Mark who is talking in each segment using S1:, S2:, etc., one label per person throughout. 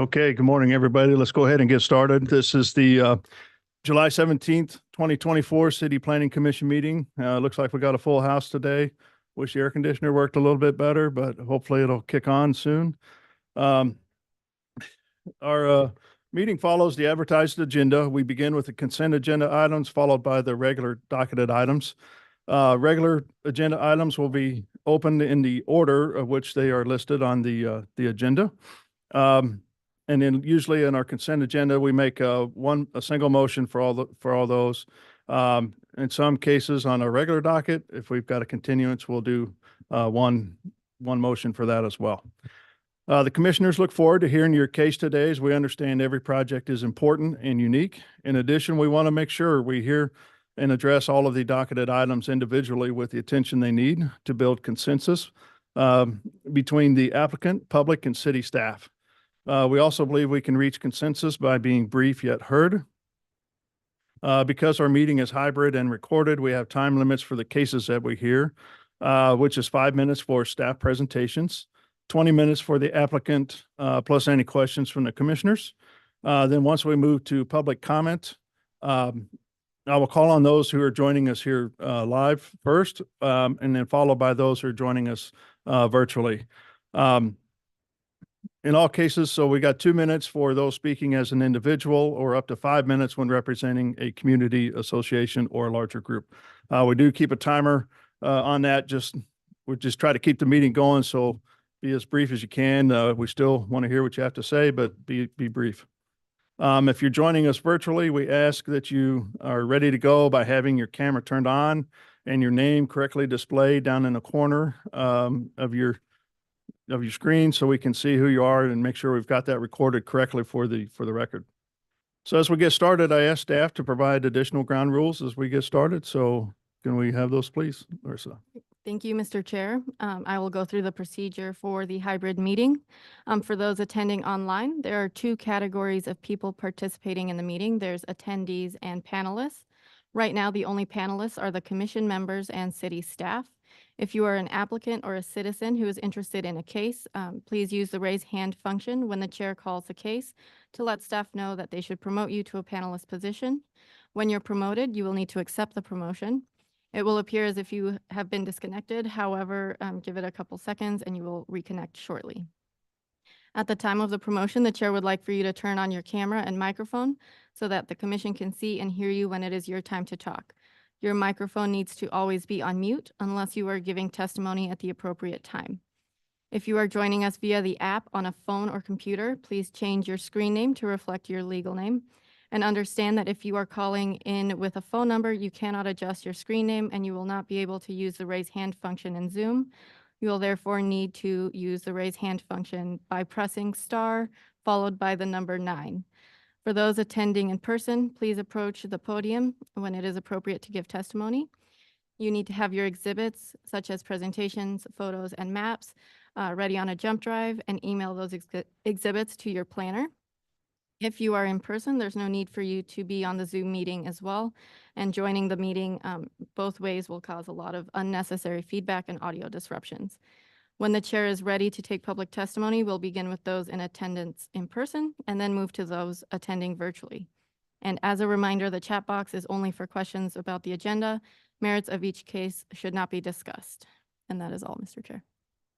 S1: Okay, good morning, everybody. Let's go ahead and get started. This is the July 17th, 2024 City Planning Commission meeting. Looks like we got a full house today. Wish the air conditioner worked a little bit better, but hopefully it'll kick on soon. Our meeting follows the advertised agenda. We begin with the consent agenda items, followed by the regular docketed items. Regular agenda items will be opened in the order of which they are listed on the agenda. And then usually in our consent agenda, we make a single motion for all those. In some cases on a regular docket, if we've got a continuance, we'll do one motion for that as well. The commissioners look forward to hearing your case today, as we understand every project is important and unique. In addition, we want to make sure we hear and address all of the docketed items individually with the attention they need to build consensus between the applicant, public, and city staff. We also believe we can reach consensus by being brief yet heard. Because our meeting is hybrid and recorded, we have time limits for the cases that we hear, which is 5 minutes for staff presentations, 20 minutes for the applicant, plus any questions from the commissioners. Then once we move to public comment, I will call on those who are joining us here live first, and then followed by those who are joining us virtually. In all cases, so we got 2 minutes for those speaking as an individual, or up to 5 minutes when representing a community association or a larger group. We do keep a timer on that. We just try to keep the meeting going, so be as brief as you can. We still want to hear what you have to say, but be brief. If you're joining us virtually, we ask that you are ready to go by having your camera turned on and your name correctly displayed down in the corner of your screen, so we can see who you are and make sure we've got that recorded correctly for the record. So as we get started, I ask staff to provide additional ground rules as we get started. So can we have those, please, Larissa?
S2: Thank you, Mr. Chair. I will go through the procedure for the hybrid meeting. For those attending online, there are 2 categories of people participating in the meeting. There's attendees and panelists. Right now, the only panelists are the commission members and city staff. If you are an applicant or a citizen who is interested in a case, please use the raise hand function when the chair calls the case to let staff know that they should promote you to a panelist position. When you're promoted, you will need to accept the promotion. It will appear as if you have been disconnected. However, give it a couple seconds and you will reconnect shortly. At the time of the promotion, the chair would like for you to turn on your camera and microphone so that the commission can see and hear you when it is your time to talk. Your microphone needs to always be on mute unless you are giving testimony at the appropriate time. If you are joining us via the app on a phone or computer, please change your screen name to reflect your legal name. And understand that if you are calling in with a phone number, you cannot adjust your screen name and you will not be able to use the raise hand function in Zoom. You will therefore need to use the raise hand function by pressing star followed by the number 9. For those attending in person, please approach the podium when it is appropriate to give testimony. You need to have your exhibits, such as presentations, photos, and maps, ready on a jump drive and email those exhibits to your planner. If you are in person, there's no need for you to be on the Zoom meeting as well. And joining the meeting both ways will cause a lot of unnecessary feedback and audio disruptions. When the chair is ready to take public testimony, we'll begin with those in attendance in person and then move to those attending virtually. And as a reminder, the chat box is only for questions about the agenda. Merits of each case should not be discussed. And that is all, Mr. Chair.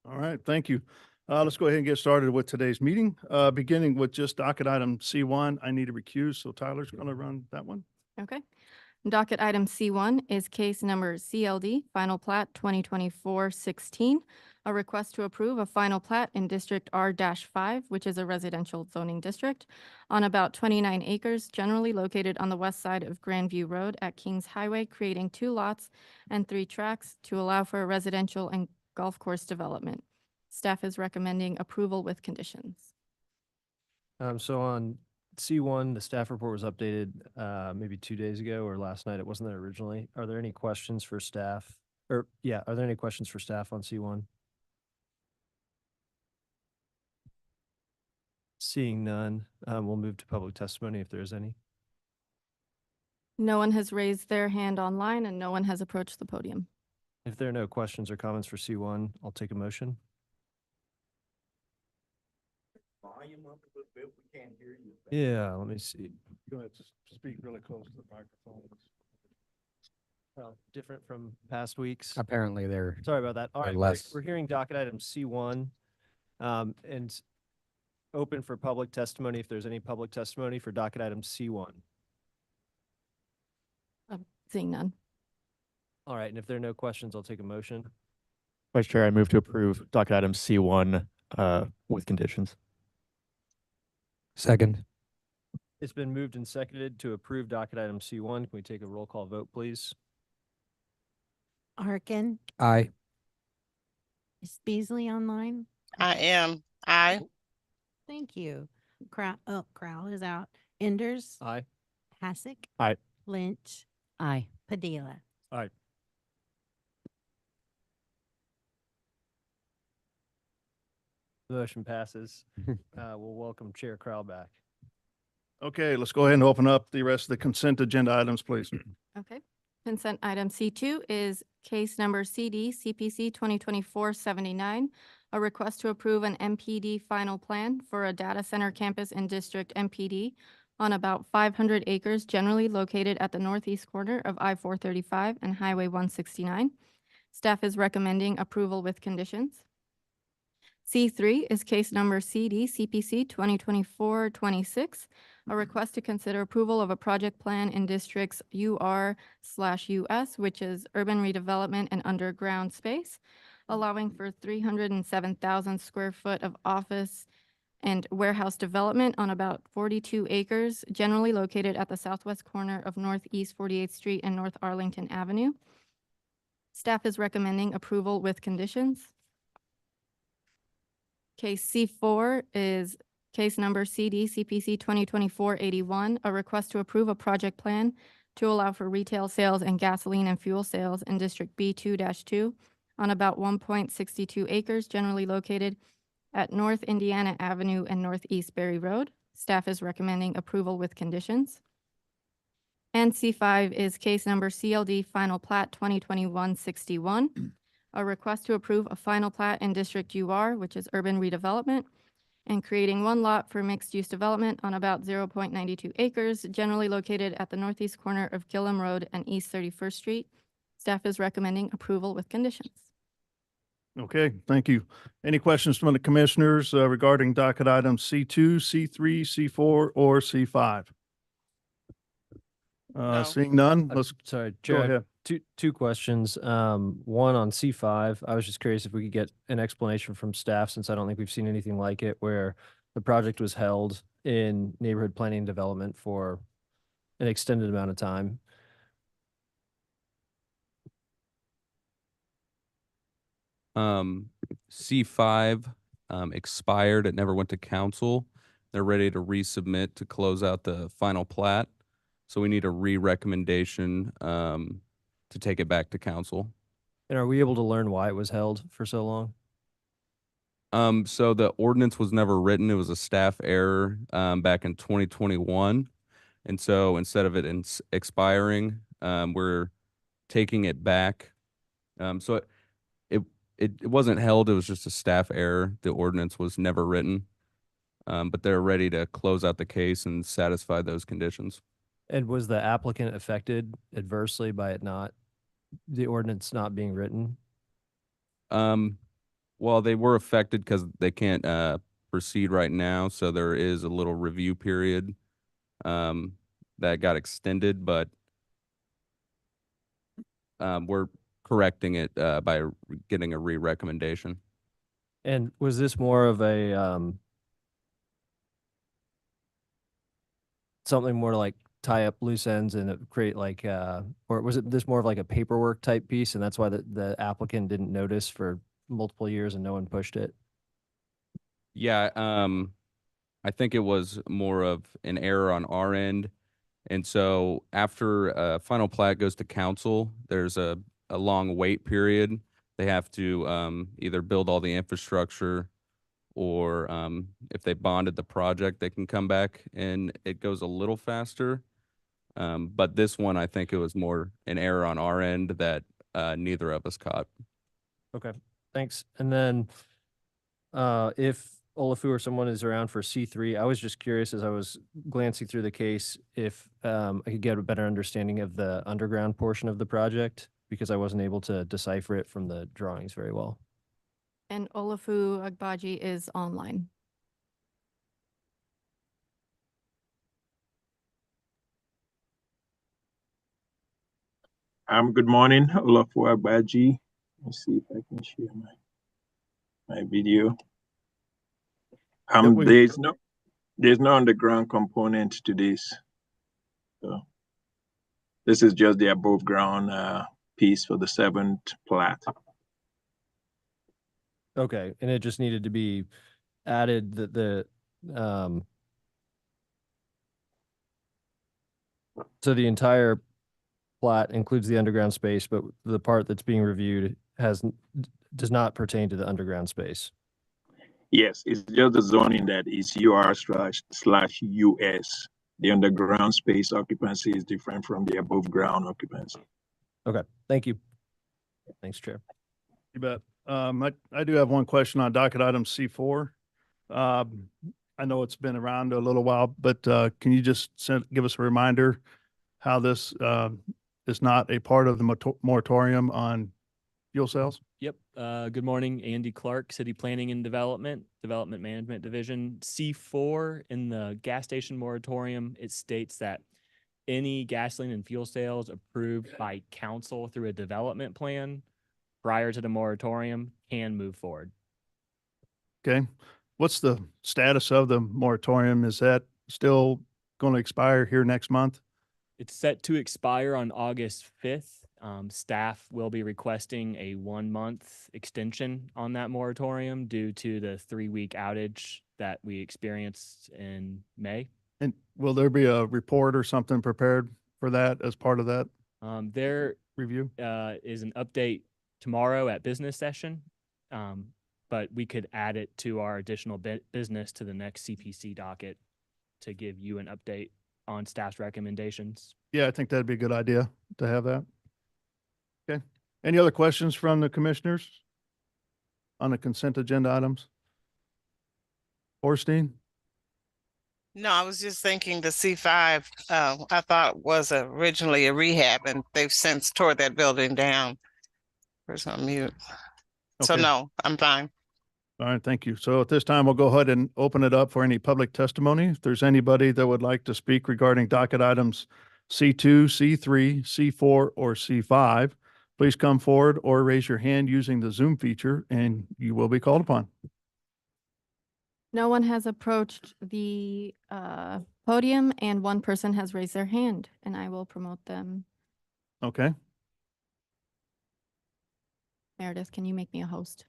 S1: All right, thank you. Let's go ahead and get started with today's meeting, beginning with just docket item C1. I need to recuse, so Tyler's going to run that one.
S2: Okay. Docket item C1 is case number CLD, Final Plat 2024-16, a request to approve a final plat in District R-5, which is a residential zoning district, on about 29 acres, generally located on the west side of Grandview Road at Kings Highway, creating 2 lots and 3 tracks to allow for a residential and golf course development. Staff is recommending approval with conditions.
S3: So on C1, the staff report was updated maybe 2 days ago or last night. It wasn't there originally. Are there any questions for staff? Are there any questions for staff on C1? Seeing none, we'll move to public testimony if there is any.
S2: No one has raised their hand online and no one has approached the podium.
S3: If there are no questions or comments for C1, I'll take a motion.
S4: Volume
S3: Yeah, let me see.
S1: Go ahead, just speak really close to the microphone.
S3: Well, different from past weeks.
S4: Apparently they're
S3: Sorry about that. All
S4: or
S3: right,
S4: less.
S3: we're hearing docket item C1, and open for public testimony if there's any public testimony for docket item C1.
S2: Seeing none.
S3: All right, and if there are no questions, I'll take a motion.
S5: Vice Chair, I move to approve docket item C1 with conditions.
S4: Second.
S3: It's been moved and seconded to approve docket item C1. Can we take a roll call vote, please?
S6: Harkin,
S4: Aye.
S6: is Beasley online?
S7: I am. Aye.
S6: Thank you. Crowell is out. Enders,
S3: Aye.
S6: Hassick.
S5: Aye.
S6: Lynch,
S8: Aye.
S6: Padilla.
S3: The motion passes. We'll welcome Chair Crowell back.
S1: Okay, let's go ahead and open up the rest of the consent agenda items, please.
S2: Okay. Consent item C2 is case number CD CPC 2024-79, a request to approve an MPD final plan for a data center campus in District MPD on about 500 acres generally located at the northeast corner of I-435 and Highway 169. Staff is recommending approval with conditions. C3 is case number CD CPC 2024-26, a request to consider approval of a project plan in districts UR/US, which is urban redevelopment and underground space, allowing for 307,000 square foot of office and warehouse development on about 42 acres, generally located at the southwest corner of Northeast 48th Street and North Arlington Avenue. Staff is recommending approval with conditions. Case C4 is case number CD CPC 2024-81, a request to approve a project plan to allow for retail sales and gasoline and fuel sales in District B2-2 on about 1.62 acres, generally located at North Indiana Avenue and Northeast Berry Road. Staff is recommending approval with conditions. And C5 is case number CLD Final Plat 2021-61, a request to approve a final plat in District UR, which is urban redevelopment, and creating one lot for mixed-use development on about 0.92 acres, generally located at the northeast corner of Gillum Road and East 31st Street. Staff is recommending approval with conditions.
S1: Okay, thank you. Any questions from the commissioners regarding docket items C2, C3, C4, or C5?
S7: No.
S1: Seeing none,
S3: I'm
S1: let's
S3: sorry,
S1: go
S3: Chair. I have
S1: ahead.
S3: Two questions. One on C5. I was just curious if we could get an explanation from staff, since I don't think we've seen anything like it, where the project was held in neighborhood planning and development for an extended amount of time.
S9: C5 expired. It never went to council. They're ready to resubmit to close out the final plat. So we need a re-recommendation to take it back to council.
S3: And are we able to learn why it was held for so long?
S9: So the ordinance was never written. It was a staff error back in 2021. And so instead of it expiring, we're taking it back. So it wasn't held. It was just a staff error. The ordinance was never written. But they're ready to close out the case and satisfy those conditions.
S3: And was the applicant affected adversely by the ordinance not being written?
S9: Well, they were affected because they can't proceed right now. So there is a little review period that got extended, but we're correcting it by getting a re-recommendation.
S3: And was this more of a something more like tie up loose ends and create like or was it this more of like a paperwork type piece, and that's why the applicant didn't notice for multiple years and no one pushed it?
S9: Yeah, I think it was more of an error on our end. And so after final plat goes to council, there's a long wait period. They have to either build all the infrastructure, or if they bonded the project, they can come back and it goes a little faster. But this one, I think it was more an error on our end that neither of us caught.
S3: Okay, thanks. And then if Olafu or someone is around for C3, I was just curious as I was glancing through the case if I could get a better understanding of the underground portion of the project because I wasn't able to decipher it from the drawings very well.
S2: And Olafu Agbaji is online.
S4: Good morning, Olafu Agbaji. Let me see if I can share my video.
S1: we-
S4: There's no underground component to this. So this is just the above ground piece for the 7th plat.
S3: Okay, and it just needed to be added so the entire plat includes the underground space, but the part that's being reviewed does not pertain to the underground space.
S4: Yes, it's just the zoning that is UR//US. The underground space occupancy is different from the above ground occupancy.
S3: Okay, thank you. Thanks, Chair.
S1: You bet. I do have one question on docket item C4. I know it's been around a little while, but can you just give us a reminder how this is not a part of the moratorium on fuel cells?
S8: Yep. Good morning, Andy Clark, City Planning and Development Management Division. C4 in the gas station moratorium, it states that any gasoline and fuel sales approved by council through a development plan prior to the moratorium can move forward.
S1: Okay. What's the status of the moratorium? Is that still going to expire here next month?
S8: It's set to expire on August 5th. Staff will be requesting a 1-month extension on that moratorium due to the 3-week outage that we experienced in May.
S1: And will there be a report or something prepared for that as part of that
S8: There
S1: review?
S8: is an update tomorrow at business session, but we could add it to our additional business to the next CPC docket to give you an update on staff's recommendations.
S1: Yeah, I think that'd be a good idea to have that. Okay. Any other questions from the commissioners on the consent agenda items? Orstein?
S7: No, I was just thinking the C5, I thought was originally a rehab and they've since tore that building down. Person on mute. So
S1: Okay.
S7: no, I'm fine.
S1: All right, thank you. So at this time, we'll go ahead and open it up for any public testimony. If there's anybody that would like to speak regarding docket items C2, C3, C4, or C5, please come forward or raise your hand using the Zoom feature and you will be called upon.
S2: No one has approached the podium and one person has raised their hand and I will promote them.
S1: Okay,
S2: Meredith, can you make me a host?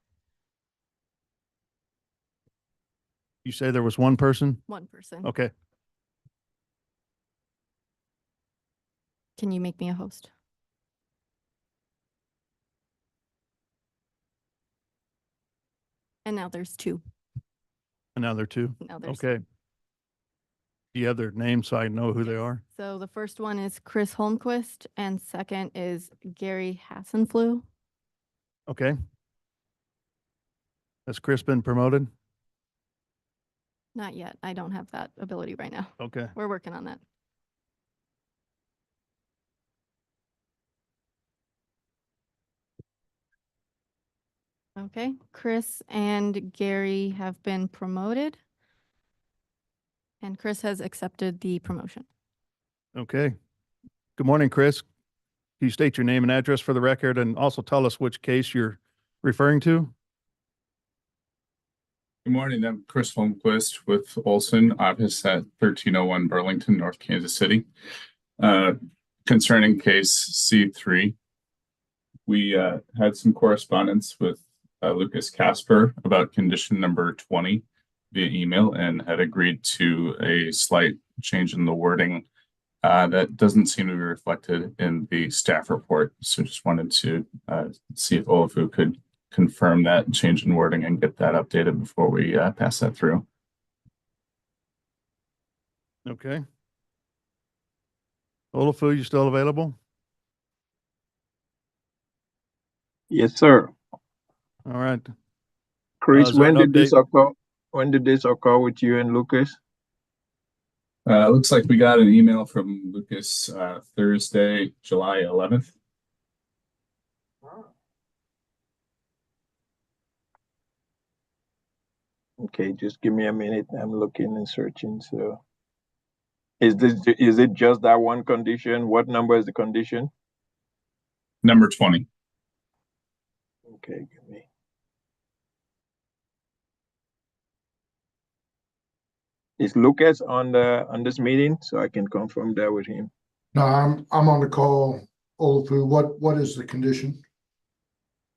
S1: you say there was one person?
S2: One person.
S1: Okay,
S2: Can you make me a host? And now there's 2.
S1: and now there are 2.
S2: Now there's
S1: Okay. Do you have their names so I know who they are?
S2: So the first one is Chris Holmquist and second is Gary Hassenflew.
S1: Okay. Has Chris been promoted?
S2: Not yet. I don't have that ability right now.
S1: Okay.
S2: We're working on that. Okay, Chris and Gary have been promoted. And Chris has accepted the promotion.
S1: Okay. Good morning, Chris. Can you state your name and address for the record and also tell us which case you're referring to?
S10: Good morning, I'm Chris Holmquist with Olson, office at 1301 Burlington, North Kansas City. Concerning case C3, we had some correspondence with Lucas Casper about condition number 20 via email and had agreed to a slight change in the wording that doesn't seem to be reflected in the staff report. So just wanted to see if Olafu could confirm that change in wording and get that updated before we pass that through.
S1: Okay. Olafu, you still available?
S4: Yes, sir.
S1: All right.
S4: Chris,
S1: Is there
S4: when
S1: an
S4: did this
S1: update?
S4: occur? when did this occur with you and Lucas?
S10: Looks like we got an email from Lucas, Thursday, July 11th.
S4: Okay, just give me a minute. I'm looking and searching. So is it just that one condition? What number is the condition?
S10: Number 20.
S4: Okay, give me. Is Lucas on this meeting so I can confirm that with him?
S11: No, I'm on the call. Olafu, what is the condition?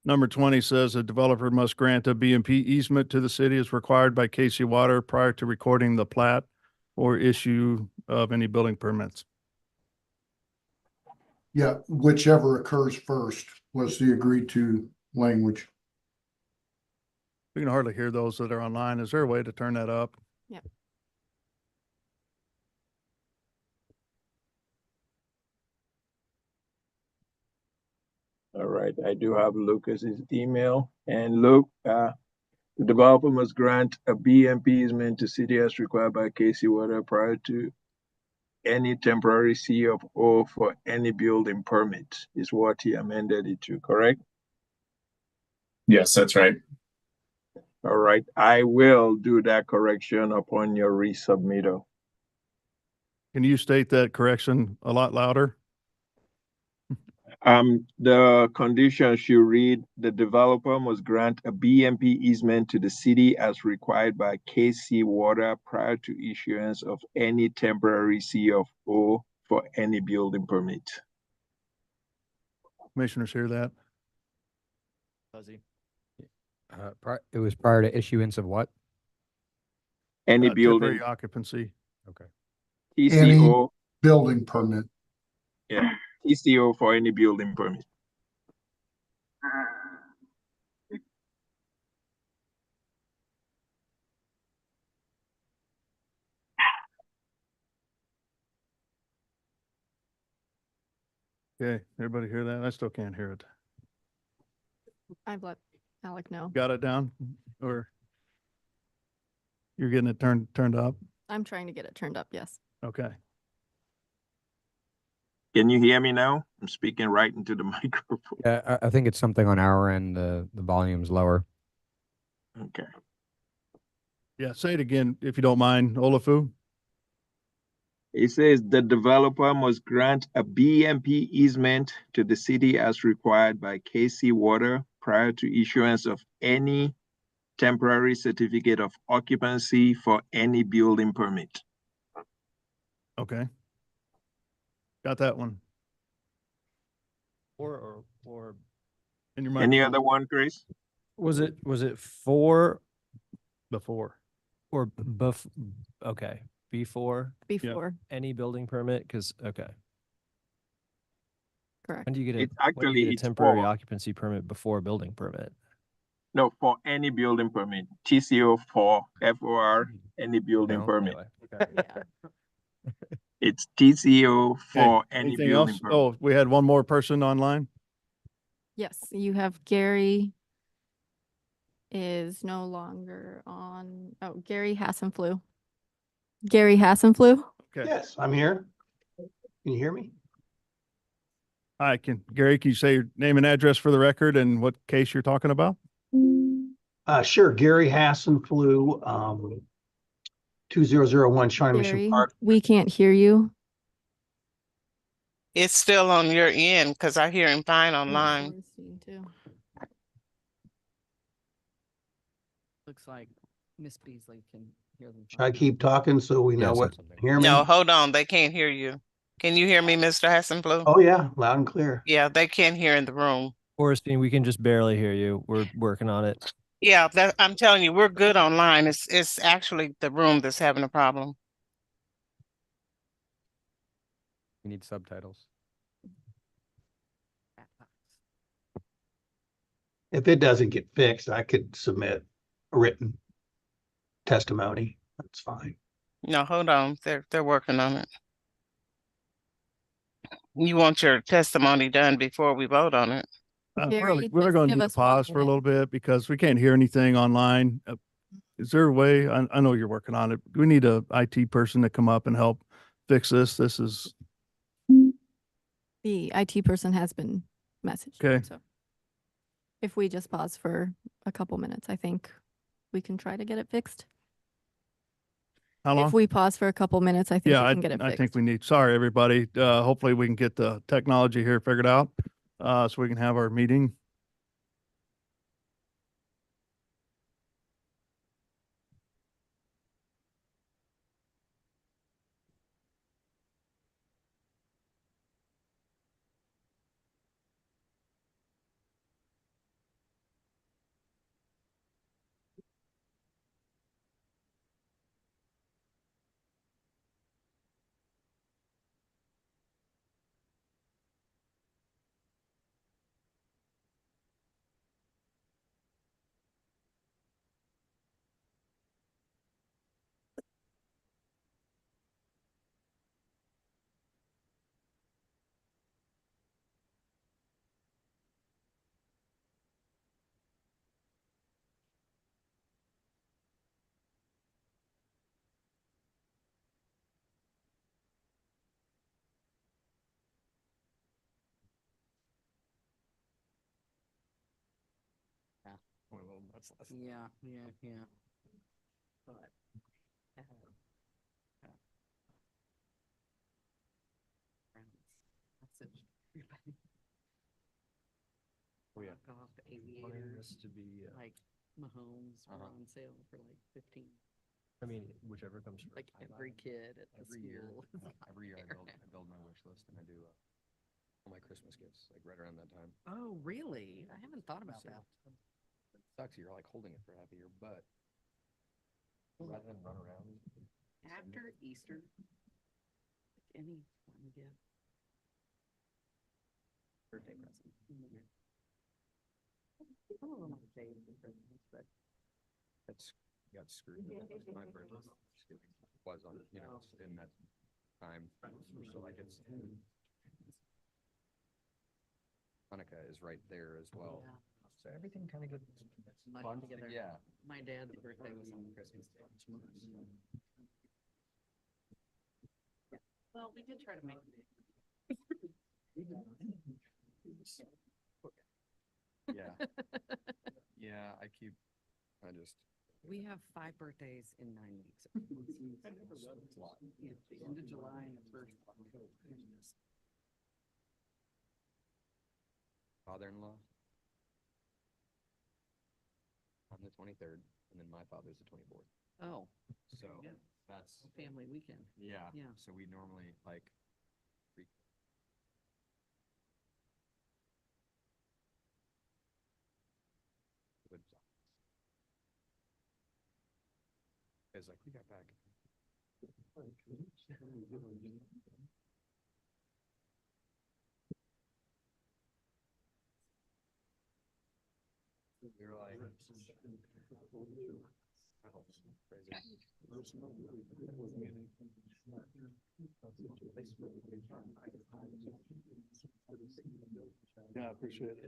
S1: Number 20 says a developer must grant a BMP easement to the city as required by Casey Water prior to recording the plat or issue of any building permits.
S11: Yeah, whichever occurs first was the agreed to language.
S1: We can hardly hear those that are online. Is there a way to turn that up?
S2: Yep.
S4: All right, I do have Lucas's email. And Luke, the developer must grant a BMP easement to city as required by Casey Water prior to any temporary C of O for any building permit is what he amended it to, correct?
S10: Yes, that's right.
S4: All right, I will do that correction upon your resubmittal.
S1: Can you state that correction a lot louder?
S4: The condition should read, the developer must grant a BMP easement to the city as required by KC Water prior to issuance of any temporary C of O for any building permit.
S1: Commissioners hear that?
S8: Fuzzy.
S12: It was prior to issuance of what?
S4: Any building,
S1: Temporary occupancy.
S12: Okay.
S4: TCO,
S11: Building permit.
S4: yeah, TCO for any building permit.
S1: Okay, everybody hear that? I still can't hear it.
S2: I've let Alec know.
S1: Got it down? Or you're getting it turned up?
S2: I'm trying to get it turned up, yes.
S1: Okay.
S4: Can you hear me now? I'm speaking right into the microphone.
S12: Yeah, I think it's something on our end. The volume's lower.
S4: Okay.
S1: Yeah, say it again if you don't mind, Olafu.
S4: It says the developer must grant a BMP easement to the city as required by KC Water prior to issuance of any temporary certificate of occupancy for any building permit.
S1: Okay. Got that one.
S3: Or
S1: In your
S4: Any
S1: microphone
S4: other one, Chris?
S3: was it for
S1: before.
S3: or okay, before
S2: Before,
S3: any building permit? Because okay.
S2: correct.
S3: When do you get
S4: It's
S3: a
S4: actually
S3: temporary
S4: for.
S3: occupancy permit before a building permit?
S4: No, for any building permit. TCO for FOR, any building
S3: No?
S4: permit.
S3: Anyway, okay.
S2: Yeah.
S4: It's TCO
S1: Okay,
S4: for any
S1: anything
S4: building
S1: else?
S4: permit.
S1: Oh, we had one more person online.
S2: Yes, you have Gary is no longer on, Gary Hassenflew. Gary Hassenflew?
S1: Okay.
S13: Yes, I'm here. Can you hear me?
S1: Hi, Gary, can you say your name and address for the record and what case you're talking about?
S13: Sure. Gary Hassenflew, 2001 Shawnee Mission
S2: Gary,
S13: Park.
S2: we can't hear you.
S7: It's still on your end because I hear him fine online.
S2: Ornstein, too.
S14: Looks like Miss Beasley can hear them.
S13: Should I keep talking so we know
S12: Yeah,
S13: what,
S12: something.
S13: hear me?
S7: No, hold on. They can't hear you. Can you hear me, Mr. Hassenblum?
S13: Oh, yeah, loud and clear.
S7: Yeah, they can't hear in the room.
S3: Ornstein, we can just barely hear you. We're working on it.
S7: Yeah, I'm telling you, we're good online. It's actually the room that's having a problem.
S12: We need subtitles.
S13: If it doesn't get fixed, I could submit a written testimony. That's fine.
S7: No, hold on. They're working on it. You want your testimony done before we vote on it?
S1: We're
S2: Gary,
S1: going
S2: just
S1: to
S2: give
S1: need to
S2: us 1
S1: pause for a
S2: minute.
S1: little bit because we can't hear anything online. is there a way, I know you're working on it. We need a IT person to come up and help fix this. This is,
S2: The IT person has been messaged.
S1: Okay.
S2: So if we just pause for a couple minutes, I think we can try to get it fixed.
S1: how long?
S2: If we pause for a couple minutes, I think
S1: Yeah,
S2: we can get it
S1: I
S2: fixed.
S1: think we need, sorry, everybody. Hopefully we can get the technology here figured out, so we can have our meeting.
S14: Yeah, yeah, yeah. But. Message everybody.
S3: Oh, yeah.
S14: Knock off
S3: Wanting
S14: aviators,
S3: this to be,
S14: like Mahomes were
S3: Uh-huh.
S14: on sale for like 15.
S3: I mean, whichever comes first.
S14: Like every kid at the
S3: Every year,
S14: school. has got
S3: every year I
S14: their-
S3: build my wish list and I do all my Christmas gifts, like right around that time.
S14: Oh, really? I haven't thought about
S3: So,
S14: that.
S3: It sucks, you're like holding it for half a year, but rather than run around.
S14: After Easter, like any fun gift. Birthday present. Some of them are saved for Christmas, but
S3: That's got screwed. My birthday was on, in that time. So like it's Hanukkah is right there as well.
S14: Yeah.
S3: So everything kind of gets
S14: Much
S3: fun
S14: together.
S3: Yeah.
S14: My dad's birthday was on Christmas Day. Well, we did try to make it.
S3: Yeah. Yeah, I just.
S14: We have 5 birthdays in 9 weeks. Yeah, the end of July and the first of October.
S3: Father-in-law on the 23rd, and then my father's the 24th.
S14: Oh,
S3: So
S14: Yeah.
S3: that's,
S14: family weekend.
S3: yeah.
S14: Yeah.
S3: So we normally like. It's like, we got back. We were like.
S1: Yeah, I appreciate it.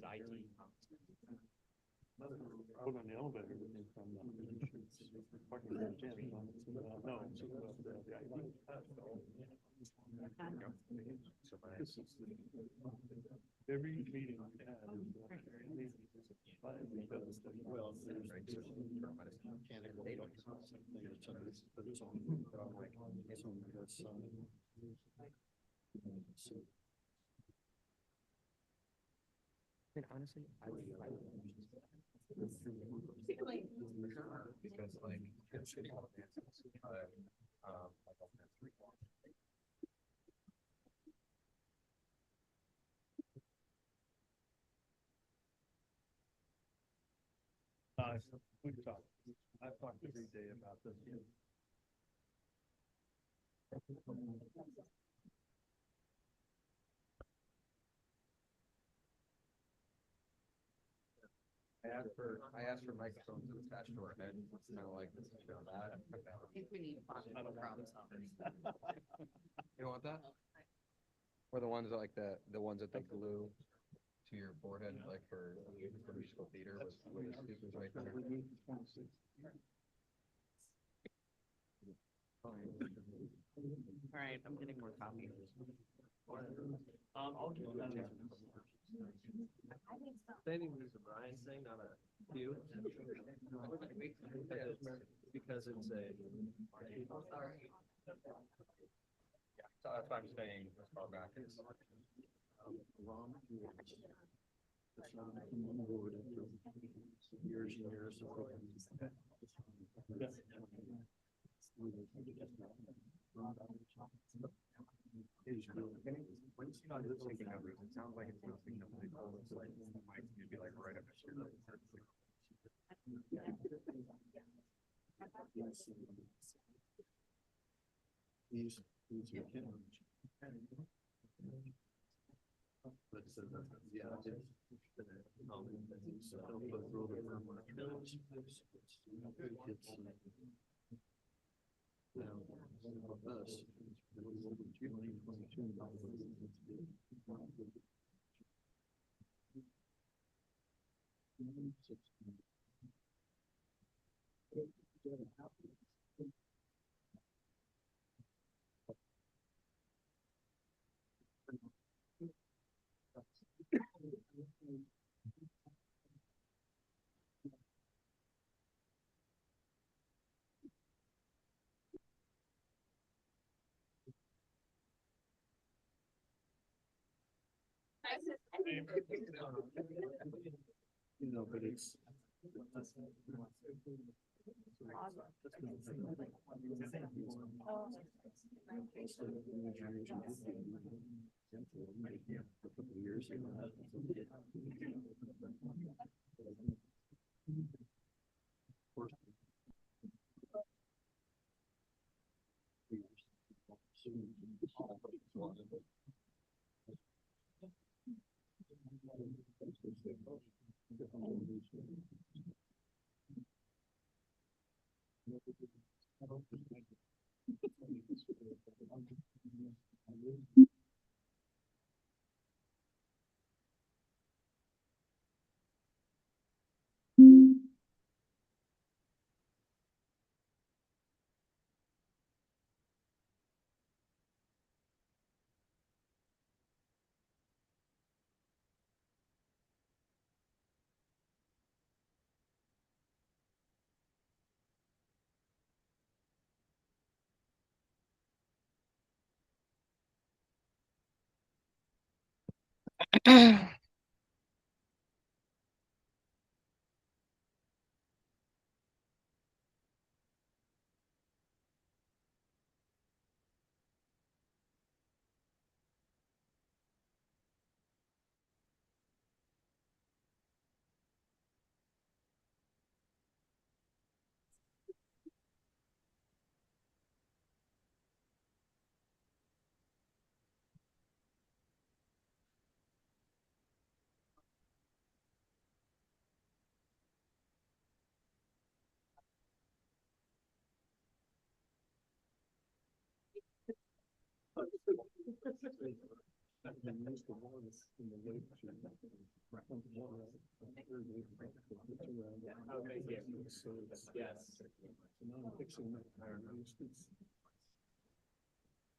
S1: Put on the elevator from parking garage in. No. Every meeting we had. Well,
S3: I mean, honestly, because like it's shitty all the dances, like I'll have 3.
S1: I've talked every day about this.
S3: I asked for microphones attached to our head, kind of like this, that.
S14: I think we need possible problem solvers.
S3: You don't want that? Or the ones that like the ones that they glue to your forehead, like for musical theater with the speakers right there.
S14: All right, I'm getting more copies.
S3: I'll give you Stating this is a Brian thing, not a you. Because it's a. So that's why I'm saying as far back as. Years and years. When you see on this taking numbers, it sounds like it's not picking up the call. It's like it might be like right up here. You know, but it's.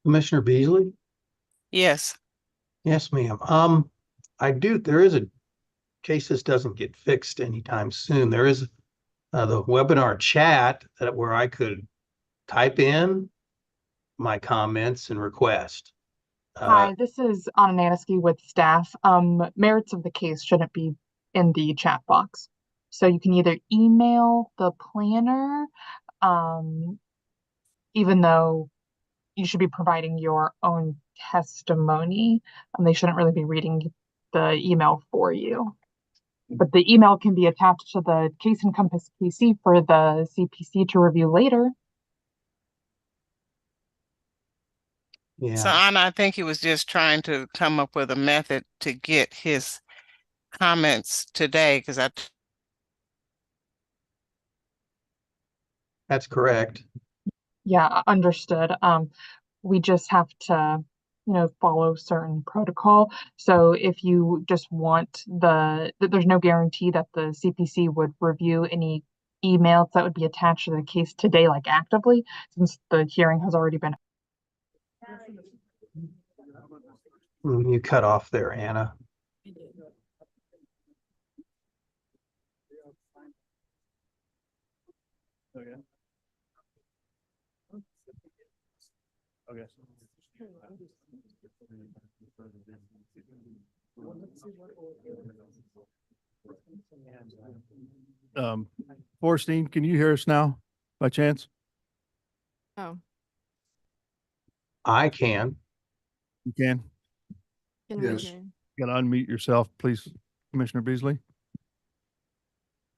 S13: Commissioner Beasley?
S7: Yes.
S13: Yes, ma'am. There is a case this doesn't get fixed anytime soon. There is the webinar chat where I could type in my comments and request.
S15: Hi, this is Anna Nanisky with staff. Merits of the case shouldn't be in the chat box. So you can either email the planner, even though you should be providing your own testimony, and they shouldn't really be reading the email for you. But the email can be attached to the case encompass PC for the CPC to review later.
S13: Yeah.
S7: So Anna, I think he was just trying to come up with a method to get his comments today, because
S13: That's correct.
S15: Yeah, understood. We just have to, follow certain protocol. So if you just want there's no guarantee that the CPC would review any emails that would be attached to the case today, like actively, since the hearing has already been.
S13: You cut off there, Anna.
S1: Okay. Okay. Borstein, can you hear us now by chance?
S2: Oh,
S13: I can.
S1: You can.
S2: can we
S11: Yes.
S2: hear?
S1: You gotta unmute yourself, please, Commissioner Beasley.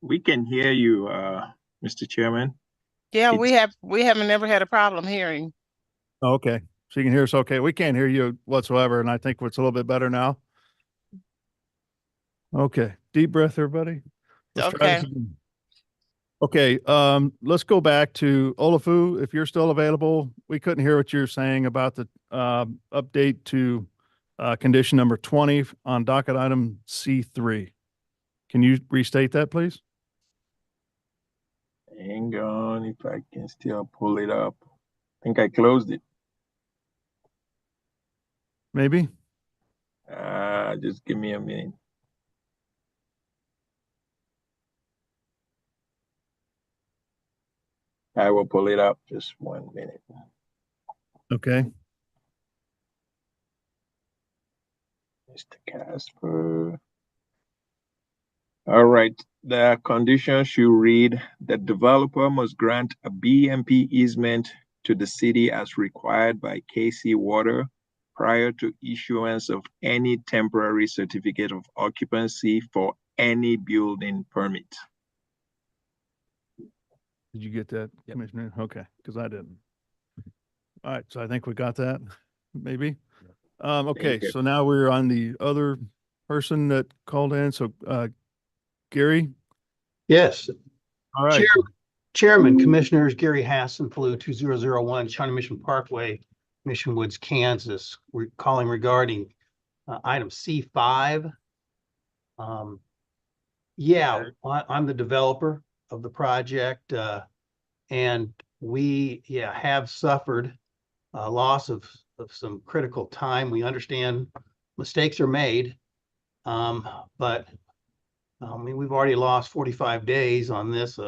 S4: We can hear you, Mr. Chairman.
S7: Yeah,
S4: It's-
S7: we haven't never had a problem hearing.
S1: Oh, okay, so you can hear us okay. We can't hear you whatsoever, and I think it's a little bit better now. Okay, deep breath, everybody. Let's try this
S7: Okay.
S1: again. Okay, let's go back to Olafu, if you're still available. We couldn't hear what you're saying about the update to condition number 20 on docket item C3. Can you restate that, please?
S4: Hang on, if I can still pull it up. I think I closed it.
S1: Maybe?
S4: Just give me a minute. I will pull it up. Just 1 minute.
S1: Okay.
S4: Mr. Casper. All right. The condition should read: the developer must grant a BMP easement to the city as required by KC Water prior to issuance of any temporary certificate of occupancy for any building permit.
S1: Did you get that, Commissioner? Okay, because I didn't. All right, so I think we got that, maybe. Okay,
S4: you.
S1: so now we're on the other person that called in. So, Gary?
S13: Yes.
S1: All right.
S13: Chairman, Commissioners, Gary Hassenflue, 2001 Shawnee Mission Parkway, Mission Woods, Kansas. We're calling regarding item C5. Yeah, I'm the developer of the project, and we have suffered a loss of some critical time. We understand mistakes are made, but I mean, we've already lost 45 days on this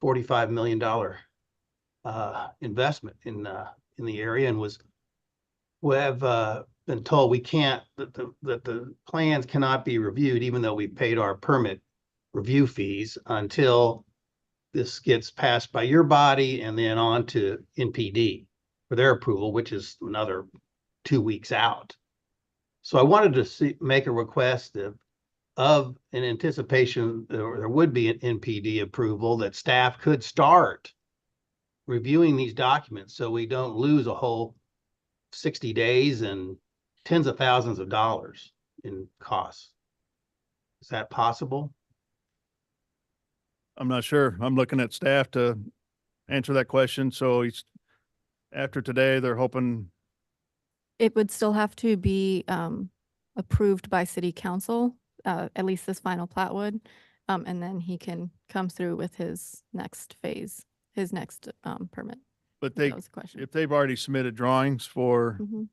S13: $45 million investment in the area, and we have been told we can't, that the plans cannot be reviewed, even though we paid our permit review fees, until this gets passed by your body and then on to NPD for their approval, which is another 2 weeks out. So I wanted to make a request of an anticipation there would be an NPD approval, that staff could start reviewing these documents so we don't lose a whole 60 days and tens of thousands of dollars in costs. Is that possible?
S1: I'm not sure. I'm looking at staff to answer that question. So after today, they're hoping,
S2: It would still have to be approved by city council, at least this final plat would. And then he can come through with his next phase, his next permit.
S1: but
S2: That was the question.
S1: if they've already submitted drawings for
S2: Mhm.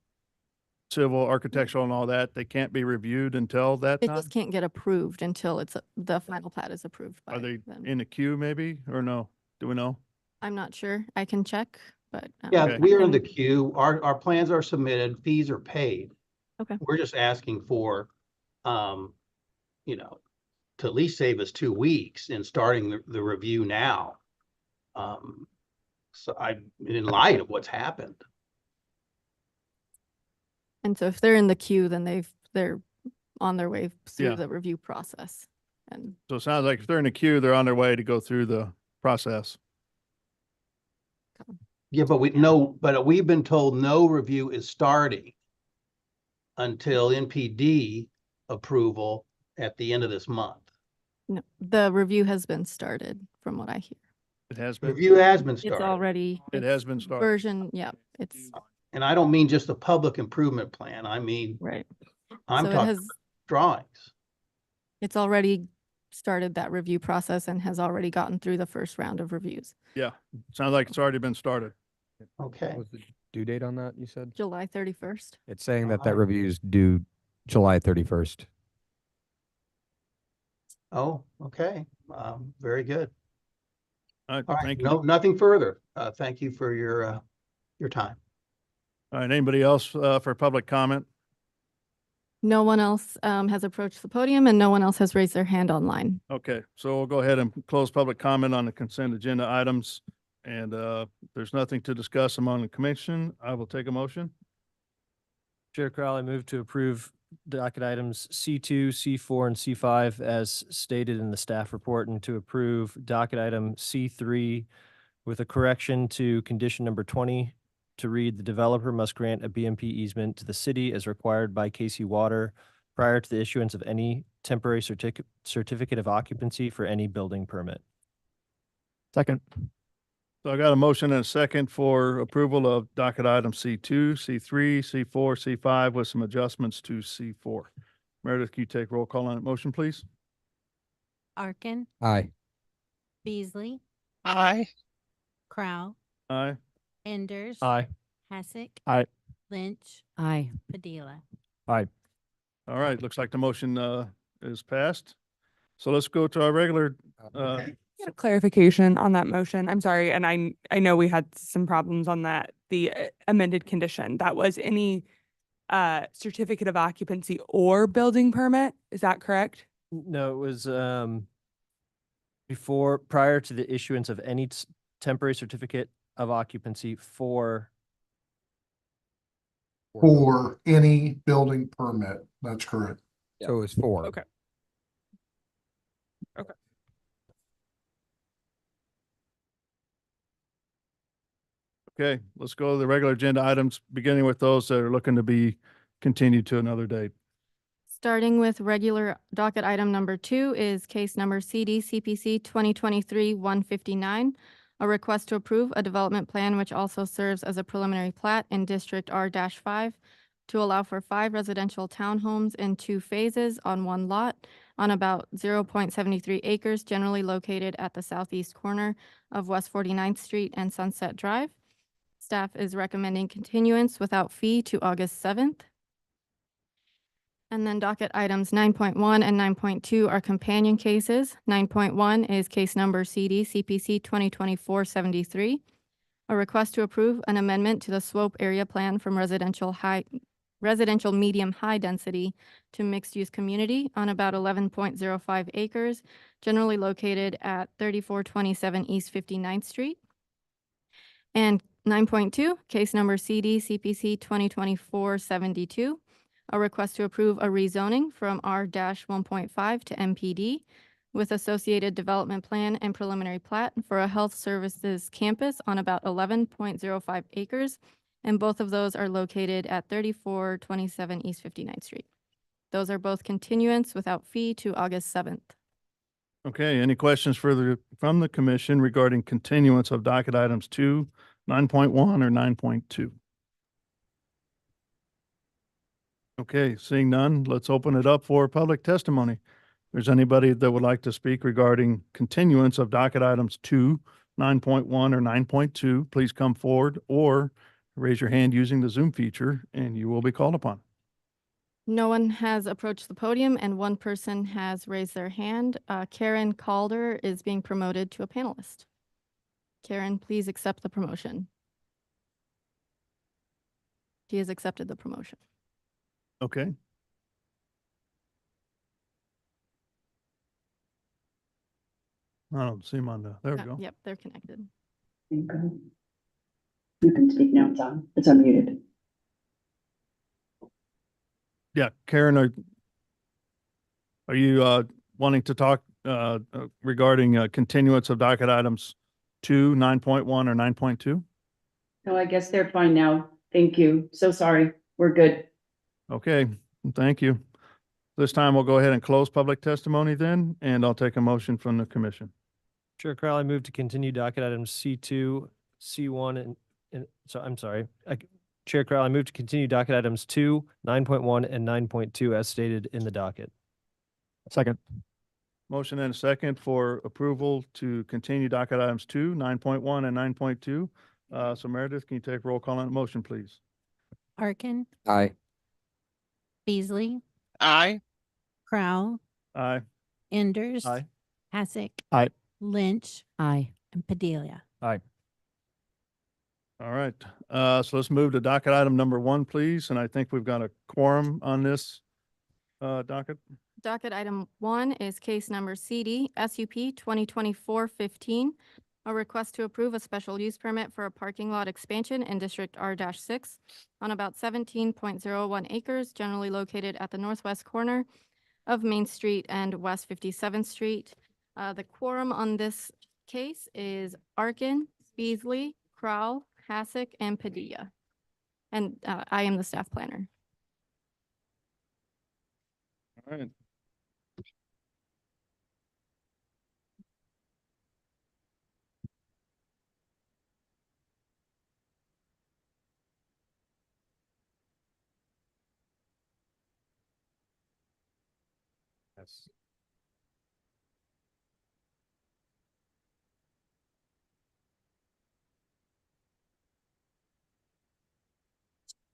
S1: civil, architectural and all that, they can't be reviewed until that
S2: It
S1: time?
S2: just can't get approved until the final plat is approved by
S1: Are they
S2: them.
S1: in the queue maybe, or no? Do we know?
S2: I'm not sure. I can check, but.
S13: Yeah,
S1: Okay.
S13: we are in the queue. Our plans are submitted, fees are paid.
S2: Okay.
S13: We're just asking for, to at least save us 2 weeks in starting the review now. So in light of what's happened.
S2: And so if they're in the queue, then they're on their way
S1: Yeah.
S2: through the review process. And
S1: So it sounds like if they're in the queue, they're on their way to go through the process.
S13: Yeah, but we've been told no review is starting until NPD approval at the end of this month.
S2: no, the review has been started from what I hear.
S1: It has been,
S13: Review has been
S2: It's
S13: started.
S2: already.
S1: it has been started.
S2: Version, yeah, it's
S13: And I don't mean just the public improvement plan. I mean,
S2: right.
S13: I'm
S2: So it
S13: talking
S2: has,
S13: drawings.
S2: it's already started that review process and has already gotten through the first round of reviews.
S1: Yeah, sounds like it's already been started.
S13: Okay.
S12: What was the due date on that, you said?
S2: July 31st.
S12: It's saying that that
S13: Alright.
S12: review is due July 31st.
S13: Oh, okay. Very good.
S1: All right,
S13: All right,
S1: thank you.
S13: no, nothing further. Thank you for your time.
S1: All right, anybody else for public comment?
S2: No one else has approached the podium and no one else has raised their hand online.
S1: Okay, so we'll go ahead and close public comment on the consent agenda items. And there's nothing to discuss among the commission. I will take a motion.
S3: Chair Crowley, move to approve docket items C2, C4, and C5 as stated in the staff report, and to approve docket item C3 with a correction to condition number 20 to read: the developer must grant a BMP easement to the city as required by KC Water prior to the issuance of any temporary certificate of occupancy for any building permit.
S5: Second.
S1: So I got a motion and a second for approval of docket item C2, C3, C4, C5 with some adjustments to C4. Meredith, can you take roll call on that motion, please?
S6: Arkin,
S12: Aye.
S6: Beasley,
S7: Aye.
S6: Crowell,
S1: Aye.
S6: Enders.
S3: Aye.
S6: Hassick.
S5: Aye.
S6: Lynch,
S14: Aye.
S6: Padilla.
S5: Aye.
S1: All right, looks like the motion is passed. So let's go to our regular
S16: Get a clarification on that motion. I'm sorry, and I know we had some problems on that, the amended condition. That was any certificate of occupancy or building permit. Is that correct?
S3: No, it was prior to the issuance of any temporary certificate of occupancy for
S11: For any building permit. That's correct.
S12: So it was 4.
S16: Okay. Okay.
S1: Okay, let's go to the regular agenda items, beginning with those that are looking to be continued to another date.
S2: Starting with regular docket item number 2 is case number CD CPC 2023-159, a request to approve a development plan which also serves as a preliminary plat in District R-5 to allow for 5 residential townhomes in 2 phases on 1 lot on about 0.73 acres, generally located at the southeast corner of West 49th Street and Sunset Drive. Staff is recommending continuance without fee to August 7th. And then docket items 9.1 and 9.2 are companion cases. 9.1 is case number CD CPC 2024-73, a request to approve an amendment to the slope area plan from residential medium high density to mixed use community on about 11.05 acres, generally located at 3427 East 59th Street. And 9.2, case number CD CPC 2024-72, a request to approve a rezoning from R-1.5 to MPD with associated development plan and preliminary plat for a health services campus on about 11.05 acres. And both of those are located at 3427 East 59th Street. Those are both continuance without fee to August 7th.
S1: Okay, any questions further from the commission regarding continuance of docket items 2, 9.1 or 9.2? Okay, seeing none, let's open it up for public testimony. If there's anybody that would like to speak regarding continuance of docket items 2, 9.1 or 9.2, please come forward or raise your hand using the Zoom feature and you will be called upon.
S2: No one has approached the podium and one person has raised their hand. Karen Calder is being promoted to a panelist. Karen, please accept the promotion. She has accepted the promotion.
S1: Okay. I don't see him on the, there we go.
S2: Yep, they're connected.
S17: You can speak now, it's unmuted.
S1: Yeah, Karen, are you wanting to talk regarding continuance of docket items 2, 9.1 or 9.2?
S17: No, I guess they're fine now. Thank you. So sorry. We're good.
S1: Okay, thank you. This time we'll go ahead and close public testimony then, and I'll take a motion from the commission.
S3: Chair Crowley, move to continue docket items C2, C1, so I'm sorry. Chair Crowley, move to continue docket items 2, 9.1, and 9.2 as stated in the docket.
S5: Second.
S1: Motion and a second for approval to continue docket items 2, 9.1 and 9.2. So Meredith, can you take roll call on the motion, please?
S6: Arkin,
S12: Aye.
S6: Beasley,
S7: Aye.
S6: Crow,
S1: Aye.
S6: Enders.
S1: Aye.
S6: Hasek.
S5: Aye.
S6: Lynch.
S12: Aye.
S6: And Padilla.
S3: Aye.
S1: All right. So let's move to docket item number 1, please. And I think we've got a quorum on this docket.
S2: Docket item 1 is case number CD SUP 2024-15, a request to approve a special use permit for a parking lot expansion in District R-6 on about 17.01 acres, generally located at the northwest corner of Main Street and West 57th Street. The quorum on this case is Arkin, Beasley, Crowell, Hasek, and Padilla. And I am the staff planner.
S1: All right.
S3: Yes.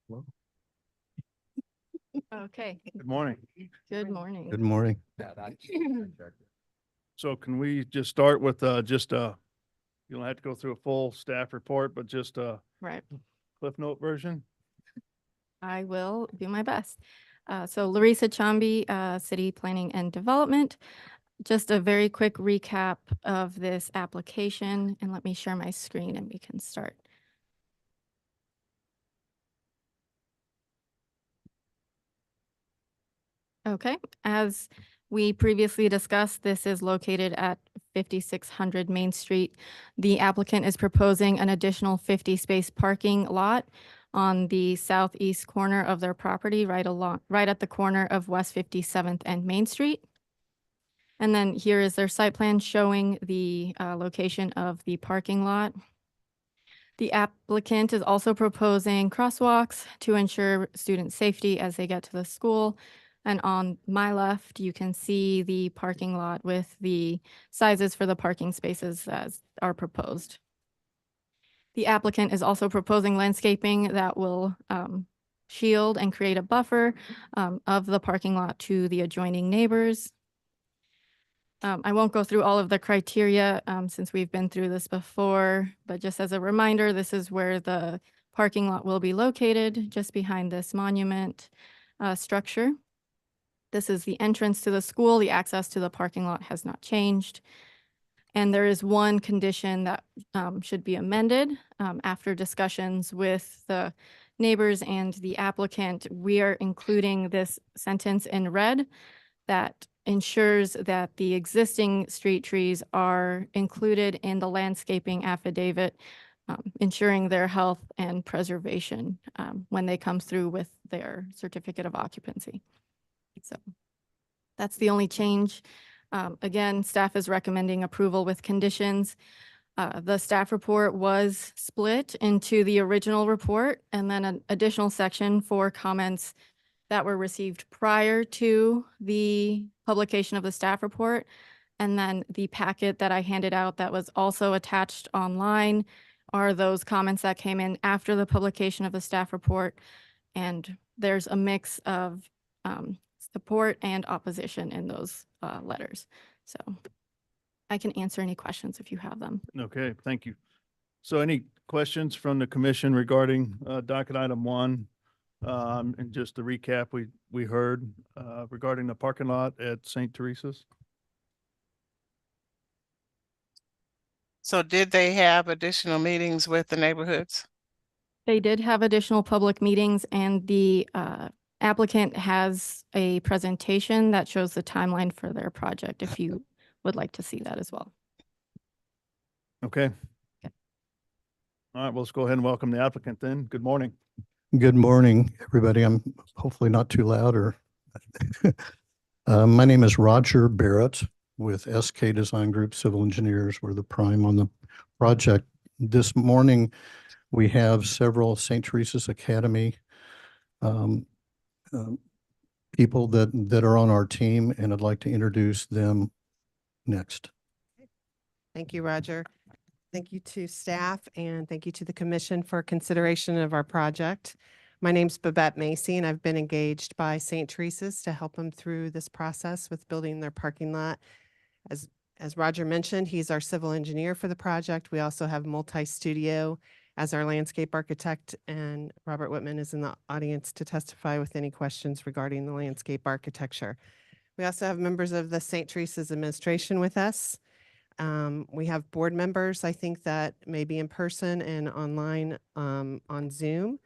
S3: Well,
S2: Okay.
S1: Good morning.
S2: Good morning.
S12: Good morning.
S1: So can we just start with you don't have to go through a full staff report, but just a
S2: Right.
S1: Cliff Note version?
S2: I will do my best. So Larissa Chambi, City Planning and Development. Just a very quick recap of this application, and let me share my screen and we can start. Okay, as we previously discussed, this is located at 5600 Main Street. The applicant is proposing an additional 50-space parking lot on the southeast corner of their property, right at the corner of West 57th and Main Street. And then here is their site plan showing the location of the parking lot. The applicant is also proposing crosswalks to ensure student safety as they get to the school. And on my left, you can see the parking lot with the sizes for the parking spaces as are proposed. The applicant is also proposing landscaping that will shield and create a buffer of the parking lot to the adjoining neighbors. I won't go through all of the criteria since we've been through this before, but just as a reminder, this is where the parking lot will be located, just behind this monument structure. This is the entrance to the school. The access to the parking lot has not changed. And there is one condition that should be amended after discussions with the neighbors and the applicant. We are including this sentence in red that ensures that the existing street trees are included in the landscaping affidavit, ensuring their health and preservation when they come through with their certificate of occupancy. So that's the only change. Again, staff is recommending approval with conditions. The staff report was split into the original report and then an additional section for comments that were received prior to the publication of the staff report. And then the packet that I handed out that was also attached online are those comments that came in after the publication of the staff report. And there's a mix of support and opposition in those letters. So I can answer any questions if you have them.
S1: Okay, thank you. So any questions from the commission regarding docket item 1? And just to recap, we heard regarding the parking lot at St. Teresa's.
S7: So did they have additional meetings with the neighborhoods?
S2: They did have additional public meetings, and the applicant has a presentation that shows the timeline for their project if you would like to see that as well.
S1: Okay. All right, well, let's go ahead and welcome the applicant then. Good morning.
S18: Good morning, everybody. I'm hopefully not too loud or my name is Roger Barrett with SK Design Group Civil Engineers. We're the prime on the project. This morning, we have several St. Teresa's Academy people that are on our team, and I'd like to introduce them next.
S19: Thank you, Roger. Thank you to staff and thank you to the commission for consideration of our project. My name's Babette Macy and I've been engaged by St. Teresa's to help them through this process with building their parking lot. As Roger mentioned, he's our civil engineer for the project. We also have Multi-Studio as our landscape architect, and Robert Whitman is in the audience to testify with any questions regarding the landscape architecture. We also have members of the St. Teresa's administration with us. We have board members, I think, that may be in person and online on Zoom.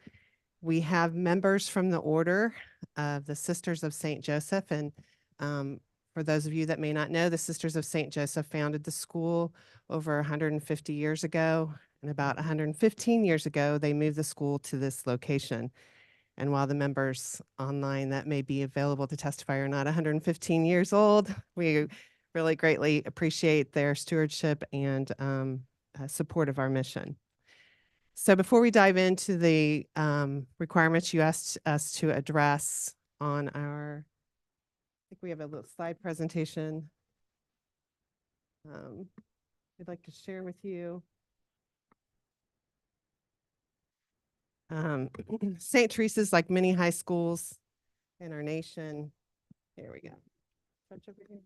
S19: We have members from the Order of the Sisters of St. Joseph. And for those of you that may not know, the Sisters of St. Joseph founded the school over 150 years ago. And about 115 years ago, they moved the school to this location. And while the members online that may be available to testify are not 115 years old, we really greatly appreciate their stewardship and support of our mission. So before we dive into the requirements you asked us to address on our, I think we have a little slide presentation I'd like to share with you. St. Teresa's, like many high schools in our nation, here we go. Touch over here.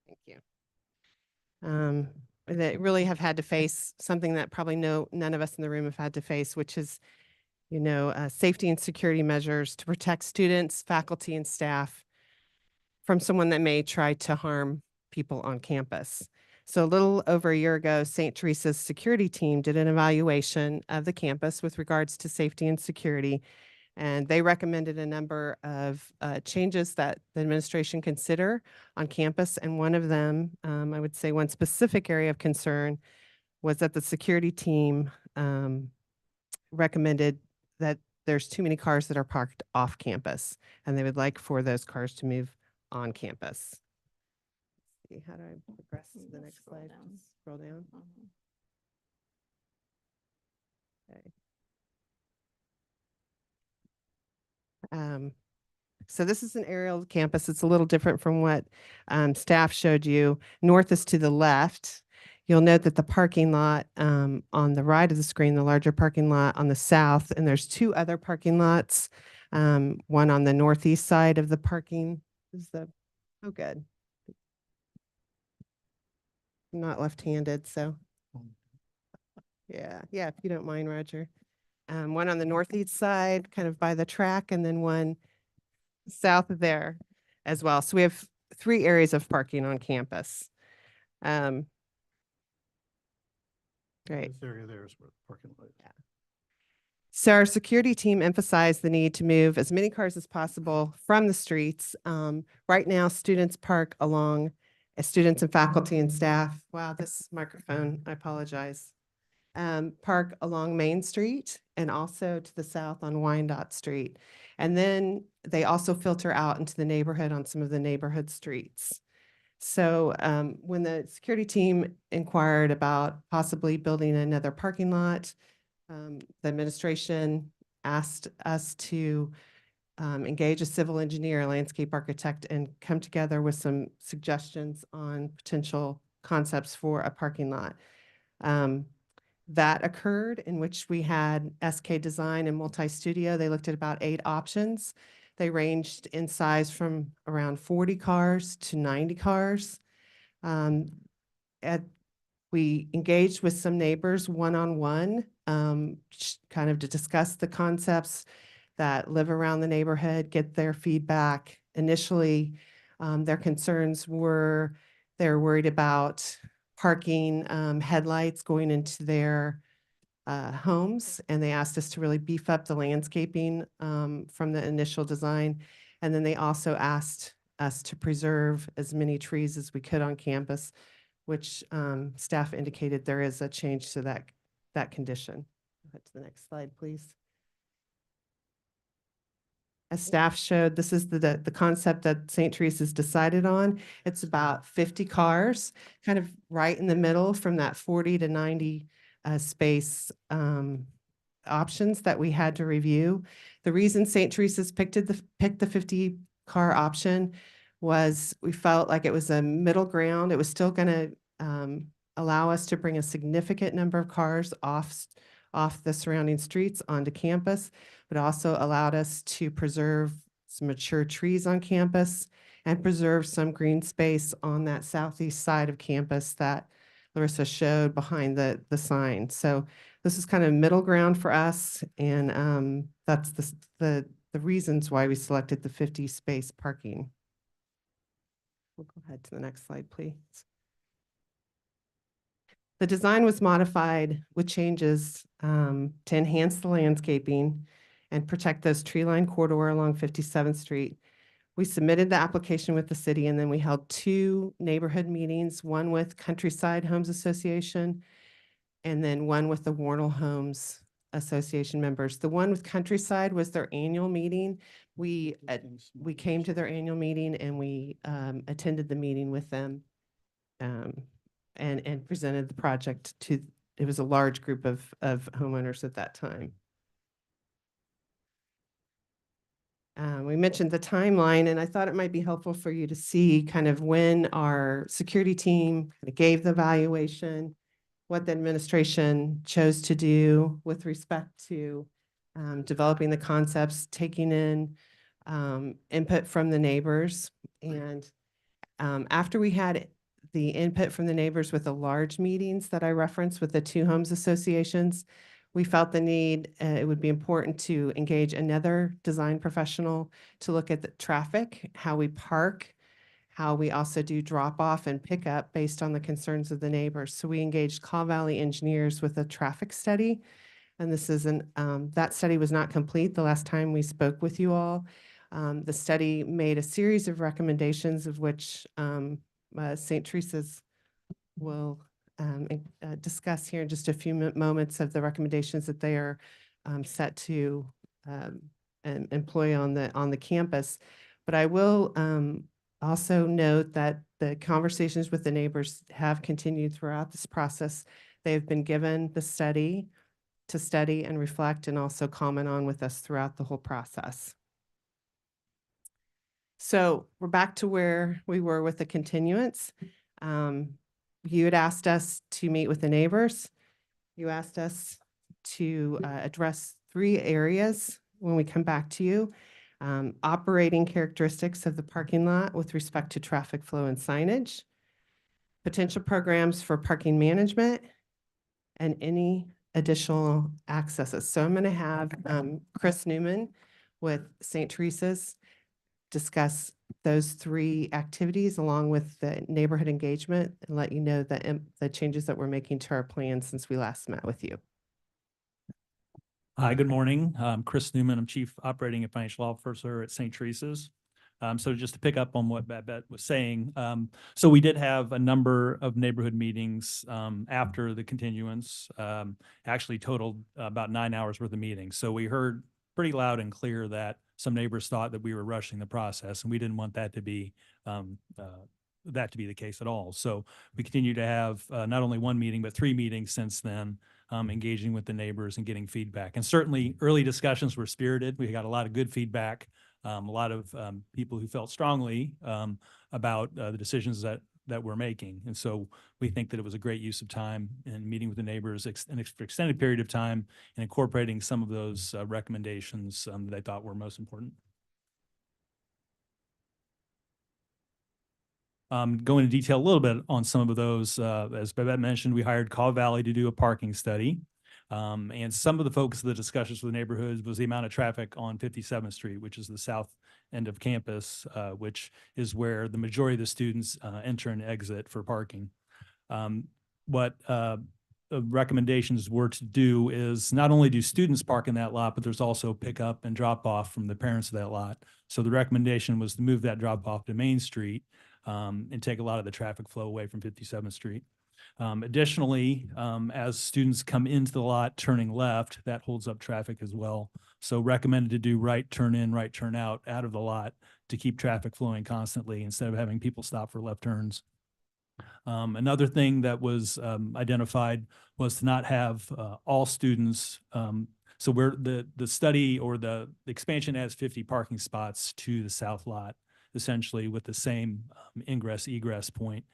S19: Thank you. That really have had to face something that probably none of us in the room have had to face, which is, safety and security measures to protect students, faculty, and staff from someone that may try to harm people on campus. So a little over a year ago, St. Teresa's security team did an evaluation of the campus with regards to safety and security, and they recommended a number of changes that the administration consider on campus. And one of them, I would say one specific area of concern, was that the security team recommended that there's too many cars that are parked off campus, and they would like for those cars to move on campus. Let's see, how do I progress to the next slide? Just scroll down. Okay. So this is an aerial of campus. It's a little different from what staff showed you. North is to the left. You'll note that the parking lot on the right of the screen, the larger parking lot on the south, and there's two other parking lots. One on the northeast side of the parking is oh, good. I'm not left-handed, so. Yeah, if you don't mind, Roger. One on the northeast side, kind of by the track, and then one south of there as well. So we have 3 areas of parking on campus. Great.
S18: This area there is where the parking lot.
S19: Yeah. So our security team emphasized the need to move as many cars as possible from the streets. Right now, students park along, students and faculty and staff. Wow, this microphone, I apologize. Park along Main Street and also to the south on Wyandotte Street. And then they also filter out into the neighborhood on some of the neighborhood streets. So when the security team inquired about possibly building another parking lot, the administration asked us to engage a civil engineer, a landscape architect, and come together with some suggestions on potential concepts for a parking lot. That occurred, in which we had SK Design and Multi-Studio. They looked at about 8 options. They ranged in size from around 40 cars to 90 cars. We engaged with some neighbors one-on-one, kind of to discuss the concepts that live around the neighborhood, get their feedback. Initially, their concerns were they're worried about parking headlights going into their homes, and they asked us to really beef up the landscaping from the initial design. And then they also asked us to preserve as many trees as we could on campus, which staff indicated there is a change to that condition. Go to the next slide, please. As staff showed, this is the concept that St. Teresa's decided on. It's about 50 cars, kind of right in the middle from that 40 to 90 space options that we had to review. The reason St. Teresa's picked the 50 car option was we felt like it was a middle ground. It was still going to allow us to bring a significant number of cars off the surrounding streets onto campus, but also allowed us to preserve some mature trees on campus and preserve some green space on that southeast side of campus that Larissa showed behind the sign. So this is kind of middle ground for us, and that's the reasons why we selected the 50 space parking. We'll go ahead to the next slide, please. The design was modified with changes to enhance the landscaping and protect those tree-lined corridor along 57th Street. We submitted the application with the city, and then we held 2 neighborhood meetings, one with Countryside Homes Association and then one with the Warnell Homes Association members. The one with Countryside was their annual meeting. We came to their annual meeting, and we attended the meeting with them and presented the project to, it was a large group of homeowners at that time. We mentioned the timeline, and I thought it might be helpful for you to see kind of when our security team gave the evaluation, what the administration chose to do with respect to developing the concepts, taking in input from the neighbors. And after we had the input from the neighbors with the large meetings that I referenced with the 2 homes associations, we felt the need, it would be important to engage another design professional to look at the traffic, how we park, how we also do drop off and pick up based on the concerns of the neighbors. So we engaged Caw Valley engineers with a traffic study. And this is that study was not complete the last time we spoke with you all. The study made a series of recommendations, of which St. Teresa's will discuss here in just a few moments of the recommendations that they are set to employ on the campus. But I will also note that the conversations with the neighbors have continued throughout this process. They have been given the study to study and reflect and also comment on with us throughout the whole process. So we're back to where we were with the continuance. You had asked us to meet with the neighbors. You asked us to address 3 areas when we come back to you. Operating characteristics of the parking lot with respect to traffic flow and signage, potential programs for parking management, and any additional accesses. So I'm going to have Chris Newman with St. Teresa's discuss those 3 activities along with the neighborhood engagement and let you know the changes that we're making to our plan since we last met with you.
S20: Hi, good morning. I'm Chris Newman. I'm Chief Operating and Financial Officer at St. Teresa's. So just to pick up on what Babette was saying, so we did have a number of neighborhood meetings after the continuance, actually totaled about 9 hours worth of meetings. So we heard pretty loud and clear that some neighbors thought that we were rushing the process, and we didn't want that to be the case at all. So we continue to have not only 1 meeting, but 3 meetings since then, engaging with the neighbors and getting feedback. And certainly early discussions were spirited. We got a lot of good feedback, a lot of people who felt strongly about the decisions that we're making. And so we think that it was a great use of time in meeting with the neighbors for an extended period of time and incorporating some of those recommendations that I thought were most important. Go into detail a little bit on some of those. As Babette mentioned, we hired Caw Valley to do a parking study. And some of the focus of the discussions with the neighborhoods was the amount of traffic on 57th Street, which is the south end of campus, which is where the majority of the students enter and exit for parking. What the recommendations were to do is not only do students park in that lot, but there's also pick up and drop off from the parents of that lot. So the recommendation was to move that drop off to Main Street and take a lot of the traffic flow away from 57th Street. Additionally, as students come into the lot turning left, that holds up traffic as well. So recommended to do right turn in, right turn out of the lot to keep traffic flowing constantly instead of having people stop for left turns. Another thing that was identified was to not have all students. So where the study or the expansion adds 50 parking spots to the south lot. essentially with the same ingress egress point.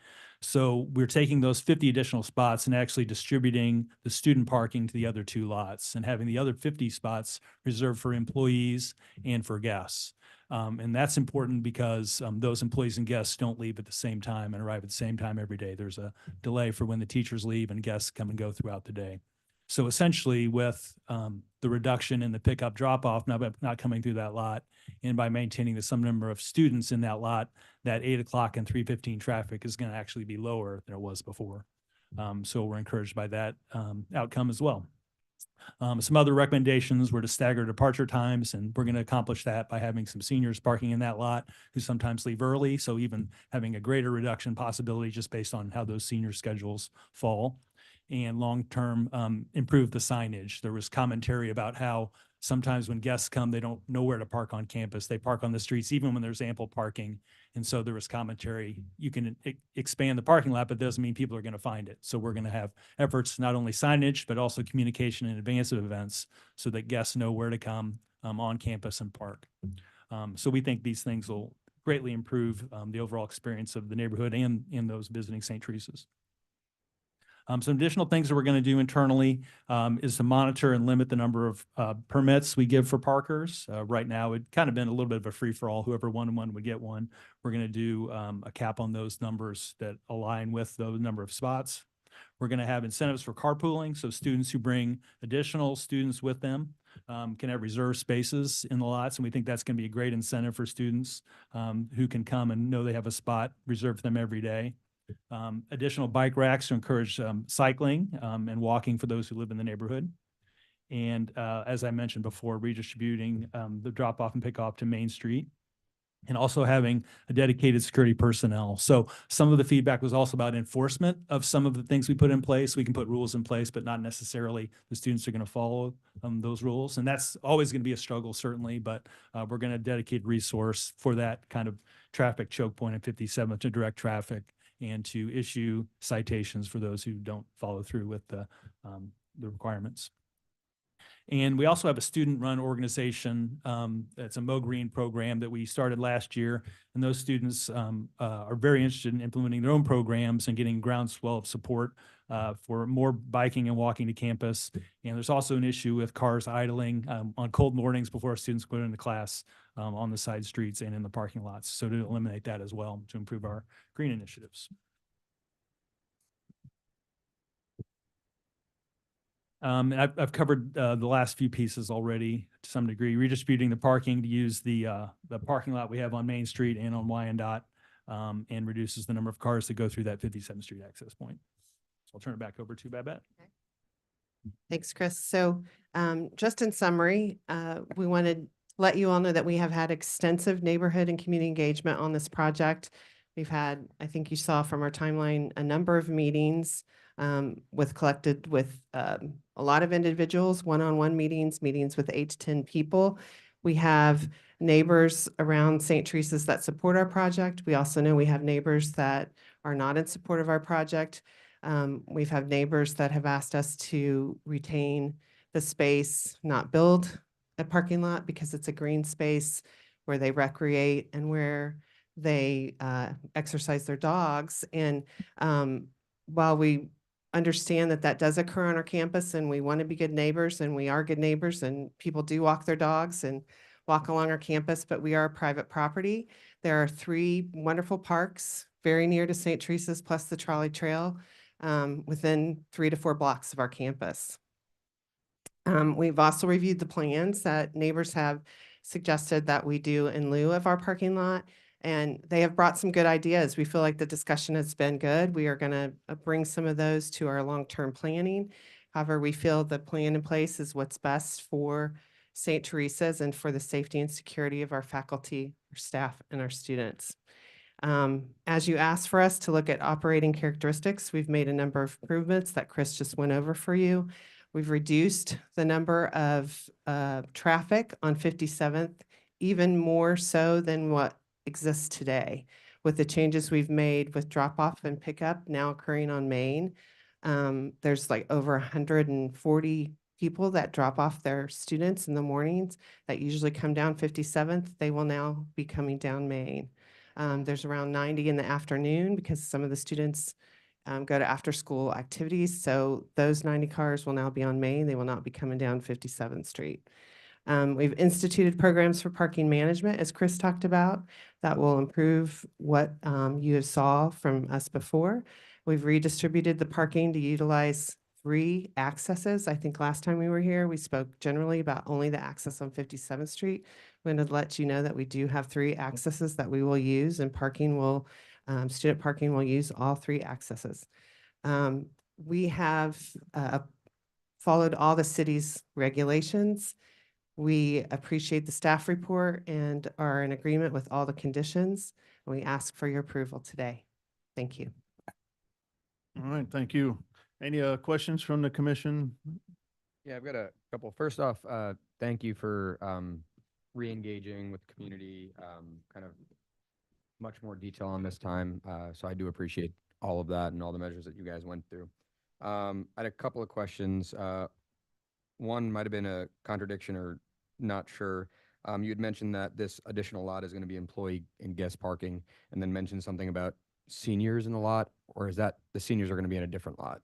S20: So we're taking those 50 additional spots and actually distributing the student parking to the other 2 lots and having the other 50 spots reserved for employees and for guests. And that's important because those employees and guests don't leave at the same time and arrive at the same time every day. There's a delay for when the teachers leave and guests come and go throughout the day. So essentially with the reduction in the pickup drop-off not coming through that lot, and by maintaining the some number of students in that lot, that 8 o'clock and 3:15 traffic is going to actually be lower than it was before. So we're encouraged by that outcome as well. Some other recommendations were to stagger departure times, and we're going to accomplish that by having some seniors parking in that lot who sometimes leave early. So even having a greater reduction possibility just based on how those senior schedules fall. And long-term, improve the signage. There was commentary about how sometimes when guests come, they don't know where to park on campus. They park on the streets even when there's ample parking. And so there was commentary, you can expand the parking lot, but it doesn't mean people are going to find it. So we're going to have efforts, not only signage, but also communication in advance of events so that guests know where to come on campus and park. So we think these things will greatly improve the overall experience of the neighborhood and in those visiting St. Teresa's. Some additional things that we're going to do internally is to monitor and limit the number of permits we give for parkers. Right now, it's kind of been a little bit of a free-for-all. Whoever wanted one would get one. We're going to do a cap on those numbers that align with the number of spots. We're going to have incentives for carpooling, so students who bring additional students with them can have reserved spaces in the lots, and we think that's going to be a great incentive for students who can come and know they have a spot reserved for them every day. Additional bike racks to encourage cycling and walking for those who live in the neighborhood. And as I mentioned before, redistributing the drop-off and pick-off to Main Street, and also having a dedicated security personnel. So some of the feedback was also about enforcement of some of the things we put in place. We can put rules in place, but not necessarily the students are going to follow those rules. And that's always going to be a struggle, certainly, but we're going to dedicate resource for that kind of traffic choke point at 57th to direct traffic, and to issue citations for those who don't follow through with the requirements. And we also have a student-run organization that's a Mo Green program that we started last year. And those students are very interested in implementing their own programs and getting groundswell of support for more biking and walking to campus. And there's also an issue with cars idling on cold mornings before students go into class on the side streets and in the parking lots. So to eliminate that as well, to improve our green initiatives. And I've covered the last few pieces already to some degree, redistributing the parking to use the parking lot we have on Main Street and on Wyandotte, and reduces the number of cars that go through that 57th Street access point. So I'll turn it back over to Babette.
S19: Thanks, Chris. So just in summary, we wanted to let you all know that we have had extensive neighborhood and community engagement on this project. We've had, I think you saw from our timeline, a number of meetings collected with a lot of individuals, one-on-one meetings with 8 to 10 people. We have neighbors around St. Teresa's that support our project. We also know we have neighbors that are not in support of our project. We've had neighbors that have asked us to retain the space, not build a parking lot because it's a green space where they recreate and where they exercise their dogs. And while we understand that does occur on our campus and we want to be good neighbors and we are good neighbors and people do walk their dogs and walk along our campus, but we are a private property. There are 3 wonderful parks very near to St. Teresa's plus the trolley trail within 3 to 4 blocks of our campus. We've also reviewed the plans that neighbors have suggested that we do in lieu of our parking lot, and they have brought some good ideas. We feel like the discussion has been good. We are going to bring some of those to our long-term planning. However, we feel the plan in place is what's best for St. Teresa's and for the safety and security of our faculty, our staff, and our students. As you asked for us to look at operating characteristics, we've made a number of improvements that Chris just went over for you. We've reduced the number of traffic on 57th, even more so than what exists today. With the changes we've made with drop-off and pickup now occurring on Main, there's like over 140 people that drop off their students in the mornings that usually come down 57th. They will now be coming down Main. There's around 90 in the afternoon because some of the students go to after-school activities. So those 90 cars will now be on Main. They will not be coming down 57th Street. We've instituted programs for parking management, as Chris talked about, that will improve what you have saw from us before. We've redistributed the parking to utilize 3 accesses. I think last time we were here, we spoke generally about only the access on 57th Street. I'm going to let you know that we do have 3 accesses that we will use, and student parking will use all 3 accesses. We have followed all the city's regulations. We appreciate the staff report and are in agreement with all the conditions. We ask for your approval today. Thank you.
S1: All right, thank you. Any questions from the commission?
S12: Yeah, I've got a couple. First off, thank you for re-engaging with the community, kind of much more detail on this time. So I do appreciate all of that and all the measures that you guys went through. I had a couple of questions. One might have been a contradiction or not sure. You had mentioned that this additional lot is going to be employee and guest parking, and then mentioned something about seniors in the lot, or is that the seniors are going to be in a different lot?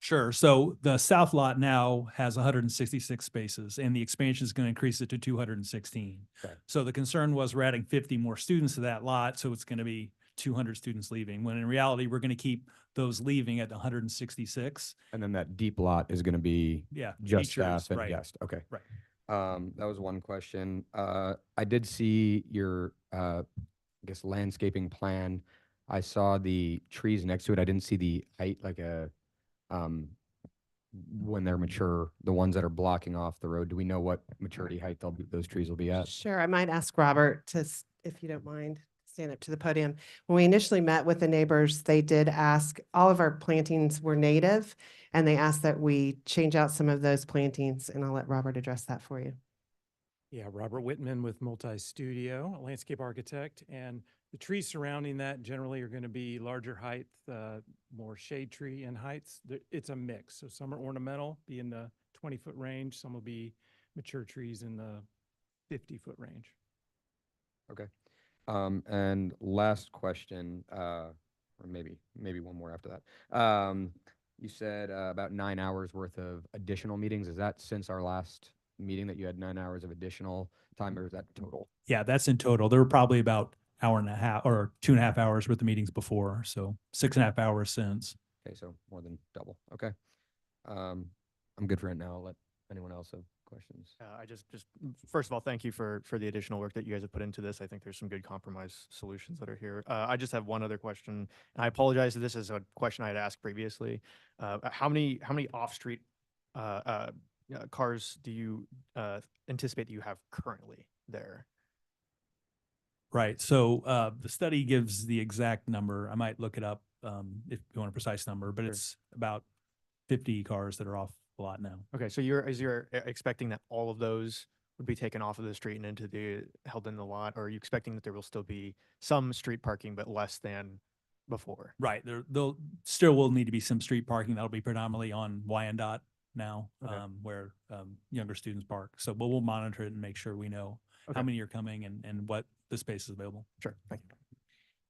S20: Sure. So the south lot now has 166 spaces, and the expansion is going to increase it to 216.
S12: Okay.
S20: So the concern was we're adding 50 more students to that lot, so it's going to be 200 students leaving, when in reality, we're going to keep those leaving at 166.
S12: And then that deep lot is going to be just
S20: teachers,
S12: staff and
S20: right.
S12: guest. Okay.
S20: Right.
S12: That was one question. I did see your, I guess, landscaping plan. I saw the trees next to it. I didn't see the height, like when they're mature, the ones that are blocking off the road. Do we know what maturity height those trees will be at?
S19: Sure. I might ask Robert to, if you don't mind, stand up to the podium. When we initially met with the neighbors, they did ask, all of our plantings were native, and they asked that we change out some of those plantings, and I'll let Robert address that for you.
S21: Yeah, Robert Whitman with Multi-Studio, a landscape architect, and the trees surrounding that generally are going to be larger height, more shade tree in heights. It's a mix. So some are ornamental, be in the 20-foot range. Some will be mature trees in the 50-foot range.
S12: Okay. And last question, or maybe one more after that. You said about 9 hours worth of additional meetings. Is that since our last meeting that you had 9 hours of additional time, or is that total?
S20: Yeah, that's in total. There were probably about hour and a half or 2.5 hours worth of meetings before. So 6.5 hours since.
S12: Okay, so more than double. Okay. I'm good for right now. I'll let anyone else have questions.
S5: I just first of all, thank you for the additional work that you guys have put into this. I think there's some good compromise solutions that are here. I just have one other question, and I apologize if this is a question I had asked previously. How many off-street cars do you anticipate that you have currently there?
S20: Right. So the study gives the exact number. I might look it up if you want a precise number, but it's about 50 cars that are off the lot now.
S5: Okay, so you're expecting that all of those would be taken off of the street and held in the lot, or are you expecting that there will still be some street parking but less than before?
S20: Right. There'll still will need to be some street parking. That'll be predominantly on Wyandotte now, where younger students park. So we'll monitor it and make sure we know how many are coming and what the space is available.
S5: Sure. Thank you.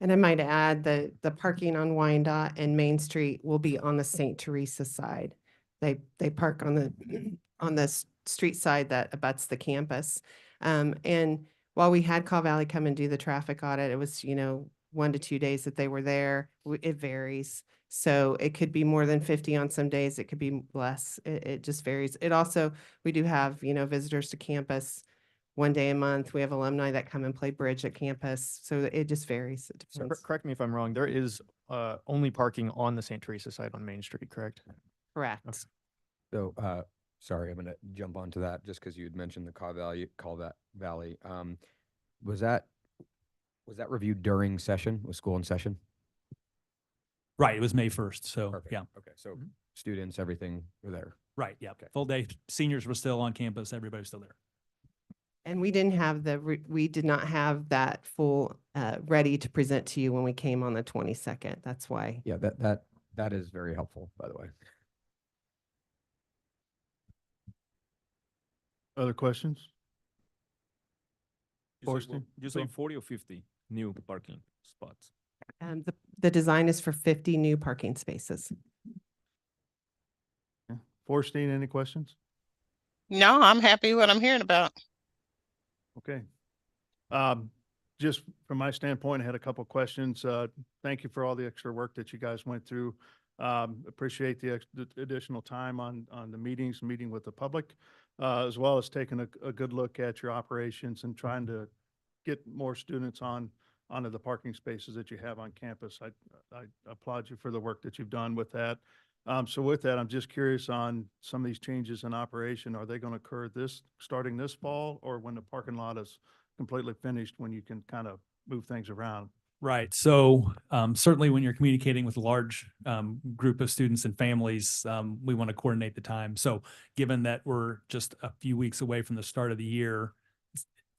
S19: And I might add that the parking on Wyandotte and Main Street will be on the St. Teresa side. They park on the street side that abuts the campus. And while we had Call Valley come and do the traffic audit, it was, 1 to 2 days that they were there. It varies. So it could be more than 50 on some days. It could be less. It just varies. It also, we do have, visitors to campus 1 day a month. We have alumni that come and play bridge at campus. So it just varies. It
S5: So
S19: depends.
S5: correct me if I'm wrong, there is only parking on the St. Teresa side on Main Street, correct?
S19: Correct.
S12: So, sorry, I'm going to jump onto that just because you had mentioned the Call Valley. Was that reviewed during session? Was school in session?
S20: Right. It was May 1st. So
S12: Perfect.
S20: yeah.
S12: Okay. So students, everything were there.
S20: Right. Yeah. Full day. Seniors were still on campus. Everybody's still there.
S19: And we didn't have we did not have that full ready to present to you when we came on the 22nd. That's why.
S12: Yeah, that is very helpful, by the way.
S1: Other questions?
S22: Did you say 40 or 50?
S9: new parking spots?
S19: The design is for 50 new parking spaces.
S1: Forstein, any questions?
S7: No, I'm happy what I'm hearing about.
S1: Okay. Just from my standpoint, I had a couple of questions. Thank you for all the extra work that you guys went through. Appreciate the additional time on the meetings, meeting with the public, as well as taking a good look at your operations and trying to get more students onto the parking spaces that you have on campus. I applaud you for the work that you've done with that. So with that, I'm just curious on some of these changes in operation. Are they going to occur starting this fall, or when the parking lot is completely finished, when you can kind of move things around?
S20: Right. So certainly when you're communicating with a large group of students and families, we want to coordinate the time. So given that we're just a few weeks away from the start of the year,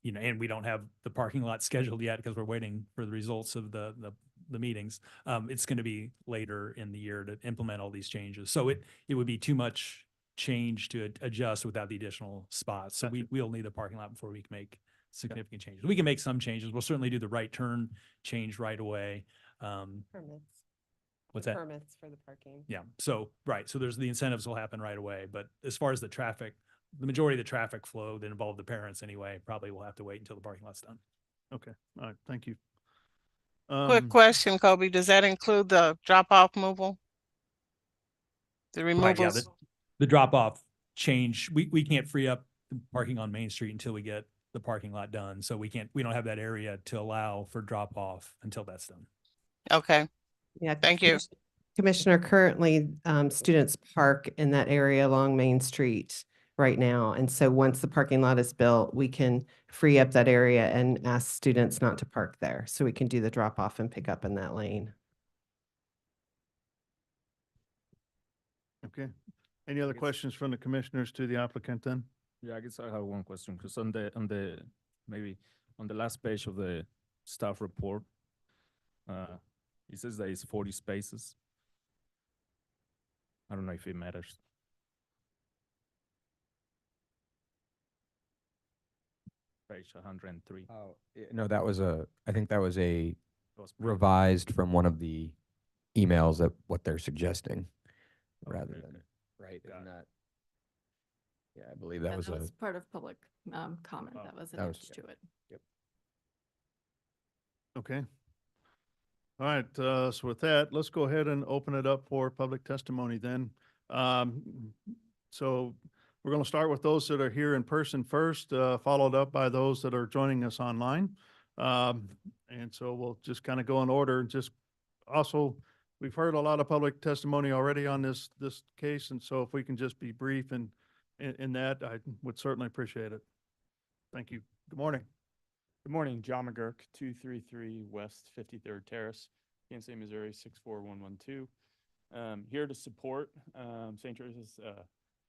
S20: and we don't have the parking lot scheduled yet because we're waiting for the results of the meetings, it's going to be later in the year to implement all these changes. So it would be too much change to adjust without the additional spots. So we'll need a parking lot before we can make significant changes. We can make some changes. We'll certainly do the right turn change right away.
S19: Permits.
S20: What's
S19: The
S20: that?
S19: Permits for the parking.
S20: Yeah. So, right. So there's the incentives will happen right away. But as far as the traffic, the majority of the traffic flow that involve the parents anyway, probably will have to wait until the parking lot's done.
S1: Okay. All right. Thank you.
S7: Quick question, Kobe. Does that include the drop-off removal? The
S20: Right, yeah,
S7: removals?
S20: the drop off change, we can't free up the parking on Main Street until we get the parking lot done. So we don't have that area to allow for drop off until that's done.
S7: Okay.
S19: Yeah.
S7: Thank you.
S19: Commissioner, currently, students park in that area along Main Street right now. And so once the parking lot is built, we can free up that area and ask students not to park there. So we can do the drop off and pick up in that lane.
S1: Okay. Any other questions from the commissioners to the applicant then?
S9: Yeah, I guess I have one question, because maybe on the last page of the staff report, it says that it's 40 spaces. I don't know if it matters. Page 103.
S12: Oh, no, I think that was a
S9: Was pretty-
S12: revised from one of the emails that what they're suggesting rather
S9: Okay,
S12: than,
S9: okay.
S12: right?
S9: Got
S12: Isn't
S9: it.
S12: that? Yeah, I believe that
S2: Yeah,
S12: was
S2: that
S12: a,
S2: was part of public comment
S9: Oh,
S2: that was
S12: that was-
S2: attached to it.
S1: Okay. All right. So with that, let's go ahead and open it up for public testimony then. So we're going to start with those that are here in person first, followed up by those that are joining us online. And so we'll just kind of go in order. Just also, we've heard a lot of public testimony already on this case. And so if we can just be brief in that, I would certainly appreciate it. Thank you. Good morning.
S22: Good morning, John McGurk, 233 West 53rd Terrace, Kansas City, Missouri, 64112. Here to support St. Teresa's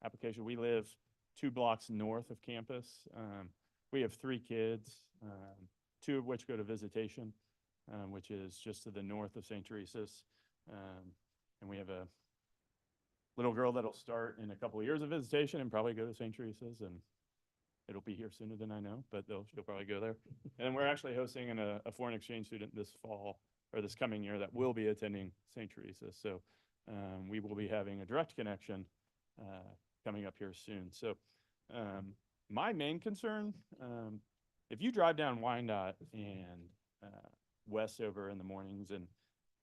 S22: application. We live 2 blocks north of campus. We have 3 kids, 2 of which go to visitation, which is just to the north of St. Teresa's. And we have a little girl that'll start in a couple of years of visitation and probably go to St. Teresa's, and it'll be here sooner than I know, but she'll probably go there. And we're actually hosting a foreign exchange student this fall, or this coming year, that will be attending St. Teresa's. So we will be having a direct connection coming up here soon. So my main concern, if you drive down Wyandotte and Westover in the mornings and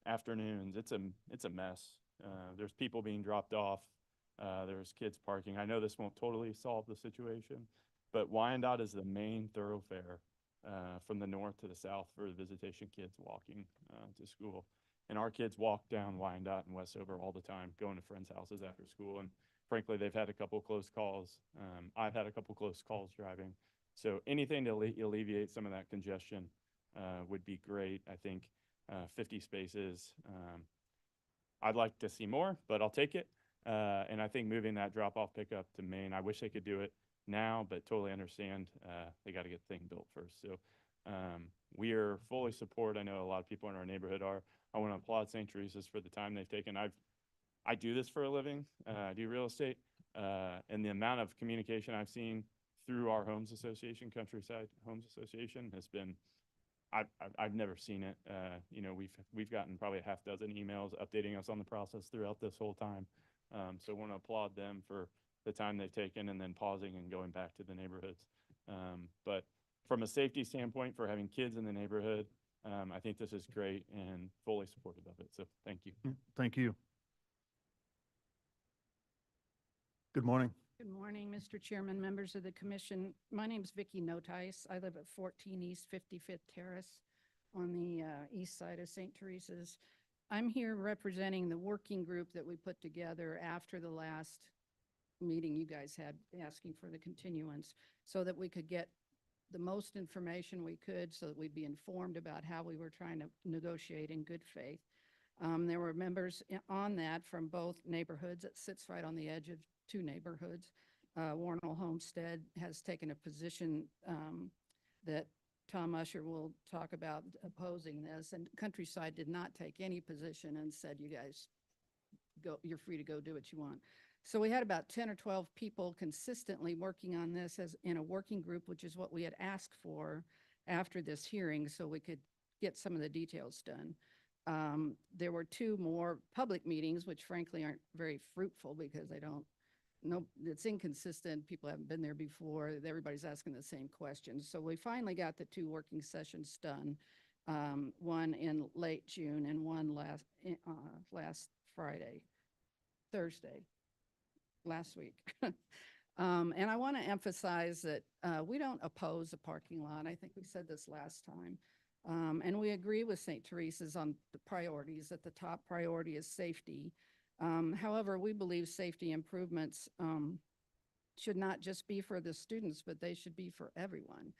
S22: afternoons, it's a mess. There's people being dropped off. There's kids parking. I know this won't totally solve the situation, but Wyandotte is the main thoroughfare from the north to the south for visitation kids walking to school. And our kids walk down Wyandotte and Westover all the time, going to friends' houses after school. And frankly, they've had a couple close calls. I've had a couple close calls driving. So anything to alleviate some of that congestion would be great. I think 50 spaces. I'd like to see more, but I'll take it. And I think moving that drop-off pickup to Main, I wish they could do it now, but totally understand they got to get the thing built first. So we are fully support. I know a lot of people in our neighborhood are. I want to applaud St. Teresa's for the time they've taken. I do this for a living. I do real estate, and the amount of communication I've seen through our Homes Association, Countryside Homes Association, has been I've never seen it. You know, we've gotten probably a half dozen emails updating us on the process throughout this whole time. So I want to applaud them for the time they've taken and then pausing and going back to the neighborhoods. But from a safety standpoint, for having kids in the neighborhood, I think this is great and fully supportive of it. So thank you.
S1: Thank you. Good morning.
S8: Good morning, Mr. Chairman, members of the commission. My name is Vicki Notice. I live at 14 East 55th Terrace on the east side of St. Teresa's. I'm here representing the working group that we put together after the last meeting you guys had asking for the continuance so that we could get the most information we could so that we'd be informed about how we were trying to negotiate in good faith. There were members on that from both neighborhoods. It sits right on the edge of two neighborhoods. Warnell Homestead has taken a position that Tom Usher will talk about opposing this, and Countryside did not take any position and said, you guys go, you're free to go do what you want. So we had about 10 or 12 people consistently working on this as in a working group, which is what we had asked for after this hearing so we could get some of the details done. There were two more public meetings, which frankly aren't very fruitful because they don't, no, it's inconsistent. People haven't been there before. Everybody's asking the same questions. So we finally got the two working sessions done, one in late June and one last Thursday, last week. And I want to emphasize that we don't oppose a parking lot. I think we said this last time. And we agree with St. Teresa's on the priorities, that the top priority is safety. However, we believe safety improvements should not just be for the students, but they should be for everyone.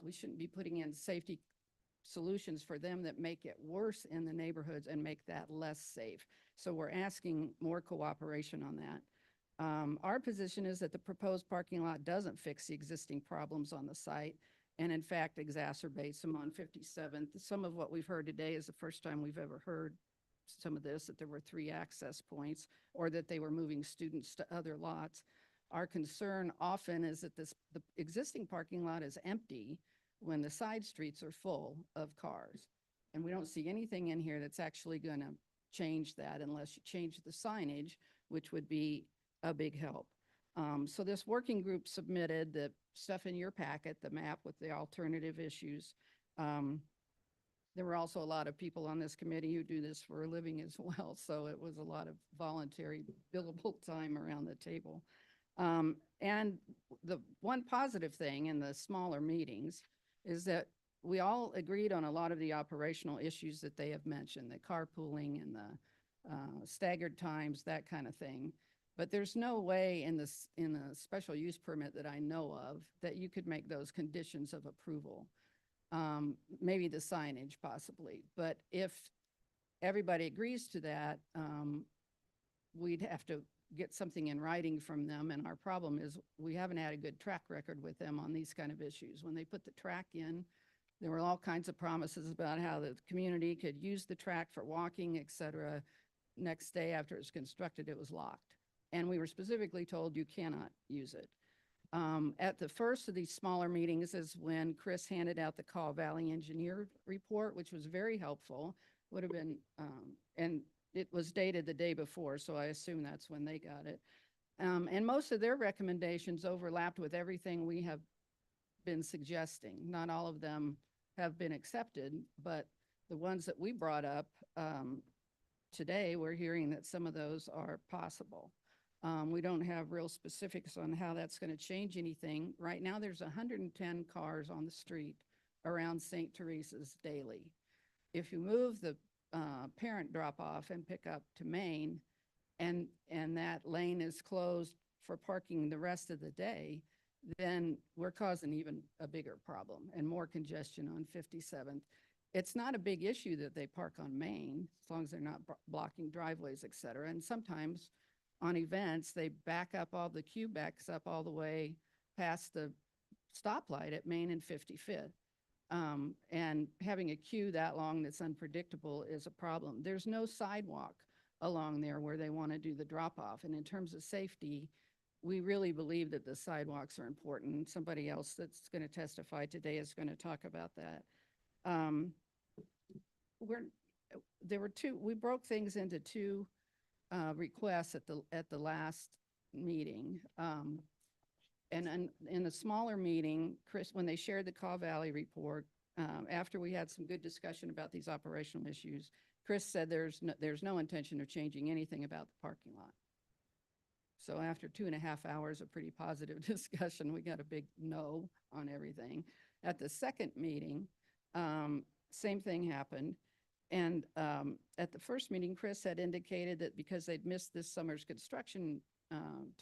S8: We shouldn't be putting in safety solutions for them that make it worse in the neighborhoods and make that less safe. So we're asking more cooperation on that. Our position is that the proposed parking lot doesn't fix the existing problems on the site and in fact exacerbates them on 57th. Some of what we've heard today is the first time we've ever heard some of this, that there were 3 access points or that they were moving students to other lots. Our concern often is that the existing parking lot is empty when the side streets are full of cars. And we don't see anything in here that's actually going to change that unless you change the signage, which would be a big help. So this working group submitted the stuff in your packet, the map with the alternative issues. There were also a lot of people on this committee who do this for a living as well. So it was a lot of voluntary billable time around the table. And the one positive thing in the smaller meetings is that we all agreed on a lot of the operational issues that they have mentioned, the carpooling and the staggered times, that kind of thing. But there's no way in the special use permit that I know of that you could make those conditions of approval. Maybe the signage possibly, but if everybody agrees to that, we'd have to get something in writing from them. And our problem is we haven't had a good track record with them on these kind of issues. When they put the track in, there were all kinds of promises about how the community could use the track for walking, et cetera. Next day after it was constructed, it was locked. And we were specifically told you cannot use it. At the first of these smaller meetings is when Chris handed out the Caw Valley Engineer report, which was very helpful. Would have been, and it was dated the day before, so I assume that's when they got it. And most of their recommendations overlapped with everything we have been suggesting. Not all of them have been accepted, but the ones that we brought up today, we're hearing that some of those are possible. We don't have real specifics on how that's going to change anything. Right now, there's 110 cars on the street around St. Teresa's daily. If you move the parent drop-off and pick up to Main, and that lane is closed for parking the rest of the day, then we're causing even a bigger problem and more congestion on 57th. It's not a big issue that they park on Main, as long as they're not blocking driveways, et cetera. And sometimes on events, they back up the queue backs up all the way past the stoplight at Main and 55th. And having a queue that long that's unpredictable is a problem. There's no sidewalk along there where they want to do the drop-off. And in terms of safety, we really believe that the sidewalks are important. Somebody else that's going to testify today is going to talk about that. we're, there were two, we broke things into two requests at the last meeting. And in a smaller meeting, Chris, when they shared the Caw Valley report, after we had some good discussion about these operational issues, Chris said there's no intention of changing anything about the parking lot. So after 2.5 hours of pretty positive discussion, we got a big no on everything. At the second meeting, same thing happened. And at the first meeting, Chris had indicated that because they'd missed this summer's construction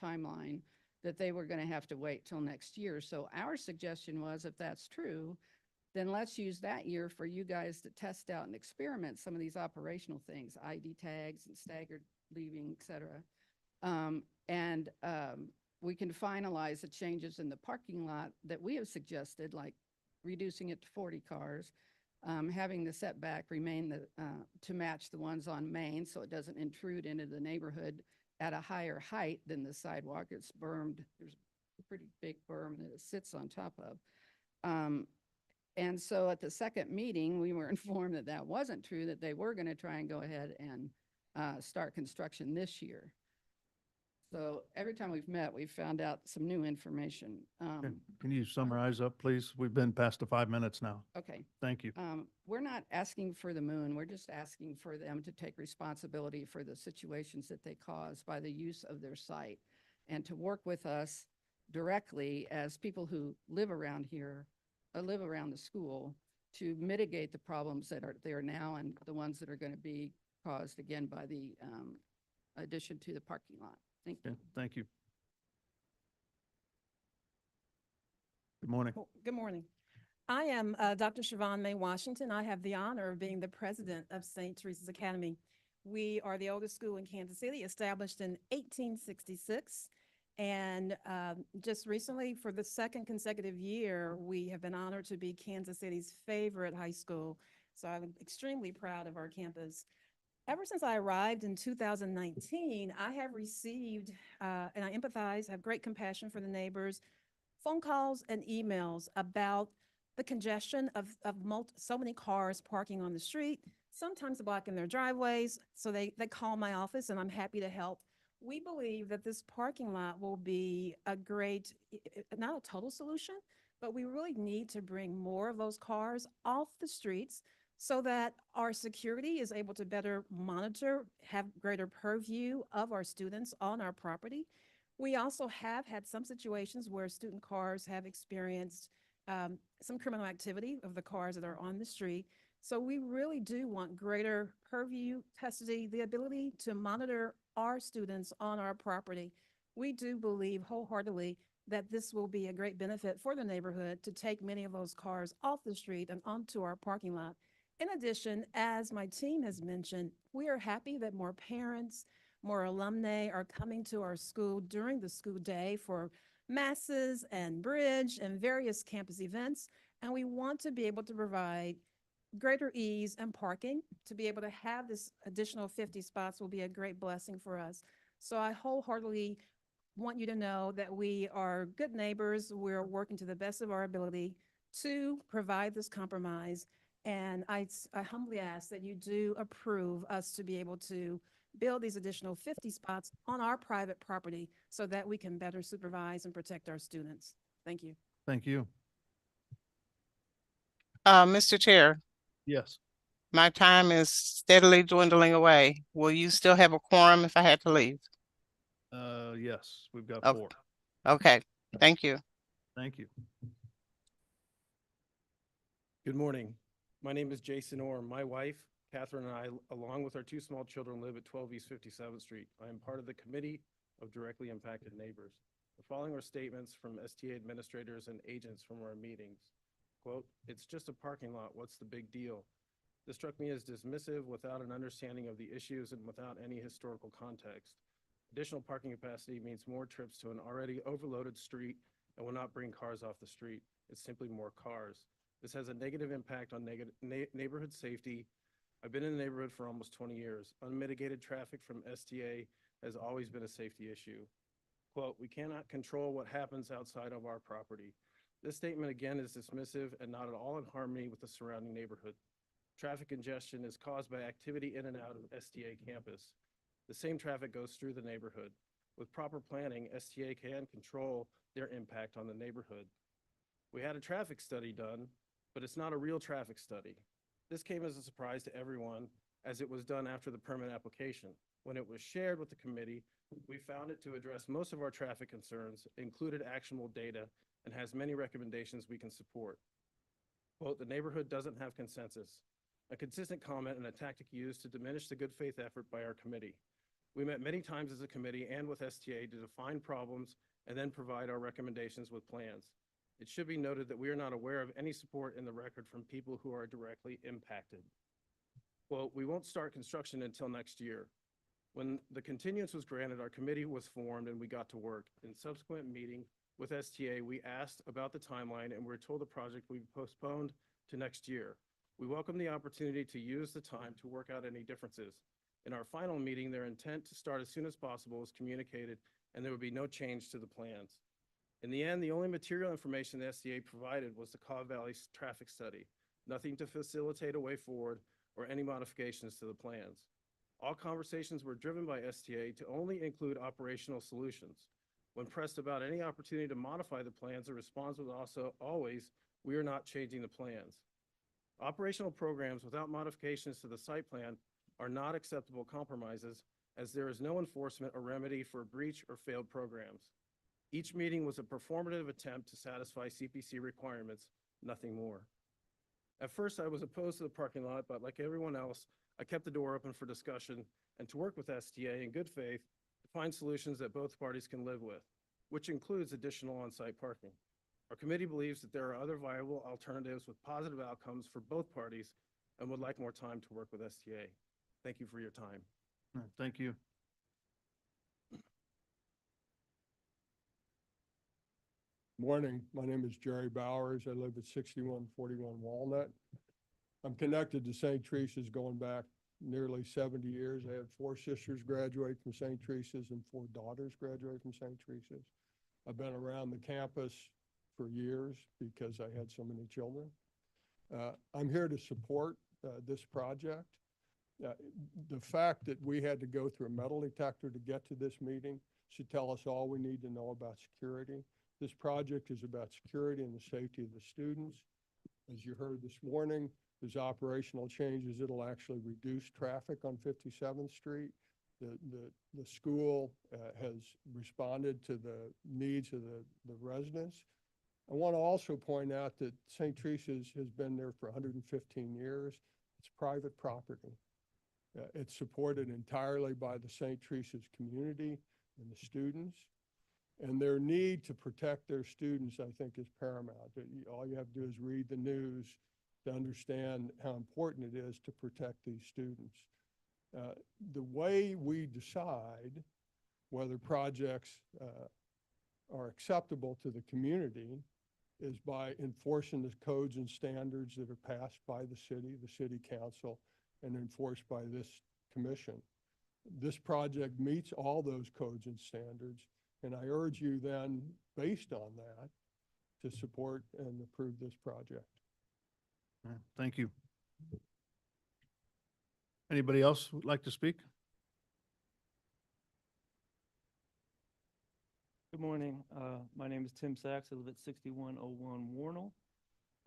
S8: timeline, that they were going to have to wait till next year. So our suggestion was, if that's true, then let's use that year for you guys to test out and experiment some of these operational things, ID tags and staggered leaving, et cetera. We can finalize the changes in the parking lot that we have suggested, like reducing it to 40 cars, having the setback remain to match the ones on Main so it doesn't intrude into the neighborhood at a higher height than the sidewalk. It's bermed. There's a pretty big berm that it sits on top of. And so at the second meeting, we were informed that that wasn't true, that they were going to try and go ahead and start construction this year. So every time we've met, we've found out some new information.
S1: Can you summarize up, please? We've been past the 5 minutes now.
S8: Okay.
S1: Thank you.
S8: We're not asking for the moon. We're just asking for them to take responsibility for the situations that they cause by the use of their site and to work with us directly as people who live around here, live around the school, to mitigate the problems that are there now and the ones that are going to be caused again by the addition to the parking lot. Thank you.
S1: Okay, thank you. Good morning.
S10: Good morning. I am Dr. Siobhan May Washington. I have the honor of being the president of St. Teresa's Academy. We are the oldest school in Kansas City, established in 1866. And just recently, for the second consecutive year, we have been honored to be Kansas City's favorite high school. So I'm extremely proud of our campus. Ever since I arrived in 2019, I have received, and I empathize, have great compassion for the neighbors, phone calls and emails about the congestion of so many cars parking on the street, sometimes blocking their driveways. So they call my office and I'm happy to help. We believe that this parking lot will be a great, not a total solution, but we really need to bring more of those cars off the streets so that our security is able to better monitor, have greater purview of our students on our property. We also have had some situations where student cars have experienced some criminal activity of the cars that are on the street. So we really do want greater purview, custody, the ability to monitor our students on our property. We do believe wholeheartedly that this will be a great benefit for the neighborhood to take many of those cars off the street and onto our parking lot. In addition, as my team has mentioned, we are happy that more parents, more alumni are coming to our school during the school day for masses and bridge and various campus events. And we want to be able to provide greater ease and parking. To be able to have this additional 50 spots will be a great blessing for us. So I wholeheartedly want you to know that we are good neighbors. We're working to the best of our ability to provide this compromise. And I humbly ask that you do approve us to be able to build these additional 50 spots on our private property so that we can better supervise and protect our students. Thank you.
S1: Thank you.
S7: Mr. Chair,
S1: Yes.
S7: my time is steadily dwindling away. Will you still have a quorum if I had to leave?
S1: Yes, we've got
S7: Oh,
S1: 4.
S7: okay, thank you.
S1: Thank you.
S15: Good morning. My name is Jason Orr. My wife, Catherine, and I, along with our 2 small children, live at 12 East 57th Street. I am part of the Committee of Directly Impacted Neighbors. The following are statements from STA administrators and agents from our meetings. Quote, "It's just a parking lot. What's the big deal?" This struck me as dismissive without an understanding of the issues and without any historical context. Additional parking capacity means more trips to an already overloaded street and will not bring cars off the street. It's simply more cars. This has a negative impact on neighborhood safety. I've been in the neighborhood for almost 20 years. Unmitigated traffic from STA has always been a safety issue. Quote, "We cannot control what happens outside of our property. This statement again is dismissive and not at all in harmony with the surrounding neighborhood. Traffic congestion is caused by activity in and out of STA campus. The same traffic goes through the neighborhood. With proper planning, STA can control their impact on the neighborhood. We had a traffic study done, but it's not a real traffic study. This came as a surprise to everyone as it was done after the permit application. When it was shared with the committee, we found it to address most of our traffic concerns, included actionable data, and has many recommendations we can support. Quote, the neighborhood doesn't have consensus, a consistent comment and a tactic used to diminish the good faith effort by our committee. We met many times as a committee and with STA to define problems and then provide our recommendations with plans. It should be noted that we are not aware of any support in the record from people who are directly impacted. Quote, we won't start construction until next year. When the continuance was granted, our committee was formed and we got to work. In subsequent meeting with STA, we asked about the timeline and we were told the project would be postponed to next year. We welcome the opportunity to use the time to work out any differences. In our final meeting, their intent to start as soon as possible was communicated and there would be no change to the plans. In the end, the only material information the STA provided was the Caw Valley traffic study, nothing to facilitate a way forward or any modifications to the plans. All conversations were driven by STA to only include operational solutions. When pressed about any opportunity to modify the plans, the response was also always, we are not changing the plans. Operational programs without modifications to the site plan are not acceptable compromises as there is no enforcement or remedy for breach or failed programs. Each meeting was a performative attempt to satisfy CPC requirements, nothing more. At first, I was opposed to the parking lot, but like everyone else, I kept the door open for discussion and to work with STA in good faith to find solutions that both parties can live with, which includes additional on-site parking. Our committee believes that there are other viable alternatives with positive outcomes for both parties and would like more time to work with STA. Thank you for your time.
S1: Thank you.
S4: Morning, my name is Jerry Bowers. I live at 6141 Walnut. I'm connected to St. Teresa's going back nearly 70 years. I had 4 sisters graduate from St. Teresa's and 4 daughters graduate from St. Teresa's. I've been around the campus for years because I had so many children. I'm here to support this project. The fact that we had to go through a metal detector to get to this meeting should tell us all we need to know about security. This project is about security and the safety of the students. As you heard this morning, there's operational changes. It'll actually reduce traffic on 57th Street. The school has responded to the needs of the residents. I want to also point out that St. Teresa's has been there for 115 years. It's private property. It's supported entirely by the St. Teresa's community and the students. And their need to protect their students, I think, is paramount. All you have to do is read the news to understand how important it is to protect these students. The way we decide whether projects are acceptable to the community is by enforcing the codes and standards that are passed by the city council, and enforced by this commission. This project meets all those codes and standards, and I urge you then, based on that, to support and approve this project.
S1: Thank you. Anybody else would like to speak?
S13: Good morning. My name is Tim Sachs. I live at 6101 Warnell.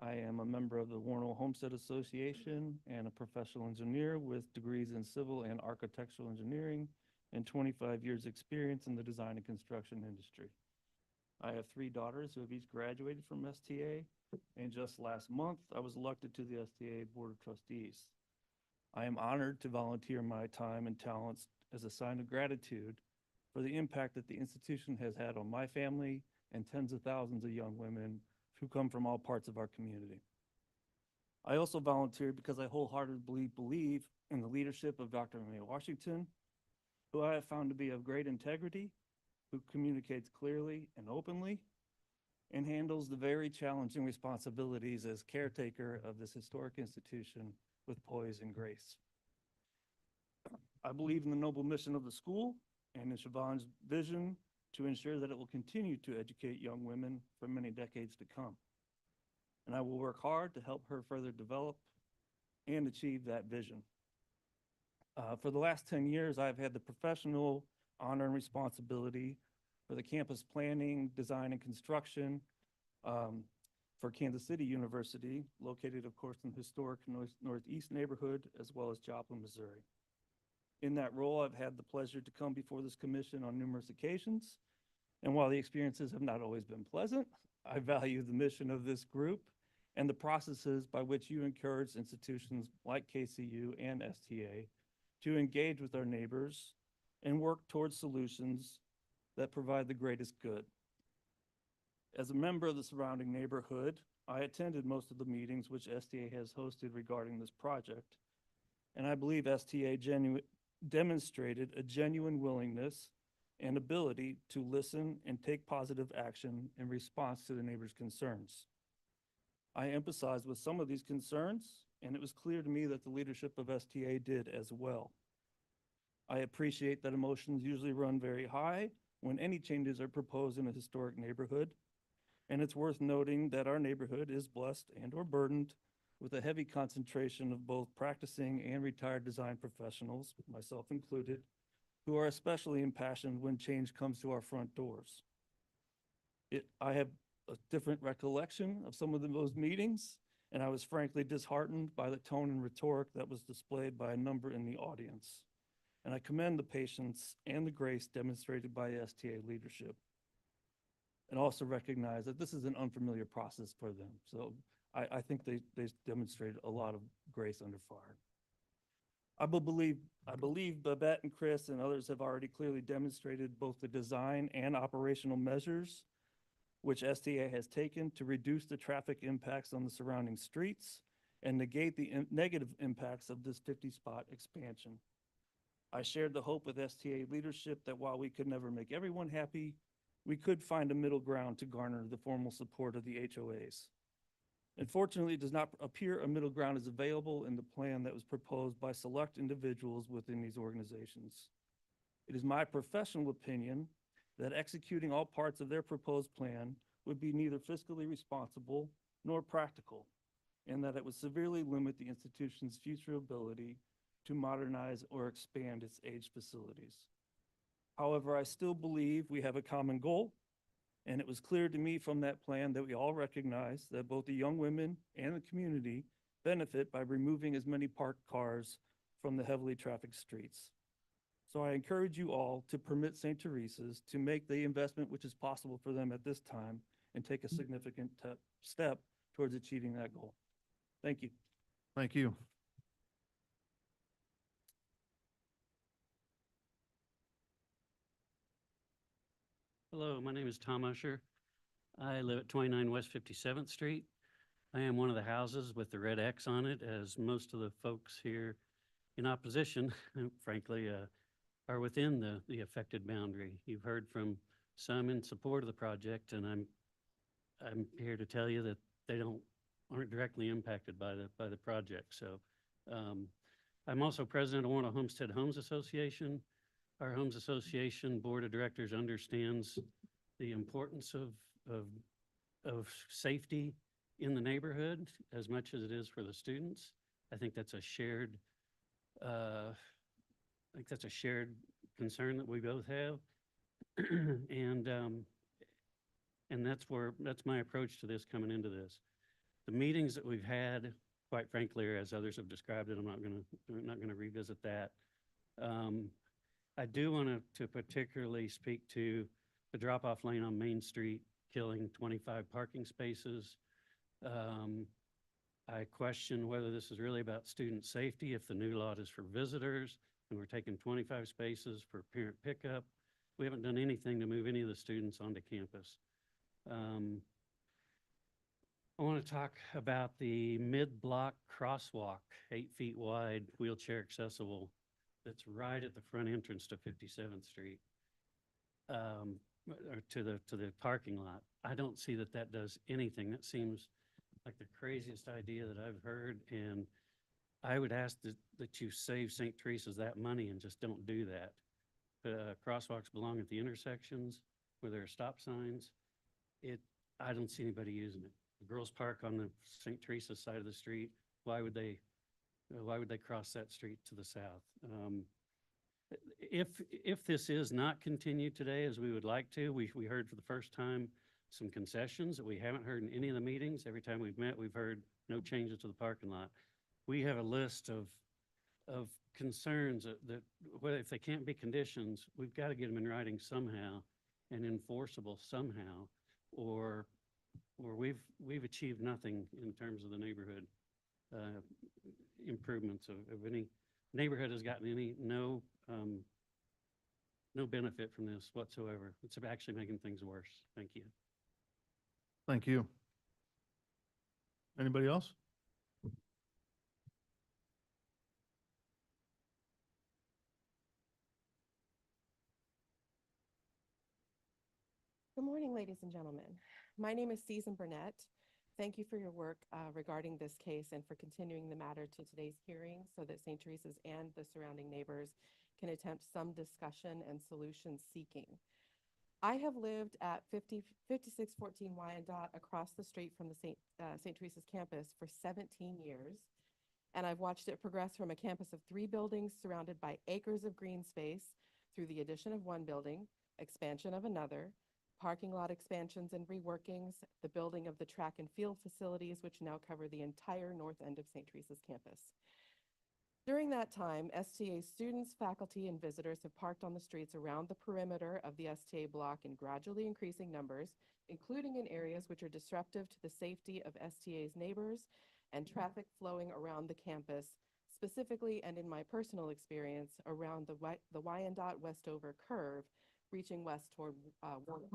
S13: I am a member of the Warnell Homestead Association and a professional engineer with degrees in civil and architectural engineering and 25 years experience in the design and construction industry. I have 3 daughters who have each graduated from STA, and just last month, I was elected to the STA Board of Trustees. I am honored to volunteer my time and talents as a sign of gratitude for the impact that the institution has had on my family and tens of thousands of young women who come from all parts of our community. I also volunteered because I wholeheartedly believe in the leadership of Dr. May Washington, who I have found to be of great integrity, who communicates clearly and openly, and handles the very challenging responsibilities as caretaker of this historic institution with poise and grace. I believe in the noble mission of the school and in Siobhan's vision to ensure that it will continue to educate young women for many decades to come. and I will work hard to help her further develop and achieve that vision. For the last 10 years, I've had the professional honor and responsibility for the campus planning, design, and construction for Kansas City University, located, of course, in the historic Northeast neighborhood, as well as Joplin, Missouri. In that role, I've had the pleasure to come before this commission on numerous occasions. And while the experiences have not always been pleasant, I value the mission of this group and the processes by which you encourage institutions like KCU and STA to engage with our neighbors and work towards solutions that provide the greatest good. As a member of the surrounding neighborhood, I attended most of the meetings which STA has hosted regarding this project, and I believe STA demonstrated a genuine willingness and ability to listen and take positive action in response to the neighbors' concerns. I empathized with some of these concerns, and it was clear to me that the leadership of STA did as well. I appreciate that emotions usually run very high when any changes are proposed in a historic neighborhood, and it's worth noting that our neighborhood is blessed and/or burdened with a heavy concentration of both practicing and retired design professionals, myself included, who are especially impassioned when change comes to our front doors. I have a different recollection of some of those meetings, and I was frankly disheartened by the tone and rhetoric that was displayed by a number in the audience. And I commend the patience and the grace demonstrated by STA leadership, and also recognize that this is an unfamiliar process for them. So I think they demonstrated a lot of grace under fire. I believe Babette and Chris and others have already clearly demonstrated both the design and operational measures which STA has taken to reduce the traffic impacts on the surrounding streets and negate the negative impacts of this 50-spot expansion. I shared the hope with STA leadership that while we could never make everyone happy, we could find a middle ground to garner the formal support of the HOAs. Unfortunately, it does not appear a middle ground is available in the plan that was proposed by select individuals within these organizations. It is my professional opinion that executing all parts of their proposed plan would be neither fiscally responsible nor practical, and that it would severely limit the institution's future ability to modernize or expand its aged facilities. However, I still believe we have a common goal, and it was clear to me from that plan that we all recognize that both the young women and the community benefit by removing as many parked cars from the heavily trafficked streets. So I encourage you all to permit St. Teresa's to make the investment which is possible for them at this time and take a significant step towards achieving that goal. Thank you.
S1: Thank you.
S11: Hello, my name is Tom Usher. I live at 29 West 57th Street. I am one of the houses with the red X on it, as most of the folks here in opposition, frankly, are within the affected boundary. You've heard from some in support of the project, and I'm here to tell you that they aren't directly impacted by the project. So I'm also president of Warren Homestead Homes Association. Our Homes Association Board of Directors understands the importance of safety in the neighborhood as much as it is for the students. I think that's a shared concern that we both have. and that's my approach to this coming into this. The meetings that we've had, quite frankly, or as others have described it, I'm not gonna revisit that. I do want to particularly speak to the drop-off lane on Main Street killing 25 parking spaces. I question whether this is really about student safety if the new lot is for visitors and we're taking 25 spaces for parent pickup. We haven't done anything to move any of the students onto campus. I want to talk about the mid-block crosswalk, 8 feet wide, wheelchair accessible, that's right at the front entrance to 57th Street, or to the parking lot. I don't see that does anything. That seems like the craziest idea that I've heard, and I would ask that you save St. Teresa's that money and just don't do that. Crosswalks belong at the intersections where there are stop signs. I don't see anybody using it. the girls park on the St. Teresa side of the street. Why would they cross that street to the south? If this is not continued today as we would like to, we heard for the first time some concessions that we haven't heard in any of the meetings. Every time we've met, we've heard no changes to the parking lot. We have a list of concerns that whether if they can't be conditions, we've got to get them in writing somehow and enforceable somehow, or we've achieved nothing in terms of the neighborhood improvements of any neighborhood has gotten no benefit from this whatsoever. It's actually making things worse. Thank you.
S1: Thank you. Anybody else?
S14: Good morning, ladies and gentlemen. My name is Susan Burnett. Thank you for your work regarding this case and for continuing the matter to today's hearing so that St. Teresa's and the surrounding neighbors can attempt some discussion and solution seeking. I have lived at 5614 Wyandotte across the street from the St. Teresa's campus for 17 years, and I've watched it progress from a campus of 3 buildings surrounded by acres of green space through the addition of 1 building, expansion of another, parking lot expansions and reworkings, the building of the track and field facilities, which now cover the entire north end of St. Teresa's campus. During that time, STA students, faculty, and visitors have parked on the streets around the perimeter of the STA block in gradually increasing numbers, including in areas which are disruptive to the safety of STA's neighbors and traffic flowing around the campus, specifically and in my personal experience around the Wyandotte Westover curve, reaching west toward Warner.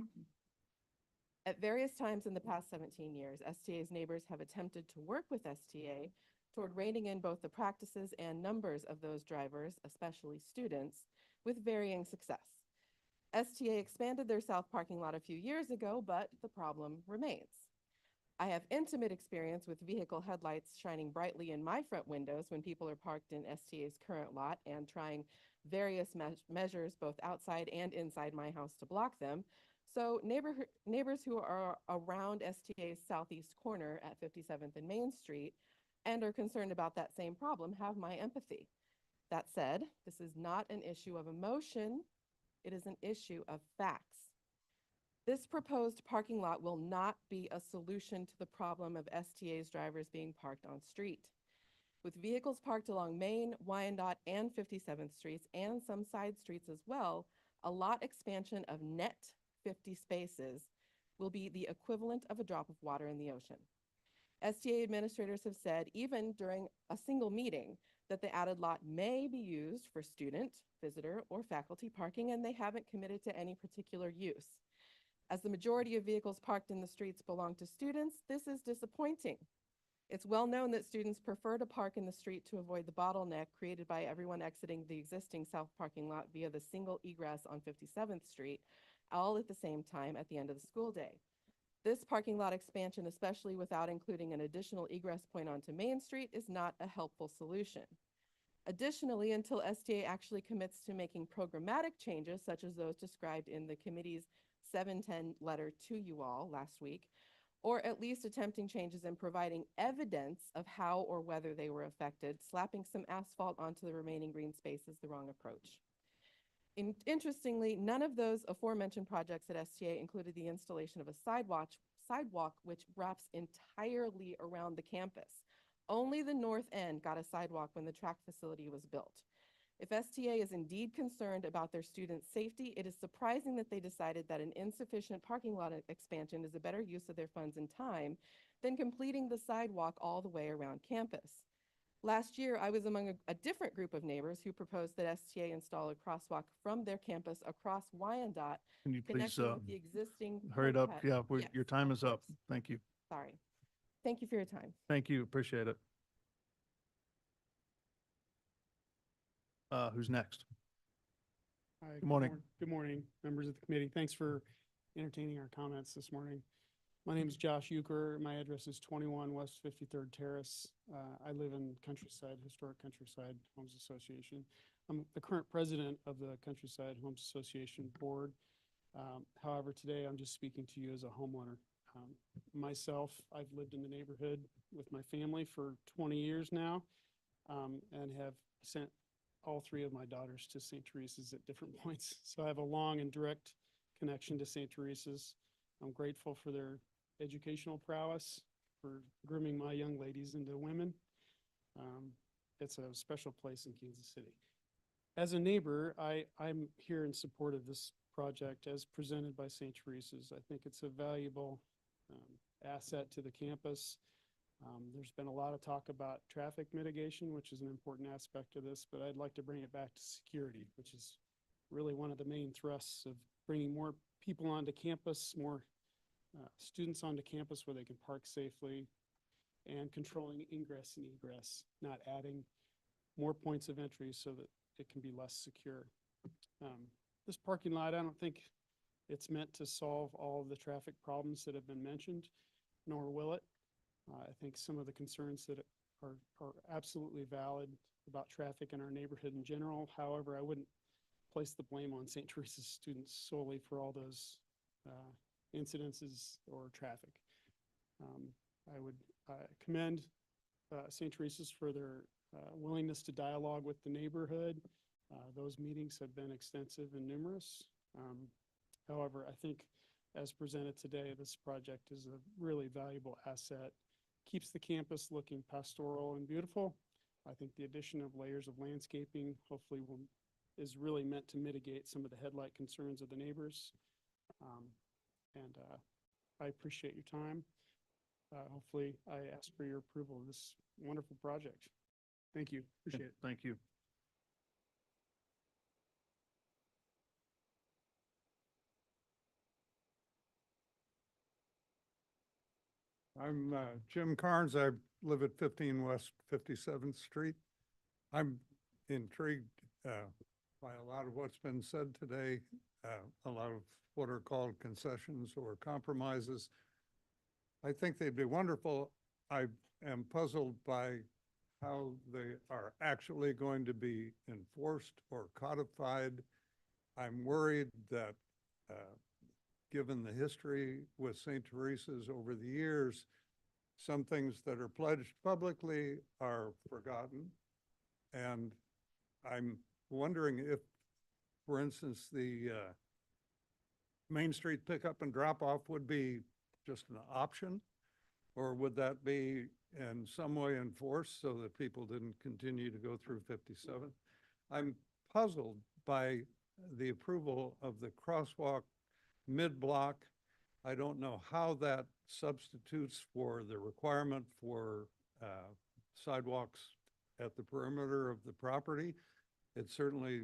S14: At various times in the past 17 years, STA's neighbors have attempted to work with STA toward reining in both the practices and numbers of those drivers, especially students, with varying success. STA expanded their south parking lot a few years ago, but the problem remains. I have intimate experience with vehicle headlights shining brightly in my front windows when people are parked in STA's current lot and trying various measures both outside and inside my house to block them. So neighbors who are around STA's southeast corner at 57th and Main Street and are concerned about that same problem have my empathy. That said, this is not an issue of emotion, it is an issue of facts. This proposed parking lot will not be a solution to the problem of STA's drivers being parked on street. With vehicles parked along Main, Wyandotte, and 57th Streets, and some side streets as well, a lot expansion of net 50 spaces will be the equivalent of a drop of water in the ocean. STA administrators have said, even during a single meeting, that the added lot may be used for student, visitor, or faculty parking, and they haven't committed to any particular use. As the majority of vehicles parked in the streets belong to students, this is disappointing. It's well known that students prefer to park in the street to avoid the bottleneck created by everyone exiting the existing south parking lot via the single egress on 57th Street, all at the same time at the end of the school day. This parking lot expansion, especially without including an additional egress point onto Main Street, is not a helpful solution. Additionally, until STA actually commits to making programmatic changes, such as those described in the committee's 710 letter to you all last week, or at least attempting changes and providing evidence of how or whether they were affected, slapping some asphalt onto the remaining green space is the wrong approach. Interestingly, none of those aforementioned projects at STA included the installation of a sidewalk which wraps entirely around the campus. Only the north end got a sidewalk when the track facility was built. If STA is indeed concerned about their students' safety, it is surprising that they decided that an insufficient parking lot expansion is a better use of their funds and time than completing the sidewalk all the way around campus. Last year, I was among a different group of neighbors who proposed that STA install a crosswalk from their campus across Wyandotte,
S1: Can you please
S14: connecting with the existing
S1: hurry it
S14: curb
S1: up?
S14: cut.
S1: Yeah,
S14: Yes,
S1: your time
S14: of
S1: is up.
S14: course.
S1: Thank you.
S14: Sorry. Thank you for your time.
S1: Thank you. Appreciate it. Who's next?
S16: Hi,
S1: Good morning.
S16: Good morning, members of the committee. Thanks for entertaining our comments this morning. My name is Josh Euchre. My address is 21 West 53rd Terrace. I live in Historic Countryside Homes Association. I'm the current president of the Countryside Homes Association Board. However, today I'm just speaking to you as a homeowner. Myself, I've lived in the neighborhood with my family for 20 years now, and have sent all three of my daughters to St. Teresa's at different points. So I have a long and direct connection to St. Teresa's. I'm grateful for their educational prowess, for grooming my young ladies into women. It's a special place in Kansas City. As a neighbor, I'm here in support of this project as presented by St. Teresa's. I think it's a valuable asset to the campus. There's been a lot of talk about traffic mitigation, which is an important aspect of this, but I'd like to bring it back to security, which is really one of the main thrusts of bringing more people onto campus, more students onto campus where they can park safely, and controlling ingress and egress, not adding more points of entry so that it can be less secure. This parking lot, I don't think it's meant to solve all of the traffic problems that have been mentioned, nor will it. I think some of the concerns that are absolutely valid about traffic in our neighborhood in general. However, I wouldn't place the blame on St. Teresa's students solely for all those incidences or traffic. I would commend St. Teresa's for their willingness to dialogue with the neighborhood. Those meetings have been extensive and numerous. However, I think as presented today, this project is a really valuable asset, keeps the campus looking pastoral and beautiful. I think the addition of layers of landscaping hopefully is really meant to mitigate some of the headlight concerns of the neighbors. I appreciate your time. Hopefully I ask for your approval of this wonderful project. Thank you. Appreciate it.
S1: Thank you.
S6: I'm Jim Carnes. I live at 15 West 57th Street. I'm intrigued by a lot of what's been said today, a lot of what are called concessions or compromises. I think they'd be wonderful. I am puzzled by how they are actually going to be enforced or codified. I'm worried that given the history with St. Teresa's over the years, some things that are pledged publicly are forgotten. And I'm wondering if, for instance, the Main Street pickup and drop off would be just an option, or would that be in some way enforced so that people didn't continue to go through 57? I'm puzzled by the approval of the crosswalk mid-block. I don't know how that substitutes for the requirement for sidewalks at the perimeter of the property. It certainly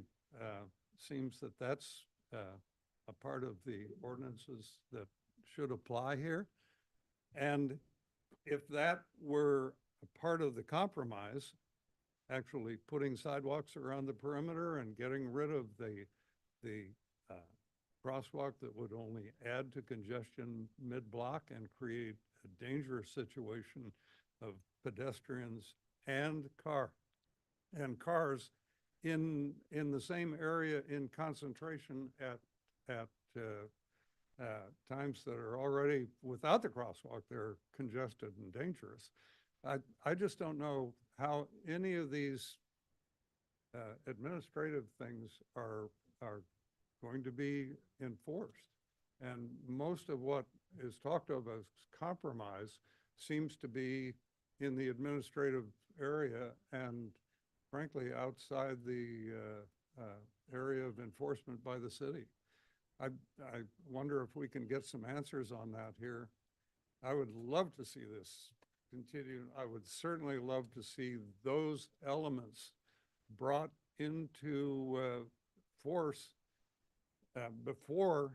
S6: seems that that's a part of the ordinances that should apply here. And if that were a part of the compromise, actually putting sidewalks around the perimeter and getting rid of the crosswalk that would only add to congestion mid-block and create a dangerous situation of pedestrians and cars in the same area in concentration at times that are already, without the crosswalk, they're congested and dangerous. I just don't know how any of these administrative things are going to be enforced. And most of what is talked of as compromise seems to be in the administrative area and frankly outside the area of enforcement by the city. I wonder if we can get some answers on that here. I would love to see this continue. I would certainly love to see those elements brought into force before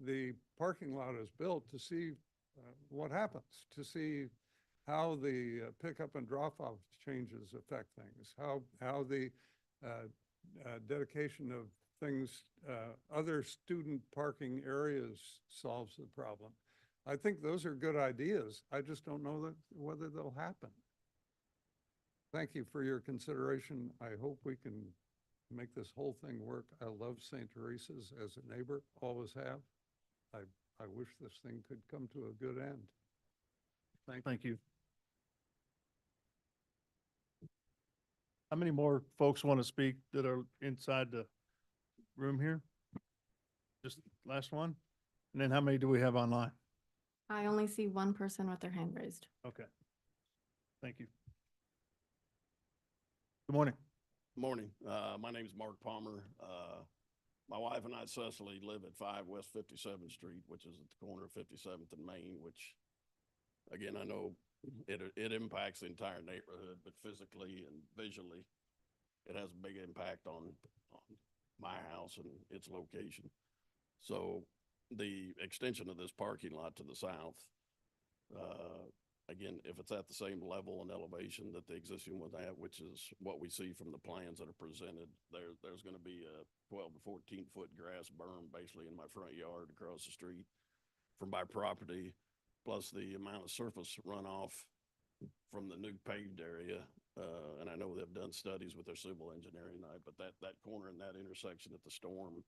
S6: the parking lot is built, to see what happens, to see how the pickup and drop-off changes affect things, how the dedication of things, other student parking areas solves the problem. I think those are good ideas. I just don't know whether they'll happen. Thank you for your consideration. I hope we can make this whole thing work. I love St. Teresa's as a neighbor, always have. I wish this thing could come to a good end.
S1: Thank you. How many more folks want to speak that are inside the room here? Just last one? And then how many do we have online?
S2: I only see one person with their hand raised.
S1: Okay. Thank you. Good morning.
S3: Morning. My name is Mark Palmer. My wife and I, Cecily, live at 5 West 57th Street, which is at the corner of 57th and Main, which, again, I know it impacts the entire neighborhood, but physically and visually, it has a big impact on my house and its location. So the extension of this parking lot to the south, again, if it's at the same level and elevation that the existing one at, which is what we see from the plans that are presented, there's going to be a 12 to 14 foot grass berm basically in my front yard across the street from my property, plus the amount of surface runoff from the new paved area. And I know they've done studies with their civil engineering, but that corner and that intersection at the storm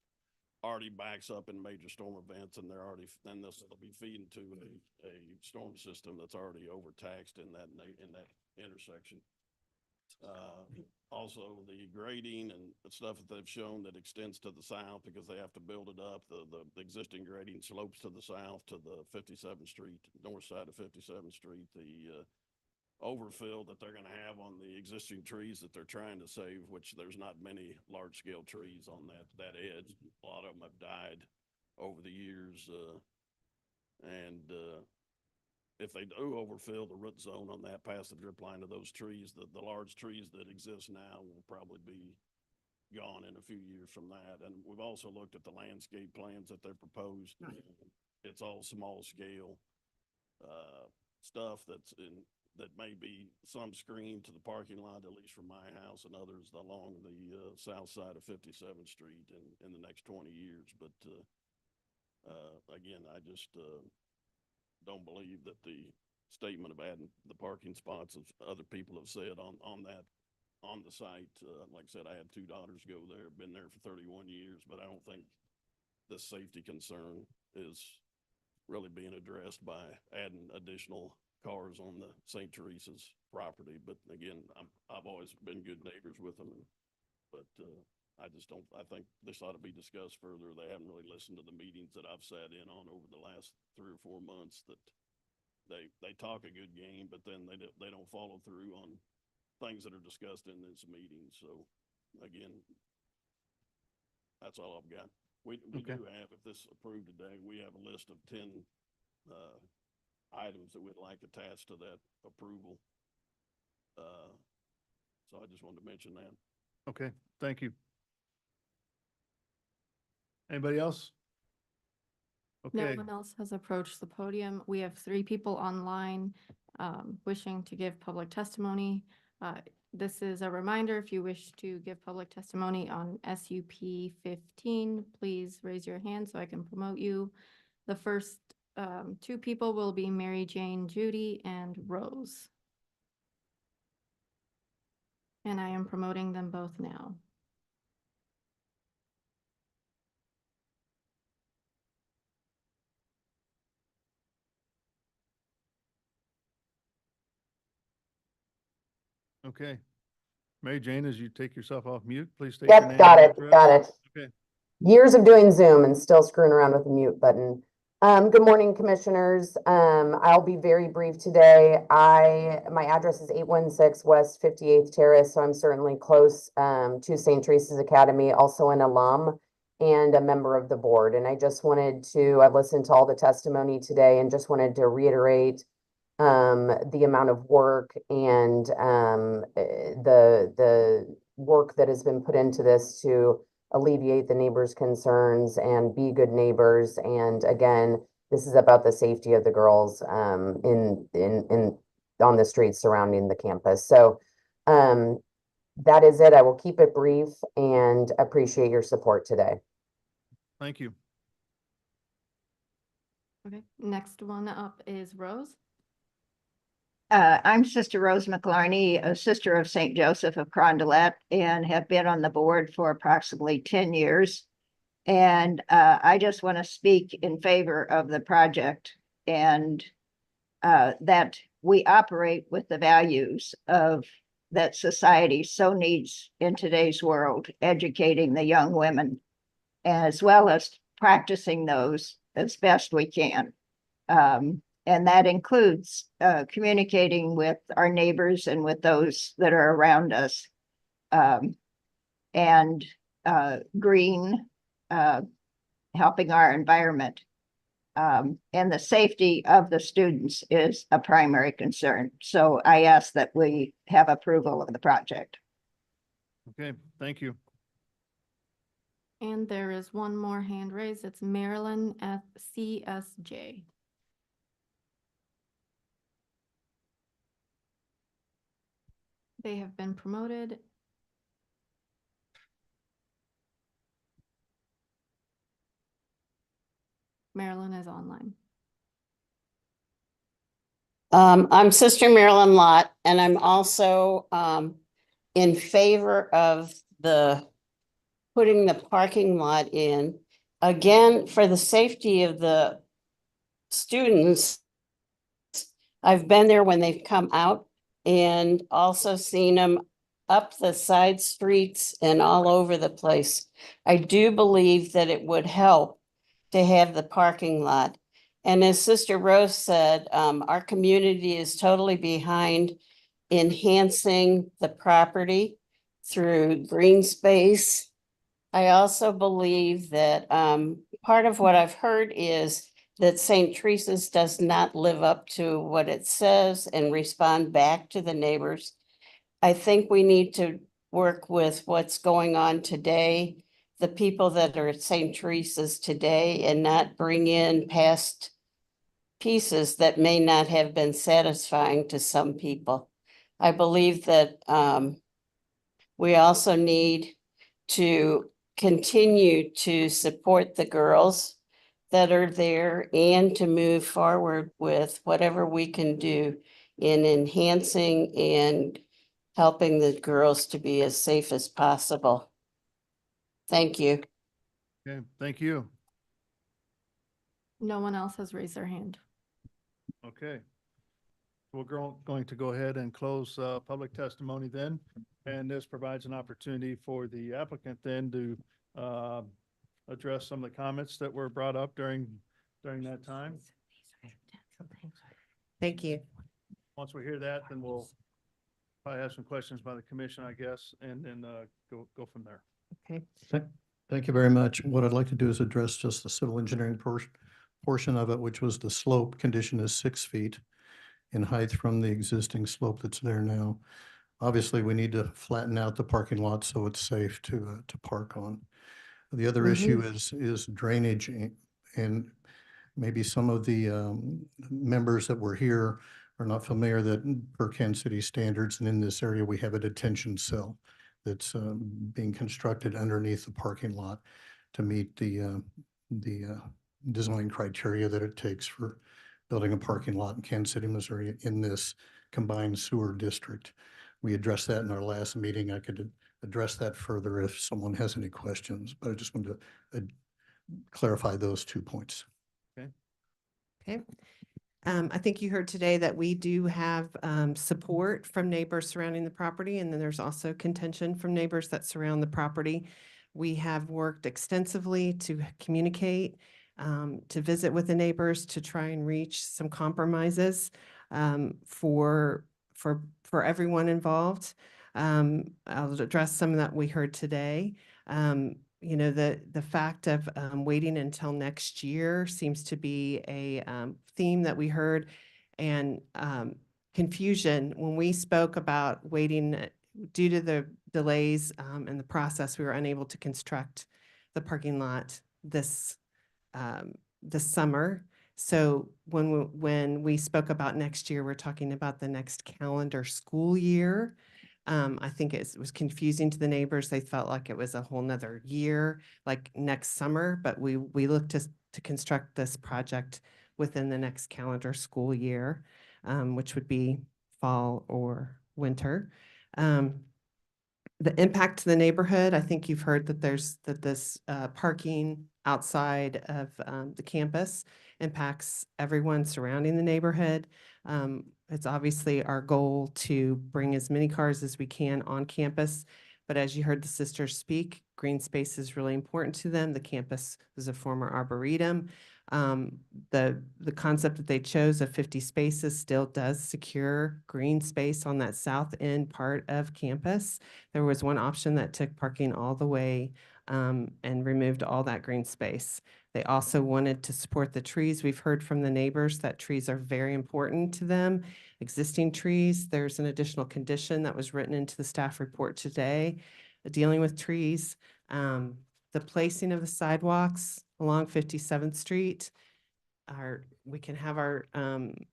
S3: already backs up in major storm events, and then this will be feeding to a storm system that's already overtaxed in that intersection. Also the grading and the stuff that they've shown that extends to the south, because they have to build it up. The existing grading slopes to the south to the 57th Street, north side of 57th Street. The overfill that they're going to have on the existing trees that they're trying to save, which there's not many large scale trees on that edge. A lot of them have died over the years. If they do overfill the root zone on that past the drip line of those trees, the large trees that exist now will probably be gone in a few years from that. And we've also looked at the landscape plans that they're proposed. It's all small scale stuff that may be some screen to the parking lot, at least from my house, and others along the south side of 57th Street in the next 20 years. But again, I just don't believe that the statement of adding the parking spots, as other people have said on the site, like I said, I had 2 daughters go there, been there for 31 years, but I don't think the safety concern is really being addressed by adding additional cars on the St. Teresa's property. But again, I've always been good neighbors with them, but I think this ought to be discussed further. They haven't really listened to the meetings that I've sat in on over the last 3 or 4 months. That they talk a good game, but then they don't follow through on things that are discussed in this meeting. So again, that's all I've got. We
S1: Okay.
S3: do have, if this is approved today, we have a list of 10 items that we'd like attached to that approval. So I just wanted to mention that.
S1: Okay, thank you. Anybody else?
S2: No
S1: Okay,
S2: one else has approached the podium. We have 3 people online wishing to give public testimony. This is a reminder, if you wish to give public testimony on SUP 15, please raise your hand so I can promote you. The first 2 people will be Mary Jane, Judy, and Rose. And I am promoting them both now.
S1: okay. Mary Jane, as you take yourself off mute, please state your name.
S17: Yep, got
S1: and
S17: it,
S1: address.
S17: got it.
S1: Okay,
S17: Years of doing Zoom and still screwing around with the mute button. Good morning, commissioners. I'll be very brief today. My address is 816 West 58th Terrace, so I'm certainly close to St. Teresa's Academy, also an alum and a member of the board. And I just wanted to, I've listened to all the testimony today and just wanted to reiterate the amount of work and the work that has been put into this to alleviate the neighbors' concerns and be good neighbors. And again, this is about the safety of the girls on the streets surrounding the campus. So that is it. I will keep it brief and appreciate your support today.
S1: thank you.
S2: Okay, next one up is Rose.
S23: I'm Sister Rose McLarney, a sister of St. Joseph of Carondelet, and have been on the board for approximately 10 years. And I just want to speak in favor of the project and that we operate with the values of that society so needs in today's world, educating the young women, as well as practicing those as best we can. And that includes communicating with our neighbors and with those that are around us. And green, helping our environment. And the safety of the students is a primary concern. So I ask that we have approval of the project.
S1: Okay, thank you.
S2: And there is one more hand raised. It's Marilyn at CSJ. They have been promoted. Marilyn is online.
S5: I'm Sister Marilyn Lott, and I'm also in favor of putting the parking lot in. Again, for the safety of the students, I've been there when they've come out and also seen them up the side streets and all over the place. I do believe that it would help to have the parking lot. And as Sister Rose said, our community is totally behind enhancing the property through green space. I also believe that part of what I've heard is that St. Teresa's does not live up to what it says and respond back to the neighbors. I think we need to work with what's going on today, the people that are at St. Teresa's today, and not bring in past pieces that may not have been satisfying to some people. I believe that we also need to continue to support the girls that are there and to move forward with whatever we can do in enhancing and helping the girls to be as safe as possible. Thank you.
S1: Okay, thank you.
S2: No one else has raised their hand.
S1: Okay. We're going to go ahead and close public testimony then. And this provides an opportunity for the applicant then to address some of the comments that were brought up during that time.
S19: Thank you.
S1: Once we hear that, then we'll probably have some questions by the commission, I guess, and then go from there.
S19: Okay.
S18: Thank you very much. What I'd like to do is address just the civil engineering portion of it, which was the slope condition is 6 feet in height from the existing slope that's there now. Obviously, we need to flatten out the parking lot so it's safe to park on. The other issue is drainage, and maybe some of the members that were here are not familiar that per Kansas City standards, and in this area, we have a detention cell that's being constructed underneath the parking lot to meet the design criteria that it takes for building a parking lot in Kansas City, Missouri in this combined sewer district. We addressed that in our last meeting. I could address that further if someone has any questions, but I just wanted to clarify those 2 points.
S1: Okay.
S19: Okay. I think you heard today that we do have support from neighbors surrounding the property, and then there's also contention from neighbors that surround the property. We have worked extensively to communicate, to visit with the neighbors, to try and reach some compromises for everyone involved. I'll address some that we heard today. You know, the fact of waiting until next year seems to be a theme that we heard, and confusion when we spoke about waiting due to the delays in the process. We were unable to construct the parking lot this summer. So when we spoke about next year, we're talking about the next calendar school year. I think it was confusing to the neighbors. They felt like it was a whole nother year, like next summer, but we looked to construct this project within the next calendar school year, which would be fall or winter. The impact to the neighborhood, I think you've heard that this parking outside of the campus impacts everyone surrounding the neighborhood. It's obviously our goal to bring as many cars as we can on campus. But as you heard the sisters speak, green space is really important to them. The campus is a former arboretum. The concept that they chose of 50 spaces still does secure green space on that south end part of campus. There was one option that took parking all the way and removed all that green space. They also wanted to support the trees. We've heard from the neighbors that trees are very important to them. Existing trees, there's an additional condition that was written into the staff report today dealing with trees. The placing of the sidewalks along 57th Street. We can have our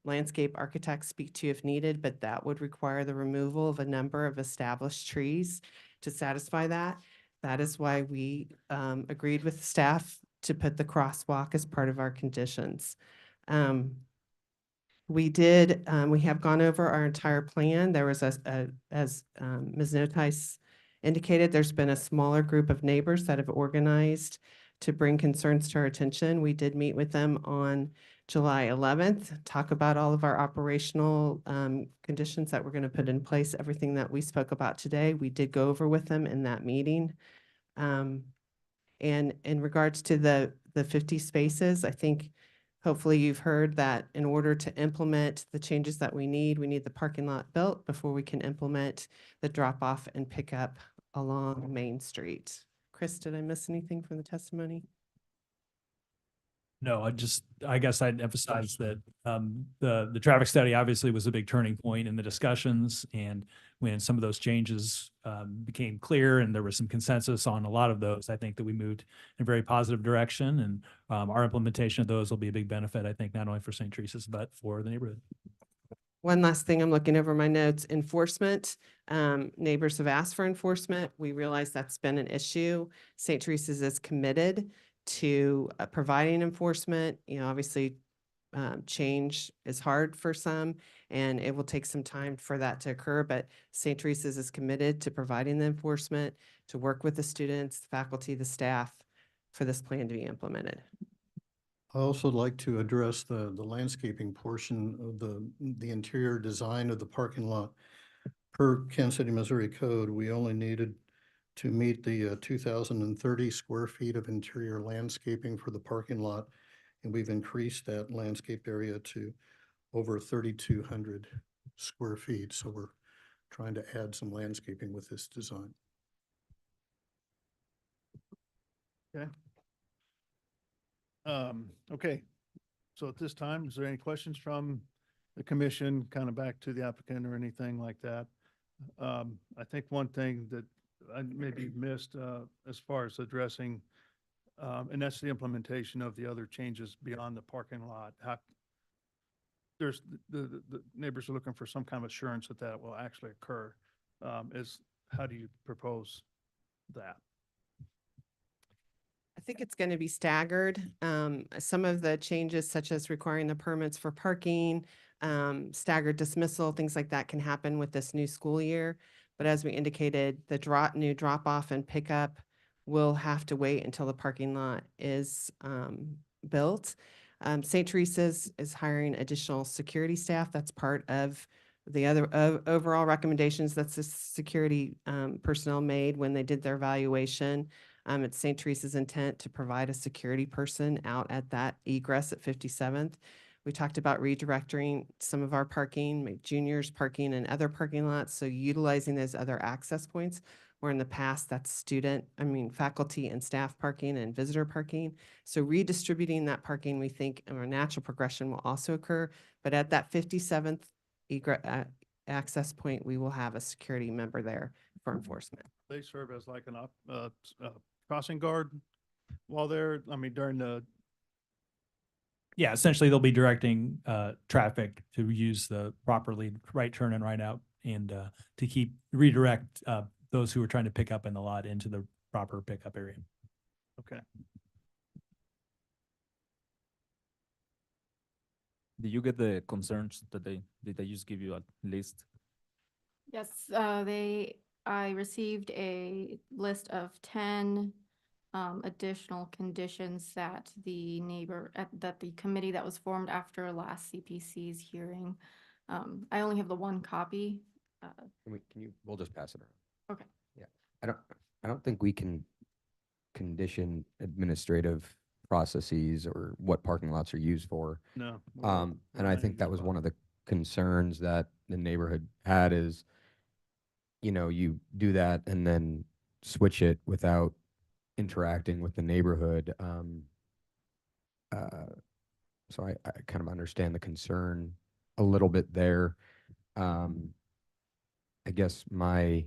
S19: landscape architect speak to if needed, but that would require the removal of a number of established trees to satisfy that. That is why we agreed with the staff to put the crosswalk as part of our conditions. We have gone over our entire plan. There was as Ms. Notice indicated, there's been a smaller group of neighbors that have organized to bring concerns to our attention. We did meet with them on July 11th, talk about all of our operational conditions that we're going to put in place, everything that we spoke about today. We did go over with them in that meeting. And in regards to the 50 spaces, I think hopefully you've heard that in order to implement the changes that we need the parking lot built before we can implement the drop off and pick up along Main Street. Chris, did I miss anything from the testimony?
S9: No, I guess I'd emphasize that the traffic study obviously was a big turning point in the discussions. And when some of those changes became clear and there was some consensus on a lot of those, I think that we moved in a very positive direction. And our implementation of those will be a big benefit, I think, not only for St. Teresa's, but for the neighborhood.
S19: One last thing, I'm looking over my notes, enforcement. Neighbors have asked for enforcement. We realize that's been an issue. St. Teresa's is committed to providing enforcement. Obviously, change is hard for some and it will take some time for that to occur, but St. Teresa's is committed to providing the enforcement, to work with the students, the faculty, the staff for this plan to be implemented.
S18: I also like to address the landscaping portion of the interior design of the parking lot. Per Kansas City, Missouri code, we only needed to meet the 2,030 square feet of interior landscaping for the parking lot. And we've increased that landscape area to over 3,200 square feet. So we're trying to add some landscaping with this design.
S1: Okay. Okay. So at this time, is there any questions from the commission, kind of back to the applicant or anything like that? I think one thing that I maybe missed as far as addressing, and that's the implementation of the other changes beyond the parking lot. There's the neighbors are looking for some kind of assurance that that will actually occur. How do you propose that?
S19: I think it's going to be staggered. Some of the changes, such as requiring the permits for parking, staggered dismissal, things like that can happen with this new school year. But as we indicated, the new drop off and pickup will have to wait until the parking lot is built. St. Teresa's is hiring additional security staff. That's part of the other overall recommendations that the security personnel made when they did their evaluation. It's St. Teresa's intent to provide a security person out at that egress at 57th. We talked about redirecting some of our parking, juniors parking and other parking lots. So utilizing those other access points where in the past that's faculty and staff parking and visitor parking. So redistributing that parking, we think a natural progression will also occur. But at that 57th access point, we will have a security member there for enforcement.
S1: They serve as like an crossing guard while they're, during the.
S9: Yeah, essentially they'll be directing traffic to use the properly right turn and right out and to redirect those who are trying to pick up in the lot into the proper pickup area.
S1: Okay.
S20: Did you get the concerns that did they just give you a list?
S2: Yes, they I received a list of 10 additional conditions that that the committee that was formed after last CPC's hearing. I only have the one copy.
S12: We'll just pass it around.
S2: Okay.
S12: Yeah. I don't think we can condition administrative processes or what parking lots are used for.
S1: No.
S12: And I think that was one of the concerns that the neighborhood had is, you do that and then switch it without interacting with the neighborhood. So I kind of understand the concern a little bit there. I guess my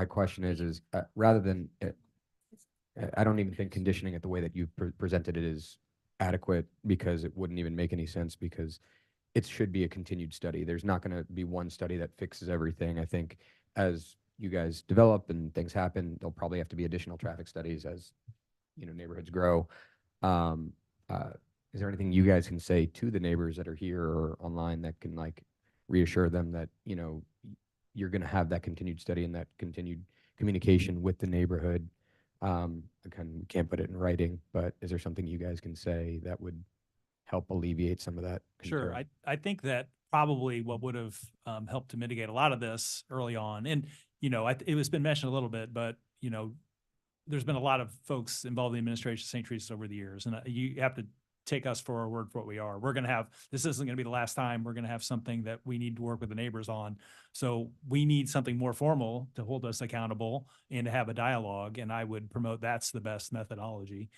S12: question is rather than, I don't even think conditioning it the way that you presented it is adequate, because it wouldn't even make any sense, because it should be a continued study. There's not going to be one study that fixes everything. I think as you guys develop and things happen, there'll probably have to be additional traffic studies as, neighborhoods grow. Is there anything you guys can say to the neighbors that are here or online that can reassure them that, you're going to have that continued study and that continued communication with the neighborhood? Again, we can't put it in writing, but is there something you guys can say that would help alleviate some of that
S9: Sure.
S12: concern?
S9: I think that probably what would have helped to mitigate a lot of this early on, and, it was been mentioned a little bit, but, there's been a lot of folks involved in the administration of St. Teresa's over the years, and you have to take us for our word for what we are. We're going to have, this isn't going to be the last time. We're going to have something that we need to work with the neighbors on. So we need something more formal to hold us accountable and to have a dialogue. And I would promote that's the best methodology.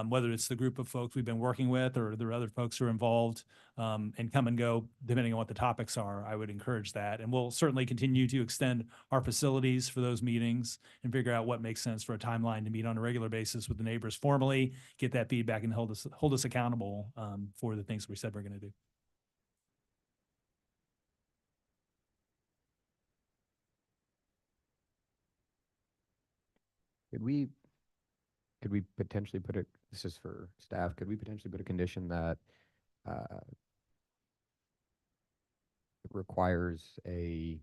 S9: Whether it's the group of folks we've been working with or there are other folks who are involved and come and go depending on what the topics are, I would encourage that. And we'll certainly continue to extend our facilities for those meetings and figure out what makes sense for a timeline to meet on a regular basis with the neighbors formally, get that feedback and hold us accountable for the things we said we're going to do.
S12: Could we potentially put this is for staff, could we potentially put a condition that it requires a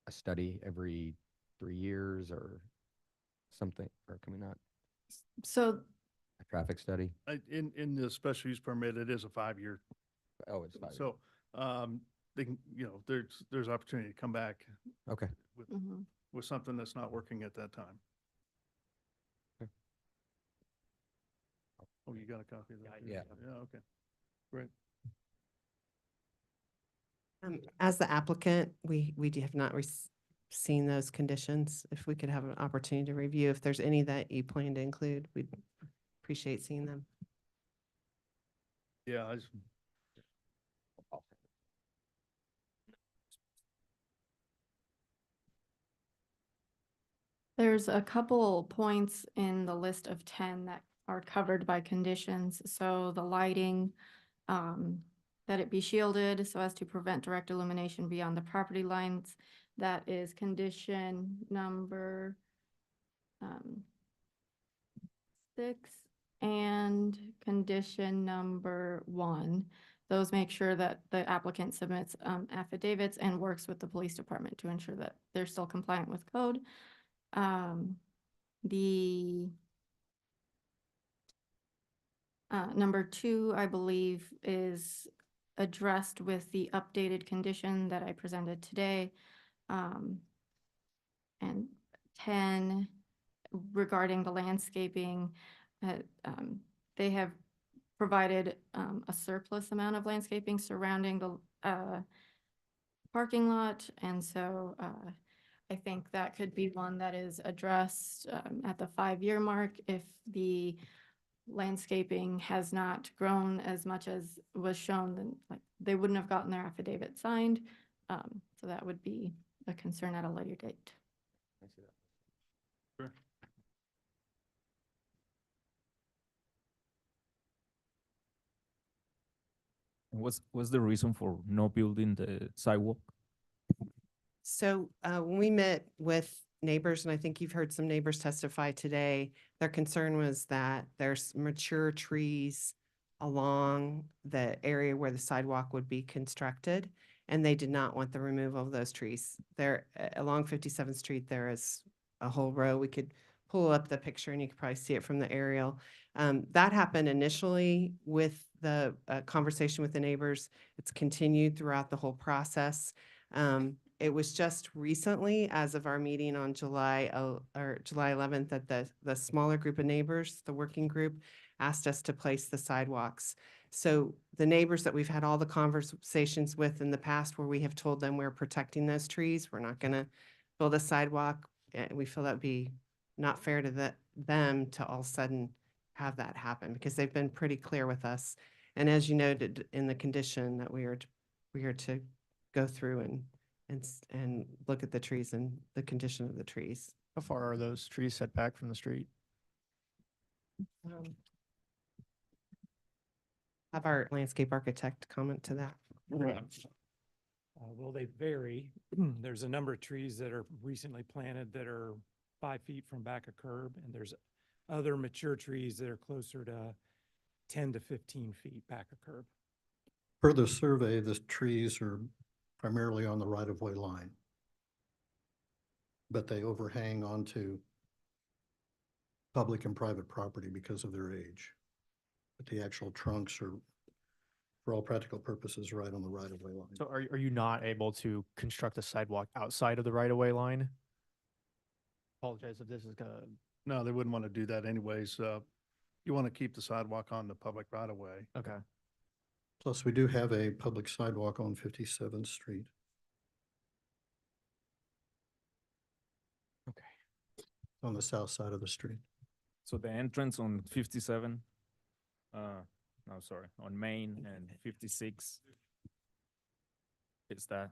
S12: study every 3 years or something, or can we not?
S2: So
S12: A traffic study?
S1: In the special use permit, it is a 5-year.
S12: Oh, it's 5 years.
S1: So, they can, there's opportunity to come back.
S12: Okay.
S1: With something that's not working at that time.
S12: Okay.
S1: Oh, you got a copy of that?
S12: Yeah.
S1: Yeah, okay. Great.
S19: As the applicant, we have not seen those conditions. If we could have an opportunity to review, if there's any that you plan to include, we'd appreciate seeing them.
S1: Yeah,
S2: there's a couple points in the list of 10 that are covered by conditions. So the lighting, that it be shielded so as to prevent direct illumination beyond the property lines. That is condition number 6 and condition number 1. Those make sure that the applicant submits affidavits and works with the police department to ensure that they're still compliant with code. The number 2, I believe, is addressed with the updated condition that I presented today. And 10, regarding the landscaping, they have provided a surplus amount of landscaping surrounding the parking lot. And so I think that could be one that is addressed at the 5-year mark if the landscaping has not grown as much as was shown, then they wouldn't have gotten their affidavit signed. So that would be a concern at a later date.
S12: I see that.
S1: Sure.
S13: What's the reason for not building the sidewalk?
S19: So when we met with neighbors, and I think you've heard some neighbors testify today, their concern was that there's mature trees along the area where the sidewalk would be constructed. and they did not want the removal of those trees. There, along 57th Street, there is a whole row. We could pull up the picture and you could probably see it from the aerial. That happened initially with the conversation with the neighbors. It's continued throughout the whole process. It was just recently, as of our meeting on July 11th, that the smaller group of neighbors, the working group, asked us to place the sidewalks. So the neighbors that we've had all the conversations with in the past where we have told them we're protecting those trees, we're not going to build a sidewalk. We feel that would be not fair to them to all of a sudden have that happen, because they've been pretty clear with us. And as you noted in the condition, that we are to go through and look at the trees and the condition of the trees.
S20: How far are those trees set back from the street?
S19: Have our landscape architect comment to that.
S21: Well, they vary. There's a number of trees that are recently planted that are 5 feet from back of curb, and there's other mature trees that are closer to 10 to 15 feet back of curb.
S18: Per the survey, the trees are primarily on the right-of-way line, but they overhang onto public and private property because of their age. But the actual trunks are, for all practical purposes, right on the right-of-way line.
S20: So are you not able to construct a sidewalk outside of the right-of-way line? Apologize if this is gonna.
S1: No, they wouldn't want to do that anyways. You want to keep the sidewalk on the public right-of-way.
S20: Okay.
S18: Plus, we do have a public sidewalk on 57th Street.
S22: Okay.
S18: On the south side of the street.
S22: So the entrance on 57, no, sorry, on Main and 56, is that,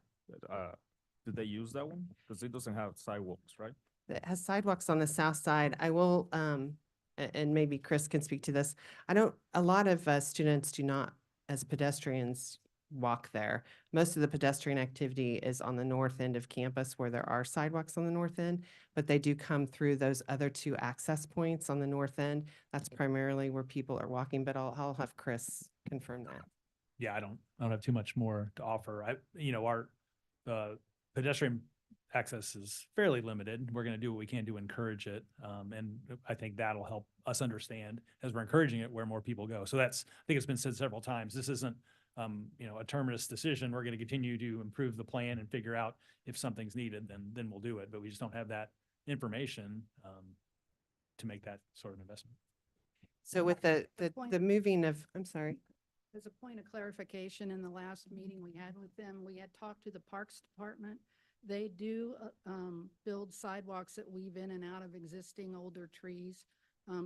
S22: did they use that one? Because it doesn't have sidewalks, right?
S19: It has sidewalks on the south side. I will, and maybe Chris can speak to this. A lot of students do not, as pedestrians, walk there. Most of the pedestrian activity is on the north end of campus where there are sidewalks on the north end, but they do come through those other two access points on the north end. That's primarily where people are walking, but I'll have Chris confirm that.
S9: Yeah, I don't have too much more to offer. Our pedestrian access is fairly limited. We're going to do what we can to encourage it. And I think that'll help us understand as we're encouraging it where more people go. So I think it's been said several times. This isn't, a terminus decision. We're going to continue to improve the plan and figure out if something's needed, then we'll do it. But we just don't have that information to make that sort of investment.
S19: So with the moving of, I'm sorry.
S8: As a point of clarification, in the last meeting we had with them, we had talked to the Parks Department. They do build sidewalks that weave in and out of existing older trees.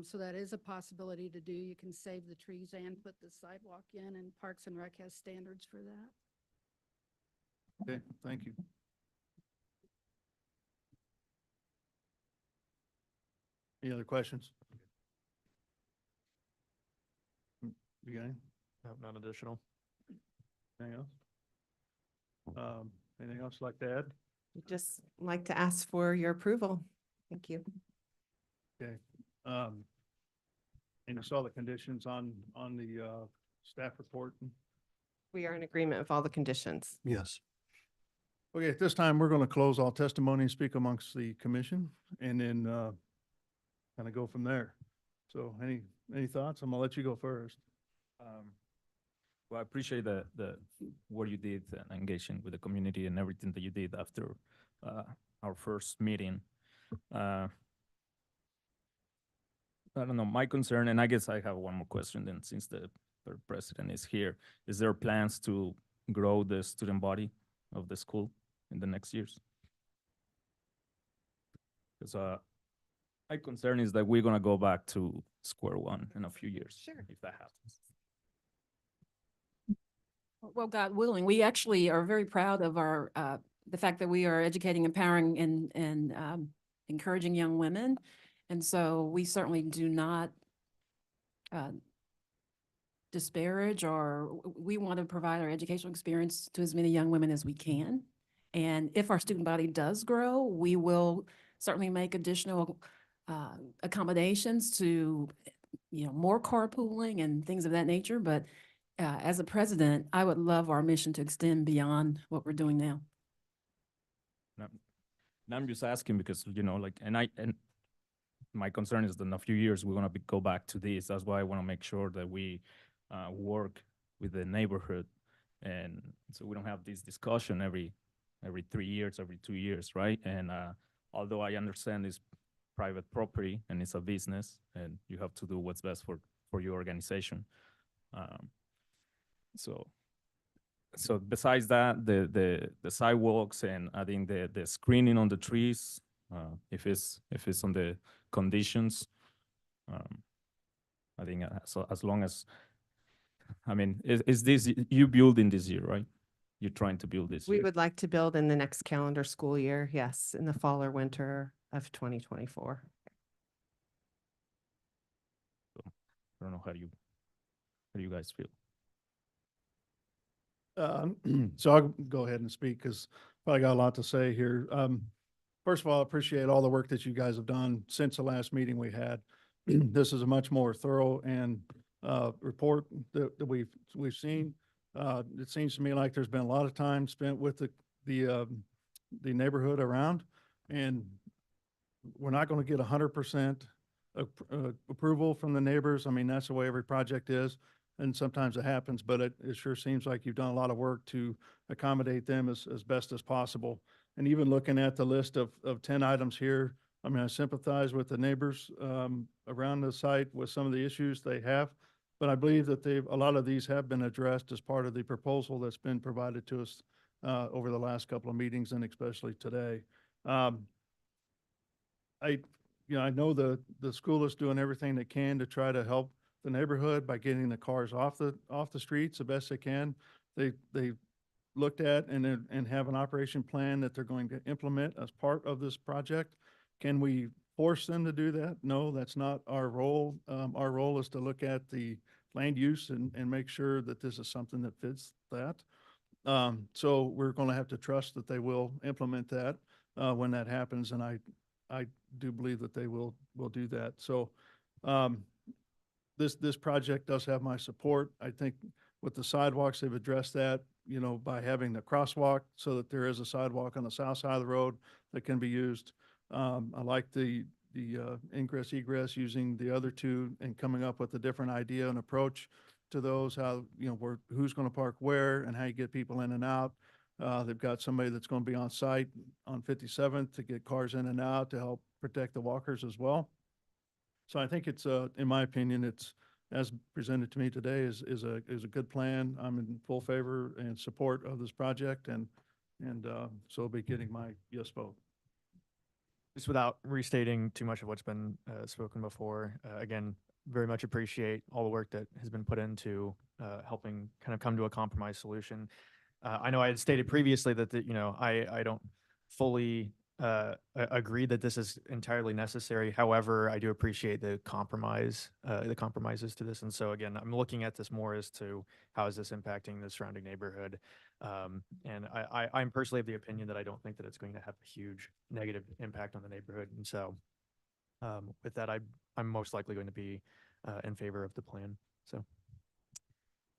S8: So that is a possibility to do. You can save the trees and put the sidewalk in, and Parks and Rec has standards for that.
S1: Okay, thank you. Any other questions? You got any?
S20: No, not additional.
S1: Anything else? Anything else you'd like to add?
S19: We'd just like to ask for your approval. Thank you.
S1: Okay. And you saw the conditions on the staff report?
S19: We are in agreement with all the conditions.
S18: Yes.
S1: Okay, at this time, we're going to close all testimony and speak amongst the commission, and then kind of go from there. So any thoughts? I'm gonna let you go first.
S22: Well, I appreciate the what you did and engaging with the community and everything that you did after our first meeting. I don't know, my concern, and I guess I have one more question then, since the president is here. Is there plans to grow the student body of the school in the next years? Because my concern is that we're gonna go back to square one in a few years.
S19: Sure.
S22: If that happens.
S10: Well, God willing, we actually are very proud of our, the fact that we are educating, empowering, and encouraging young women. And so we certainly do not disparage, or we want to provide our educational experience to as many young women as we can. And if our student body does grow, we will certainly make additional accommodations to, more carpooling and things of that nature. But as a president, I would love our mission to extend beyond what we're doing now.
S22: And I'm just asking because, you know, like, and my concern is that in a few years, we're gonna go back to this. That's why I wanna make sure that we work with the neighborhood. And so we don't have this discussion every 3 years, every 2 years, right? And although I understand it's private property and it's a business and you have to do what's best for your organization. So besides that, the sidewalks and adding the screening on the trees, if it's on the conditions, I think so as long as, I mean, is this you building this year, right? You're trying to build this
S19: We
S22: year.
S19: would like to build in the next calendar school year, yes, in the fall or winter of 2024.
S22: I don't know how you guys feel.
S1: So I'll go ahead and speak because probably got a lot to say here. First of all, I appreciate all the work that you guys have done since the last meeting we had. This is a much more thorough and report that we've seen. It seems to me like there's been a lot of time spent with the neighborhood around, and we're not going to get 100% approval from the neighbors. I mean, that's the way every project is. And sometimes it happens, but it sure seems like you've done a lot of work to accommodate them as best as possible. And even looking at the list of 10 items here, I mean, I sympathize with the neighbors around the site with some of the issues they have, but I believe that a lot of these have been addressed as part of the proposal that's been provided to us over the last couple of meetings and especially today. I know the school is doing everything they can to try to help the neighborhood by getting the cars off the streets the best they can. They looked at and have an operation plan that they're going to implement as part of this project. Can we force them to do that? No, that's not our role. Our role is to look at the land use and make sure that this is something that fits that. So we're going to have to trust that they will implement that when that happens, and I do believe that they will do that. So this project does have my support. I think with the sidewalks, they've addressed that, you know, by having the crosswalk so that there is a sidewalk on the south side of the road that can be used. I like the ingress egress using the other two and coming up with a different idea and approach to those, how, you know, who's going to park where and how you get people in and out. They've got somebody that's going to be on site on 57th to get cars in and out to help protect the walkers as well. So I think it's, in my opinion, it's, as presented to me today, is a good plan. I'm in full favor and support of this project, and so I'll be getting my yes vote.
S20: Just without restating too much of what's been spoken before, again, very much appreciate all the work that has been put into helping kind of come to a compromise solution. I know I had stated previously that, I don't fully agree that this is entirely necessary. However, I do appreciate the compromises to this. And so again, I'm looking at this more as to how is this impacting the surrounding neighborhood. And I'm personally of the opinion that I don't think that it's going to have a huge negative impact on the neighborhood. And so with that, I'm most likely going to be in favor of the plan. So.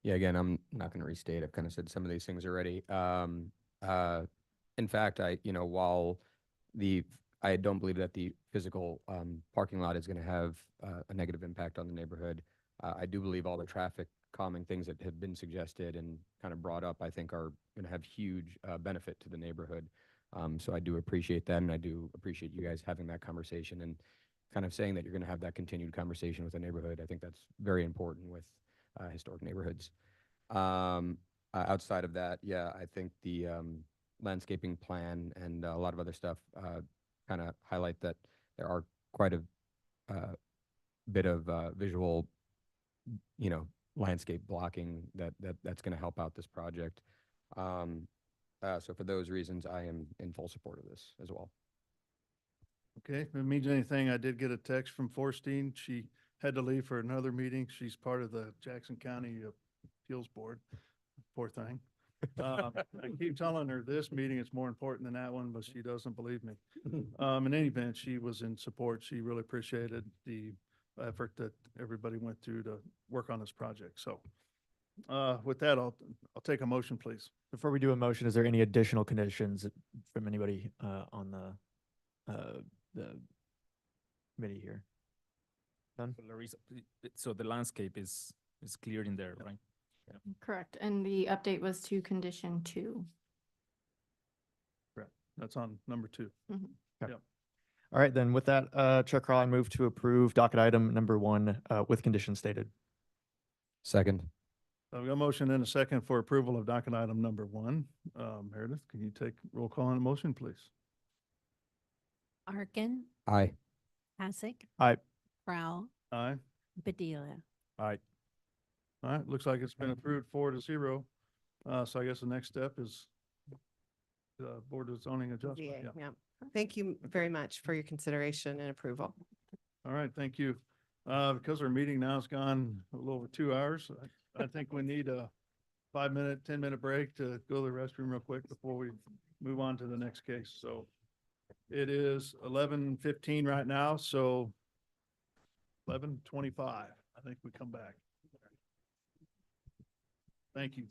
S12: Yeah, again, I'm not going to restate. I've kind of said some of these things already. In fact, while I don't believe that the physical parking lot is going to have a negative impact on the neighborhood, I do believe all the traffic calming things that have been suggested and kind of brought up, I think, are going to have huge benefit to the neighborhood. So I do appreciate that, and I do appreciate you guys having that conversation and kind of saying that you're going to have that continued conversation with the neighborhood. I think that's very important with historic neighborhoods. Outside of that, yeah, I think the landscaping plan and a lot of other stuff kind of highlight that there are quite a bit of visual, landscape blocking that's going to help out this project. So for those reasons, I am in full support of this as well.
S1: Okay, if it means anything, I did get a text from Forstein. She had to leave for another meeting. She's part of the Jackson County Appeals Board. Poor thing. I keep telling her this meeting is more important than that one, but she doesn't believe me. In any event, she was in support. She really appreciated the effort that everybody went through to work on this project. So With that, I'll take a motion, please.
S20: Before we do a motion, is there any additional conditions from anybody on the committee here? None?
S22: Well, so the landscape is clear in there, right?
S2: Correct. And the update was to condition 2.
S1: Correct. That's on number 2.
S2: Mhm.
S20: Okay.
S1: Yep.
S20: All right, then with that, Chair Carl, I move to approve docket item number 1 with conditions stated.
S12: Second.
S1: So we got a motion and a second for approval of docket item number 1. Meredith, can you take roll call on the motion, please?
S4: Arkin,
S12: Aye.
S4: Hasek,
S20: Aye.
S4: Prowl,
S1: Aye.
S4: Padilla.
S20: Aye.
S1: All right, looks like it's been approved 4-0. So I guess the next step is the Board of Zoning Adjustment.
S19: ZA,
S1: Yeah.
S19: yeah. Thank you very much for your consideration and approval.
S1: All right, thank you. Because our meeting now has gone a little over 2 hours, I think we need a 5-minute, 10-minute break to go to the restroom real quick before we move on to the next case. So it is 11:15 right now, so 11:25, I think we come back. Thank you.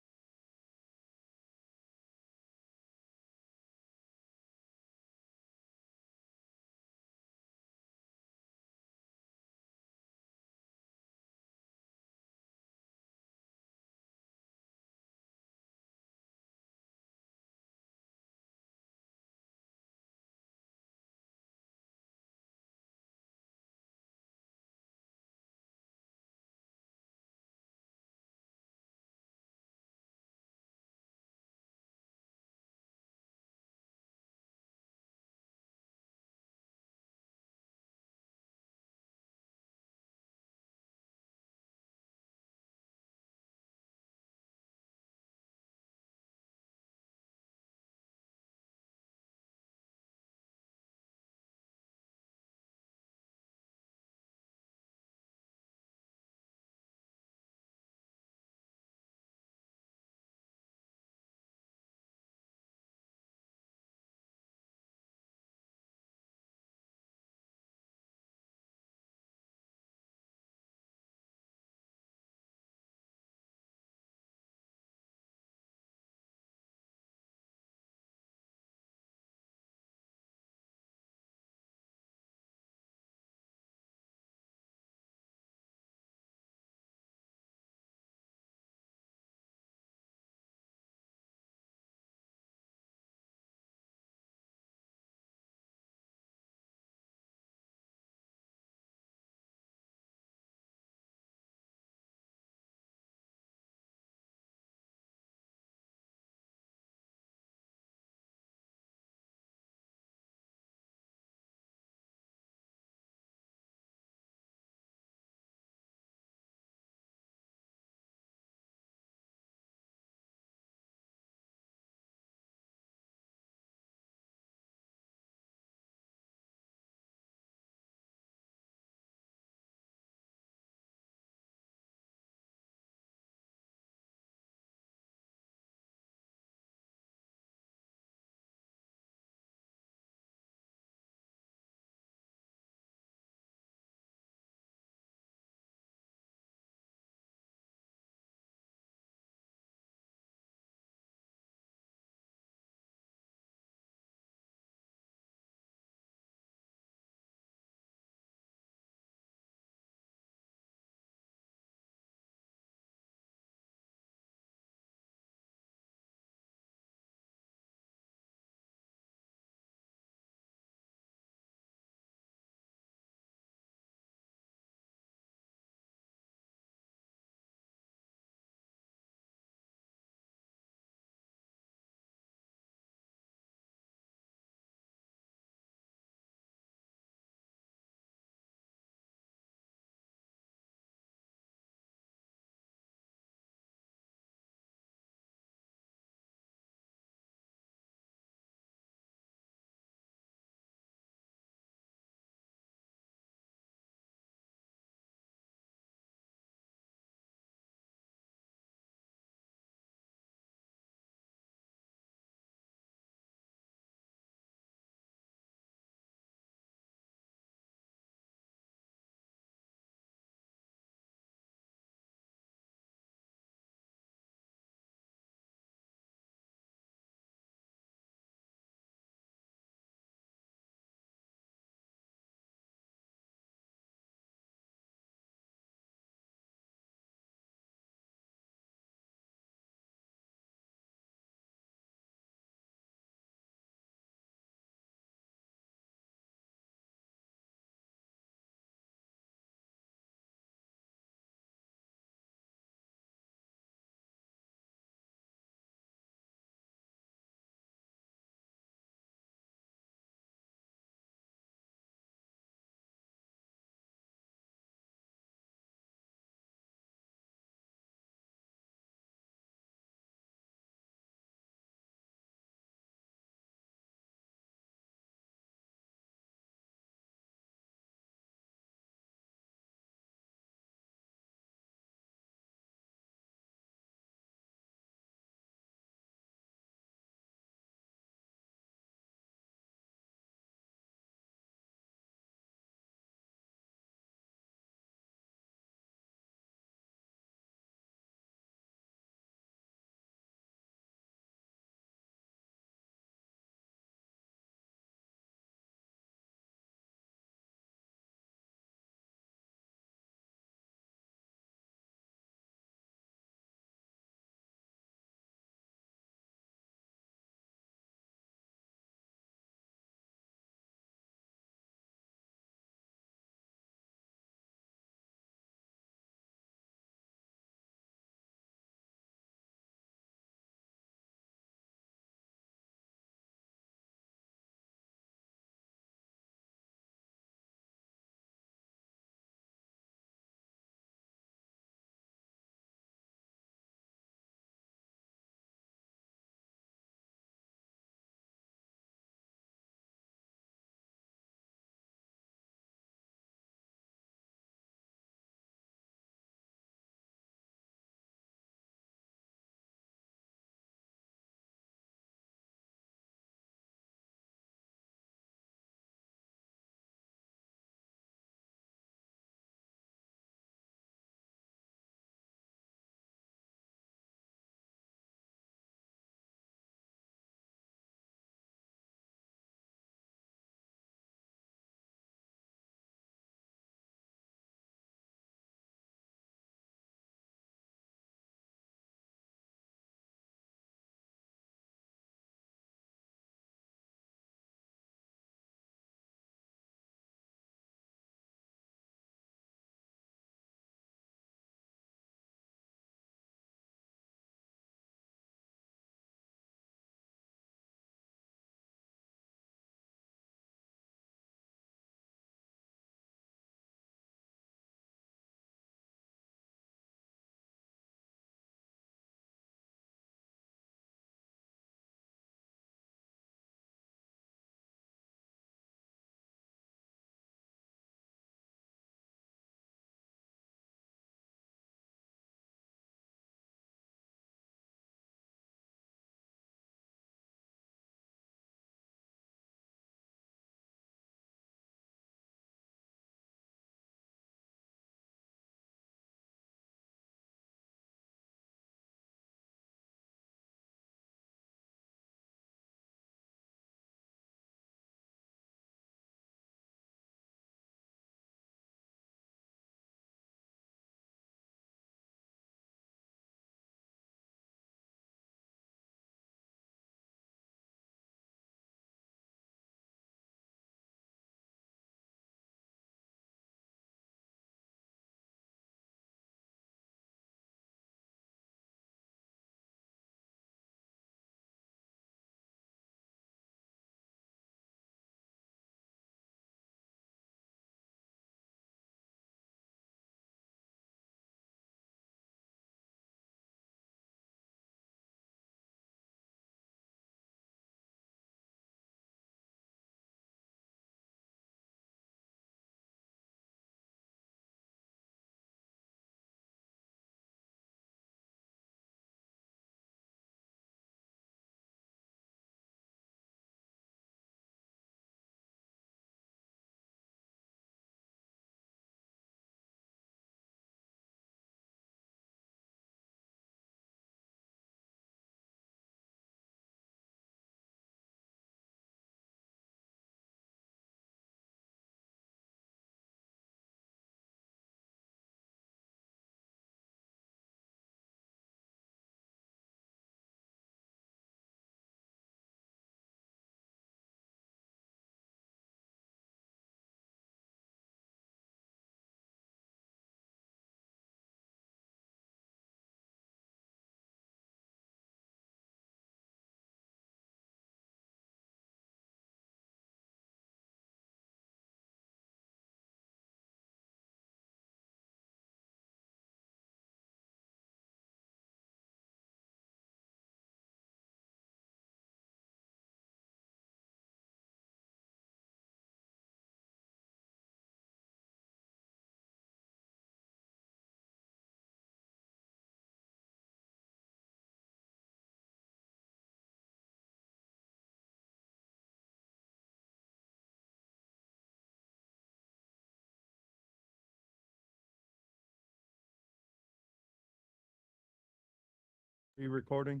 S1: Are you recording?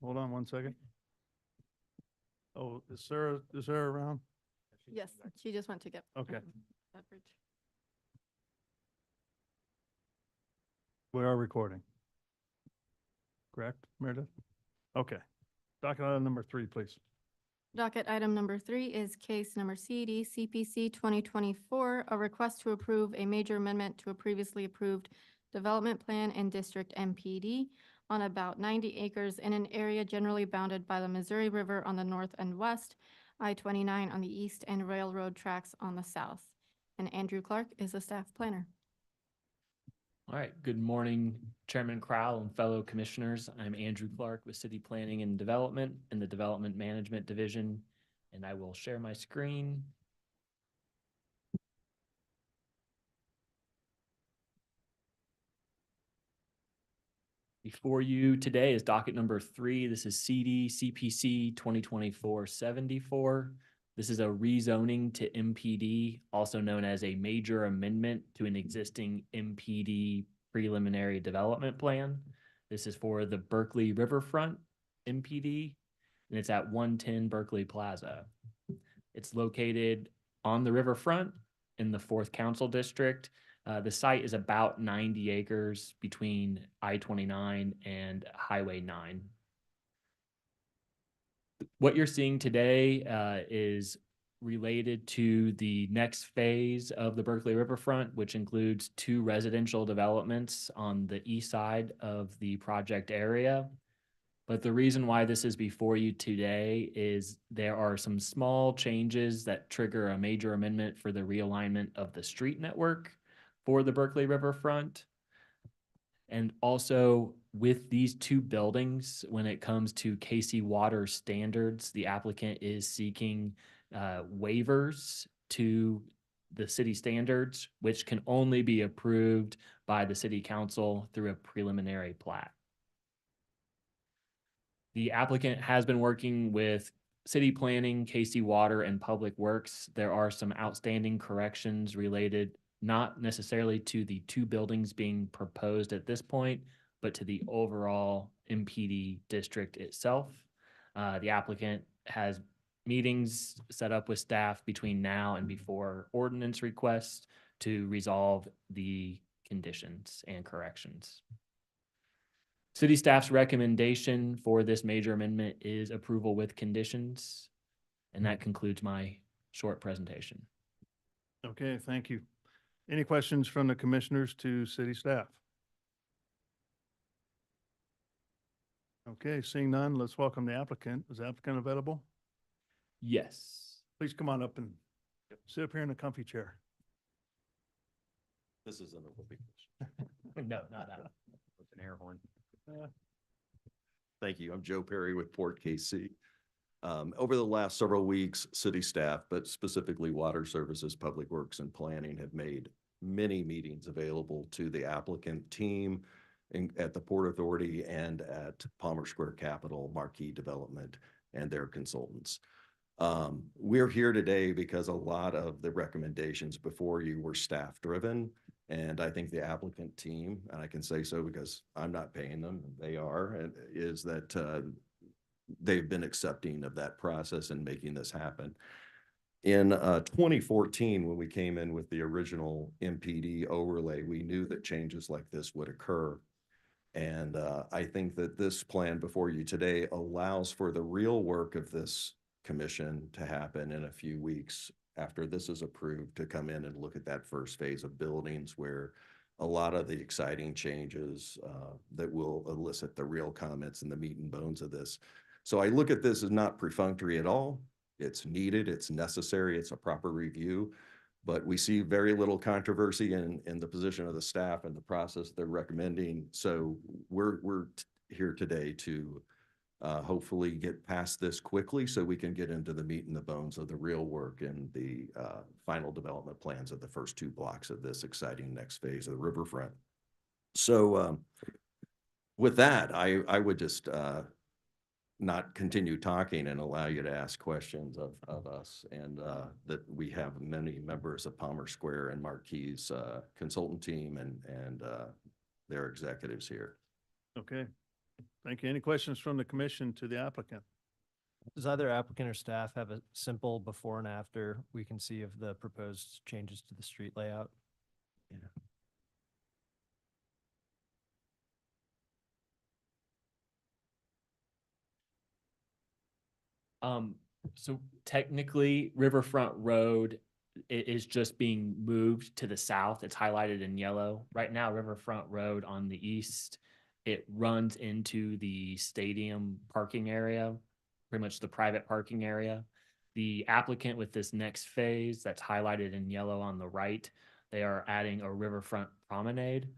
S1: Hold on one second. Oh, is Sarah around?
S2: Yes, she just went to get.
S1: Okay.
S2: Beverage.
S1: We are recording. Correct, Meredith? Okay. Docket item number 3, please.
S2: Docket item number 3 is case number CD CPC 2024, a request to approve a major amendment to a previously approved development plan and district MPD on about 90 acres in an area generally bounded by the Missouri River on the north and west, I-29 on the east, and railroad tracks on the south. And Andrew Clark is the staff planner.
S7: All right, good morning, Chairman Crowell and fellow commissioners. I'm Andrew Clark with City Planning and Development in the Development Management Division, and I will share my screen. Before you today is docket number 3. This is CD CPC 2024-74. This is a rezoning to MPD, also known as a major amendment to an existing MPD preliminary development plan. This is for the Berkeley Riverfront MPD, and it's at 110 Berkeley Plaza. It's located on the riverfront in the 4th Council District. The site is about 90 acres between I-29 and Highway 9. What you're seeing today is related to the next phase of the Berkeley Riverfront, which includes 2 residential developments on the east side of the project area. But the reason why this is before you today is there are some small changes that trigger a major amendment for the realignment of the street network for the Berkeley Riverfront. And also with these 2 buildings, when it comes to KC Water standards, the applicant is seeking waivers to the city standards, which can only be approved by the city council through a preliminary plat. The applicant has been working with city planning, KC Water, and Public Works. There are some outstanding corrections related not necessarily to the 2 buildings being proposed at this point, but to the overall MPD district itself. The applicant has meetings set up with staff between now and before ordinance requests to resolve the conditions and corrections. City staff's recommendation for this major amendment is approval with conditions, and that concludes my short presentation.
S1: Okay, thank you. Any questions from the commissioners to city staff? Okay, seeing none, let's welcome the applicant. Is the applicant available?
S7: Yes.
S1: Please come on up and sit up here in the comfy chair.
S11: This isn't a whoopee
S7: No, not that.
S12: It's an air horn.
S11: Thank you. I'm Joe Perry with Port KC. Over the last several weeks, city staff, but specifically Water Services, Public Works, and Planning have made many meetings available to the applicant team at the Port Authority and at Palmer Square Capital Marquee Development and their consultants. We're here today because a lot of the recommendations before you were staff driven. And I think the applicant team, and I can say so because I'm not paying them, they are, and is that they've been accepting of that process and making this happen. In 2014, when we came in with the original MPD overlay, we knew that changes like this would occur. And I think that this plan before you today allows for the real work of this commission to happen in a few weeks after this is approved, to come in and look at that first phase of buildings where a lot of the exciting changes that will elicit the real comments and the meat and bones of this. So I look at this as not perfunctory at all. It's needed, it's necessary, it's a proper review, but we see very little controversy in the position of the staff and the process they're recommending. So we're here today to hopefully get past this quickly so we can get into the meat and the bones of the real work and the final development plans of the first 2 blocks of this exciting next phase of the riverfront. So with that, I would just not continue talking and allow you to ask questions of us, and that we have many members of Palmer Square and Marquee's consultant team and their executives here.
S1: Okay, Thank you. Any questions from the commission to the applicant?
S14: Does either applicant or staff have a simple before and after we can see of the proposed changes to the street layout?
S7: So technically Riverfront Road is just being moved to the south. It's highlighted in yellow. Right now, Riverfront Road on the east, it runs into the stadium parking area, pretty much the private parking area. The applicant with this next phase that's highlighted in yellow on the right, they are adding a riverfront promenade.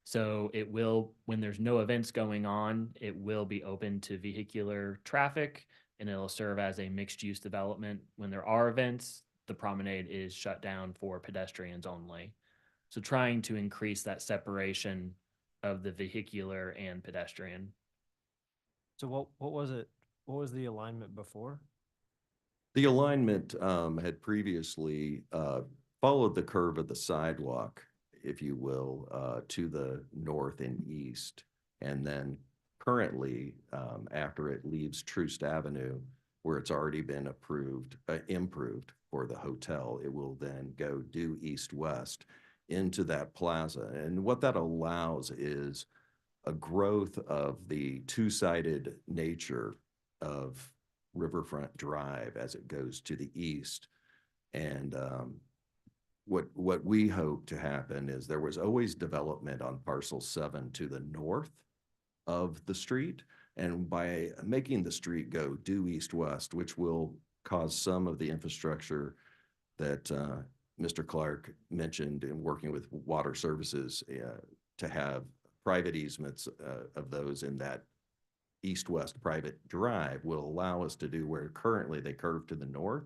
S7: So it will, when there's no events going on, it will be open to vehicular traffic and it'll serve as a mixed-use development. When there are events, the promenade is shut down for pedestrians only. So trying to increase that separation of the vehicular and pedestrian.
S14: So what was it? What was the alignment before?
S11: The alignment had previously followed the curve of the sidewalk, if you will, to the north and east. And then currently, after it leaves Troost Avenue, where it's already been improved for the hotel, it will then go due east-west into that plaza. And what that allows is a growth of the two-sided nature of Riverfront Drive as it goes to the east. And what we hope to happen is there was always development on parcel 7 to the north of the street. And by making the street go due east-west, which will cause some of the infrastructure that Mr. Clark mentioned in working with water services to have private easements of those in that east-west private drive will allow us to do where currently they curve to the north.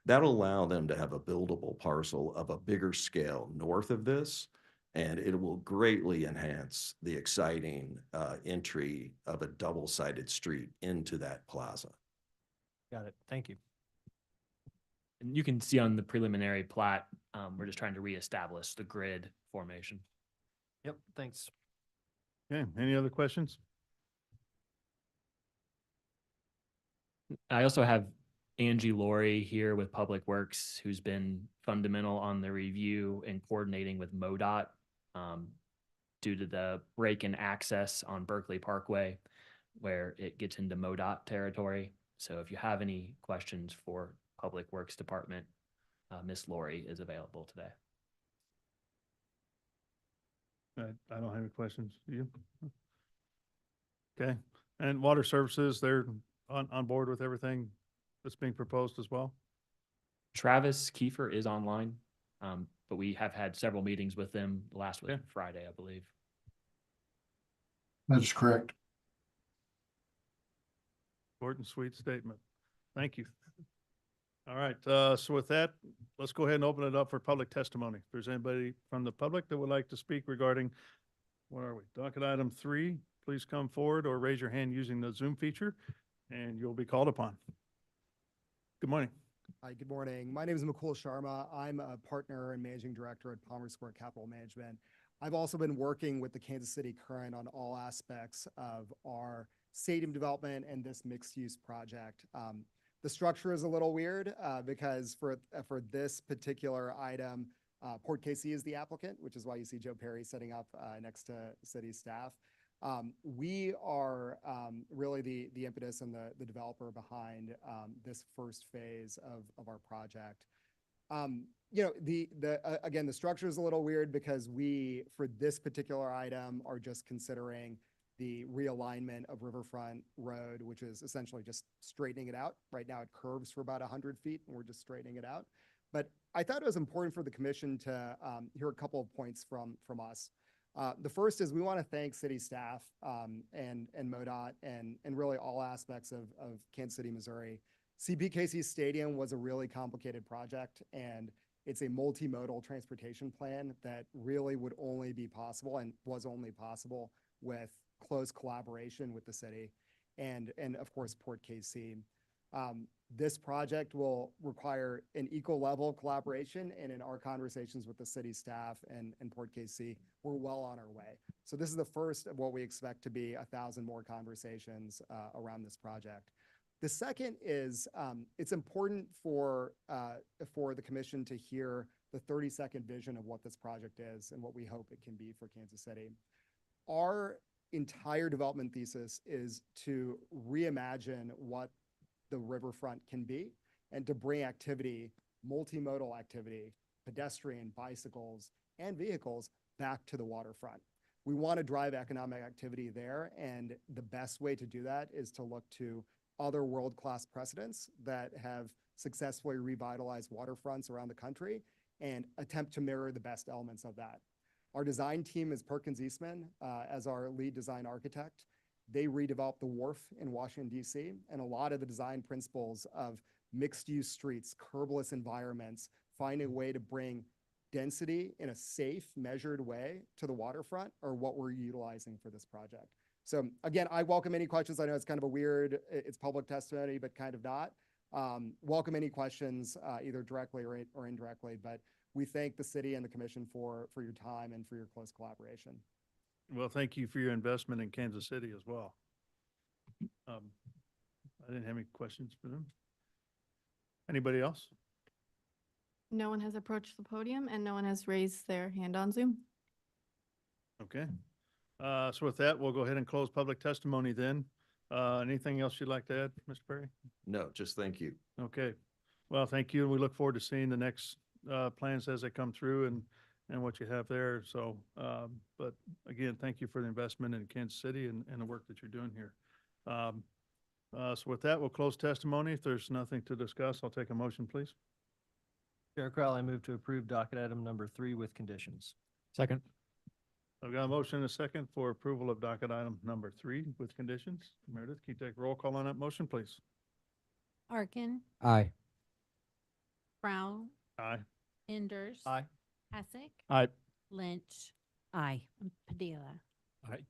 S11: That'll allow them to have a buildable parcel of a bigger scale north of this, and it will greatly enhance the exciting entry of a double-sided street into that plaza.
S14: Got it. Thank you.
S7: And you can see on the preliminary plat, we're just trying to reestablish the grid formation.
S14: Yep, thanks.
S1: Okay, any other questions?
S7: I also have Angie Laurie here with Public Works, who's been fundamental on the review and coordinating with MoDOT due to the break in access on Berkeley Parkway, where it gets into MoDOT territory. So if you have any questions for Public Works Department, Miss Laurie is available today.
S1: I don't have any questions. You? Okay, and water services, they're on board with everything that's being proposed as well?
S7: Travis Kiefer is online, but we have had several meetings with them. Last was Friday, I believe.
S18: That is correct.
S1: Short and sweet statement. Thank you. All right, so with that, let's go ahead and open it up for public testimony. If there's anybody from the public that would like to speak regarding, what are we, docket item 3, please come forward or raise your hand using the Zoom feature and you'll be called upon. Good morning.
S15: Hi, good morning. My name is Mukul Sharma. I'm a partner and managing director at Palmer Square Capital Management. I've also been working with the Kansas City Current on all aspects of our stadium development and this mixed-use project. The structure is a little weird because for this particular item, Port KC is the applicant, which is why you see Joe Perry setting up next to city staff. We are really the impetus and the developer behind this first phase of our project. You know, again, the structure is a little weird because we, for this particular item, are just considering the realignment of Riverfront Road, which is essentially just straightening it out. Right now it curves for about 100 feet and we're just straightening it out. But I thought it was important for the commission to hear a couple of points from us. The first is we want to thank city staff and MoDOT and really all aspects of Kansas City, Missouri. CPKC Stadium was a really complicated project, and it's a multimodal transportation plan that really would only be possible and was only possible with close collaboration with the city and of course Port KC. This project will require an equal level of collaboration, and in our conversations with the city staff and Port KC, we're well on our way. So this is the first of what we expect to be 1,000 more conversations around this project. The second is it's important for the commission to hear the 30-second vision of what this project is and what we hope it can be for Kansas City. Our entire development thesis is to reimagine what the riverfront can be and to bring activity, multimodal activity, pedestrian, bicycles, and vehicles back to the waterfront. We want to drive economic activity there, and the best way to do that is to look to other world-class precedents that have successfully revitalized waterfronts around the country and attempt to mirror the best elements of that. Our design team is Perkins Eastman as our lead design architect. They redeveloped the wharf in Washington, D.C., and a lot of the design principles of mixed-use streets, curbless environments, finding a way to bring density in a safe, measured way to the waterfront are what we're utilizing for this project. So again, I welcome any questions. I know it's kind of a weird, it's public testimony, but kind of not. Welcome any questions, either directly or indirectly, but we thank the city and the commission for your time and for your close collaboration.
S1: Well, thank you for your investment in Kansas City as well. I didn't have any questions for them. Anybody else?
S2: No one has approached the podium and no one has raised their hand on Zoom.
S1: Okay. So with that, we'll go ahead and close public testimony then. Anything else you'd like to add, Mr. Perry?
S11: No, just thank you.
S1: Okay. Well, thank you. And we look forward to seeing the next plans as they come through and what you have there. So, but again, thank you for the investment in Kansas City and the work that you're doing here. So with that, we'll close testimony. If there's nothing to discuss, I'll take a motion, please.
S14: Chair Crowell, I move to approve docket item number 3 with conditions.
S22: Second.
S1: I've got a motion and a second for approval of docket item number 3 with conditions. Meredith, can you take roll call on that motion, please?
S4: Arkin,
S12: Aye.
S4: Brown,
S1: Aye.
S4: Enders.
S14: Aye.
S4: Hasek,
S22: Aye.
S4: Lynch. Aye. And Padilla.
S22: Aye.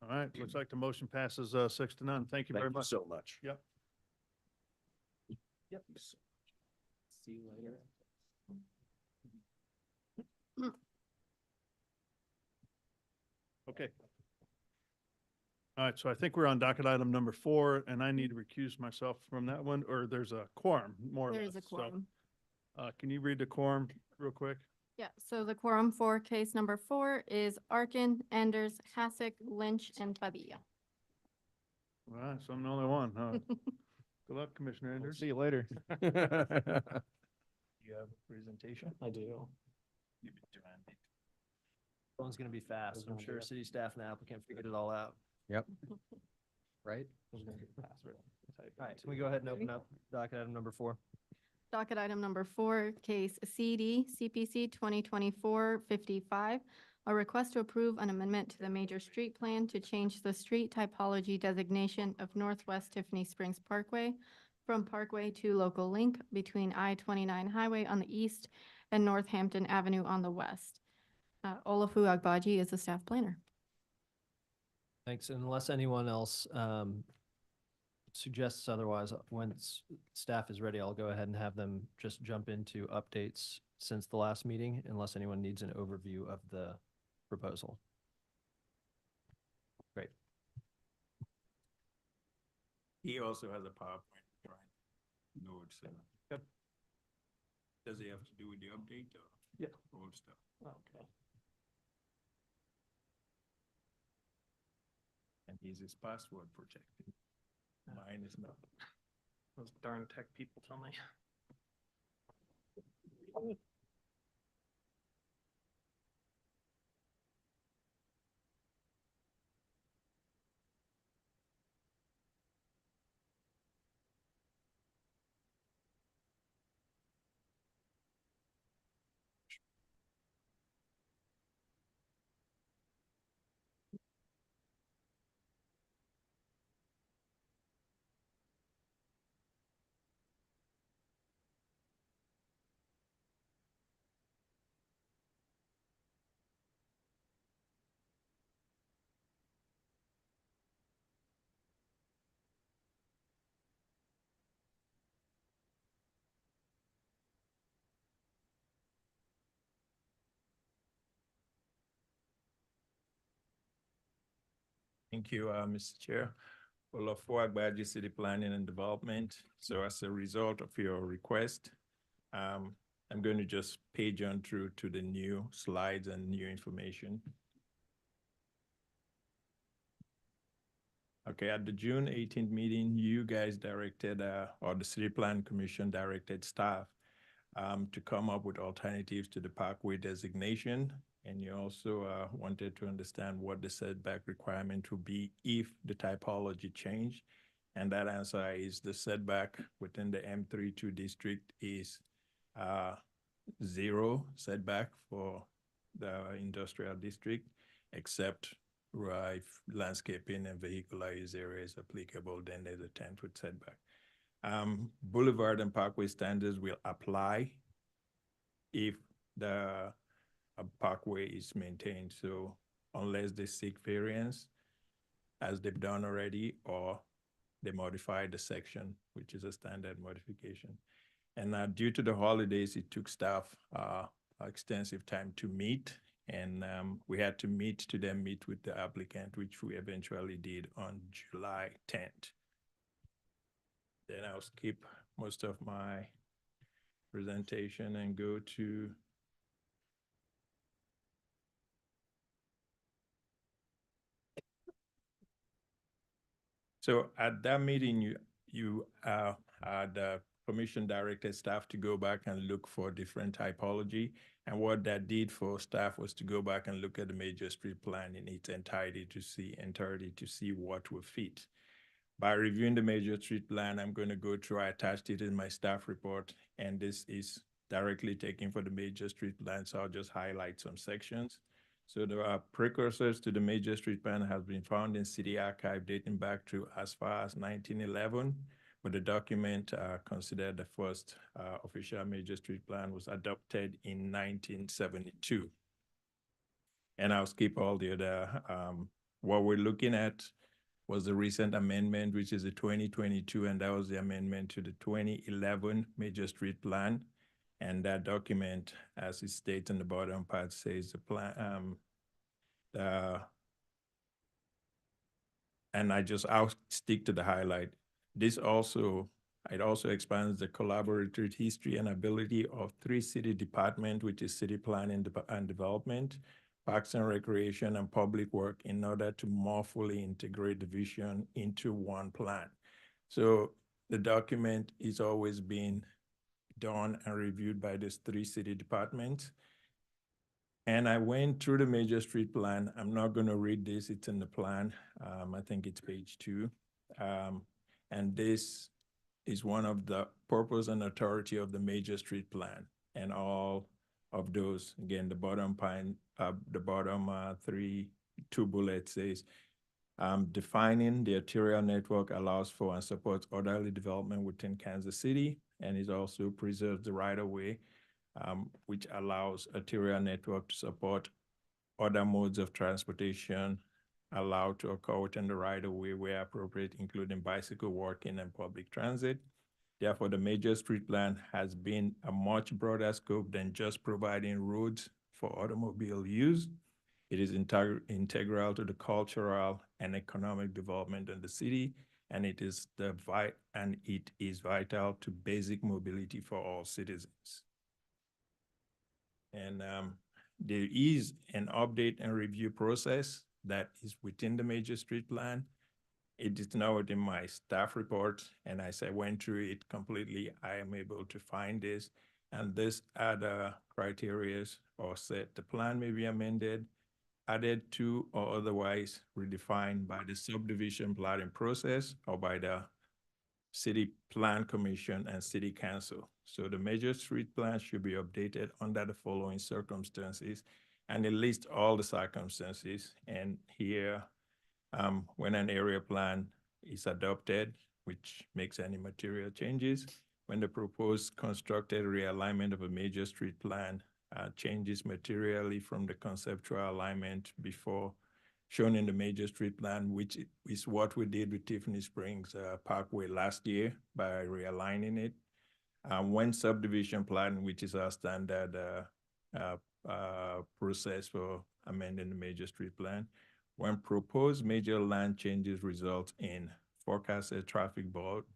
S1: All right. Looks like the motion passes 6-0. Thank you very
S11: Thank you
S1: much.
S11: so much.
S1: Yep.
S7: Yep. See you later.
S1: Okay. All right, so I think we're on docket item number 4, and I need to recuse myself from that one, or there's a quorum, more or less.
S2: There is a
S1: So,
S2: quorum.
S1: can you read the quorum real quick?
S2: Yeah, so the quorum for case number 4 is Arkin, Enders, Hasek, Lynch, and Padilla.
S1: All right, so I'm the only one, huh? Good luck, Commissioner Anders.
S14: See you later.
S22: You
S14: have a presentation?
S20: I do.
S14: One's gonna be fast. I'm sure city staff and the applicant figured it all out.
S12: Yep. Right?
S14: All right, can we go ahead and open up docket item number 4?
S2: Docket item number 4, case CD CPC 2024-55, a request to approve an amendment to the major street plan to change the street typology designation of Northwest Tiffany Springs Parkway from Parkway to local link between I-29 Highway on the east and Northampton Avenue on the west. Olafu Agbaji is the staff planner.
S14: Thanks. Unless anyone else suggests otherwise, once staff is ready, I'll go ahead and have them just jump into updates since the last meeting, unless anyone needs an overview of the proposal. Great.
S3: He also has a PowerPoint, right? Notes.
S14: Yep.
S3: Does he have to do with the update or?
S14: Yeah.
S3: Old stuff?
S14: Okay.
S3: And he's his password protected. Mine is not.
S14: Those darn tech people tell me.
S3: Thank you, Mr. Chair. Olafo Agbaji, City Planning and Development. So as a result of your request, I'm going to just page on through to the new slides and new information. Okay, at the June 18th meeting, you guys directed, or the City Plan Commission directed staff to come up with alternatives to the parkway designation. And you also wanted to understand what the setback requirement would be if the typology changed. And that answer is the setback within the M32 district is 0 setback for the industrial district, except if landscaping and vehicular use area is applicable, then there's a 10-foot setback. Boulevard and parkway standards will apply if the parkway is maintained. So unless they seek variance, as they've done already, or they modify the section, which is a standard modification. And due to the holidays, it took staff extensive time to meet, and we had to meet with the applicant, which we eventually did on July 10th. Then I'll skip most of my presentation and go to so at that meeting, the commission directed staff to go back and look for different typology. And what that did for staff was to go back and look at the major street plan in its entirety to see what will fit. By reviewing the major street plan, I'm going to go through, I attached it in my staff report, and this is directly taken for the major street plan, so I'll just highlight some sections. So there are precursors to the major street plan has been found in city archive dating back to as far as 1911, but the document considered the first official major street plan was adopted in 1972. And I'll skip all the other, what we're looking at was the recent amendment, which is the 2022, and that was the amendment to the 2011 major street plan. And that document, as it states in the bottom part, says the plan, and I'll stick to the highlight. It also expands the collaborative history and ability of 3 city departments, which is city planning and development, parks and recreation, and public work, in order to more fully integrate the vision into one plan. So the document is always being done and reviewed by these 3 city departments. And I went through the major street plan. I'm not going to read this, it's in the plan. I think it's page 2. And this is one of the purpose and authority of the major street plan. And all of those, again, the bottom 2 bullets says, defining the arterial network allows for and supports orderly development within Kansas City, and it also preserves the right-of-way, which allows arterial network to support other modes of transportation allowed to occur within the right-of-way where appropriate, including bicycle, walking, and public transit. Therefore, the major street plan has been a much broader scope than just providing roads for automobile use. It is integral to the cultural and economic development of the city, and it is vital to basic mobility for all citizens. And there is an update and review process that is within the major street plan. It is now within my staff report, and as I went through it completely, I am able to find this. And these are the criteria or set. The plan may be amended, added to, or otherwise redefined by the subdivision planning process or by the City Plan Commission and City Council. So the major street plan should be updated under the following circumstances, and it lists all the circumstances. And here, when an area plan is adopted, which makes any material changes, when the proposed constructed realignment of a major street plan changes materially from the conceptual alignment before shown in the major street plan, which is what we did with Tiffany Springs Parkway last year by realigning it. When subdivision plan, which is our standard process for amending the major street plan, When proposed major land changes result in forecasted traffic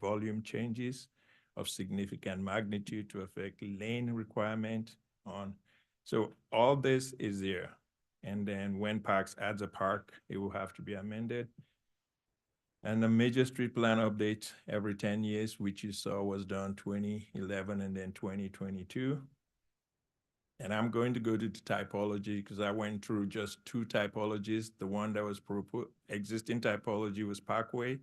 S3: volume changes of significant magnitude to affect lane requirement on. So all this is there. And then when Parks adds a park, it will have to be amended. And a major street plan update every 10 years, which you saw was done 2011 and then 2022. And I'm going to go to the typology because I went through just two typologies. The one that was existing typology was Parkway,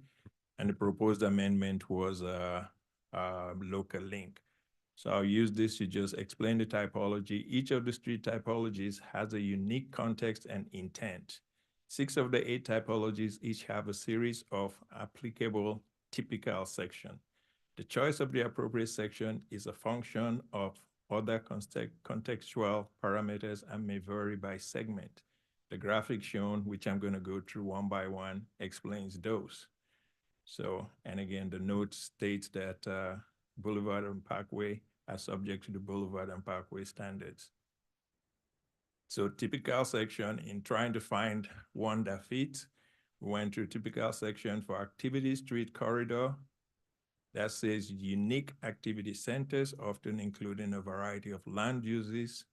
S3: and the proposed amendment was local link. So I'll use this to just explain the typology. Each of the street typologies has a unique context and intent. 6 of the 8 typologies each have a series of applicable typical section. The choice of the appropriate section is a function of other contextual parameters and may vary by segment. The graphic shown, which I'm going to go through one by one, explains those. So, and again, the note states that Boulevard and Parkway are subject to the Boulevard and Parkway standards. So typical section, in trying to find one that fits, we went through typical section for activity street corridor. That says unique activity centers, often including a variety of land uses,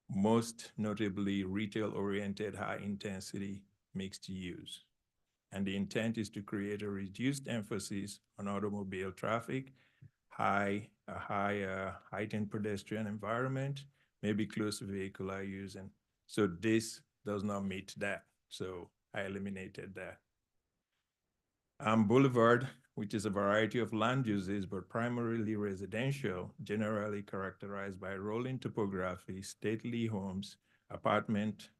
S3: most notably retail-oriented high-intensity mixed use. And the intent is to create a reduced emphasis on automobile traffic, heightened pedestrian environment, maybe close to vehicular use. And so this does not meet that. So I eliminated that. Boulevard, which is a variety of land uses, but primarily residential, generally characterized by rolling topography, stately homes, apartment,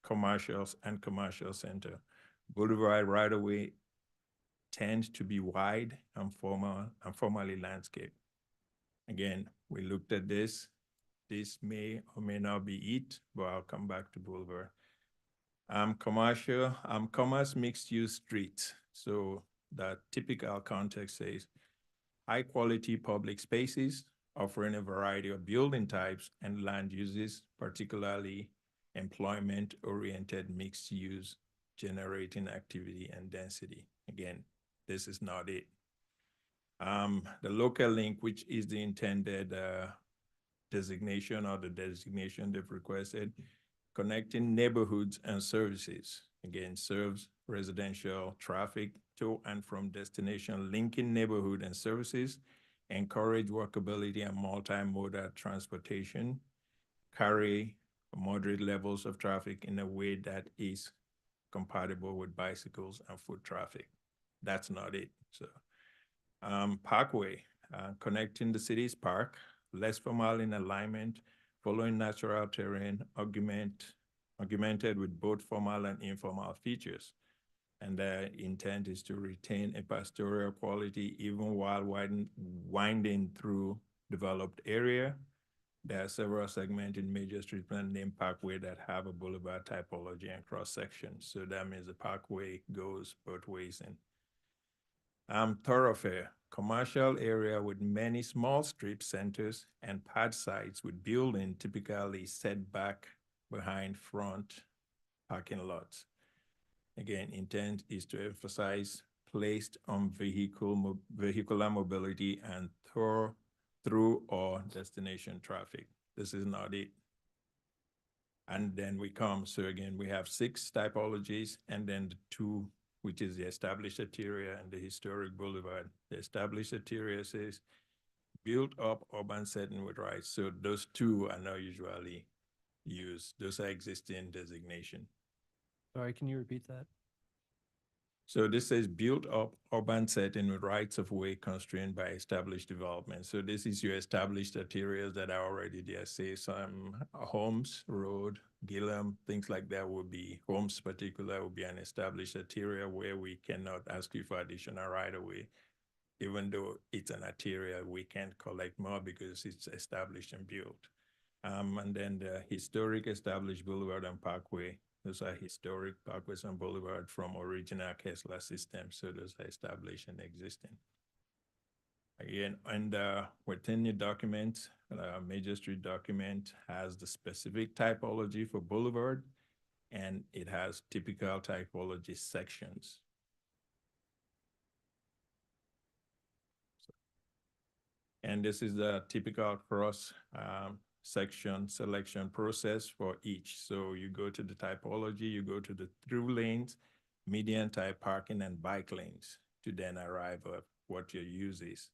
S3: commercials, and commercial center. Boulevard right-of-way tend to be wide and formally landscaped. Again, we looked at this. This may or may not be it, but I'll come back to Boulevard. Commercial, commerce mixed-use streets. So the typical context says high quality public spaces offering a variety of building types and land uses, particularly employment-oriented mixed use, generating activity and density. Again, this is not it. The local link, which is the intended designation or the designation they've requested, connecting neighborhoods and services. Again, serves residential traffic to and from destination, linking neighborhood and services, encourage workability and multimodal transportation, carry moderate levels of traffic in a way that is compatible with bicycles and foot traffic. That's not it. So, Parkway, connecting the city's park, less formal in alignment, following natural terrain, augmented with both formal and informal features. And the intent is to retain a pastoral quality even while winding through developed area. There are several segments in major street plan named Parkway that have a boulevard typology and cross section. So that means the parkway goes both ways. And thoroughfare, commercial area with many small strip centers and pad sites with building typically set back behind front parking lots. Again, intent is to emphasize placed on vehicular mobility and through or destination traffic. This is not it. And then we come, so again, we have 6 typologies and then the 2, which is the established arteria and the historic boulevard. The established arteria says built up urban setting with rights. So those 2 are not usually used. Those are existing designation.
S14: Sorry, can you repeat that?
S3: So this says built up urban setting with rights of way constrained by established development. So this is your established arterials that are already there. Say some Holmes Road, Gillum, things like that would be, Holmes particular would be an established arterial where we cannot ask you for additional right of way. Even though it's an arterial, we can't collect more because it's established and built. And then the historic established boulevard and parkway. Those are historic parkways and boulevard from original Kessler system. So those are established and existing. Again, and within the document, major street document has the specific typology for boulevard and it has typical typology sections. And this is the typical cross section selection process for each. So you go to the typology, you go to the through lanes, median type parking, and bike lanes to then arrive at what your use is.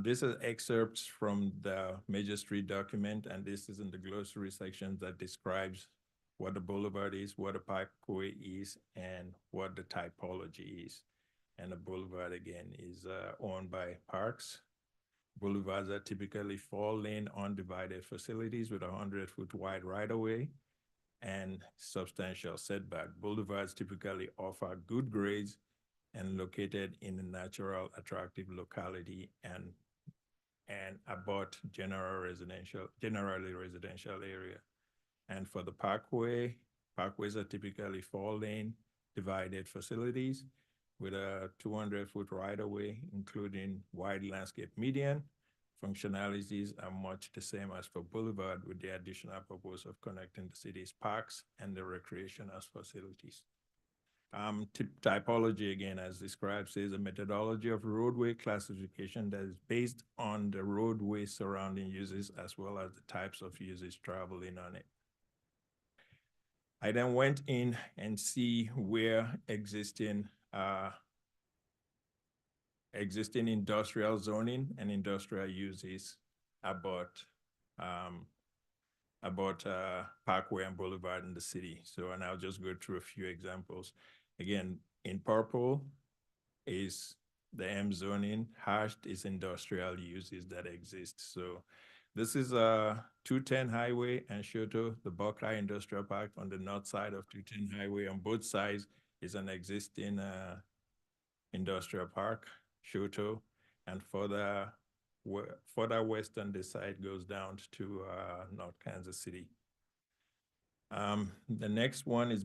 S3: This is excerpts from the major street document, and this is in the glossary section that describes what the boulevard is, what a parkway is, and what the typology is. And the boulevard, again, is owned by parks. Boulevards are typically 4-lane undivided facilities with a 100-foot wide right-of-way and substantial setback. Boulevards typically offer good grades and located in a natural, attractive locality and about generally residential area. And for the parkway, parkways are typically 4-lane divided facilities with a 200-foot right-of-way, including wide landscape median. Functionalities are much the same as for boulevard, with the additional purpose of connecting the city's parks and the recreational facilities. Typology, again, as described, is a methodology of roadway classification that is based on the roadway surrounding uses as well as the types of uses traveling on it. I then went in and see where existing industrial zoning and industrial uses about Parkway and Boulevard in the city. So, and I'll just go through a few examples. Again, in purple is the M zoning, hashed is industrial uses that exist. So this is a 210 Highway and Shoto, the Buckeye Industrial Park on the north side of 210 Highway. On both sides is an existing industrial park, Shoto, and further west on this side goes down to North Kansas City. The next one is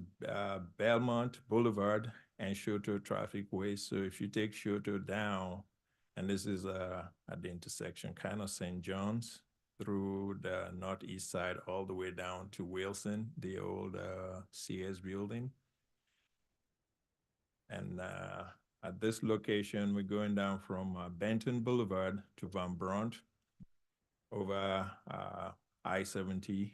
S3: Belmont Boulevard and Shoto Traffic Way. So if you take Shoto down, and this is at the intersection, kind of St. John's, through the northeast side all the way down to Wilson, the old CS building. And at this location, we're going down from Benton Boulevard to Van Brunt over I-70,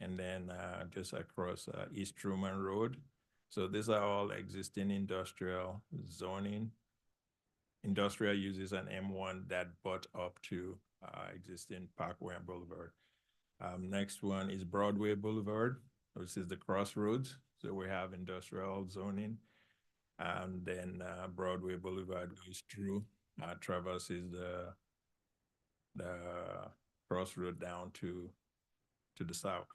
S3: and then just across East Truman Road. So these are all existing industrial zoning, industrial uses on M1 that butt up to existing Parkway and Boulevard. Next one is Broadway Boulevard, which is the crossroads. So we have industrial zoning. And then Broadway Boulevard goes through, traverses the crossroad down to the south.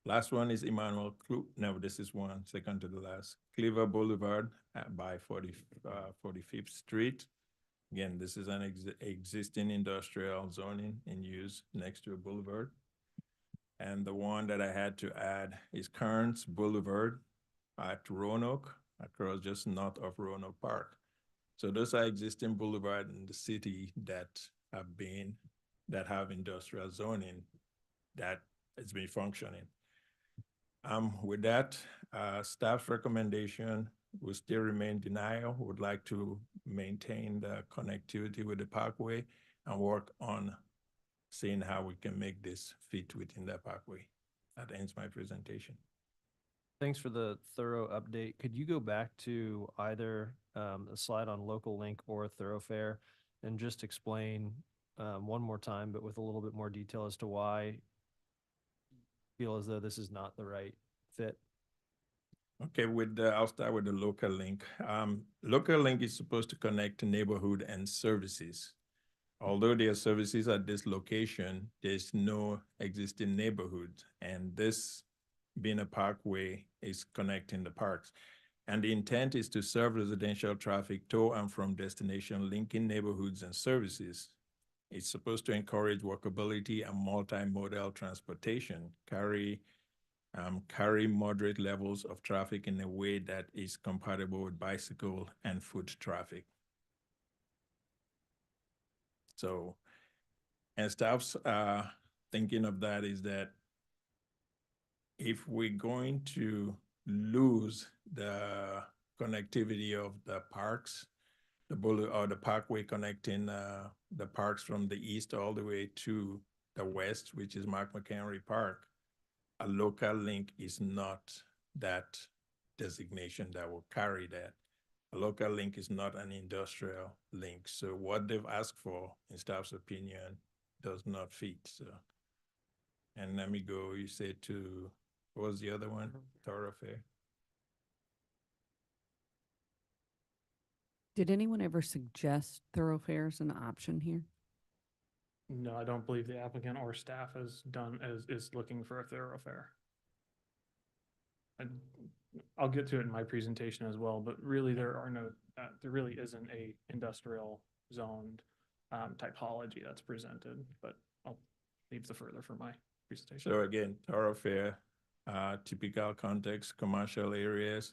S3: Last one is Emmanuel, no, this is one, second to the last. Cleaver Boulevard by 45th Street. Again, this is an existing industrial zoning in use next to a boulevard. And the one that I had to add is Kearns Boulevard at Roanoke, across just north of Roanoke Park. So those are existing boulevards in the city that have industrial zoning that has been functioning. With that, staff's recommendation will still remain denial. Would like to maintain the connectivity with the parkway and work on seeing how we can make this fit within that parkway. That ends my presentation.
S14: Thanks for the thorough update. Could you go back to either a slide on local link or thoroughfare and just explain one more time, but with a little bit more detail as to why you feel as though this is not the right fit?
S3: Okay, I'll start with the local link. Local link is supposed to connect to neighborhood and services. Although there are services at this location, there's no existing neighborhood, and this being a parkway is connecting the parks. And the intent is to serve residential traffic to and from destination, linking neighborhoods and services. It's supposed to encourage walkability and multimodal transportation, carry moderate levels of traffic in a way that is compatible with bicycle and foot traffic. So, and staff's thinking of that is that if we're going to lose the connectivity of the parks, the or the parkway connecting the parks from the east all the way to the west, which is Mark McHenry Park, a local link is not that designation that will carry that. A local link is not an industrial link. So what they've asked for in staff's opinion does not fit. So, and let me go, you said to, what was the other one? Thoroughfare.
S6: Did anyone ever suggest thoroughfare as an option here?
S20: No, I don't believe the applicant or staff is looking for a thoroughfare. I'll get to it in my presentation as well, but really there really isn't a industrial zoned typology that's presented, but I'll leave the further for my presentation.
S3: So again, thoroughfare, typical context, commercial areas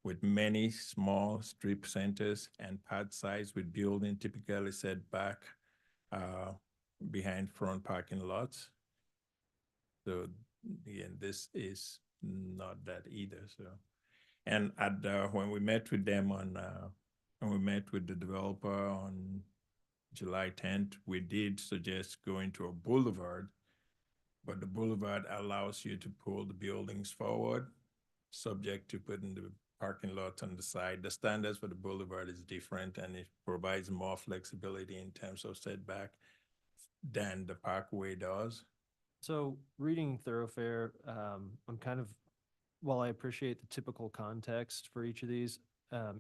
S3: with many small strip centers and pad sites with building typically set back behind front parking lots. So again, this is not that either. So, and at when we met with them on when we met with the developer on July 10th, we did suggest going to a boulevard, but the boulevard allows you to pull the buildings forward, subject to putting the parking lot on the side. The standards for the boulevard is different, and it provides more flexibility in terms of setback than the parkway does.
S14: So reading thoroughfare, I'm kind of, while I appreciate the typical context for each of these,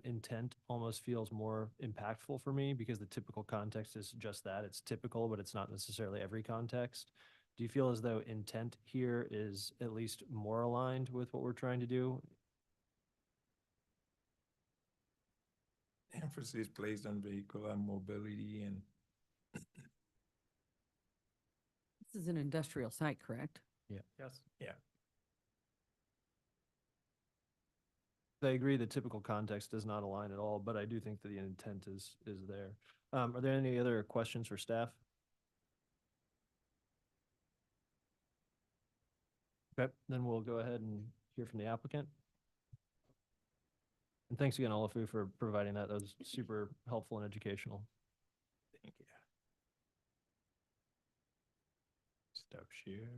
S14: intent almost feels more impactful for me because the typical context is just that. It's typical, but it's not necessarily every context. Do you feel as though intent here is at least more aligned with what we're trying to do?
S3: Emphasis placed on vehicular mobility and
S6: This is an industrial site, correct?
S14: Yeah.
S20: Yes.
S3: yeah.
S14: I agree the typical context does not align at all, but I do think that the intent is there. Are there any other questions for staff? Okay, then we'll go ahead and hear from the applicant. And thanks again, Olafu, for providing that. That was super helpful and educational.
S3: Thank you. Stop share.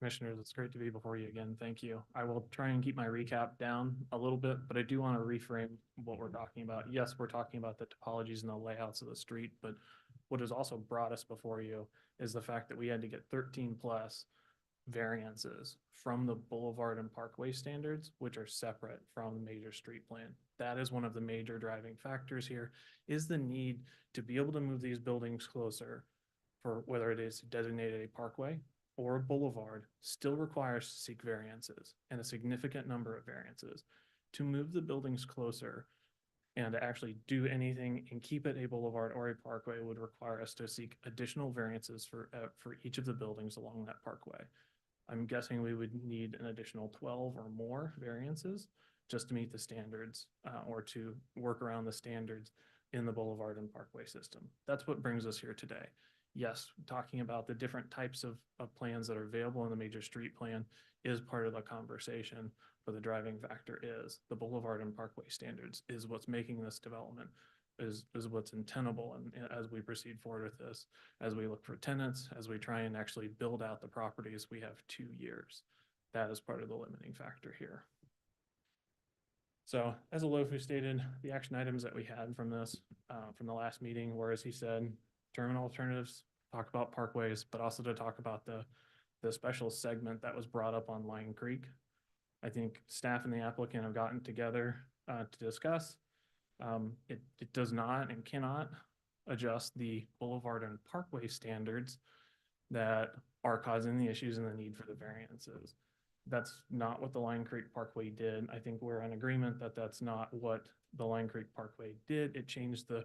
S20: Commissioners, it's great to be before you again. Thank you. I will try and keep my recap down a little bit, but I do want to reframe what we're talking about. Yes, we're talking about the topologies and the layouts of the street, but what has also brought us before you is the fact that we had to get 13 plus variances from the boulevard and parkway standards, which are separate from the major street plan. That is one of the major driving factors here, is the need to be able to move these buildings closer for whether it is designated a parkway or a boulevard still requires to seek variances, and a significant number of variances. To move the buildings closer and to actually do anything and keep it a boulevard or a parkway would require us to seek additional variances for each of the buildings along that parkway. I'm guessing we would need an additional 12 or more variances just to meet the standards or to work around the standards in the boulevard and parkway system. That's what brings us here today. Yes, talking about the different types of plans that are available in the major street plan is part of the conversation, but the driving factor is the boulevard and parkway standards is what's making this development, is what's untenable. And as we proceed forward with this, as we look for tenants, as we try and actually build out the properties, we have 2 years. That is part of the limiting factor here. So as Olofu stated, the action items that we had from this, from the last meeting were, as he said, terminal alternatives, talk about parkways, but also to talk about the
S16: the special segment that was brought up on Lion Creek. I think staff and the applicant have gotten together to discuss. It does not and cannot adjust the boulevard and parkway standards that are causing the issues and the need for the variances. That's not what the Lion Creek Parkway did. I think we're in agreement that that's not what the Lion Creek Parkway did. It changed the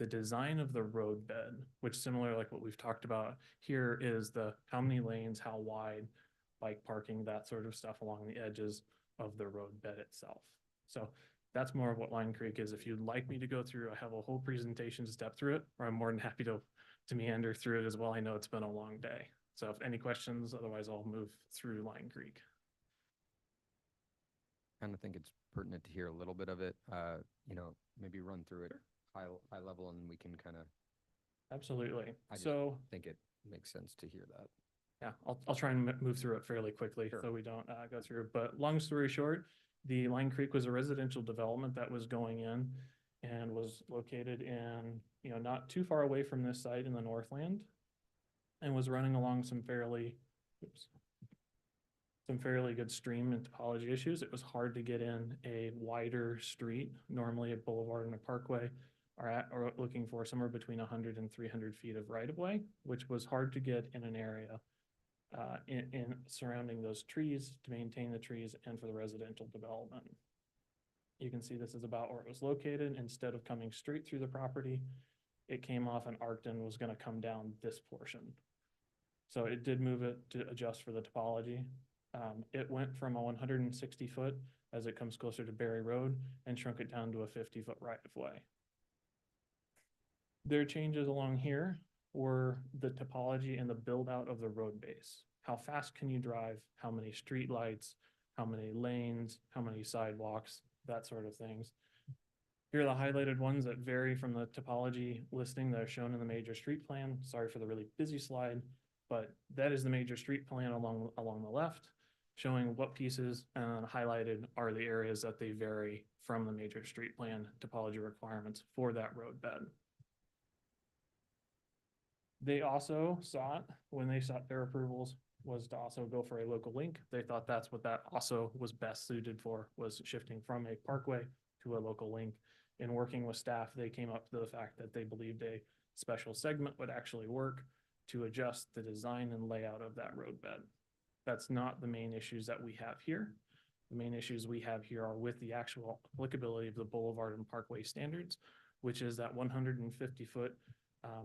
S16: design of the road bed, which similar like what we've talked about here is the how many lanes, how wide, bike parking, that sort of stuff along the edges of the road bed itself. So that's more of what Lion Creek is. If you'd like me to go through, I have a whole presentation to step through it, or I'm more than happy to meander through it as well. I know it's been a long day. So if any questions, otherwise I'll move through Lion Creek.
S12: Kind of think it's pertinent to hear a little bit of it, maybe run through it high level, and we can kind of.
S16: Absolutely.
S12: I just
S16: So
S12: think it makes sense to hear that.
S16: yeah, I'll try and move through it fairly quickly so we don't go through. But long story short, the Lion Creek was a residential development that was going in and was located in, not too far away from this site in the Northland, and was running along some fairly good stream and topology issues. It was hard to get in a wider street. Normally a boulevard and a parkway are looking for somewhere between 100 and 300 feet of right of way, which was hard to get in an area in surrounding those trees to maintain the trees and for the residential development. You can see this is about where it was located. Instead of coming straight through the property, it came off and arced and was going to come down this portion. So it did move it to adjust for the topology. It went from a 160 foot as it comes closer to Berry Road and shrunk it down to a 50-foot right of way. Their changes along here were the topology and the build out of the road base. How fast can you drive? How many street lights? How many lanes? How many sidewalks? That sort of things. Here are the highlighted ones that vary from the topology listing that are shown in the major street plan. Sorry for the really busy slide, but that is the major street plan along the left, showing what pieces highlighted are the areas that they vary from the major street plan topology requirements for that road bed. They also sought, when they sought their approvals, was to also go for a local link. They thought that's what that also was best suited for, was shifting from a parkway to a local link. In working with staff, they came up to the fact that they believed a special segment would actually work to adjust the design and layout of that road bed. That's not the main issues that we have here. The main issues we have here are with the actual applicability of the boulevard and parkway standards, which is that 150-foot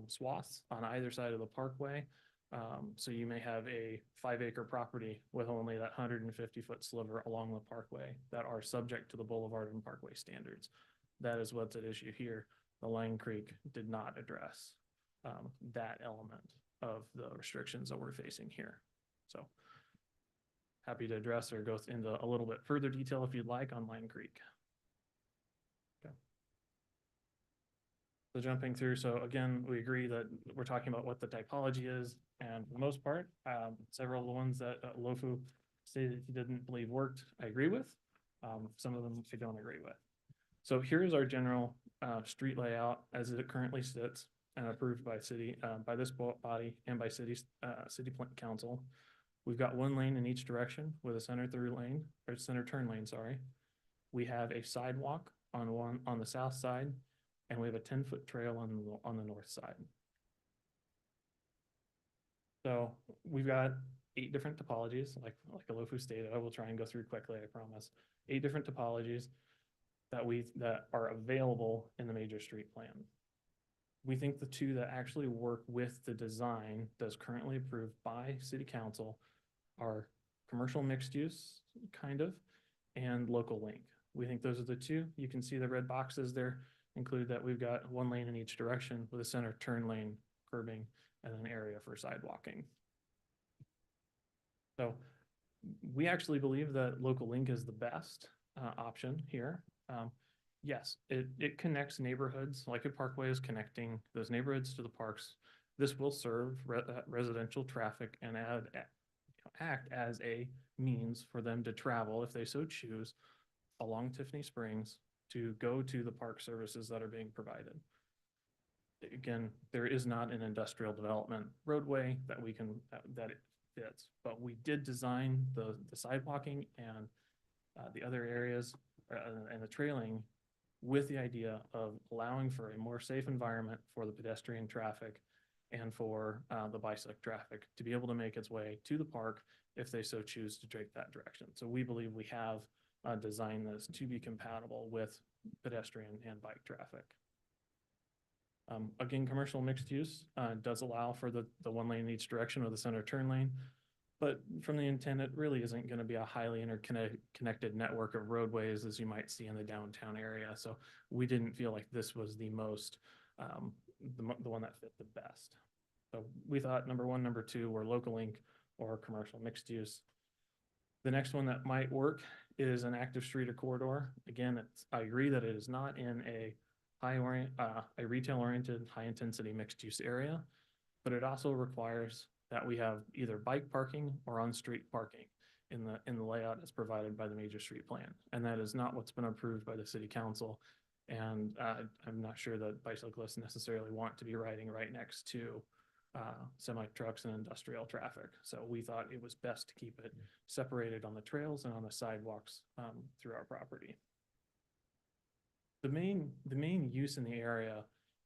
S16: swaths on either side of the parkway. So you may have a 5-acre property with only that 150-foot sliver along the parkway that are subject to the boulevard and parkway standards. That is what's at issue here. The Lion Creek did not address that element of the restrictions that we're facing here. So happy to address or go into a little bit further detail if you'd like on Lion Creek. Okay. So jumping through, so again, we agree that we're talking about what the typology is, and for the most part, several of the ones that Lofu stated he didn't believe worked, I agree with. Some of them I don't agree with. So here's our general street layout as it currently sits and approved by city, by this body and by city council. We've got one lane in each direction with a center turn lane, sorry. We have a sidewalk on the south side, and we have a 10-foot trail on the north side. So we've got 8 different topologies, like Alofu stated. I will try and go through quickly, I promise. 8 different topologies that are available in the major street plan. We think the 2 that actually work with the design that's currently approved by city council are commercial mixed use, kind of, and local link. We think those are the 2. You can see the red boxes there include that we've got 1 lane in each direction with a center turn lane, curbing, and an area for sidewalking. So we actually believe that local link is the best option here. Yes, it connects neighborhoods, like a parkway is connecting those neighborhoods to the parks. This will serve residential traffic and act as a means for them to travel, if they so choose, along Tiffany Springs to go to the park services that are being provided. Again, there is not an industrial development roadway that we can, that fits, but we did design the sidewalking and the other areas and the trailing with the idea of allowing for a more safe environment for the pedestrian traffic and for the bicycle traffic to be able to make its way to the park if they so choose to take that direction. So we believe we have designed this to be compatible with pedestrian and bike traffic. Again, commercial mixed use does allow for the one lane in each direction with the center turn lane. But from the intent, it really isn't going to be a highly interconnected network of roadways as you might see in the downtown area. So we didn't feel like this was the most, the one that fit the best. So we thought number one, number two were local link or commercial mixed use. The next one that might work is an active street or corridor. Again, I agree that it is not in a a retail oriented, high intensity mixed use area, but it also requires that we have either bike parking or on-street parking in the layout as provided by the major street plan. And that is not what's been approved by the city council. And I'm not sure that bicyclists necessarily want to be riding right next to semi trucks and industrial traffic. So we thought it was best to keep it separated on the trails and on the sidewalks through our property. The main use in the area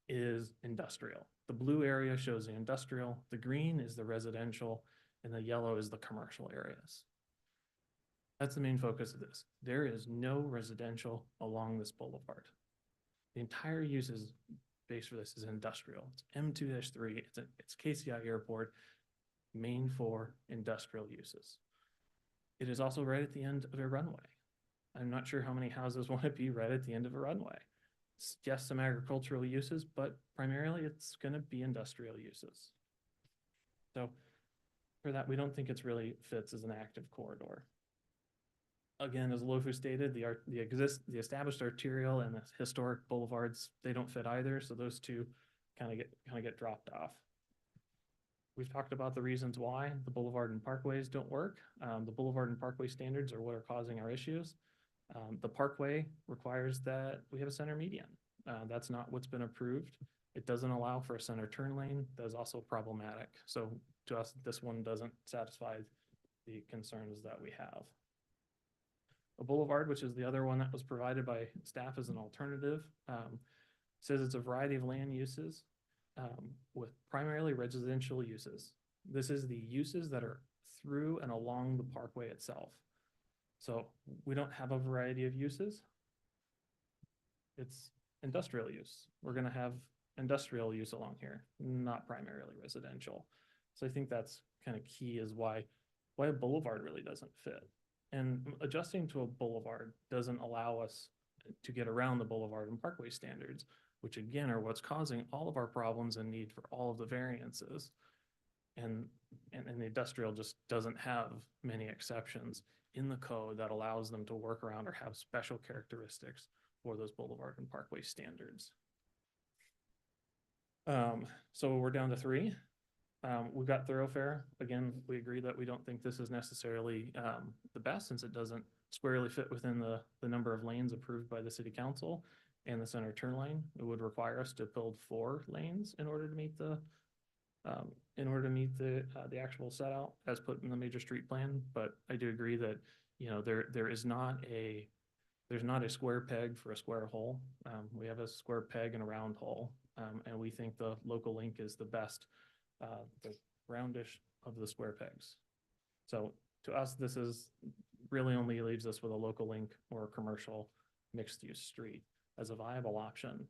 S16: is industrial. The blue area shows the industrial, the green is the residential, and the yellow is the commercial areas. That's the main focus of this. There is no residential along this boulevard. The entire use base for this is industrial. It's M2-3, it's KCI Airport, main for industrial uses. It is also right at the end of a runway. I'm not sure how many houses want to be right at the end of a runway. It's just some agricultural uses, but primarily it's going to be industrial uses. So for that, we don't think it's really fits as an active corridor. Again, as Lofu stated, the established arterial and the historic boulevards, they don't fit either. So those two kind of get dropped off. We've talked about the reasons why the boulevard and parkways don't work. The boulevard and parkway standards are what are causing our issues. The parkway requires that we have a center median. That's not what's been approved. It doesn't allow for a center turn lane. That is also problematic. So to us, this one doesn't satisfy the concerns that we have. A boulevard, which is the other one that was provided by staff as an alternative, says it's a variety of land uses with primarily residential uses. This is the uses that are through and along the parkway itself. So we don't have a variety of uses. It's industrial use. We're going to have industrial use along here, not primarily residential. So I think that's kind of key is why a boulevard really doesn't fit. And adjusting to a boulevard doesn't allow us to get around the boulevard and parkway standards, which again are what's causing all of our problems and need for all of the variances. And the industrial just doesn't have many exceptions in the code that allows them to work around or have special characteristics for those boulevard and parkway standards. So we're down to 3. We've got thoroughfare. Again, we agree that we don't think this is necessarily the best since it doesn't squarely fit within the number of lanes approved by the city council and the center turn lane. It would require us to build 4 lanes in order to meet the actual set out as put in the major street plan. But I do agree that, you know, there's not a square peg for a square hole. We have a square peg and a round hole. And we think the local link is the best, the roundish of the square pegs. So to us, this is really only leaves us with a local link or a commercial mixed use street as a viable option.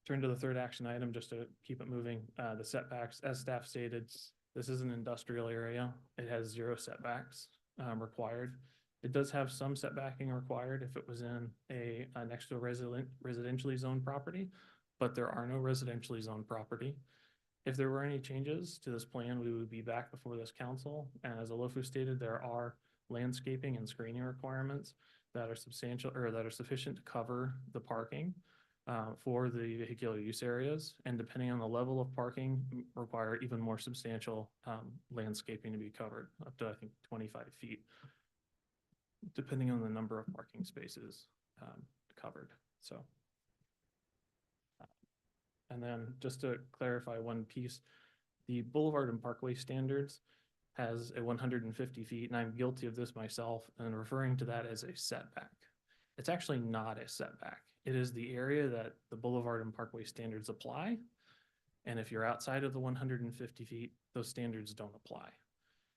S16: Turn to the third action item just to keep it moving. The setbacks, as staff stated, this is an industrial area. It has 0 setbacks required. It does have some setbacking required if it was in a next to a residentially zoned property, but there are no residentially zoned property. If there were any changes to this plan, we would be back before this council. And as Alofu stated, there are landscaping and screening requirements that are substantial or that are sufficient to cover the parking for the vehicular use areas. And depending on the level of parking, require even more substantial landscaping to be covered, up to I think 25 feet, depending on the number of parking spaces covered. So. And then just to clarify one piece, The Boulevard and Parkway standards has a 150 feet, and I'm guilty of this myself, and referring to that as a setback. It's actually not a setback. It is the area that the Boulevard and Parkway standards apply. And if you're outside of the 150 feet, those standards don't apply.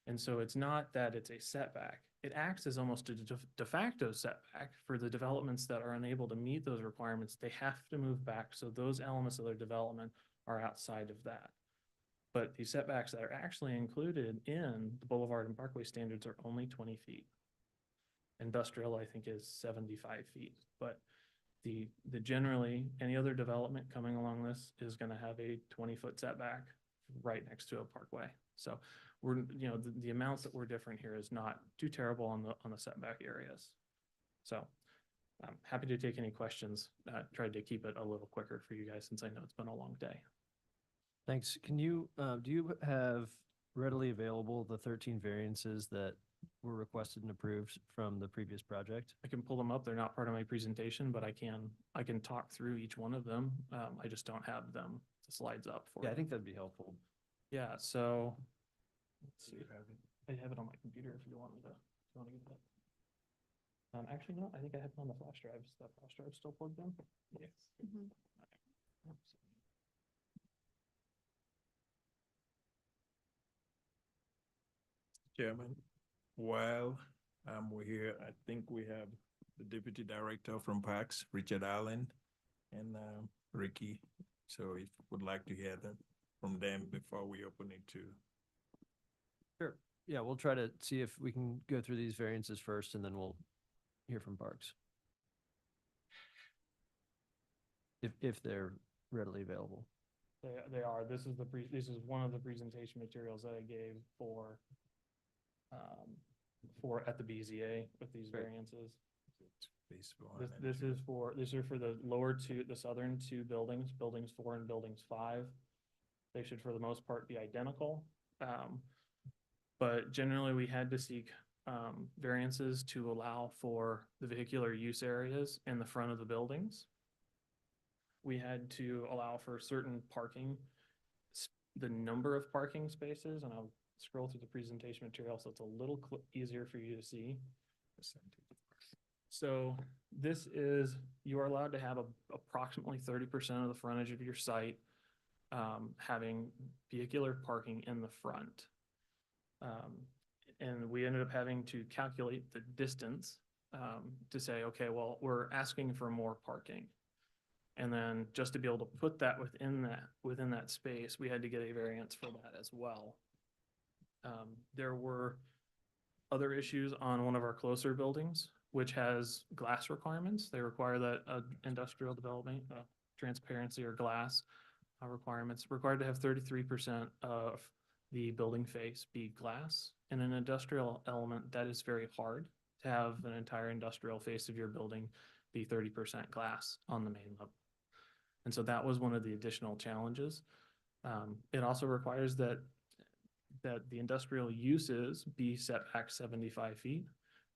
S16: And so it's not that it's a setback. It acts as almost a de facto setback for the developments that are unable to meet those requirements. They have to move back, so those elements of their development are outside of that. But the setbacks that are actually included in the Boulevard and Parkway standards are only 20 feet. Industrial, I think, is 75 feet, but the generally, any other development coming along this is gonna have a 20-foot setback right next to a parkway. So we're, the amounts that we're different here is not too terrible on the setback areas. So I'm happy to take any questions. Tried to keep it a little quicker for you guys since I know it's been a long day.
S14: Thanks. Can you, do you have readily available the 13 variances that were requested and approved from the previous project?
S16: I can pull them up. They're not part of my presentation, but I can talk through each one of them. I just don't have them, the slides up for
S14: Yeah, I
S16: you.
S14: think that'd be helpful.
S16: Yeah, so let's see. I have it on my computer if you want me to, if you want to get that. Actually, no, I think I have it on the flash drive. Is that flash drive still plugged in? Yes.
S3: Chairman, while we're here, I think we have the Deputy Director from Parks, Richard Allen, and Ricky. So if you would like to hear them from them before we open it to.
S14: Sure. Yeah, we'll try to see if we can go through these variances first, and then we'll hear from Parks. If they're readily available.
S16: They are. This is one of the presentation materials that I gave for at the BZA with these variances. This is for the southern two buildings, buildings 4 and buildings 5. They should, for the most part, be identical. But generally, we had to seek variances to allow for the vehicular use areas in the front of the buildings. We had to allow for certain parking, the number of parking spaces, and I'll scroll through the presentation material so it's a little easier for you to see. So this is, you are allowed to have approximately 30% of the frontage of your site having vehicular parking in the front. And we ended up having to calculate the distance to say, okay, well, we're asking for more parking. And then just to be able to put that within that space, we had to get a variance for that as well. There were other issues on one of our closer buildings, which has glass requirements. They require that industrial development, transparency or glass requirements, required to have 33% of the building face be glass. In an industrial element, that is very hard to have an entire industrial face of your building be 30% glass on the main level. And so that was one of the additional challenges. It also requires that the industrial uses be set back 75 feet.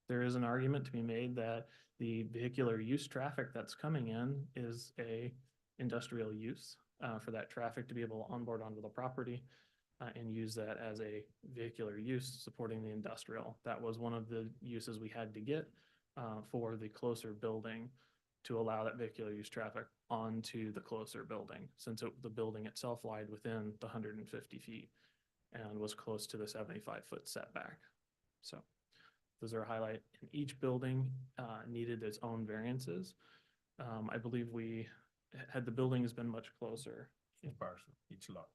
S16: There is an argument to be made that the vehicular use traffic that's coming in is a industrial use for that traffic to be able to onboard onto the property and use that as a vehicular use supporting the industrial. That was one of the uses we had to get for the closer building to allow that vehicular use traffic onto the closer building, since the building itself lied within the 150 feet and was close to the 75-foot setback. So those are a highlight. And each building needed its own variances. I believe we had the buildings been much closer.
S3: Each parcel, each lot.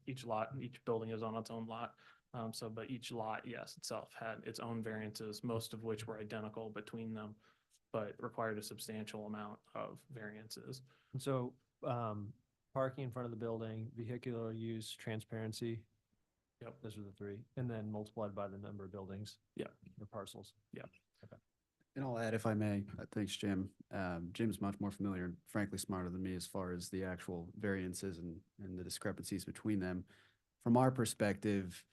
S16: Each lot, each building is on its own lot. But each lot, yes, itself had its own variances, most of which were identical between them, but required a substantial amount of variances.
S14: And so, parking in front of the building, vehicular use, transparency.
S16: Yep.
S14: Those are the 3. And then multiplied by the number of buildings.
S16: Yeah.
S14: Or parcels.
S16: Yeah.
S14: Okay.
S5: And I'll add, if I may, thanks, Jim. Jim's much more familiar and frankly smarter than me as far as the actual variances and the discrepancies between them. From our perspective,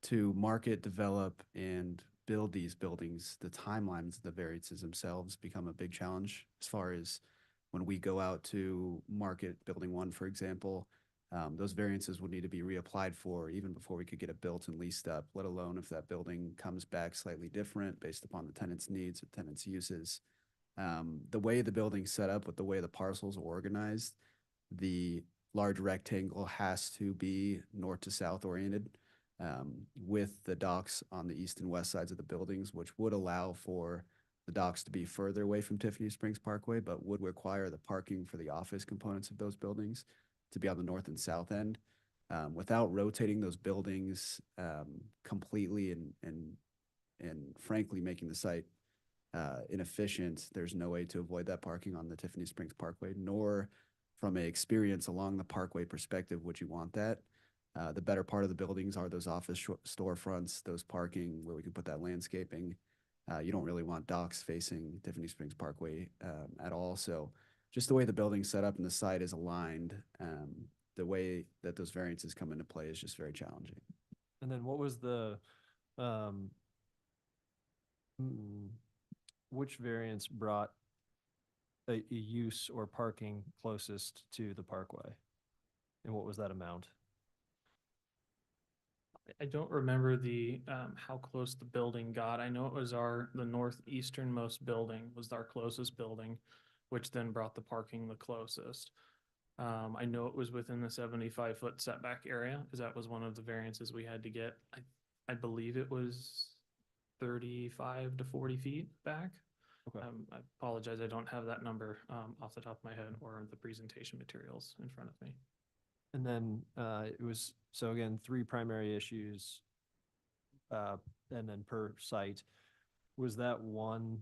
S5: to market, develop, and build these buildings, the timelines of the variances themselves become a big challenge as far as when we go out to market building 1, for example, those variances would need to be reapplied for even before we could get it built and leased up, let alone if that building comes back slightly different based upon the tenant's needs or tenant's uses. The way the building's set up with the way the parcels are organized, the large rectangle has to be north to south oriented, with the docks on the east and west sides of the buildings, which would allow for the docks to be further away from Tiffany Springs Parkway, but would require the parking for the office components of those buildings to be on the north and south end. Without rotating those buildings completely and frankly making the site inefficient, there's no way to avoid that parking on the Tiffany Springs Parkway, nor from a experience along the parkway perspective would you want that. The better part of the buildings are those office storefronts, those parking where we can put that landscaping. You don't really want docks facing Tiffany Springs Parkway at all. So just the way the building's set up and the site is aligned, the way that those variances come into play is just very challenging.
S14: And then what was the, which variance brought a use or parking closest to the parkway? And what was that amount?
S16: I don't remember the, how close the building got. I know it was the northeasternmost building was our closest building, which then brought the parking the closest. I know it was within the 75-foot setback area, because that was one of the variances we had to get. I believe it was 35 to 40 feet back.
S14: Okay.
S16: I apologize, I don't have that number off the top of my head or the presentation materials in front of me.
S14: And then it was, so again, 3 primary issues, and then per site. Was that one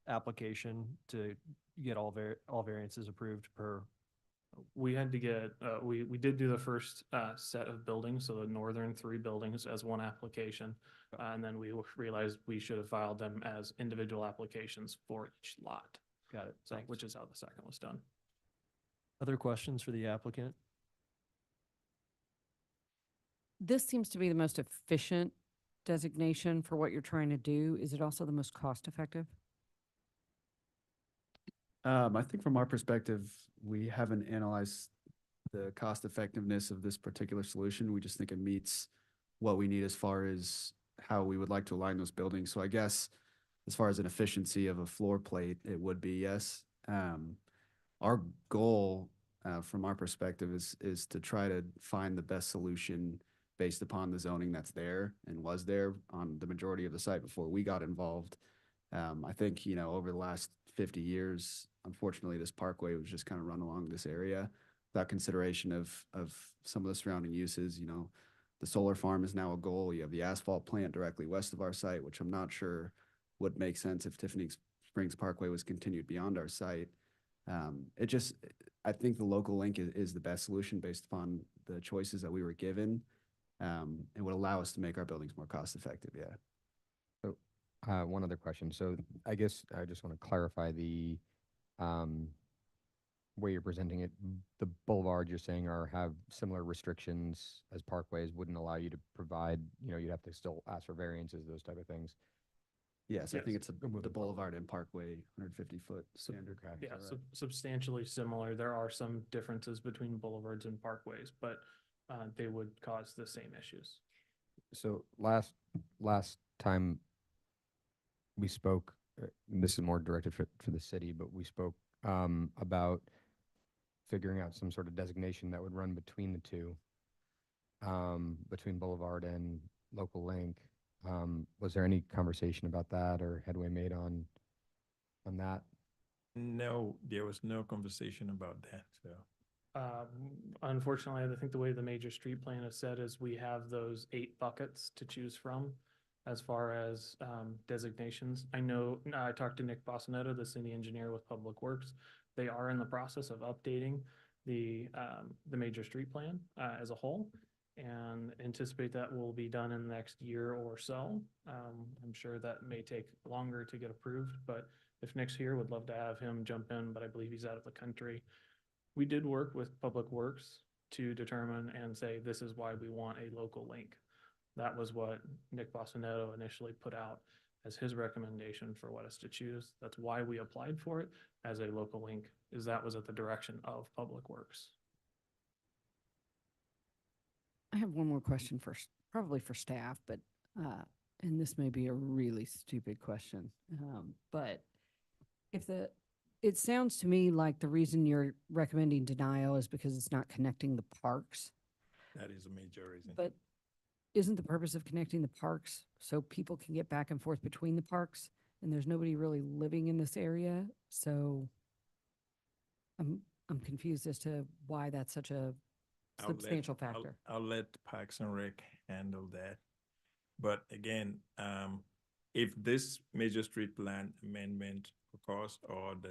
S14: application to get all variances approved per?
S16: We had to get, we did do the first set of buildings, so the northern 3 buildings as one application. And then we realized we should have filed them as individual applications for each lot.
S14: Got it.
S16: So,
S14: Thanks.
S16: which is how the second was done.
S14: Other questions for the applicant?
S6: This seems to be the most efficient designation for what you're trying to do. Is it also the most cost effective?
S5: I think from our perspective, we haven't analyzed the cost effectiveness of this particular solution. We just think it meets what we need as far as how we would like to align those buildings. So I guess as far as an efficiency of a floor plate, it would be yes. Our goal from our perspective is to try to find the best solution based upon the zoning that's there and was there on the majority of the site before we got involved. I think, over the last 50 years, unfortunately, this parkway was just kind of run along this area without consideration of some of the surrounding uses. The solar farm is now a goal. You have the asphalt plant directly west of our site, which I'm not sure would make sense if Tiffany Springs Parkway was continued beyond our site. I think the local link is the best solution based upon the choices that we were given. It would allow us to make our buildings more cost effective. Yeah.
S12: So one other question. So I guess I just want to clarify the way you're presenting it. The boulevard you're saying have similar restrictions as parkways, wouldn't allow you to provide, you'd have to still ask for variances, those type of things.
S5: Yes, I
S16: Yes.
S5: think it's the boulevard and parkway 150-foot standard.
S16: Yeah, substantially similar. There are some differences between boulevards and parkways, but they would cause the same issues.
S12: So last time we spoke, this is more directed for the city, but we spoke about figuring out some sort of designation that would run between the two, between Boulevard and Local Link. Was there any conversation about that or headway made on that?
S3: No, there was no conversation about that, so.
S16: Unfortunately, I think the way the major street plan is set is we have those 8 buckets to choose from as far as designations. I know I talked to Nick Bossanetto, the city engineer with Public Works. They are in the process of updating the major street plan as a whole, and anticipate that will be done in the next year or so. I'm sure that may take longer to get approved, but if Nick's here, would love to have him jump in, but I believe he's out of the country. We did work with Public Works to determine and say, this is why we want a local link. That was what Nick Bossanetto initially put out as his recommendation for what us to choose. That's why we applied for it as a local link, is that was at the direction of Public Works.
S6: I have one more question probably for staff, but, and this may be a really stupid question. But it sounds to me like the reason you're recommending denial is because it's not connecting the parks.
S3: That is a major reason.
S6: But isn't the purpose of connecting the parks so people can get back and forth between the parks? And there's nobody really living in this area, so I'm confused as to why that's such a
S3: I'll let-
S6: substantial factor.
S3: I'll let Parks and Rec handle that. But again, if this major street plan amendment occurs or the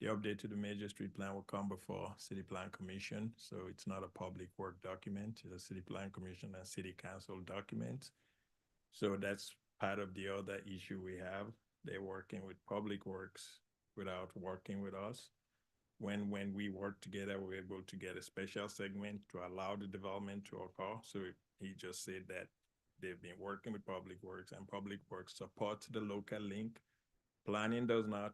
S3: update to the major street plan will come before City Plan Commission. So it's not a public work document, it's a City Plan Commission and City Council document. So that's part of the other issue we have. They're working with Public Works without working with us. When we work together, we're able to get a special segment to allow the development to occur. So he just said that they've been working with Public Works and Public Works supports the local link. Planning does not,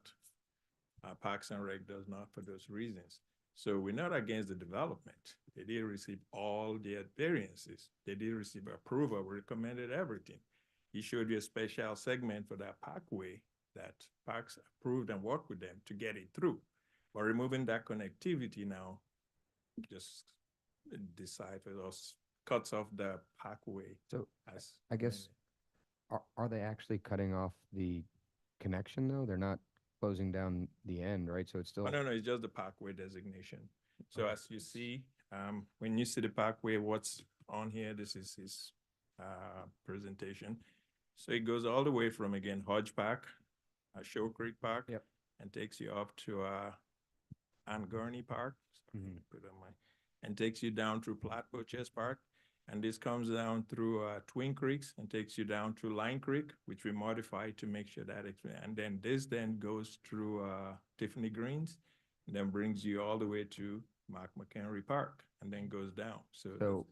S3: Parks and Rec does not for those reasons. So we're not against the development. They did receive all their variances. They did receive approval. We recommended everything. He showed you a special segment for that parkway that Parks approved and worked with them to get it through. But removing that connectivity now just deciphers or cuts off the parkway.
S12: So
S3: as
S12: I guess, are they actually cutting off the connection though? They're not closing down the end, right? So it's still.
S3: Oh, no, it's just the parkway designation. So as you see, when you see the parkway, what's on here, this is his presentation. So it goes all the way from, again, Hodge Park, Show Creek Park,
S12: Yep.
S3: and takes you up to Angurney Park, put on and takes you down through Plateau Chest Park. And this comes down through Twin Creeks and takes you down to Line Creek, which we modified to make sure that and then this then goes through Tiffany Greens, and then brings you all the way to Mark McHenry Park, and then goes down. So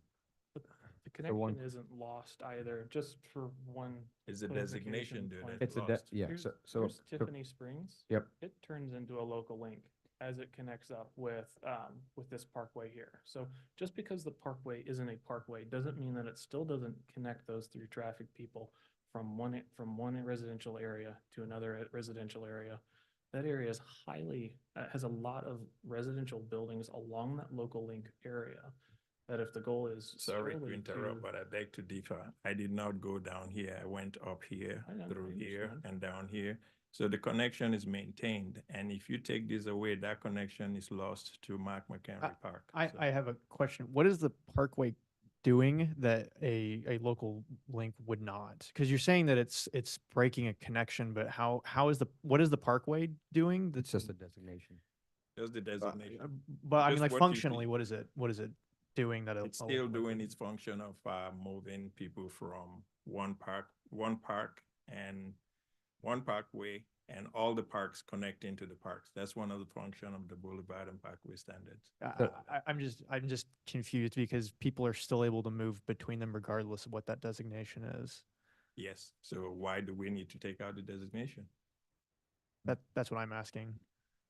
S16: The connection isn't lost either, just for one.
S3: Is the
S16: clarification
S3: designation there
S16: point.
S3: that's
S12: It's
S3: lost?
S12: yeah.
S16: Here's-
S12: So
S16: here's Tiffany Springs.
S12: Yep.
S16: It turns into a local link as it connects up with this parkway here. So just because the parkway isn't a parkway doesn't mean that it still doesn't connect those through traffic people from one residential area to another residential area. That area is has a lot of residential buildings along that local link area. That if the goal is
S3: Sorry to
S16: solely
S3: interrupt, but I beg to differ. I did not go down here. I went up here,
S16: I know,
S3: through
S16: I
S3: here,
S16: understand.
S3: and down here. So the connection is maintained. And if you take this away, that connection is lost to Mark McHenry Park. So-
S20: I have a question. What is the parkway doing that a local link would not? Because you're saying that it's breaking a connection, but what is the parkway doing?
S12: it's just a designation.
S3: Just the designation.
S20: But I mean,
S3: Just
S20: like
S3: what you
S20: functionally, what is it doing that?
S3: It's still doing its function of moving people from one parkway and all the parks connecting to the parks. That's one of the function of the Boulevard and Parkway standards.
S20: I'm just confused because people are still able to move between them regardless of what that designation is.
S3: Yes. So why do we need to take out the designation?
S20: That's what I'm asking.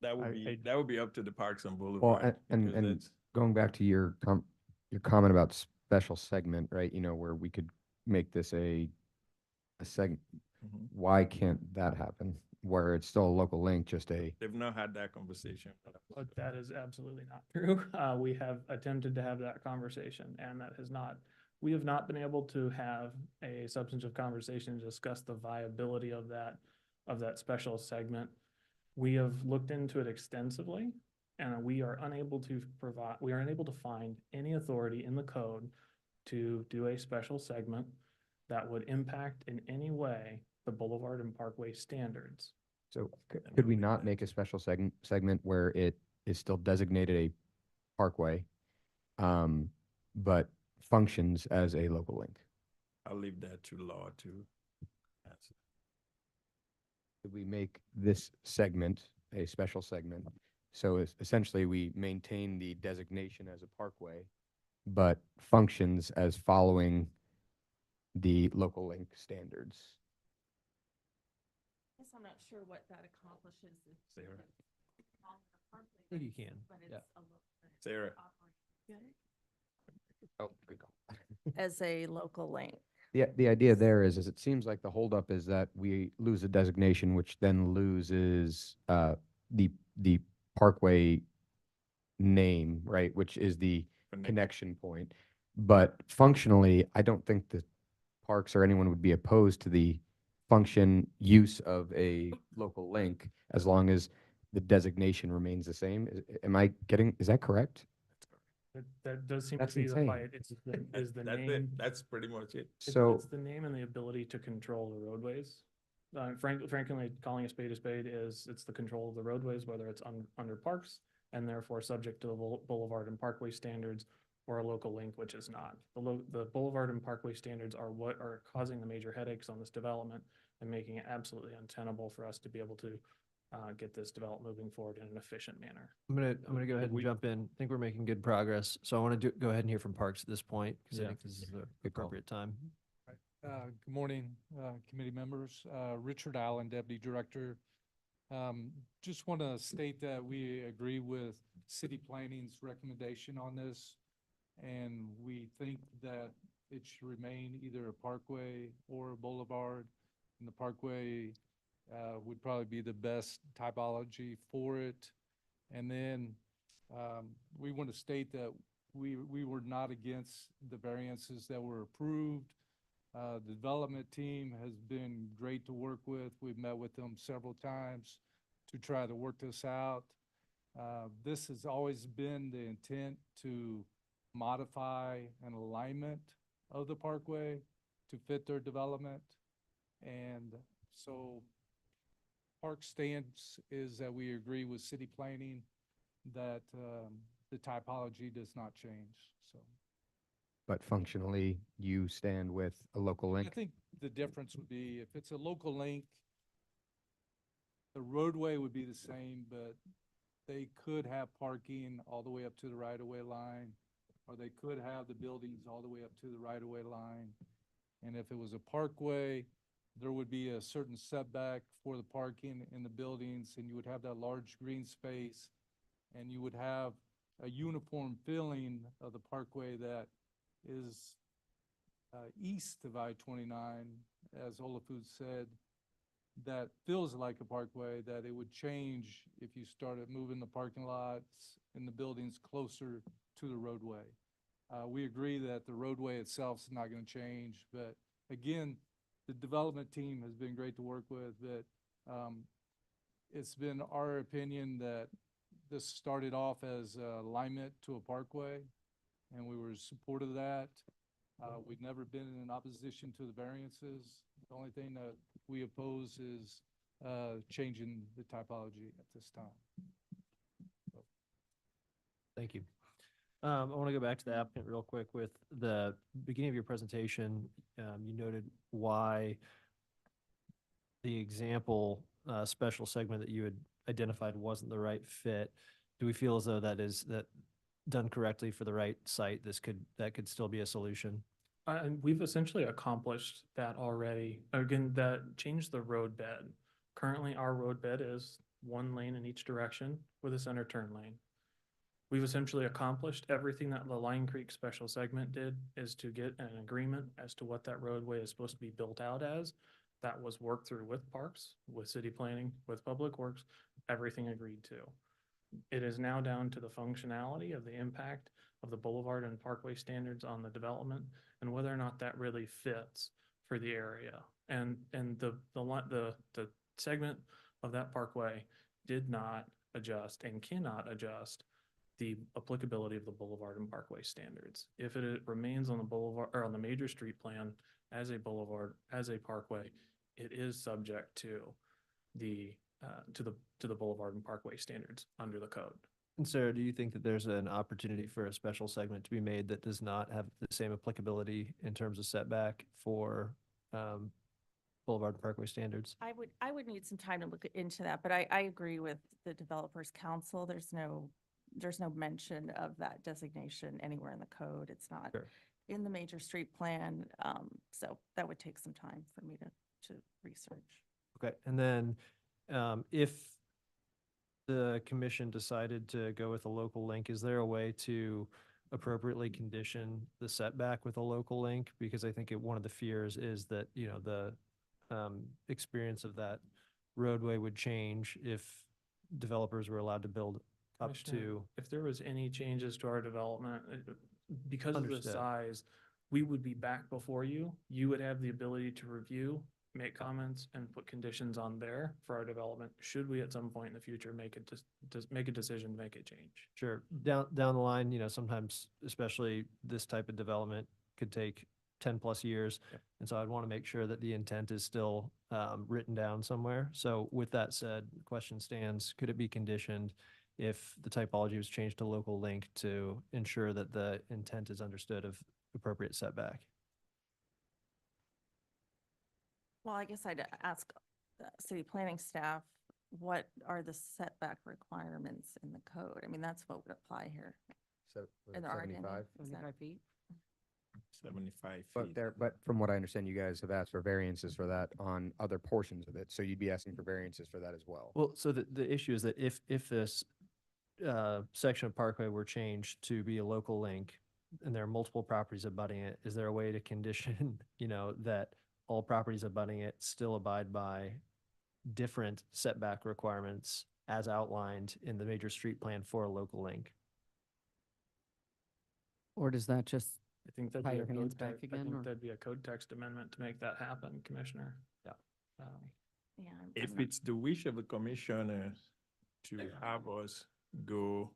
S3: That would be up to the Parks and
S12: Well,
S3: Boulevard.
S12: and
S3: because that's-
S12: going back to your comment about special segment, right? You know, where we could make this a segment.
S3: Mhm.
S12: Why can't that happen? Where it's still a local link, just a.
S3: They've not had that conversation.
S16: But that is absolutely not true. We have attempted to have that conversation and we have not been able to have a substantive conversation to discuss the viability of that special segment. We have looked into it extensively and we are unable to find any authority in the code to do a special segment that would impact in any way the Boulevard and Parkway standards.
S12: So could we not make a special segment where it is still designated a parkway, but functions as a local link?
S3: I'll leave that to law to answer.
S12: Could we make this segment a special segment? So essentially we maintain the designation as a parkway, but functions as following the local link standards.
S4: I guess I'm not sure what that accomplishes.
S3: Sarah.
S14: I think you can, yeah.
S3: Sarah.
S12: Oh, good call.
S4: as a local link.
S12: The idea there is it seems like the holdup is that we lose a designation, which then loses the parkway name, right, which is the connection point. But functionally, I don't think the parks or anyone would be opposed to the function use of a local link as long as the designation remains the same. Is that correct?
S16: That does seem
S12: That's
S16: to be the
S12: insane.
S16: fight. Is the
S3: That's
S16: name.
S3: it. That's pretty much it.
S12: So
S16: It's the name and the ability to control the roadways. Frankly, calling a spade is, it's the control of the roadways, whether it's under parks and therefore subject to the boulevard and parkway standards, or a local link, which is not. The boulevard and parkway standards are what are causing the major headaches on this development and making it absolutely untenable for us to be able to get this development moving forward in an efficient manner.
S14: I'm gonna go ahead and jump in. I think we're making good progress. So I want to go ahead and hear from Parks at this point, because I
S22: Yeah.
S14: think this is the
S12: Good call.
S14: appropriate time.
S13: Good morning, committee members. Richard Allen, Deputy Director. Just want to state that we agree with City Planning's recommendation on this. And we think that it should remain either a parkway or a boulevard. And the parkway would probably be the best typology for it. And then we want to state that we were not against the variances that were approved. The development team has been great to work with. We've met with them several times to try to work this out. This has always been the intent to modify an alignment of the parkway to fit their development. And so Park stance is that we agree with city planning that the typology does not change, so.
S12: But functionally, you stand with a local
S13: I
S12: link?
S13: think the difference would be if it's a local link, the roadway would be the same, but they could have parking all the way up to the right-of-way line, or they could have the buildings all the way up to the right-of-way line. And if it was a parkway, there would be a certain setback for the parking in the buildings, and you would have that large green space, and you would have a uniform filling of the parkway that is east of I-29, as Olafud said, that feels like a parkway, that it would change if you started moving the parking lots and the buildings closer to the roadway. We agree that the roadway itself is not going to change, but again, the development team has been great to work with, but it's been our opinion that this started off as alignment to a parkway, and we were supportive of that. We've never been in opposition to the variances. The only thing that we oppose is changing the typology at this time.
S14: Thank you. I want to go back to the applicant real quick. With the beginning of your presentation, you noted why the example special segment that you had identified wasn't the right fit. Do we feel as though that done correctly for the right site, that could still be a solution?
S16: And we've essentially accomplished that already. Again, that changed the road bed. Currently, our road bed is one lane in each direction with a center turn lane. We've essentially accomplished everything that the Line Creek special segment did, is to get an agreement as to what that roadway is supposed to be built out as. That was worked through with parks, with city planning, with public works, everything agreed to. It is now down to the functionality of the impact of the boulevard and parkway standards on the development and whether or not that really fits for the area. And the segment of that parkway did not adjust and cannot adjust the applicability of the boulevard and parkway standards. If it remains on the boulevard or on the major street plan as a boulevard, as a parkway, it is subject to the boulevard and parkway standards under the code.
S14: And Sarah, do you think that there's an opportunity for a special segment to be made that does not have the same applicability in terms of setback for boulevard and parkway standards?
S4: I would need some time to look into that, but I agree with the developers council. There's no mention of that designation anywhere in the code. It's not in the major street plan. So that would take some time for me to research.
S14: Okay, and then if the commission decided to go with a local link, is there a way to appropriately condition the setback with a local link, because I think one of the fears is that, the experience of that roadway would change if developers were allowed to build up
S16: Commissioner,
S14: to.
S16: if there was any changes to our development, because of the
S14: Understood.
S16: size, we would be back before you. You would have the ability to review, make comments, and put conditions on there for our development. Should we at some point in the future make a decision to make a change?
S14: Sure. Down the line, sometimes, especially this type of development, could take 10+ years.
S16: Yep.
S14: And so I'd want to make sure that the intent is still written down somewhere. So with that said, the question stands, could it be conditioned if the typology was changed to local link to ensure that the intent is understood of appropriate setback?
S4: Well, I guess I'd ask city planning staff, what are the setback requirements in the code? I mean, that's what would apply here.
S12: So
S4: In our opinion.
S12: 75?
S6: 75 feet?
S3: 75
S12: But
S3: feet.
S12: but from what I understand, you guys have asked for variances for that on other portions of it. So you'd be asking for variances for that as well.
S14: Well, so the issue is that if this section of Parkway were changed to be a local link, and there are multiple properties abutting it, is there a way to condition, that all properties abutting it still abide by different setback requirements as outlined in the major street plan for a local link?
S6: Or does that just
S16: I think that'd
S6: tie
S16: be
S6: your
S16: a
S6: hands
S16: code
S6: back
S16: text, I
S6: again?
S16: think
S6: Or
S16: that'd be a code text amendment to make that happen, Commissioner.
S14: Yeah.
S4: Yeah.
S3: If it's the wish of the commissioner to have us go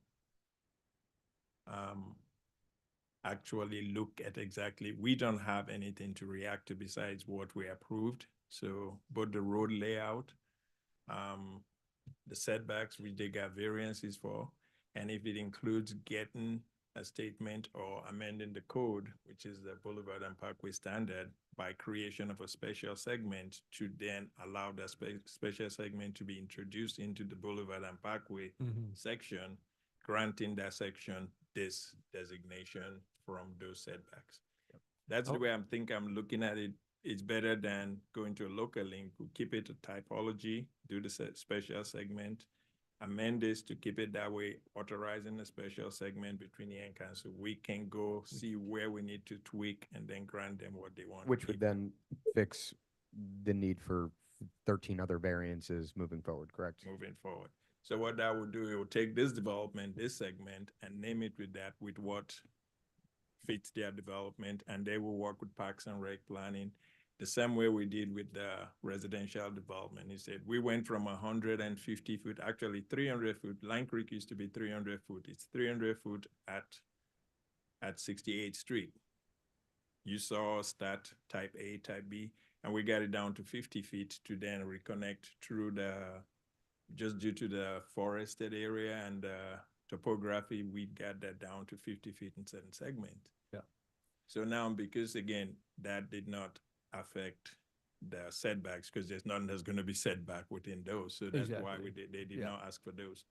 S3: actually look at exactly, we don't have anything to react to besides what we approved. So both the road layout, the setbacks, which they got variances for, and if it includes getting a statement or amending the code, which is the Boulevard and Parkway standard, by creation of a special segment to then allow the special segment to be introduced into the Boulevard and Parkway section, granting that section this designation from those setbacks. That's the way I'm looking at it. It's better than going to a local link. We keep it a typology, do the special segment, amend this to keep it that way, authorizing a special segment between the end council. We can go see where we need to tweak and then grant them what they want.
S12: Which would then fix the need for 13 other variances moving forward, correct?
S3: Moving forward. So what that would do, it will take this development, this segment, and name it with that, with what fits their development, and they will work with Parks and Rec planning the same way we did with the residential development. He said, we went from 150 foot, actually 300 foot. Line Creek used to be 300 foot. It's 300 foot at 68th Street. You saw stat type A, type B, and we got it down to 50 feet to then reconnect through just due to the forested area and topography, we got that down to 50 feet in certain segments.
S14: Yeah.
S3: So now, because again, that did not affect the setbacks, because there's nothing that's going to be setback within those. So that's why they did not ask for those.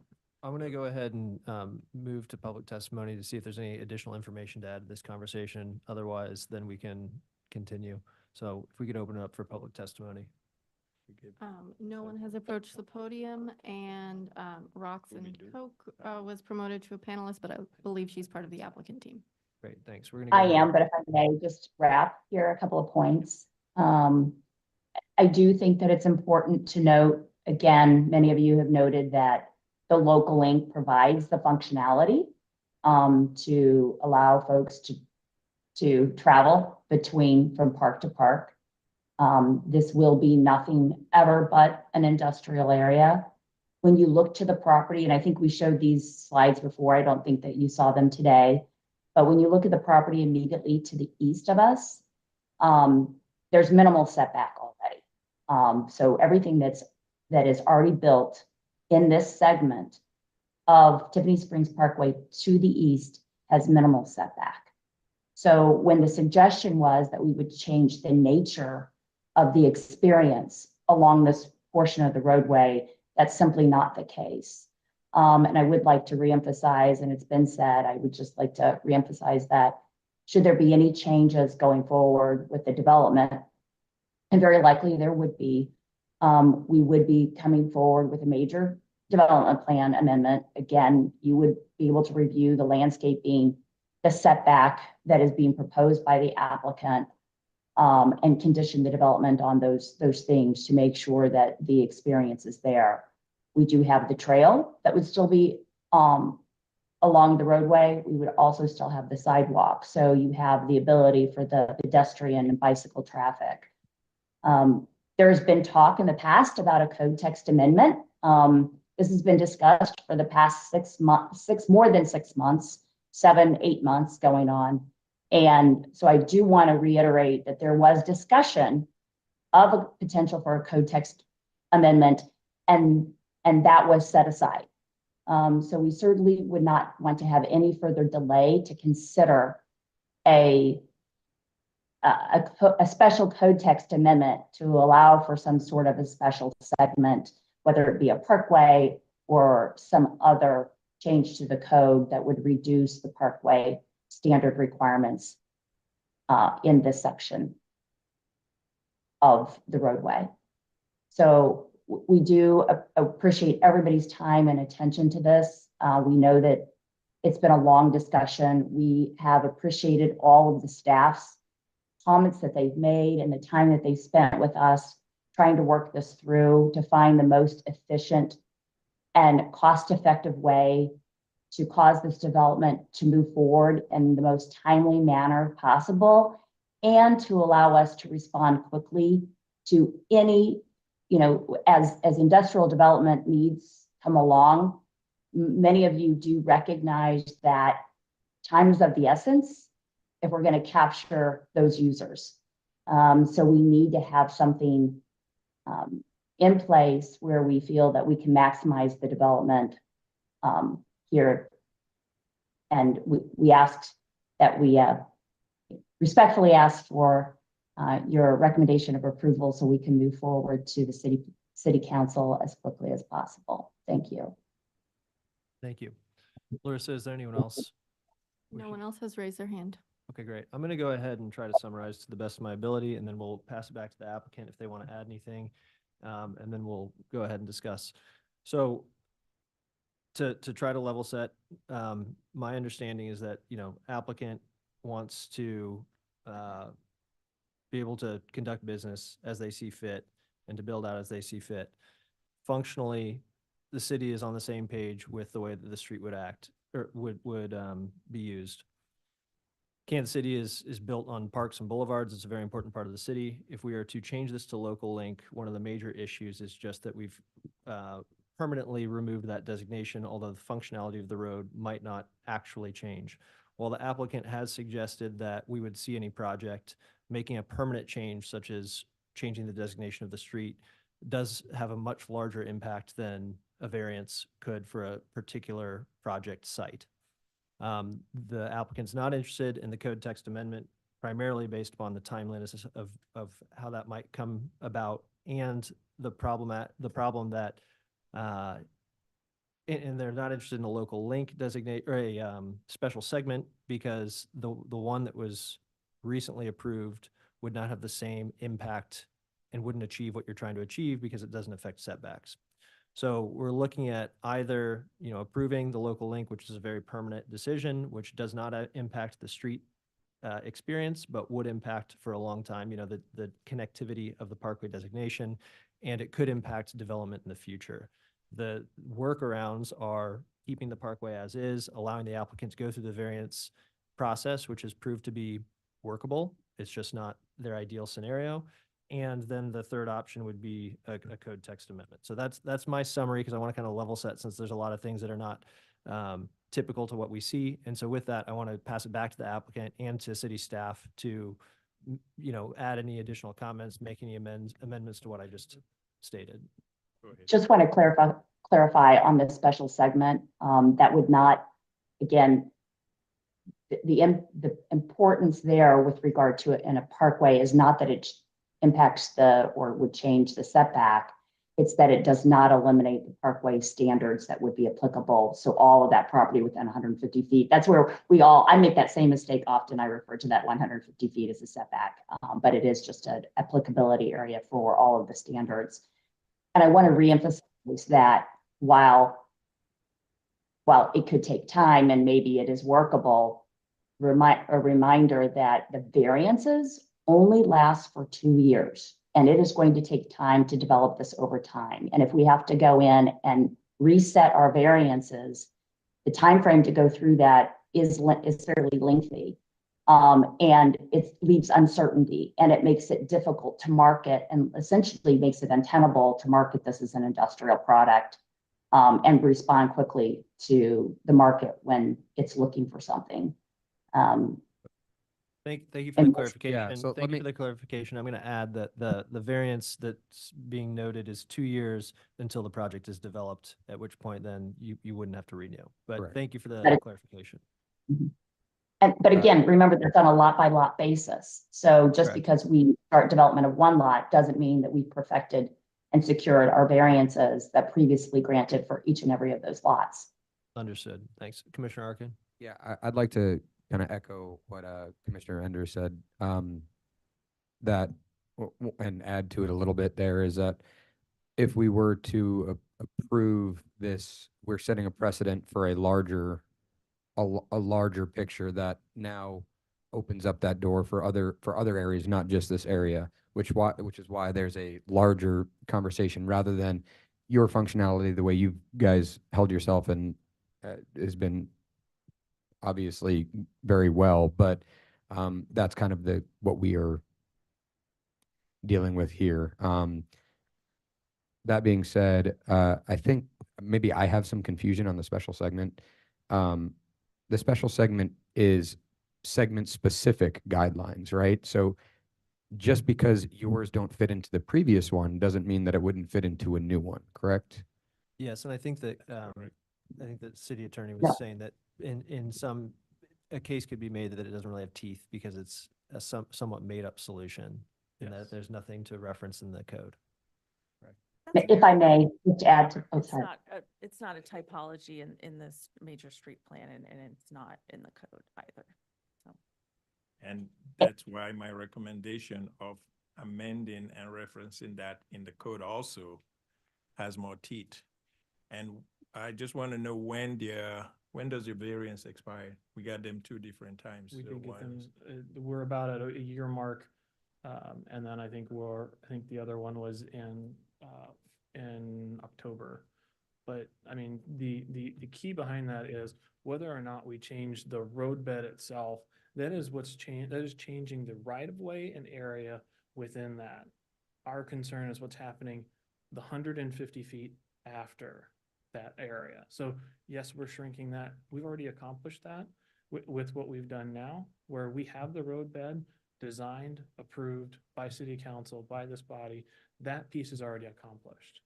S14: I'm going to go ahead and move to public testimony to see if there's any additional information to add to this conversation. Otherwise, then we can continue. So if we could open it up for public testimony.
S2: No one has approached the podium, and Roxanne Coke was promoted to a panelist, but I believe she's part of the applicant team.
S14: Great, thanks. We're gonna.
S17: I am, but if I may just wrap here a couple of points. I do think that it's important to note, again, many of you have noted that the local link provides the functionality to allow folks to travel from park to park. This will be nothing ever but an industrial area. When you look to the property, and I think we showed these slides before, I don't think that you saw them today, but when you look at the property immediately to the east of us, there's minimal setback already. So everything that is already built in this segment of Tiffany Springs Parkway to the east has minimal setback. So when the suggestion was that we would change the nature of the experience along this portion of the roadway, that's simply not the case. And I would like to reemphasize, and it's been said, I would just like to reemphasize that should there be any changes going forward with the development, and very likely there would be, we would be coming forward with a major development plan amendment. Again, you would be able to review the landscaping the setback that is being proposed by the applicant, and condition the development on those things to make sure that the experience is there. We do have the trail that would still be along the roadway. We would also still have the sidewalk. So you have the ability for the pedestrian and bicycle traffic. There's been talk in the past about a code text amendment. This has been discussed for the past 6 months, more than 6 months, 7, 8 months going on. And so I do want to reiterate that there was discussion of a potential for a code text amendment, and that was set aside. So we certainly would not want to have any further delay to consider a special code text amendment to allow for some sort of a special segment, whether it be a parkway or some other change to the code that would reduce the parkway standard requirements in this section of the roadway. So we do appreciate everybody's time and attention to this. We know that it's been a long discussion. We have appreciated all of the staff's comments that they've made and the time that they spent with us trying to work this through to find the most efficient and cost-effective way to cause this development to move forward in the most timely manner possible, and to allow us to respond quickly to any, as industrial development needs come along. Many of you do recognize that time is of the essence if we're going to capture those users. So we need to have something in place where we feel that we can maximize the development here. And we asked that we respectfully ask for your recommendation of approval so we can move forward to the city council as quickly as possible. Thank you.
S14: Thank you. Larissa, is there anyone else?
S2: No one else has raised their hand.
S14: Okay, great. I'm going to go ahead and try to summarize to the best of my ability, and then we'll pass it back to the applicant if they want to add anything, and then we'll go ahead and discuss. So to try to level set, my understanding is that, applicant wants to be able to conduct business as they see fit and to build out as they see fit. Functionally, the city is on the same page with the way that the street would act or would be used. Kansas City is built on parks and boulevards. It's a very important part of the city. If we are to change this to local link, one of the major issues is just that we've permanently removed that designation, although the functionality of the road might not actually change. While the applicant has suggested that we would see any project making a permanent change, such as changing the designation of the street, does have a much larger impact than a variance could for a particular project site. The applicant's not interested in the code text amendment, primarily based upon the timeliness of how that might come about, and the problem that and they're not interested in a local link designate or a special segment, because the one that was recently approved would not have the same impact and wouldn't achieve what you're trying to achieve because it doesn't affect setbacks. So we're looking at either, approving the local link, which is a very permanent decision, which does not impact the street experience, but would impact for a long time, the connectivity of the parkway designation, and it could impact development in the future. The workarounds are keeping the parkway as is, allowing the applicant to go through the variance process, which has proved to be workable. It's just not their ideal scenario. And then the third option would be a code text amendment. So that's my summary, because I want to kind of level set, since there's a lot of things that are not typical to what we see. And so with that, I want to pass it back to the applicant and to city staff to, add any additional comments, make any amendments to what I just stated.
S17: Just want to clarify on the special segment, that would not, again, the importance there with regard to it in a parkway is not that it impacts or would change the setback. It's that it does not eliminate the parkway standards that would be applicable. So all of that property within 150 feet, that's where I make that same mistake often. I refer to that 150 feet as a setback, but it is just an applicability area for all of the standards. And I want to reemphasize that while it could take time and maybe it is workable, a reminder that the variances only last for 2 years. And it is going to take time to develop this over time. And if we have to go in and reset our variances, the time frame to go through that is fairly lengthy. And it leaves uncertainty, and it makes it difficult to market, and essentially makes it untenable to market this as an industrial product, and respond quickly to the market when it's looking for something.
S14: Thank you for the
S17: And-
S14: clarification.
S12: so let
S14: Thank you
S12: me-
S14: for the clarification. I'm going to add that the variance that's being noted is 2 years until the project is developed, at which point then you wouldn't have to renew. But
S12: Correct.
S14: thank you for
S17: But
S14: the
S17: it-
S14: clarification.
S17: But again, remember that's on a lot by lot basis. So just
S14: Correct.
S17: because we start development of one lot doesn't mean that we perfected and secured our variances that previously granted for each and every of those lots.
S14: Understood. Thanks. Commissioner Arkin?
S12: Yeah, I'd like to kind of echo what Commissioner Ender said, that, and add to it a little bit there, is that if we were to approve this, we're setting a precedent for a larger picture that now opens up that door for other areas, not just this area, which is why there's a larger conversation rather than your functionality, the way you guys held yourself and has been obviously very well, but that's kind of what we are dealing with here. That being said, I think maybe I have some confusion on the special segment. The special segment is segment-specific guidelines, right? So just because yours don't fit into the previous one doesn't mean that it wouldn't fit into a new one, correct?
S14: Yes, and I think that city attorney was
S17: Yeah.
S14: saying that a case could be made that it doesn't really have teeth because it's a somewhat made-up solution, and that there's nothing to reference in the code.
S17: If I may, just to add to, sorry.
S4: It's not a typology in this major street plan, and it's not in the code either. So.
S3: And that's why my recommendation of amending and referencing that in the code also has more teeth. And I just want to know when does your variance expire? We got them 2 different times.
S16: We
S3: so
S16: can get
S3: one
S16: them,
S3: is-
S16: we're about at a year mark. And then I think the other one was in October. But I mean, the key behind that is whether or not we change the roadbed itself, that is changing the right of way and area within that. Our concern is what's happening the 150 feet after that area. So yes, we're shrinking that. We've already accomplished that with what we've done now, where we have the roadbed designed, approved by city council, by this body. That piece is already accomplished.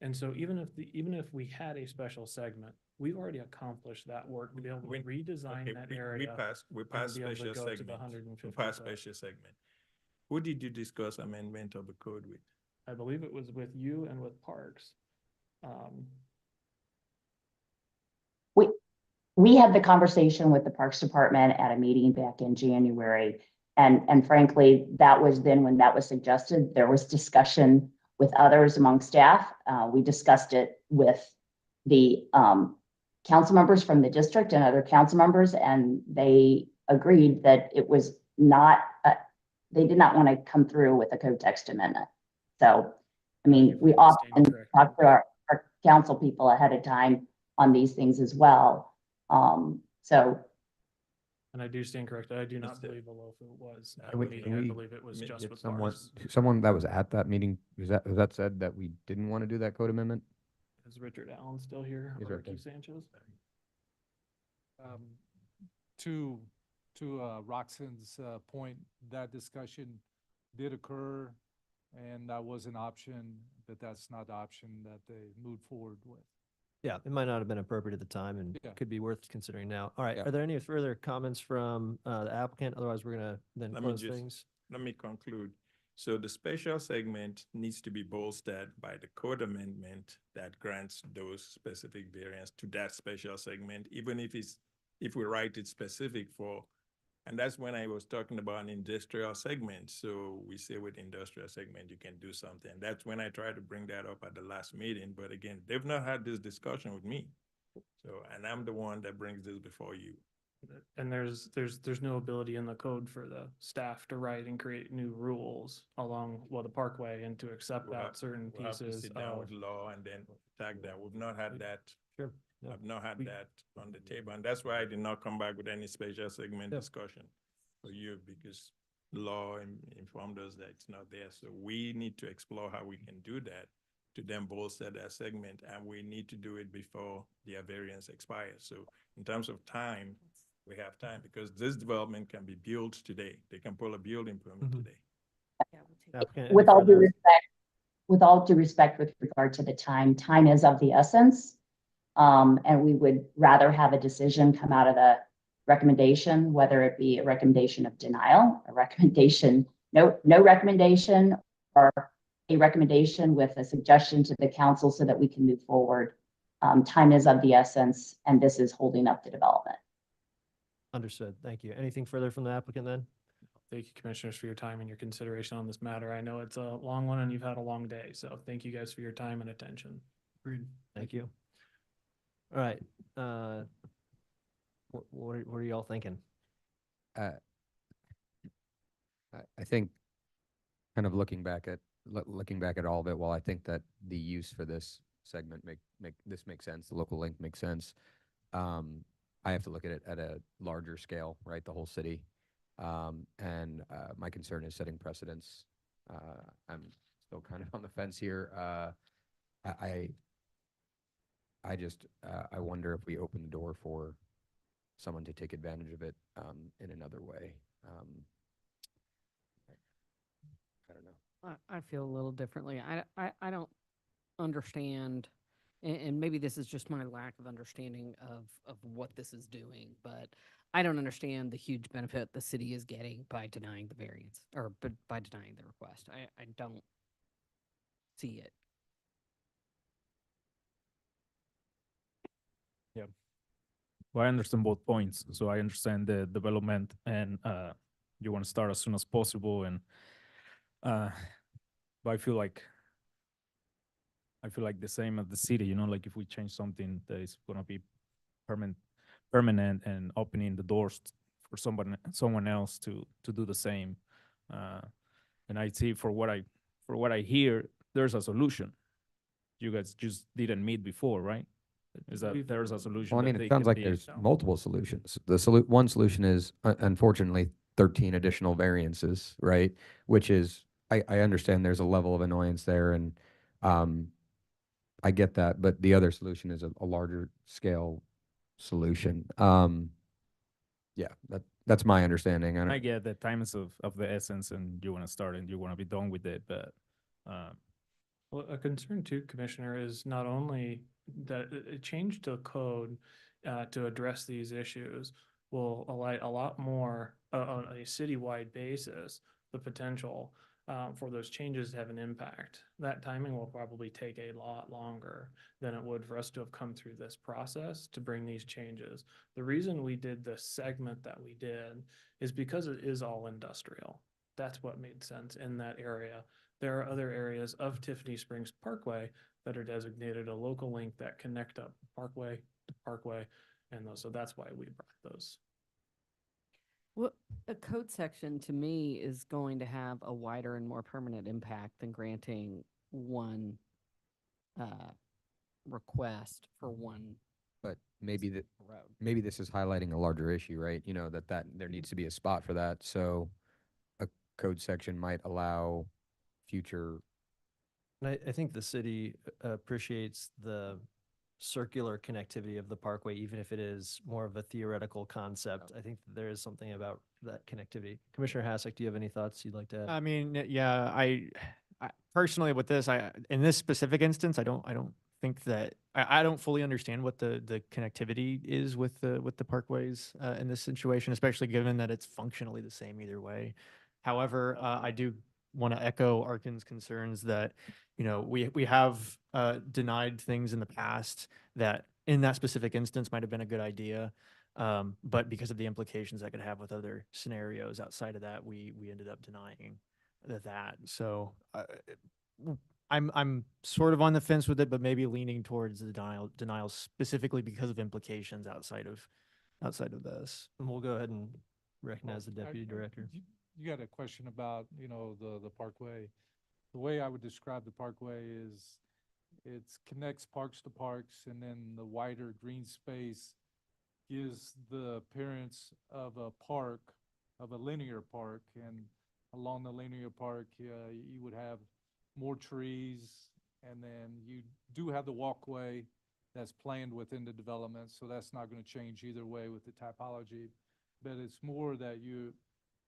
S16: And so even if we had a special segment, we've already accomplished that work to be able to redesign
S3: Okay,
S16: that
S3: we
S16: area.
S3: passed
S16: and
S3: special
S16: be able to go to the
S3: segment.
S16: 150
S3: We passed
S16: foot.
S3: special segment. Who did you discuss amendment of the code with?
S16: I believe it was with you and with Parks.
S17: We had the conversation with the Parks Department at a meeting back in January. And frankly, that was then when that was suggested. There was discussion with others among staff. We discussed it with the council members from the district and other council members, and they agreed that it was not, they did not want to come through with a code text amendment. So, I mean, we often talk to our council people ahead of time on these things as well. So.
S16: And I do stand corrected. I do not believe Alofa was at
S12: Can
S16: the
S12: we-
S16: meeting.
S12: can
S16: I
S12: we
S16: believe it was just
S12: Get
S16: with
S12: someone
S16: Parks.
S12: that was at that meeting, was that said that we didn't want to do that code amendment?
S16: Is Richard Allen still here?
S12: He's
S16: Or
S12: right there.
S16: Ricky Sanchez?
S13: To Roxanne's point, that discussion did occur, and that was an option, but that's not the option that they moved forward with.
S14: Yeah, it might not have been appropriate at the time and
S13: Yeah.
S14: could be worth considering now. All right,
S12: Yeah.
S14: are there any further comments from the applicant? Otherwise, we're gonna then
S3: Let me
S14: close
S3: just-
S14: things.
S3: Let me conclude. So the special segment needs to be bolstered by the code amendment that grants those specific variants to that special segment, even if we write it specific for, and that's when I was talking about an industrial segment. So we say with industrial segment, you can do something. That's when I tried to bring that up at the last meeting, but again, they've not had this discussion with me. So, and I'm the one that brings this before you.
S16: And there's no ability in the code for the staff to write and create new rules along, well, the parkway and to accept
S3: We'll
S16: out
S3: have-
S16: certain
S3: we'll have to
S16: pieces
S3: sit down
S16: of.
S3: with law and then tag that. We've not had that.
S14: Sure. Yeah.
S3: I've not had that on the table, and that's why I did not come back with any special segment
S14: Yeah.
S3: discussion for you, because law informed us that it's not there. So we need to explore how we can do that to then bolster that segment, and we need to do it before their variance expires. So in terms of time, we have time, because this development can be built today. They can pull a building permit today.
S14: Applicant, any
S17: With all due
S14: further-
S17: respect, with regard to the time is of the essence. And we would rather have a decision come out of the recommendation, whether it be a recommendation of denial, a recommendation, no recommendation, or a recommendation with a suggestion to the council so that we can move forward. Time is of the essence, and this is holding up the development.
S14: Understood. Thank you. Anything further from the applicant then?
S16: Thank you, commissioners, for your time and your consideration on this matter. I know it's a long one and you've had a long day, so thank you guys for your time and attention.
S14: Agreed. Thank you. All right, what are y'all thinking?
S12: I think kind of looking back at all of it, while I think that the use for this segment makes sense, the local link makes sense. I have to look at it at a larger scale, right? The whole city. And my concern is setting precedents. I'm still kind of on the fence here. I wonder if we open the door for someone to take advantage of it in another way. I don't know.
S6: I feel a little differently. I don't understand, and maybe this is just my lack of understanding of what this is doing, but I don't understand the huge benefit the city is getting by denying the variance, or by denying the request. I don't see it.
S22: Yeah. Well, I understand both points. So I understand the development, and you want to start as soon as possible. And but I feel like the same as the city, like if we change something that is gonna be permanent and opening the doors for someone else to do the same. And I see for what I hear, there's a solution. You guys just didn't meet before, right? Is that there's a solution?
S12: Well, I
S22: that
S12: mean,
S22: they
S12: it sounds can like
S22: be-
S12: there's multiple solutions. One solution is unfortunately 13 additional variances, right? Which is, I understand there's a level of annoyance there, and I get that, but the other solution is a larger scale solution. Yeah, that's my understanding.
S22: I get that time is of the essence, and you want to start and you want to be done with it, but
S16: Well, a concern too, Commissioner, is not only that a change to code to address these issues will alight a lot more on a citywide basis, the potential for those changes to have an impact. That timing will probably take a lot longer than it would for us to have come through this process to bring these changes. The reason we did the segment that we did is because it is all industrial. That's what made sense in that area. There are other areas of Tiffany Springs Parkway that are designated a local link that connect up Parkway to Parkway, and so that's why we brought those.
S6: Well, a code section to me is going to have a wider and more permanent impact than granting one request for one
S12: But maybe
S6: road.
S12: maybe this is highlighting a larger issue, right? That there needs to be a spot for that. So a code section might allow future.
S14: And I think the city appreciates the circular connectivity of the parkway, even if it is more of a theoretical concept. I think there is something about that connectivity. Commissioner Hasek, do you have any thoughts you'd like to add?
S20: I mean, yeah, I personally with this, in this specific instance, I don't think that I don't fully understand what the connectivity is with the parkways in this situation, especially given that it's functionally the same either way. However, I do want to echo Arkin's concerns that, we have denied things in the past that in that specific instance might have been a good idea. But because of the implications that could have with other scenarios outside of that, we ended up denying that. So I'm sort of on the fence with it, but maybe leaning towards the denial specifically because of implications outside of outside of this.
S14: And we'll go ahead and recognize the
S13: Well,
S14: deputy director.
S13: You got a question about, the parkway. The way I would describe the parkway is it connects parks to parks, and then the wider green space gives the appearance of a park, of a linear park. And along the linear park, you would have more trees, and then you do have the walkway that's planned within the development, so that's not going to change either way with the typology. But it's more that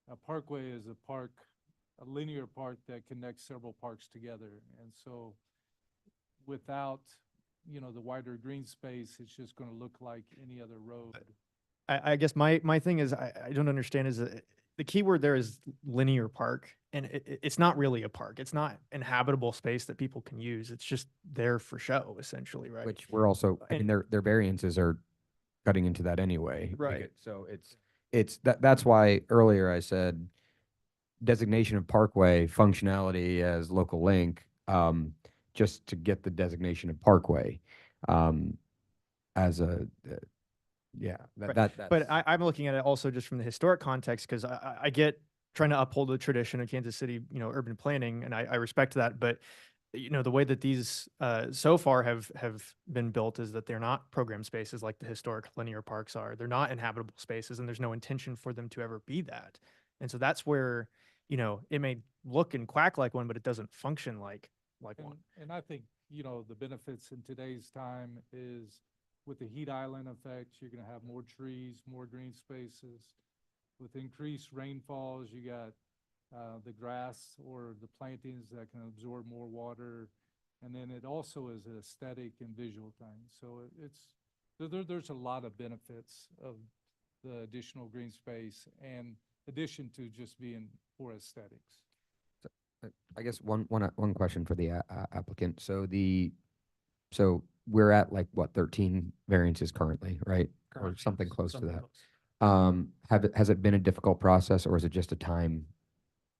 S13: a parkway is a park, a linear park that connects several parks together. And so without, the wider green space, it's just going to look like any other road.
S20: I guess my thing is, I don't understand is the key word there is linear park, and it's not really a park. It's not inhabitable space that people can use. It's just there for show, essentially, right?
S12: Which we're also, I mean, their variances are cutting into that anyway.
S20: Right.
S12: So that's why earlier I said designation of parkway, functionality as local link, just to get the designation of parkway, as a, yeah,
S20: Right. But I'm looking at it also just from the historic context, because I get trying to uphold the tradition of Kansas City, urban planning, and I respect that. But the way that these so far have been built is that they're not program spaces like the historic linear parks are. They're not inhabitable spaces, and there's no intention for them to ever be that. And so that's where it may look and quack like one, but it doesn't function like one.
S13: And I think, the benefits in today's time is with the heat island effect, you're going to have more trees, more green spaces. With increased rainfalls, you got the grass or the plantings that can absorb more water. And then it also is an aesthetic and visual thing. So there's a lot of benefits of the additional green space, and addition to just being for aesthetics.
S12: I guess one question for the applicant. So we're at like what, 13 variances currently, right? Or
S16: Currently,
S12: something
S16: yes,
S12: close to
S16: something
S12: that.
S16: close.
S12: Has it been a difficult process, or is it just a time?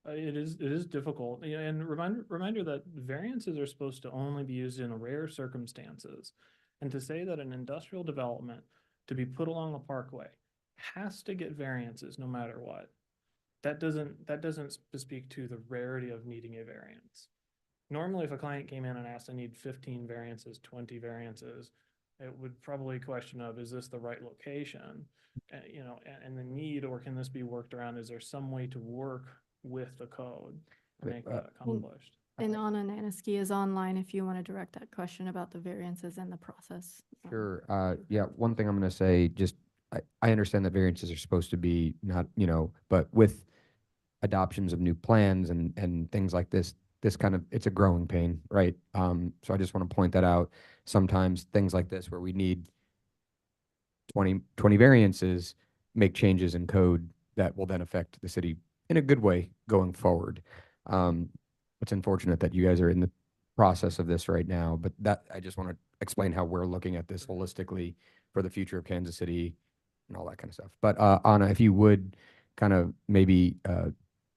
S16: It is difficult. Yeah, and reminder that variances are supposed to only be used in rare circumstances. And to say that an industrial development to be put along a parkway has to get variances no matter what, that doesn't speak to the rarity of needing a variance. Normally, if a client came in and asked, I need 15 variances, 20 variances, it would probably question of, is this the right location? And the need, or can this be worked around? Is there some way to work with the code to make that accomplished?
S2: And Anna Naniski is online if you want to direct that question about the variances and the process.
S12: Sure. Yeah, one thing I'm going to say, I understand that variances are supposed to be not, but with adoptions of new plans and things like this kind of, it's a growing pain, right? So I just want to point that out. Sometimes things like this where we need 20 variances make changes in code that will then affect the city in a good way going forward. It's unfortunate that you guys are in the process of this right now, but I just want to explain how we're looking at this holistically for the future of Kansas City and all that kind of stuff. But Anna, if you would kind of maybe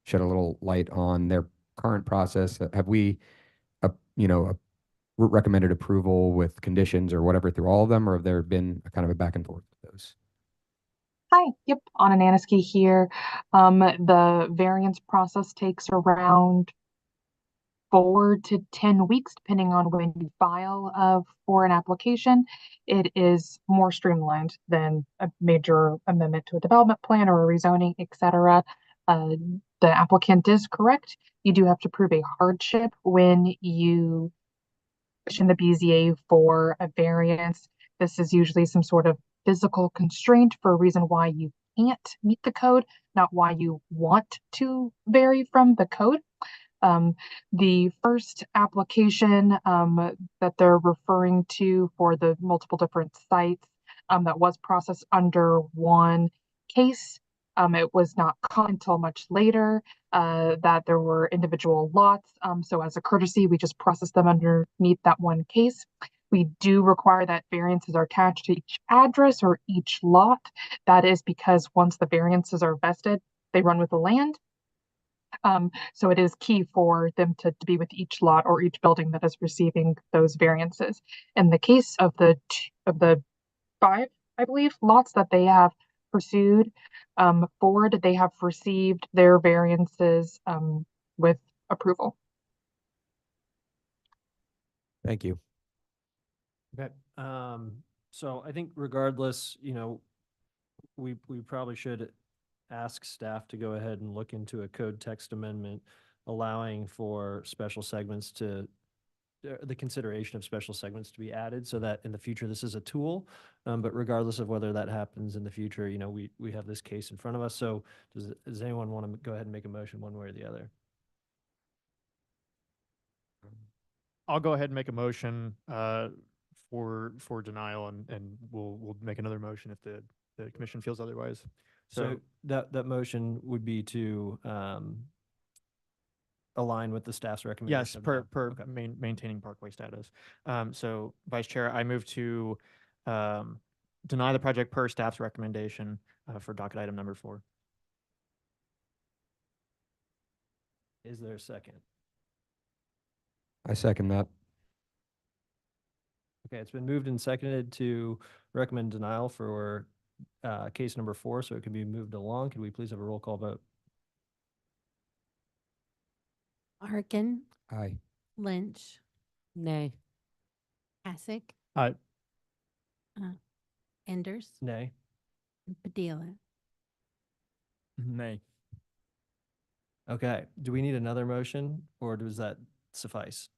S12: shed a little light on their current process. Have we, recommended approval with conditions or whatever through all of them, or have there been a kind of a back and forth with those?
S9: Hi, yep, Anna Naniski here. The variance process takes around 4 to 10 weeks, depending on when you file for an application. It is more streamlined than a major amendment to a development plan or a rezoning, et cetera. The applicant is correct. You do have to prove a hardship when you petition the BZA for a variance. This is usually some sort of physical constraint for a reason why you can't meet the code, not why you want to vary from the code. The first application that they're referring to for the multiple different sites that was processed under one case, it was not caught until much later that there were individual lots. So as a courtesy, we just processed them underneath that one case. We do require that variances are attached to each address or each lot. That is because once the variances are vested, they run with the land. So it is key for them to be with each lot or each building that is receiving those variances. In the case of the 5, I believe, lots that they have pursued forward. They have received their variances with approval.
S12: Thank you.
S14: Okay, so I think regardless, we probably should ask staff to go ahead and look into a code text amendment allowing for special segments to, the consideration of special segments to be added so that in the future this is a tool. But regardless of whether that happens in the future, we have this case in front of us. So does anyone want to go ahead and make a motion one way or the other?
S20: I'll go ahead and make a motion for denial, and we'll make another motion if the commission feels otherwise.
S14: So that motion would be to align with the staff's recommendation.
S20: Yes,
S14: of
S20: per
S14: okay.
S20: maintaining parkway status. So Vice Chair, I move to deny the project per staff's recommendation for docket item number 4.
S14: Is there a second?
S12: I second that.
S14: Okay, it's been moved and seconded to recommend denial for case number 4, so it can be moved along. Could we please have a roll call vote?
S8: Arkin,
S12: Aye.
S8: Lynch,
S6: Nay.
S8: Hasek,
S20: Aye.
S8: Enders,
S14: Nay.
S8: and Padilla.
S22: Nay.
S14: Okay, do we need another motion or does that suffice?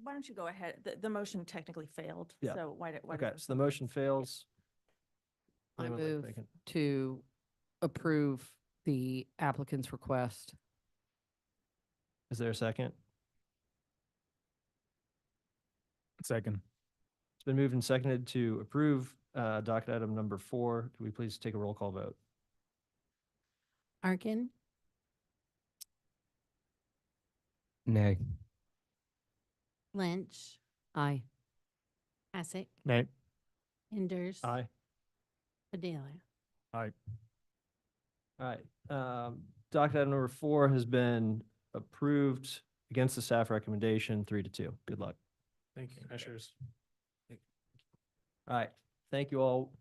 S4: Why don't you go ahead? The motion technically failed.
S14: Yeah.
S4: So why
S14: Okay,
S4: don't
S14: so the motion fails.
S6: I
S14: Anyone like to
S6: move
S14: make it?
S6: to approve the applicant's request.
S14: Is there a second?
S22: Second.
S14: It's been moved and seconded to approve docket item number 4. Could we please take a roll call vote?
S8: Arkin,
S12: Nay.
S8: Lynch,
S6: Aye.
S8: Hasek,
S20: Nay.
S8: Enders.
S14: Aye.
S8: Padilla.
S20: Aye.
S14: All right. Docket item number 4 has been approved against the staff recommendation, 3-2. Good luck.
S16: Thank you, Commissioners.
S14: All right. Thank you all.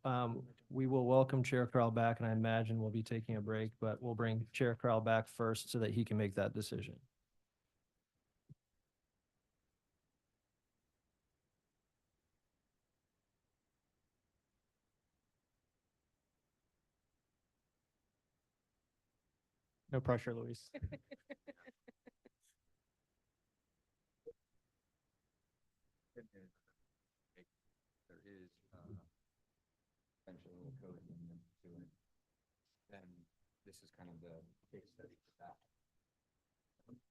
S14: We will welcome Chair Carl back, and I imagine we'll be taking a break, but we'll bring Chair Carl back first so that he can make that decision.
S20: No pressure, Luis.
S12: There is potentially a code amendment to it. Then this is kind of the case study for that.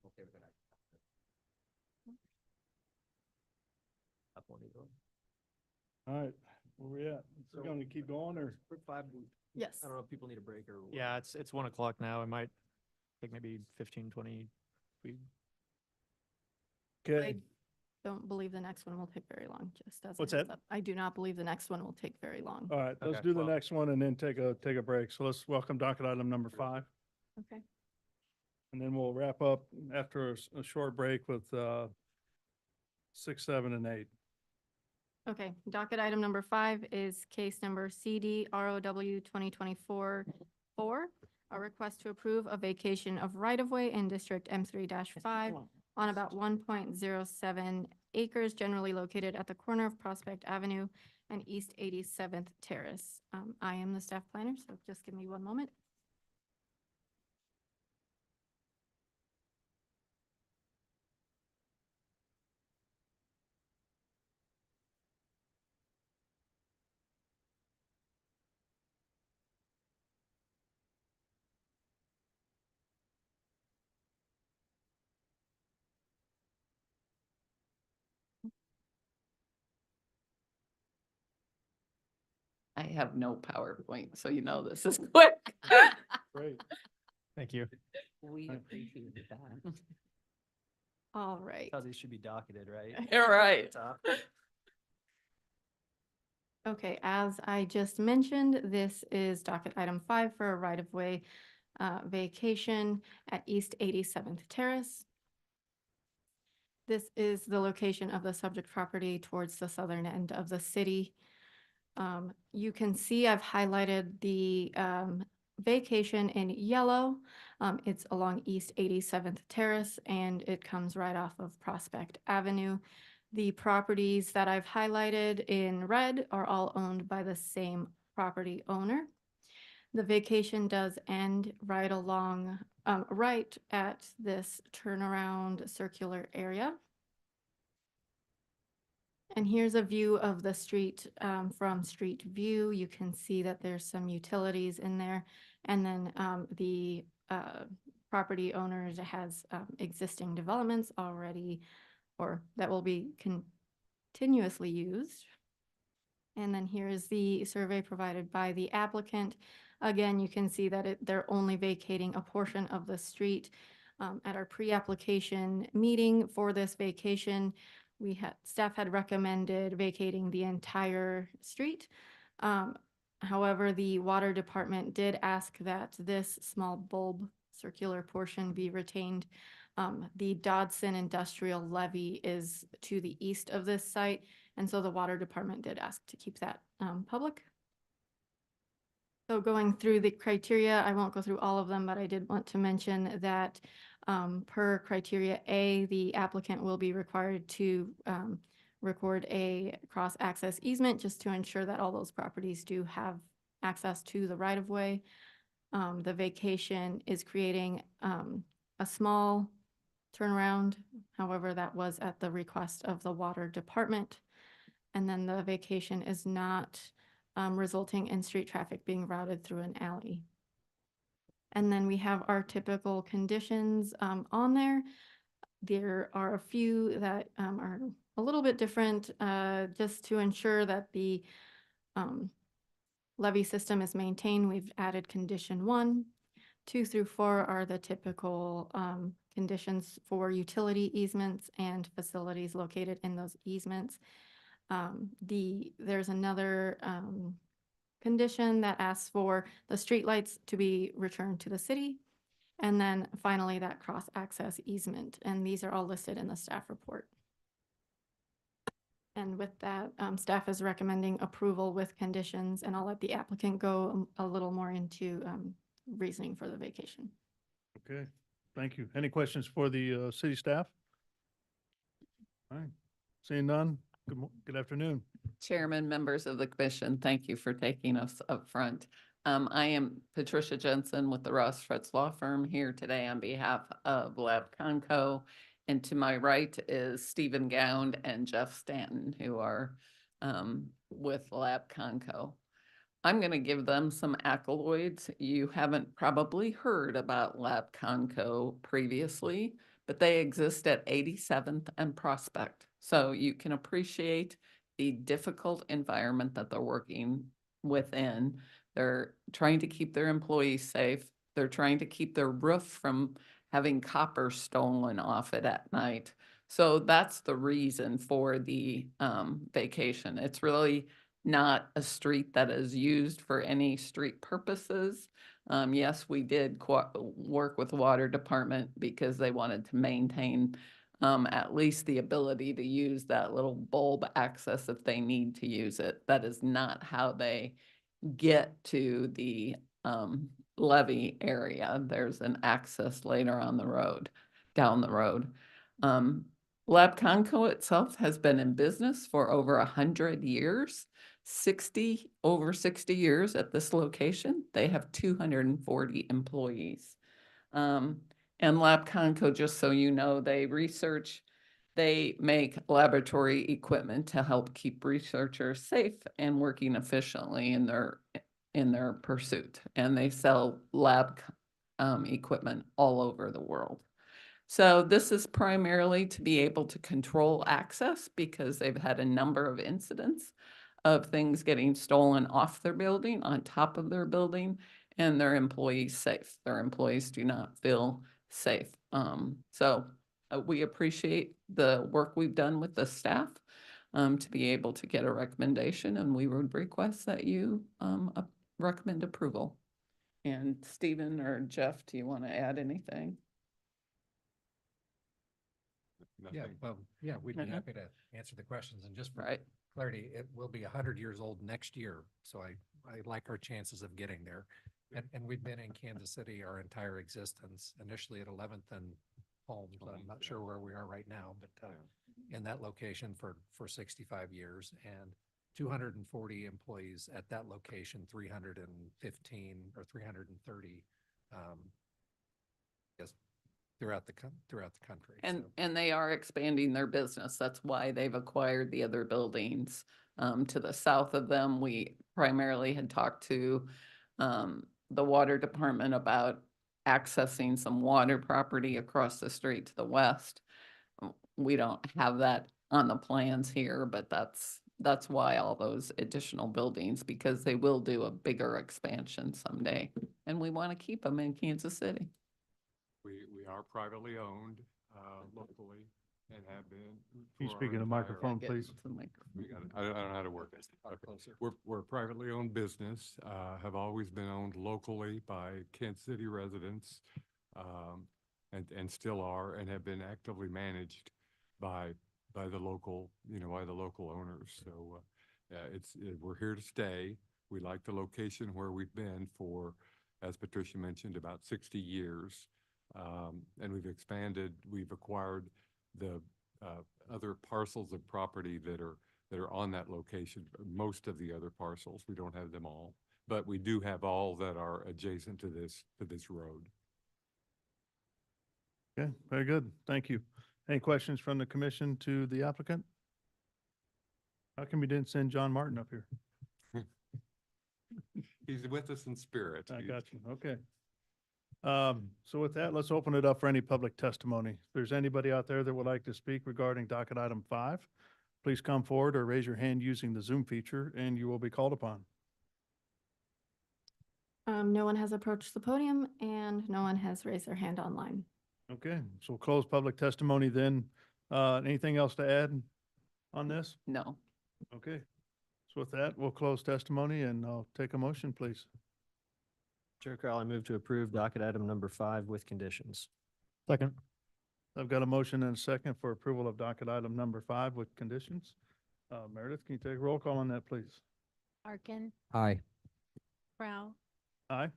S12: Okay with that.
S1: All right, where we at? We're going to keep going or?
S2: Yes.
S14: I don't know if people need a break or.
S20: Yeah, it's 1 o'clock now. It might take maybe 15, 20.
S1: Okay,
S2: Don't believe the next one will take very long, just as a
S1: What's
S2: heads
S1: that?
S2: up. I do not believe the next one will take very long.
S1: all right, let's
S14: Okay,
S1: do the
S14: well-
S1: next one and then take a break. So let's welcome docket item number 5.
S2: Okay.
S1: And then we'll wrap up after a short break with 6, 7, and 8.
S2: Okay, docket item number 5 is case number CD ROW 2024-4, a request to approve a vacation of right-of-way in District M3-5 on about 1.07 acres generally located at the corner of Prospect Avenue and East 87th Terrace. I am the staff planner, so just give me one moment.
S21: I have no PowerPoint, so you know this is quick.
S1: Great.
S20: Thank you.
S6: We appreciate that.
S2: All right.
S14: How these should be docketed, right?
S21: You're right.
S14: Top.
S2: Okay, as I just mentioned, this is docket item 5 for a right-of-way vacation at East 87th Terrace. This is the location of the subject property towards the southern end of the city. You can see I've highlighted the vacation in yellow. It's along East 87th Terrace, and it comes right off of Prospect Avenue. The properties that I've highlighted in red are all owned by the same property owner. The vacation does end right along, right at this turnaround circular area. And here's a view of the street from street view. You can see that there's some utilities in there. And then the property owners has existing developments already, or that will be continuously used. And then here's the survey provided by the applicant. Again, you can see that they're only vacating a portion of the street. At our pre-application meeting for this vacation, staff had recommended vacating the entire street. However, the water department did ask that this small bulb circular portion be retained. The Dodson Industrial Levy is to the east of this site, and so the water department did ask to keep that public. So going through the criteria, I won't go through all of them, but I did want to mention that per criteria A, the applicant will be required to record a cross-access easement just to ensure that all those properties do have access to the right-of-way. The vacation is creating a small turnaround. However, that was at the request of the water department. And then the vacation is not resulting in street traffic being routed through an alley. And then we have our typical conditions on there. There are a few that are a little bit different just to ensure that the levy system is maintained. We've added condition 1. 2 through 4 are the typical conditions for utility easements and facilities located in those easements. There's another condition that asks for the streetlights to be returned to the city. And then finally, that cross-access easement. And these are all listed in the staff report. And with that, staff is recommending approval with conditions, and I'll let the applicant go a little more into reasoning for the vacation.
S1: Okay, thank you. Any questions for the city staff? All right, seeing none, good afternoon.
S21: Chairman, members of the commission, thank you for taking us up front. I am Patricia Jensen with the Ross Fretz Law Firm here today on behalf of Lab Conco. And to my right is Stephen Gound and Jeff Stanton, who are with Lab Conco. I'm going to give them some accolades. You haven't probably heard about Lab Conco previously, but they exist at 87th and Prospect. So you can appreciate the difficult environment that they're working within. They're trying to keep their employees safe. They're trying to keep their roof from having copper stolen off it at night. So that's the reason for the vacation. It's really not a street that is used for any street purposes. Yes, we did work with the water department because they wanted to maintain at least the ability to use that little bulb access if they need to use it. That is not how they get to the levee area. There's an access later on the road, down the road. Lab Conco itself has been in business for over 100 years, over 60 years at this location. They have 240 employees. And Lab Conco, just so you know, they make laboratory equipment to help keep researchers safe and working efficiently in their pursuit. And they sell lab equipment all over the world. So this is primarily to be able to control access because they've had a number of incidents of things getting stolen off their building, on top of their building, and their employees safe. Their employees do not feel safe. We appreciate the work we've done with the staff to be able to get a recommendation, and we would request that you recommend approval. And Stephen or Jeff, do you want to add anything?
S10: Yeah,
S19: Nothing.
S10: well, yeah, we'd be
S21: Mhm.
S10: happy to answer the questions. And just for
S21: Right.
S10: clarity, it will be 100 years old next year. So I like our chances of getting there. And we've been in Kansas City our entire existence, initially at 11th and Holmes. I'm not sure where we are right now, but in that location for 65 years and 240 employees at that location, 315 or 330, yes, throughout the country.
S21: And,
S10: So-
S21: and they are expanding their business. That's why they've acquired the other buildings. To the south of them, we primarily had talked to the water department about accessing some water property across the street to the west. We don't have that on the plans here, but that's why all those additional buildings, because they will do a bigger expansion someday. And we want to keep them in Kansas City.
S19: We are privately owned, locally and have been.
S1: Can you
S19: for
S1: speak
S19: our
S1: in the
S19: entire-
S1: microphone, please?
S19: We got it. I don't know how to work it. Okay. We're a privately owned business, have always been owned locally by Kansas City residents, and still are, and have been actively managed by the local, by the local owners. So, we're here to stay. We like the location where we've been for, as Patricia mentioned, about 60 years. And we've expanded, we've acquired the other parcels of property that are on that location, most of the other parcels. We don't have them all, but we do have all that are adjacent to this road.
S1: Okay, very good. Thank you. Any questions from the commission to the applicant? How come you didn't send John Martin up here?
S19: He's with us in spirit.
S1: I got you. Okay. So with that, let's open it up for any public testimony. If there's anybody out there that would like to speak regarding docket item 5, please come forward or raise your hand using the Zoom feature and you will be called upon.
S2: No one has approached the podium and no one has raised their hand online.
S1: Okay, so we'll close public testimony then. Anything else to add on this?
S21: No.
S1: Okay. So with that, we'll close testimony and I'll take a motion, please.
S14: Chair Carl, I move to approve docket item number 5 with conditions.
S20: Second.
S1: I've got a motion and a second for approval of docket item number 5 with conditions. Meredith, can you take a roll call on that, please?
S8: Arkin,
S12: Aye.
S8: Prow,
S1: Aye.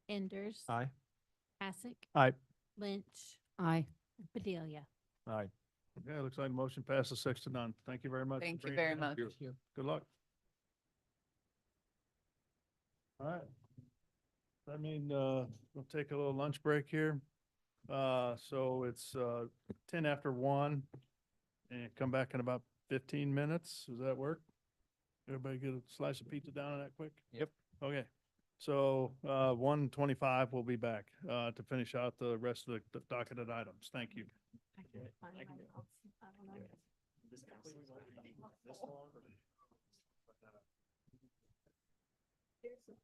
S8: Enders.
S14: Aye.
S8: Hassick,
S20: Aye.
S8: Lynch,
S6: Aye.
S8: and Padilla.
S20: Aye.
S1: Okay, it looks like the motion passes 6-0. Thank you very much. for
S21: Thank you
S1: bringing
S21: very
S1: it up.
S21: much.
S1: Good luck. All right. I mean, we'll take a little lunch break here. So it's 10 after 1 and come back in about 15 minutes. Does that work? Everybody get a slice of pizza down on that quick?
S20: Yep.
S1: Okay. So 1:25 we'll be back to finish out the rest of the docketed items. Thank you.
S2: I can find my notes. I don't know. Here's the-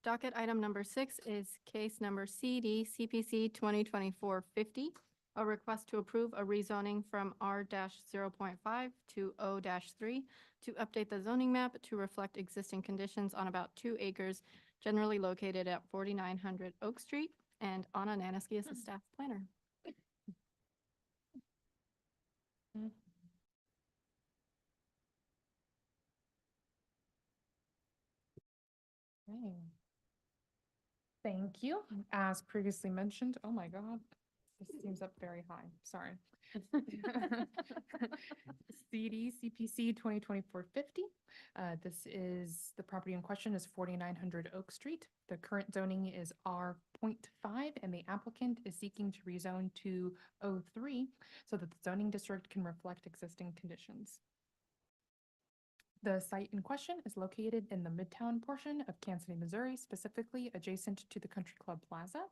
S2: Docket item number 6 is case number CD CPC 2024-50, a request to approve a rezoning from R-0.5 to O-3 to update the zoning map to reflect existing conditions on about 2 acres generally located at 4900 Oak Street. And Anna Naniski is the staff planner.
S15: Okay. Thank you. As previously mentioned, oh my God, this seems up very high, sorry. CD CPC 2024-50. This is, the property in question is 4900 Oak Street. The current zoning is R.5 and the applicant is seeking to rezone to O3 so that the zoning district can reflect existing conditions. The site in question is located in the Midtown portion of Kansas City, Missouri, specifically adjacent to the Country Club Plaza.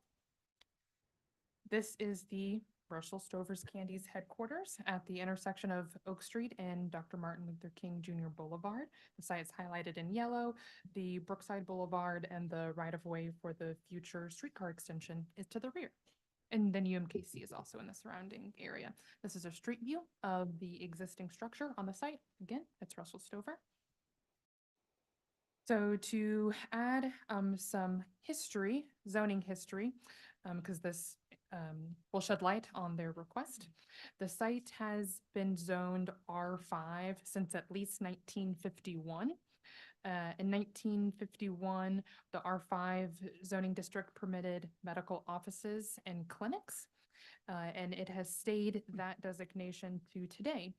S15: This is the Russell Stover's Candies headquarters at the intersection of Oak Street and Dr. Martin Luther King Jr. Boulevard. The site is highlighted in yellow. The Brookside Boulevard and the right-of-way for the future streetcar extension is to the rear. And then UMKC is also in the surrounding area. This is a street view of the existing structure on the site. Again, it's Russell Stover. So to add some history, zoning history, because this will shed light on their request. The site has been zoned R5 since at least 1951. In 1951, the R5 zoning district permitted medical offices and clinics, and it has stayed that designation to today.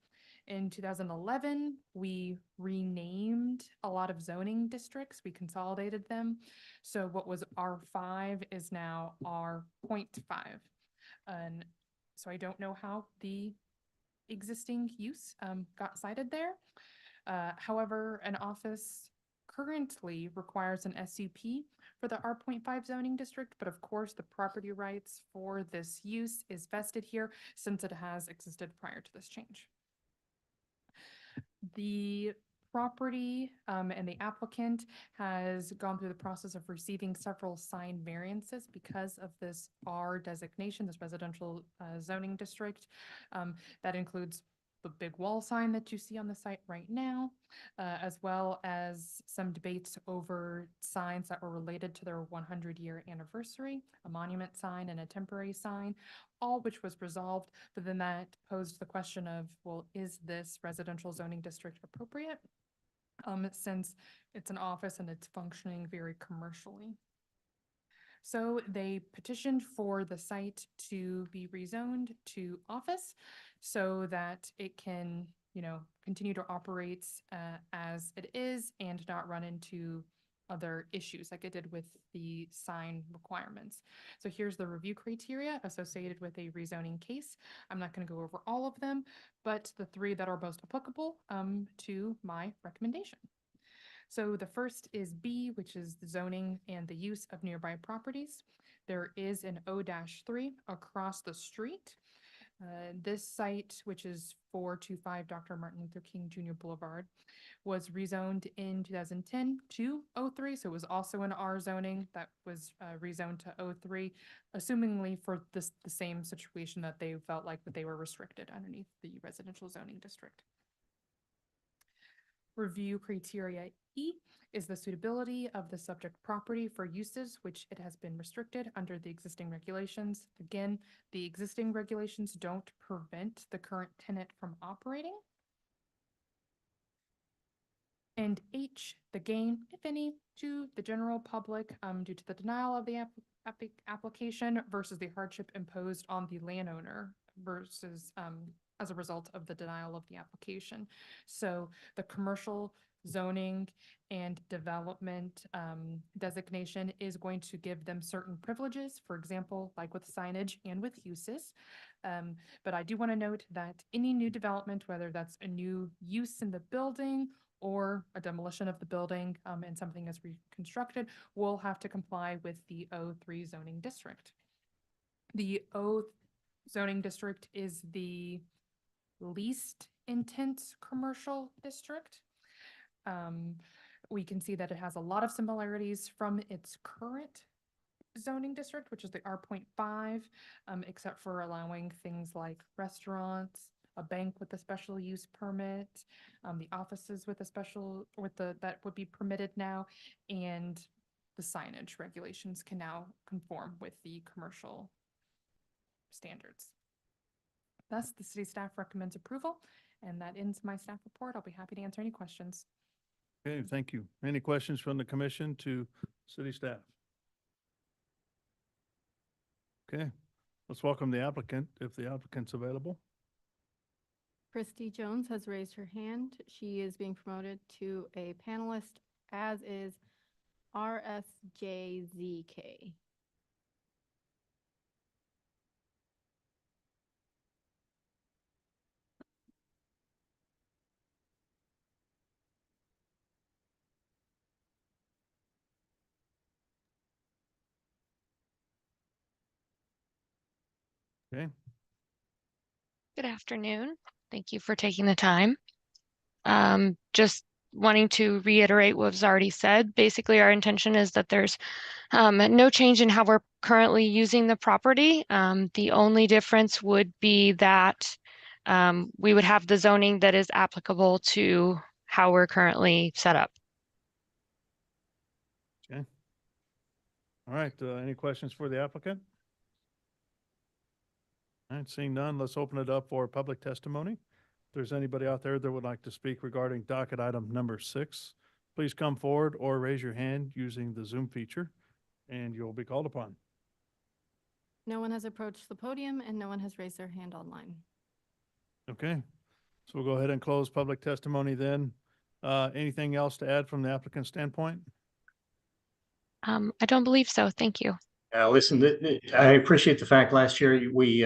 S15: In 2011, we renamed a lot of zoning districts. We consolidated them. So what was R5 is now R.5. And so I don't know how the existing use got cited there. However, an office currently requires an SUP for the R.5 zoning district, but of course the property rights for this use is vested here since it has existed prior to this change. The property and the applicant has gone through the process of receiving several sign variances because of this R designation, this residential zoning district. That includes the big wall sign that you see on the site right now, as well as some debates over signs that were related to their 100-year anniversary, a monument sign and a temporary sign, all which was resolved, but then that posed the question of, well, is this residential zoning district appropriate? Since it's an office and it's functioning very commercially. So they petitioned for the site to be rezoned to office so that it can, continue to operate as it is and not run into other issues like it did with the sign requirements. So here's the review criteria associated with a rezoning case. I'm not going to go over all of them, but the 3 that are most applicable to my recommendation. So the first is B, which is the zoning and the use of nearby properties. There is an O-3 across the street. This site, which is 425 Dr. Martin Luther King Jr. Boulevard, was rezoned in 2010 to O3. So it was also an R zoning that was rezoned to O3, assumingly for the same situation that they felt like that they were restricted underneath the residential zoning district. Review criteria E is the suitability of the subject property for uses which it has been restricted under the existing regulations. Again, the existing regulations don't prevent the current tenant from operating. And H, the gain, if any, to the general public due to the denial of the application versus the hardship imposed on the landowner versus as a result of the denial of the application. So the commercial zoning and development designation is going to give them certain privileges, for example, like with signage and with uses. But I do want to note that any new development, whether that's a new use in the building or a demolition of the building and something is reconstructed, will have to comply with the O3 zoning district. The O zoning district is the least intense commercial district. we can see that it has a lot of similarities from its current zoning district, which is the R.5, except for allowing things like restaurants, a bank with a special use permit, the offices with a special, that would be permitted now, and the signage regulations can now conform with the commercial standards. Thus, the city staff recommends approval, and that ends my staff report. I'll be happy to answer any questions.
S1: Okay, thank you. Any questions from the commission to city staff? Okay, let's welcome the applicant, if the applicant's available.
S2: Christy Jones has raised her hand. She is being promoted to a panelist, as is RSJZK.
S1: Okay.
S11: Good afternoon. Thank you for taking the time. Just wanting to reiterate what was already said. Basically, our intention is that there's no change in how we're currently using the property. The only difference would be that we would have the zoning that is applicable to how we're currently set up.
S1: Okay. All right, any questions for the applicant? All right, seeing none, let's open it up for public testimony. If there's anybody out there that would like to speak regarding docket item number 6, please come forward or raise your hand using the Zoom feature, and you'll be called upon.
S2: No one has approached the podium and no one has raised their hand online.
S1: Okay, so we'll go ahead and close public testimony then. Anything else to add from the applicant's standpoint?
S11: I don't believe so. Thank you.
S18: Listen, I appreciate the fact last year we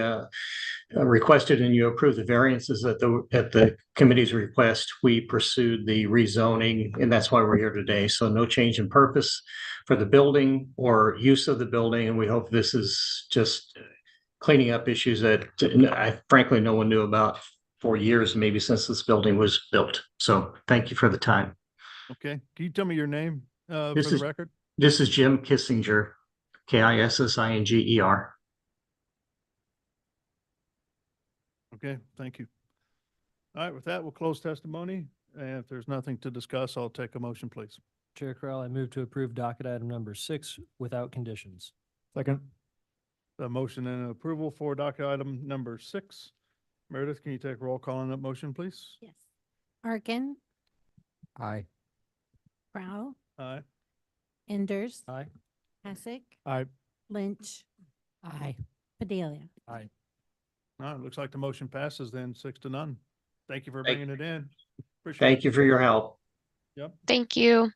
S18: requested and you approved the variances at the committee's request. We pursued the rezoning, and that's why we're here today. So no change in purpose for the building or use of the building, and we hope this is just cleaning up issues that frankly no one knew about for years, maybe since this building was built. So thank you for the time.
S1: Okay, can you tell me your name for the record?
S18: This is Jim Kissinger. Kissinger.
S1: Okay, thank you. All right, with that, we'll close testimony. And if there's nothing to discuss, I'll take a motion, please.
S14: Chair Corral, I move to approve docket item number 6 without conditions.
S20: Second.
S1: The motion and approval for docket item number 6. Meredith, can you take roll call on that motion, please?
S8: Yes. Arkin,
S12: Aye.
S8: Crowell,
S1: Aye.
S8: Enders,
S14: Aye.
S8: Hasek,
S20: Aye.
S8: Lynch,
S6: Aye.
S8: Padilla.
S20: Aye.
S1: All right, looks like the motion passes then 6-0. Thank you for bringing it in. Appreciate
S18: Thank you for your help.
S1: Yep.
S11: Thank you.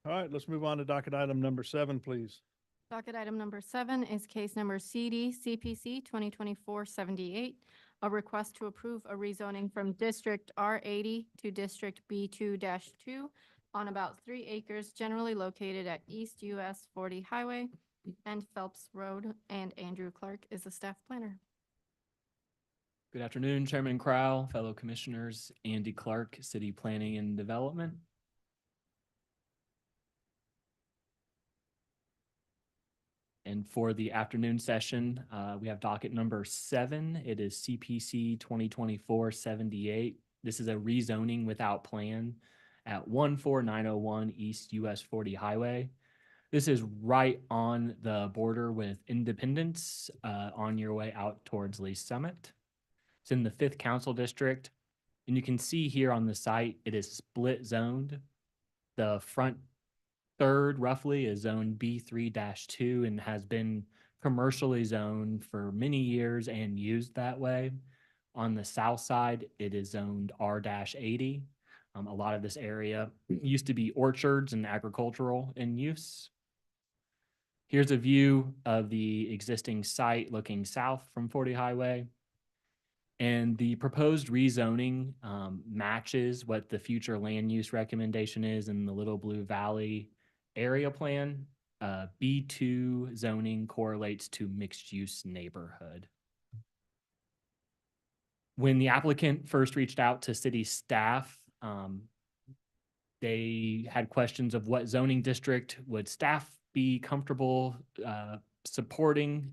S1: All right, let's move on to docket item number 7, please.
S2: Docket item number 7 is case number CD CPC 2024-78, a request to approve a rezoning from District R80 to District B2-2 on about 3 acres generally located at East US 40 Highway and Phelps Road, and Andrew Clark is the staff planner.
S7: Good afternoon, Chairman Crowell, fellow commissioners, Andy Clark, City Planning and Development. And for the afternoon session, we have docket number 7. It is CPC 2024-78. This is a rezoning without plan at 14901 East US 40 Highway. This is right on the border with Independence, on your way out towards Lee Summit. It's in the 5th Council District. And you can see here on the site, it is split zoned. The front third roughly is zone B3-2 and has been commercially zoned for many years and used that way. On the south side, it is zoned R-80. A lot of this area used to be orchards and agricultural in use. Here's a view of the existing site looking south from 40 Highway. And the proposed rezoning matches what the future land use recommendation is in the Little Blue Valley area plan. B2 zoning correlates to mixed use neighborhood. When the applicant first reached out to city staff, They had questions of what zoning district would staff be comfortable supporting.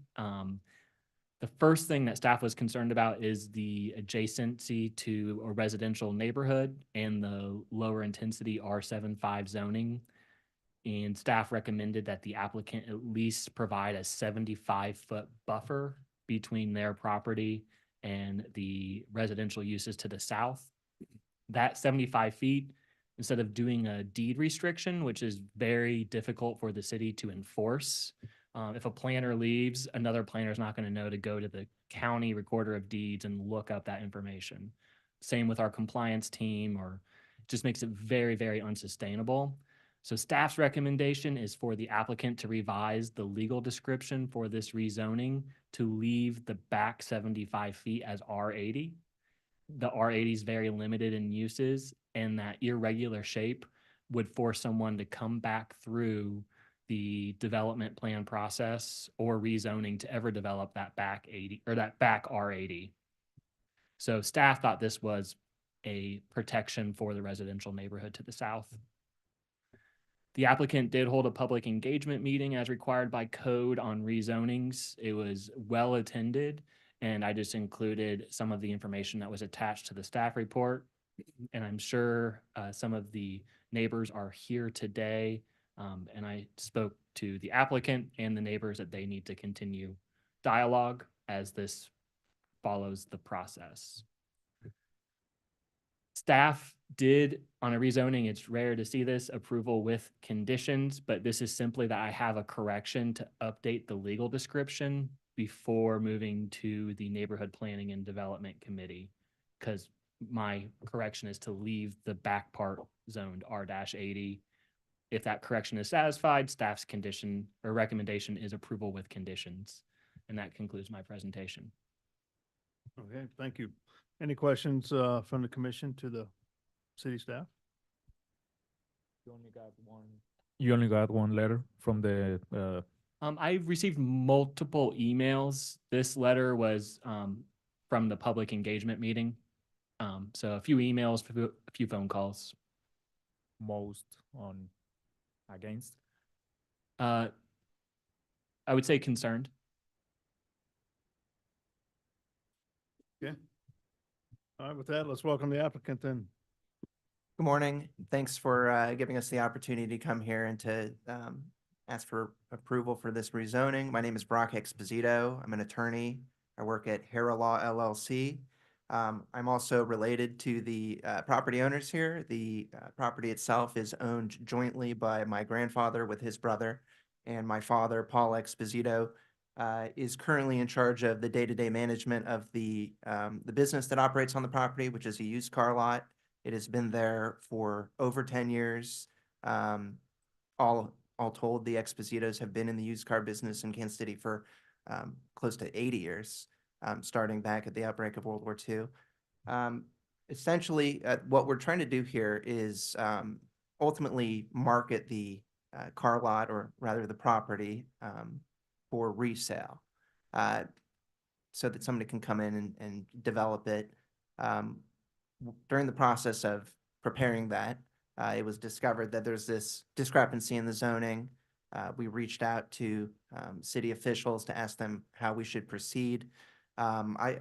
S7: The first thing that staff was concerned about is the adjacency to a residential neighborhood and the lower intensity R75 zoning. And staff recommended that the applicant at least provide a 75-foot buffer between their property and the residential uses to the south. That 75 feet, instead of doing a deed restriction, which is very difficult for the city to enforce, if a planner leaves, another planner is not going to know to go to the county recorder of deeds and look up that information. Same with our compliance team, or it just makes it very, very unsustainable. So staff's recommendation is for the applicant to revise the legal description for this rezoning to leave the back 75 feet as R80. The R80 is very limited in uses, and that irregular shape would force someone to come back through the development plan process or rezoning to ever develop that back 80 or that back R80. So staff thought this was a protection for the residential neighborhood to the south. The applicant did hold a public engagement meeting as required by code on rezonings. It was well attended, and I just included some of the information that was attached to the staff report. And I'm sure some of the neighbors are here today. And I spoke to the applicant and the neighbors that they need to continue dialogue as this follows the process. Staff did, on a rezoning, it's rare to see this, approval with conditions, but this is simply that I have a correction to update the legal description before moving to the Neighborhood Planning and Development Committee, because my correction is to leave the back part zoned R-80. If that correction is satisfied, staff's condition or recommendation is approval with conditions. And that concludes my presentation.
S1: Okay, thank you. Any questions from the commission to the city staff?
S22: You only got one letter from the
S7: I've received multiple emails. This letter was from the public engagement meeting. So a few emails, a few phone calls.
S22: most on against.
S7: I would say concerned.
S1: Okay. All right, with that, let's welcome the applicant then.
S3: Good morning. Thanks for giving us the opportunity to come here and to ask for approval for this rezoning. My name is Brock Exposito. I'm an attorney. I work at Hera Law LLC. I'm also related to the property owners here. The property itself is owned jointly by my grandfather with his brother, and my father, Paul Exposito, is currently in charge of the day-to-day management of the business that operates on the property, which is a used car lot. It has been there for over 10 years. All told, the Expositos have been in the used car business in Kansas City for close to 80 years, starting back at the outbreak of World War II. Essentially, what we're trying to do here is ultimately market the car lot, or rather the property, for resale, so that somebody can come in and develop it. During the process of preparing that, it was discovered that there's this discrepancy in the zoning. We reached out to city officials to ask them how we should proceed. I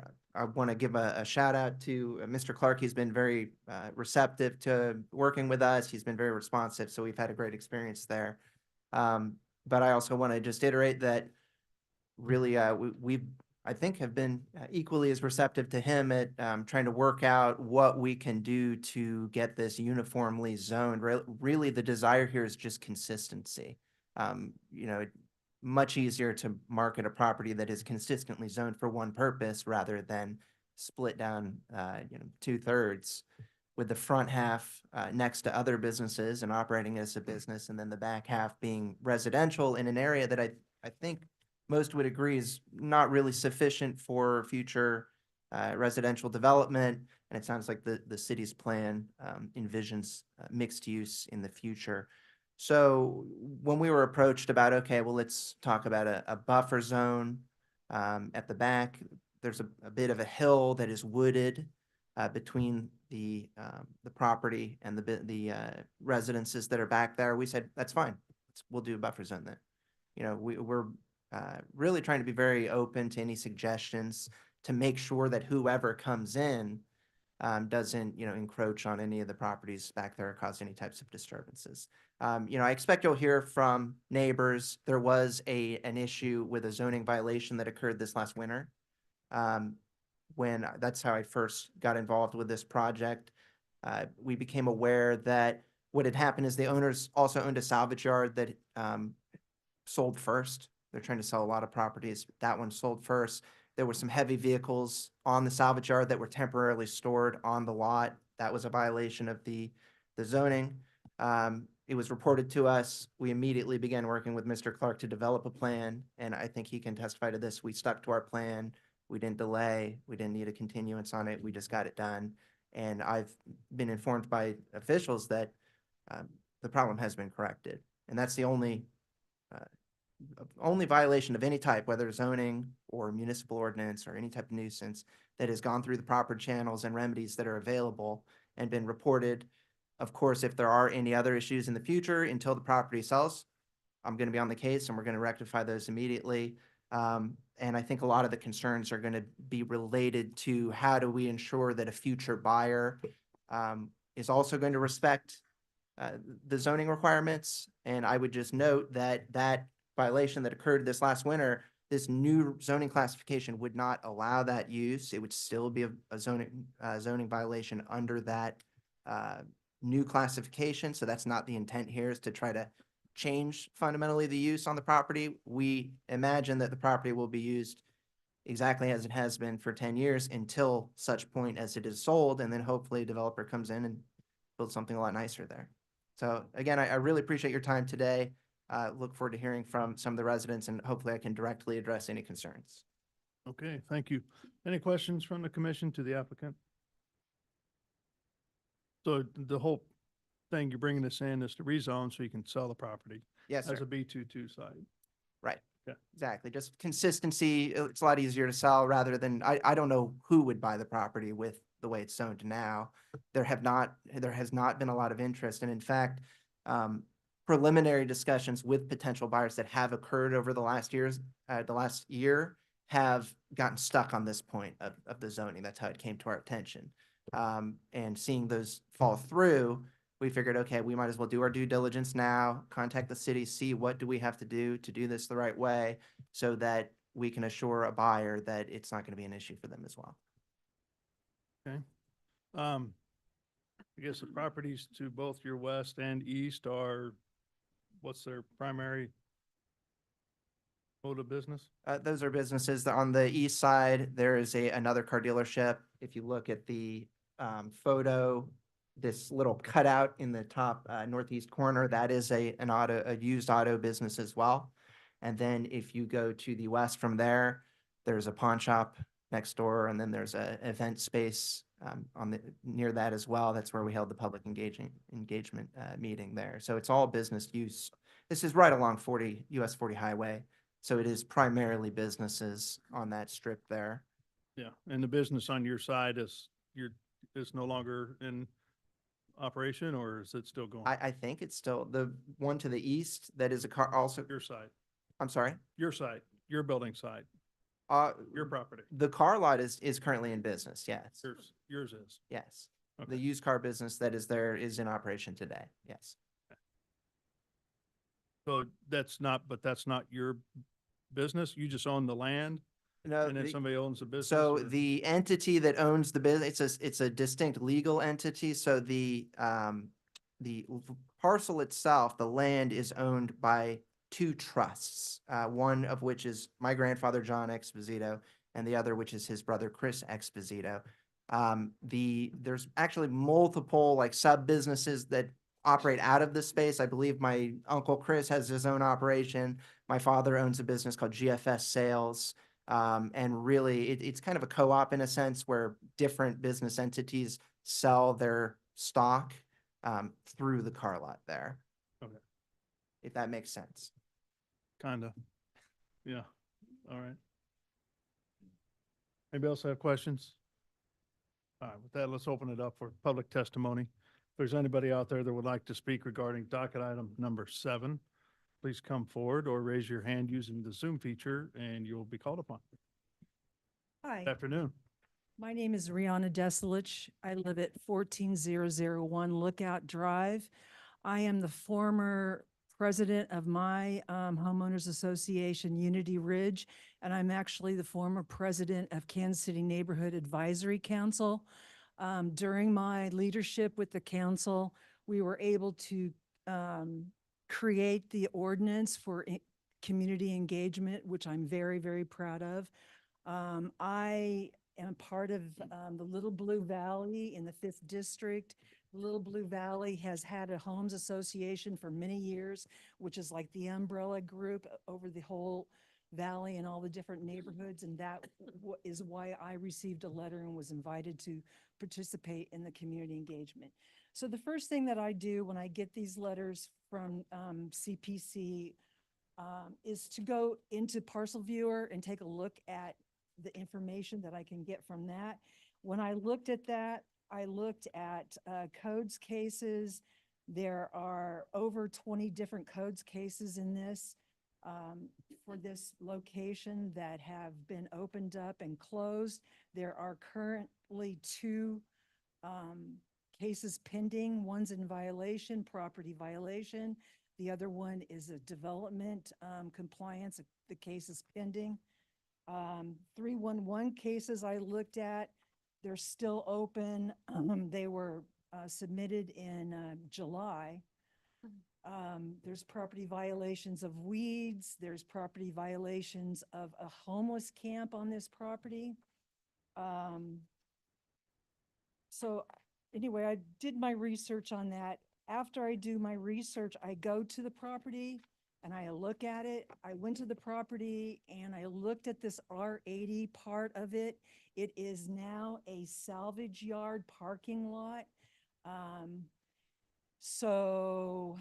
S3: want to give a shout out to Mr. Clark. He's been very receptive to working with us. He's been very responsive, so we've had a great experience there. But I also want to just iterate that really we I think have been equally as receptive to him at trying to work out what we can do to get this uniformly zoned. Really, the desire here is just consistency. Much easier to market a property that is consistently zoned for one purpose rather than split down, 2/3, with the front half next to other businesses and operating as a business, and then the back half being residential in an area that I think most would agree is not really sufficient for future residential development. And it sounds like the city's plan envisions mixed use in the future. So when we were approached about, okay, well, let's talk about a buffer zone at the back. There's a bit of a hill that is wooded. between the property and the residences that are back there. We said, that's fine. We'll do a buffer zone then. You know, we're really trying to be very open to any suggestions to make sure that whoever comes in doesn't, you know, encroach on any of the properties back there or cause any types of disturbances. You know, I expect you'll hear from neighbors. There was an issue with a zoning violation that occurred this last winter. When that's how I first got involved with this project. We became aware that what had happened is the owners also owned a salvage yard that sold first. They're trying to sell a lot of properties. That one sold first. There were some heavy vehicles on the salvage yard that were temporarily stored on the lot. That was a violation of the zoning. It was reported to us. We immediately began working with Mr. Clark to develop a plan, and I think he can testify to this. We stuck to our plan. We didn't delay. We didn't need a continuance on it. We just got it done. And I've been informed by officials that the problem has been corrected. And that's the only violation of any type, whether zoning or municipal ordinance or any type of nuisance, that has gone through the proper channels and remedies that are available and been reported. Of course, if there are any other issues in the future until the property sells, I'm going to be on the case and we're going to rectify those immediately. And I think a lot of the concerns are going to be related to how do we ensure that a future buyer is also going to respect the zoning requirements. And I would just note that that violation that occurred this last winter, this new zoning classification would not allow that use. It would still be a zoning violation under that new classification. So that's not the intent here, is to try to change fundamentally the use on the property. We imagine that the property will be used exactly as it has been for 10 years until such point as it is sold, and then hopefully a developer comes in and builds something a lot nicer there. So again, I really appreciate your time today. Look forward to hearing from some of the residents, and hopefully I can directly address any concerns.
S1: Okay, thank you. Any questions from the commission to the applicant? So the whole thing, you're bringing this in is to rezone so you can sell the property.
S3: Yes,
S1: As
S3: sir.
S1: a B22 site.
S3: Right.
S1: Yeah.
S3: Exactly. Just consistency. It's a lot easier to sell rather than, I don't know who would buy the property with the way it's zoned now. There has not been a lot of interest. And in fact, preliminary discussions with potential buyers that have occurred over the last year have gotten stuck on this point of the zoning. That's how it came to our attention. And seeing those fall through, we figured, okay, we might as well do our due diligence now, contact the city, see what do we have to do this the right way so that we can assure a buyer that it's not going to be an issue for them as well.
S1: Okay. I guess the properties to both your west and east are, what's their primary mode of business?
S3: Those are businesses that on the east side, there is another car dealership. If you look at the photo, this little cutout in the top northeast corner, that is a used auto business as well. And then if you go to the west from there, there's a pawn shop next door, and then there's a event space near that as well. That's where we held the public engagement meeting there. So it's all business use. This is right along US 40 highway. So it is primarily businesses on that strip there.
S1: Yeah, and the business on your side is no longer in operation, or is it still going?
S3: I think it's still the one to the east that is a car also.
S1: Your side,
S3: I'm sorry?
S1: your side, your building side, your property.
S3: The car lot is currently in business, yes.
S1: Yours is.
S3: Yes.
S1: Okay.
S3: The used car business that is there is in operation today, yes.
S1: So that's not your business? You just own the land?
S3: No,
S1: And then somebody owns the business?
S3: so
S1: or-
S3: the entity that owns the business, it's a distinct legal entity. So the parcel itself, the land is owned by two trusts, one of which is my grandfather, John Exposito, and the other, which is his brother, Chris Exposito. There's actually multiple like sub businesses that operate out of this space. I believe my uncle Chris has his own operation. My father owns a business called GFS Sales. And really it's kind of a co-op in a sense where different business entities sell their stock through the car lot there.
S1: Okay.
S3: If that makes sense.
S1: Kinda. Yeah, all right. Anybody else have questions? All right, with that, let's open it up for public testimony. If there's anybody out there that would like to speak regarding docket item number 7, please come forward or raise your hand using the Zoom feature and you will be called upon.
S5: Hi,
S1: Good afternoon.
S5: my name is Rihanna Desalich. I live at 14001 Lookout Drive. I am the former president of my homeowners association, Unity Ridge, and I'm actually the former president of Kansas City Neighborhood Advisory Council. During my leadership with the council, we were able to create the ordinance for community engagement, which I'm very, very proud of. I am part of the Little Blue Valley in the 5th District. Little Blue Valley has had a homes association for many years, which is like the umbrella group over the whole valley and all the different neighborhoods. And that is why I received a letter and was invited to participate in the community engagement. So the first thing that I do when I get these letters from CPC is to go into Parcel Viewer and take a look at the information that I can get from that. When I looked at that, I looked at codes cases. There are over 20 different codes cases in this for this location that have been opened up and closed. There are currently 2 cases pending. One's in violation, property violation. The other one is a development compliance. The case is pending. 311 cases I looked at, they're still open. They were submitted in July. There's property violations of weeds. There's property violations of a homeless camp on this property. So anyway, I did my research on that. After I do my research, I go to the property and I look at it. I went to the property and I looked at this R80 part of it. It is now a salvage yard parking lot. So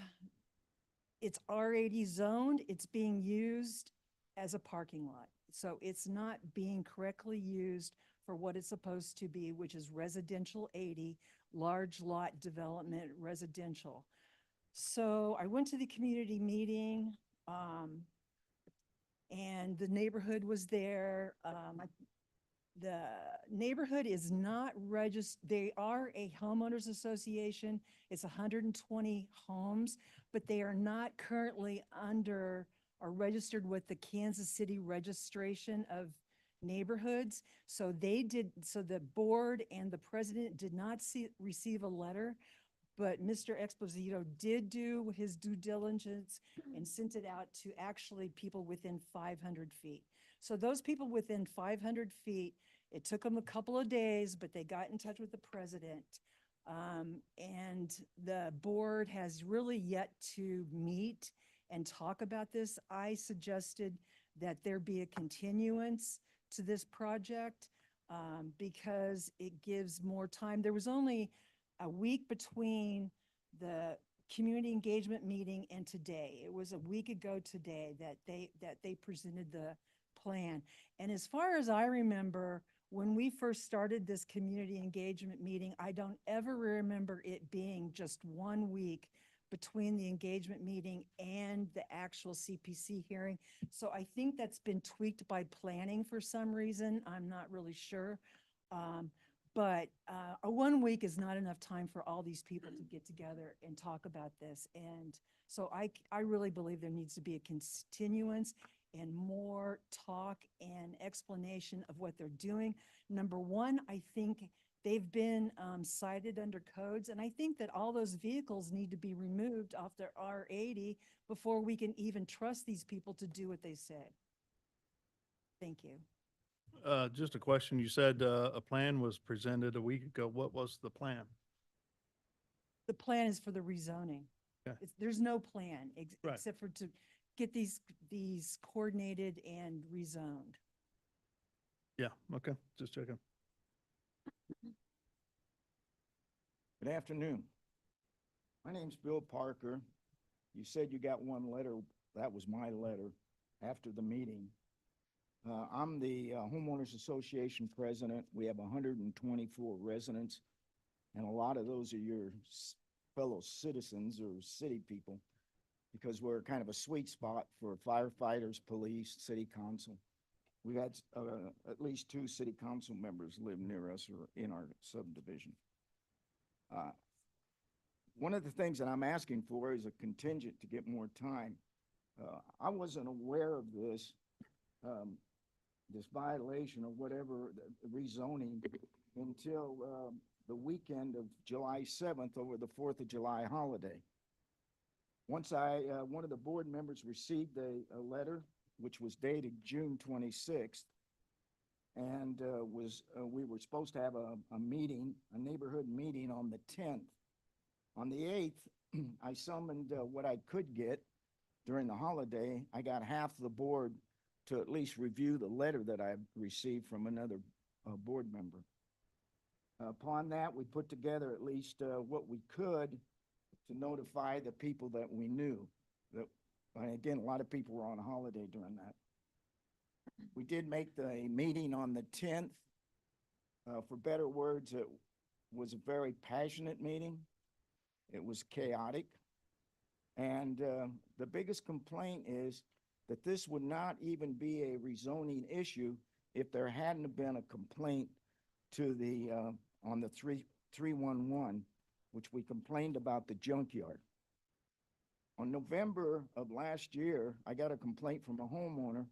S5: it's R80 zoned. It's being used as a parking lot. So it's not being correctly used for what it's supposed to be, which is residential 80, large lot development residential. So I went to the community meeting and the neighborhood was there. The neighborhood is not registered. They are a homeowners association. It's 120 homes, but they are not currently under or registered with the Kansas City registration of neighborhoods. So the board and the president did not receive a letter, but Mr. Exposito did do his due diligence and sent it out to actually people within 500 feet. So those people within 500 feet, it took them a couple of days, but they got in touch with the president. And the board has really yet to meet and talk about this. I suggested that there be a continuance to this project because it gives more time. There was only a week between the community engagement meeting and today. It was a week ago today that they presented the plan. And as far as I remember, when we first started this community engagement meeting, I don't ever remember it being just 1 week between the engagement meeting and the actual CPC hearing. So I think that's been tweaked by planning for some reason. I'm not really sure. But a 1 week is not enough time for all these people to get together and talk about this. And so I really believe there needs to be a continuance and more talk and explanation of what they're doing. Number one, I think they've been cited under codes, and I think that all those vehicles need to be removed off their R80 before we can even trust these people to do what they said. Thank you.
S1: Just a question. You said a plan was presented a week ago. What was the plan?
S5: The plan is for the rezoning.
S1: Okay.
S5: There's no plan
S1: Right.
S5: except for to get these coordinated and rezoned.
S1: Yeah, okay, just checking.
S17: Good afternoon. My name's Bill Parker. You said you got one letter. That was my letter after the meeting. I'm the Homeowners Association president. We have 124 residents, and a lot of those are your fellow citizens or city people, because we're kind of a sweet spot for firefighters, police, city council. We've had at least 2 city council members live near us or in our subdivision. One of the things that I'm asking for is a contingent to get more time. I wasn't aware of this, this violation or whatever, the rezoning, until the weekend of July 7th over the 4th of July holiday. Once one of the board members received a letter, which was dated June 26th, and we were supposed to have a meeting, a neighborhood meeting on the 10th. On the 8th, I summoned what I could get during the holiday. I got half the board to at least review the letter that I received from another board member. Upon that, we put together at least what we could to notify the people that we knew. Again, a lot of people were on holiday during that. We did make the meeting on the 10th. For better words, it was a very passionate meeting. It was chaotic. And the biggest complaint is that this would not even be a rezoning issue if there hadn't been a complaint to the on the 311, which we complained about the junkyard. On November of last year, I got a complaint from a homeowner.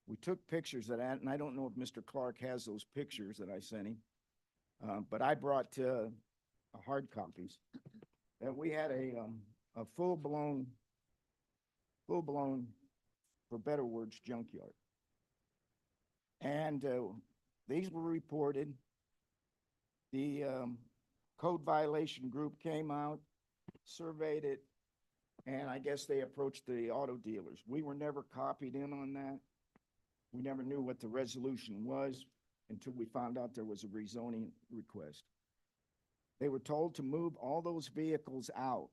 S17: We took pictures of that, and I don't know if Mr. Clark has those pictures that I sent him, but I brought hard copies. And we had a full-blown, for better words, junkyard. And these were reported. The code violation group came out, surveyed it, and I guess they approached the auto dealers. We were never copied in on that. We never knew what the resolution was until we found out there was a rezoning request. They were told to move all those vehicles out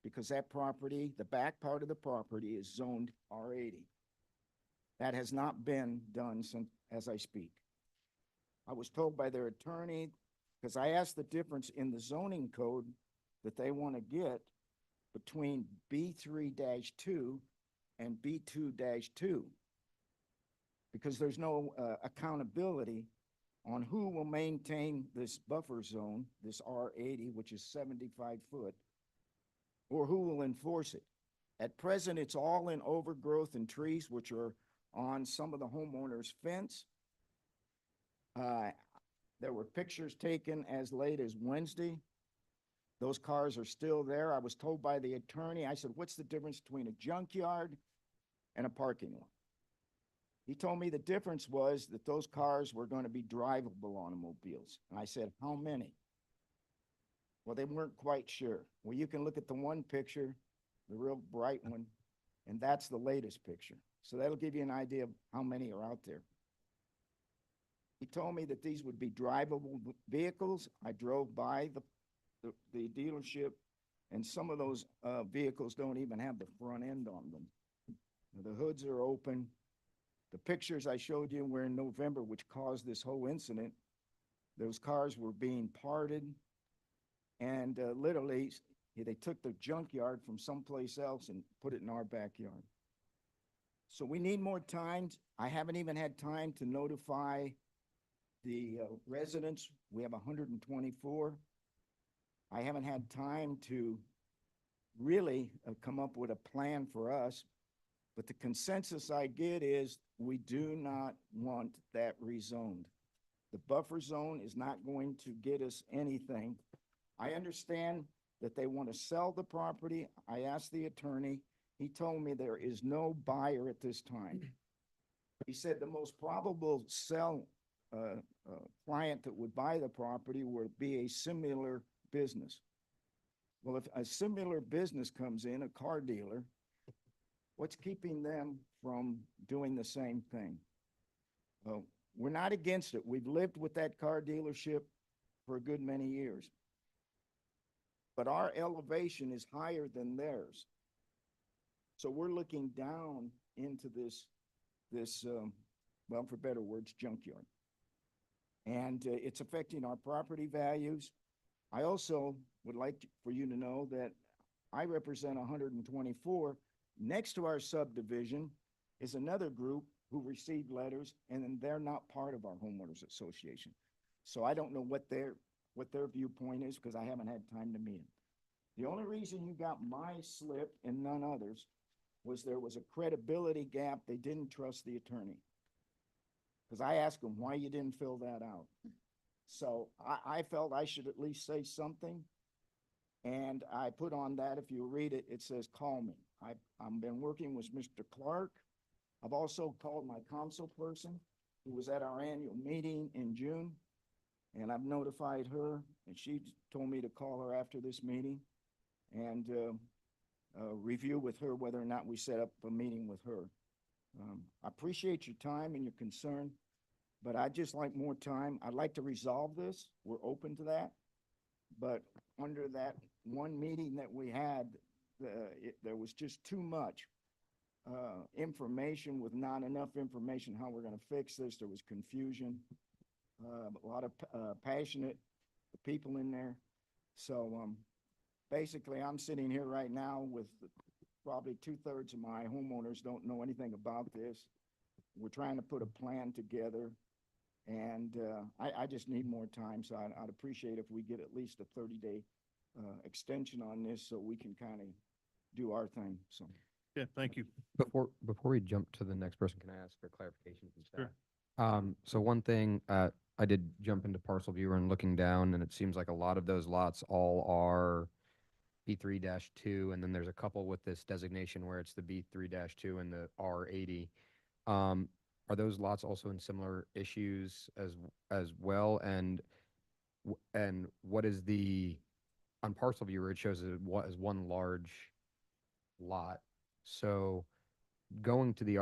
S17: because that property, the back part of the property, is zoned R80. That has not been done since, as I speak. I was told by their attorney, because I asked the difference in the zoning code that they want to get between B3-2 and B2-2, because there's no accountability on who will maintain this buffer zone, this R80, which is 75 foot, or who will enforce it. At present, it's all in overgrowth and trees, which are on some of the homeowners' fence. There were pictures taken as late as Wednesday. Those cars are still there. I was told by the attorney, I said, what's the difference between a junkyard and a parking lot? He told me the difference was that those cars were going to be drivable automobiles. And I said, how many? Well, they weren't quite sure. Well, you can look at the one picture, the real bright one, and that's the latest picture. So that'll give you an idea of how many are out there. He told me that these would be drivable vehicles. I drove by the dealership, and some of those vehicles don't even have the front end on them. The hoods are open. The pictures I showed you were in November, which caused this whole incident. Those cars were being parted, and literally, they took the junkyard from someplace else and put it in our backyard. So we need more time. I haven't even had time to notify the residents. We have 124. I haven't had time to really come up with a plan for us, but the consensus I get is we do not want that rezoned. The buffer zone is not going to get us anything. I understand that they want to sell the property. I asked the attorney. He told me there is no buyer at this time. He said the most probable client that would buy the property would be a similar business. Well, if a similar business comes in, a car dealer, what's keeping them from doing the same thing? We're not against it. We've lived with that car dealership for a good many years. But our elevation is higher than theirs. So we're looking down into this well, for better words, junkyard. And it's affecting our property values. I also would like for you to know that I represent 124. Next to our subdivision is another group who received letters, and then they're not part of our homeowners association. So I don't know what their viewpoint is, because I haven't had time to meet them. The only reason you got my slip and none others was there was a credibility gap. They didn't trust the attorney. Because I asked them why you didn't fill that out. So I felt I should at least say something. And I put on that, if you read it, it says, call me. I've been working with Mr. Clark. I've also called my council person who was at our annual meeting in June. And I've notified her, and she told me to call her after this meeting and review with her whether or not we set up a meeting with her. I appreciate your time and your concern, but I'd just like more time. I'd like to resolve this. We're open to that. But under that one meeting that we had, there was just too much information with not enough information how we're going to fix this. There was confusion, a lot of passionate people in there. So basically, I'm sitting here right now with probably 2/3 of my homeowners don't know anything about this. We're trying to put a plan together, and I just need more time. So I'd appreciate if we get at least a 30-day extension on this so we can kind of do our thing. So.
S1: Yeah, thank you.
S12: Before we jump to the next person, can I ask for clarification from staff?
S1: Sure.
S12: So one thing, I did jump into Parcel Viewer and looking down, and it seems like a lot of those lots all are B3-2, and then there's a couple with this designation where it's the B3-2 and the R80. Are those lots also in similar issues as well? And what is on Parcel Viewer, it shows it as one large lot. So going to the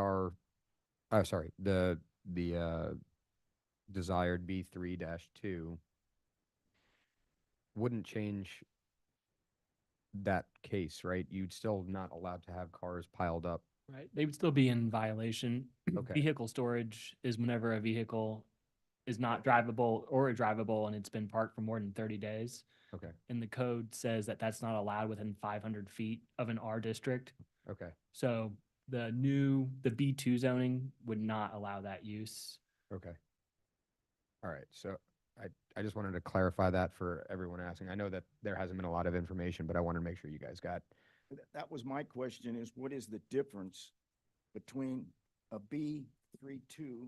S12: desired B3-2 wouldn't change that case, right? You'd still not allowed to have cars piled up.
S7: Right. They would still be in violation.
S12: Okay.
S7: Vehicle storage is whenever a vehicle is not drivable or drivable and it's been parked for more than 30 days.
S12: Okay.
S7: And the code says that that's not allowed within 500 feet of an R district.
S12: Okay.
S7: So the B2 zoning would not allow that use.
S12: Okay. All right. So I just wanted to clarify that for everyone asking. I know that there hasn't been a lot of information, but I wanted to make sure you guys got.
S17: That was my question, is what is the difference between a B3-2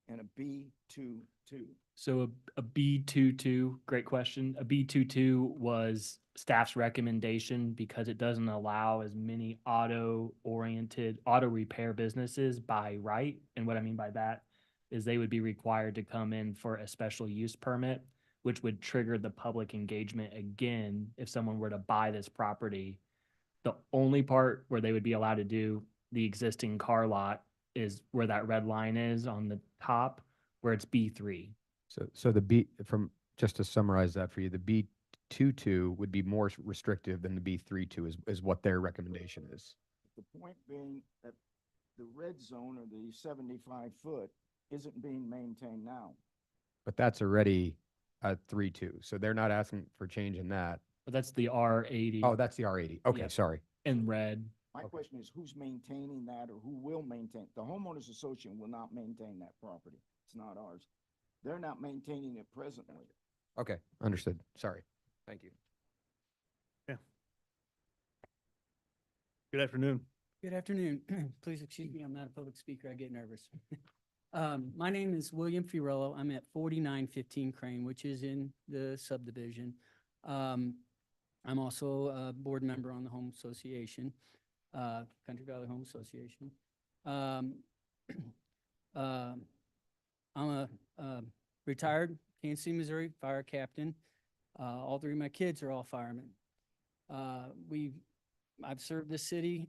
S17: and a B2-2?
S7: So a B22, great question. A B22 was staff's recommendation because it doesn't allow as many auto repair businesses by right. And what I mean by that is they would be required to come in for a special use permit, which would trigger the public engagement again if someone were to buy this property. The only part where they would be allowed to do the existing car lot is where that red line is on the top, where it's B3.
S12: So just to summarize that for you, the B22 would be more restrictive than the B32 is what their recommendation is.
S17: The point being that the red zone, or the 75-foot, isn't being maintained now.
S12: But that's already a 3-2, so they're not asking for change in that.
S7: But that's the R80.
S12: Oh, that's the R80. Okay,
S7: Yep.
S12: sorry.
S7: In red.
S17: My question is, who's maintaining that, or who will maintain? The homeowners association will not maintain that property. It's not ours. They're not maintaining it presently.
S12: Okay, understood. Sorry. Thank you.
S1: Yeah. Good afternoon.
S9: Good afternoon. Please excuse me, I'm not a public speaker. I get nervous. My name is William Fiorello. I'm at 4915 Crane, which is in the subdivision. I'm also a board member on the Home Association, Country Valley Home Association. I'm a retired Kansas City, Missouri fire captain. All three of my kids are all firemen. I've served this city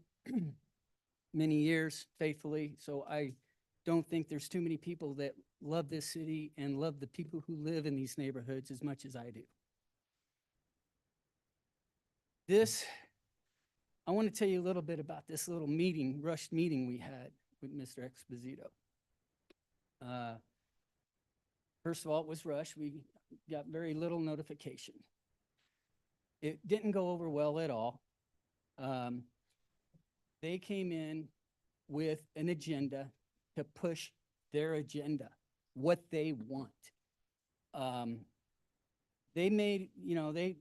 S9: many years faithfully, so I don't think there's too many people that love this city and love the people who live in these neighborhoods as much as I do. I want to tell you a little bit about this little rushed meeting we had with Mr. Exposito. First of all, it was rushed. We got very little notification. It didn't go over well at all. They came in with an agenda to push their agenda, what they want. They made, you know, they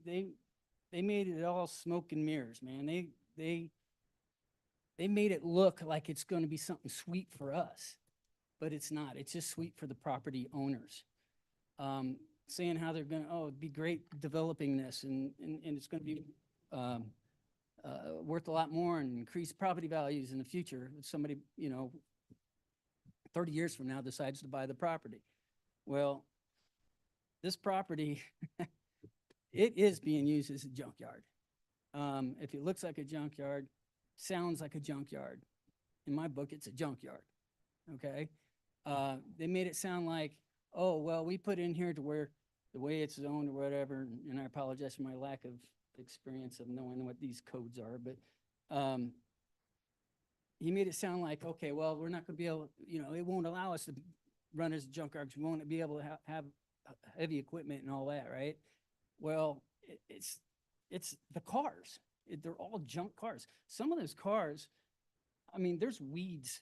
S9: made it all smoke and mirrors, man. They made it look like it's going to be something sweet for us, but it's not. It's just sweet for the property owners. Saying how they're going to, oh, it'd be great developing this and it's going to be worth a lot more and increase property values in the future if somebody, you know, 30 years from now decides to buy the property. Well, this property, it is being used as a junkyard. If it looks like a junkyard, sounds like a junkyard, in my book, it's a junkyard, okay? They made it sound like, oh, well, we put in here to where the way it's zoned or whatever, and I apologize for my lack of experience of knowing what these codes are, but he made it sound like, okay, well, we're not gonna be able, you know, it won't allow us to run as a junkyard, we won't be able to have heavy equipment and all that, right? Well, it's the cars. They're all junk cars. Some of those cars, I mean, there's weeds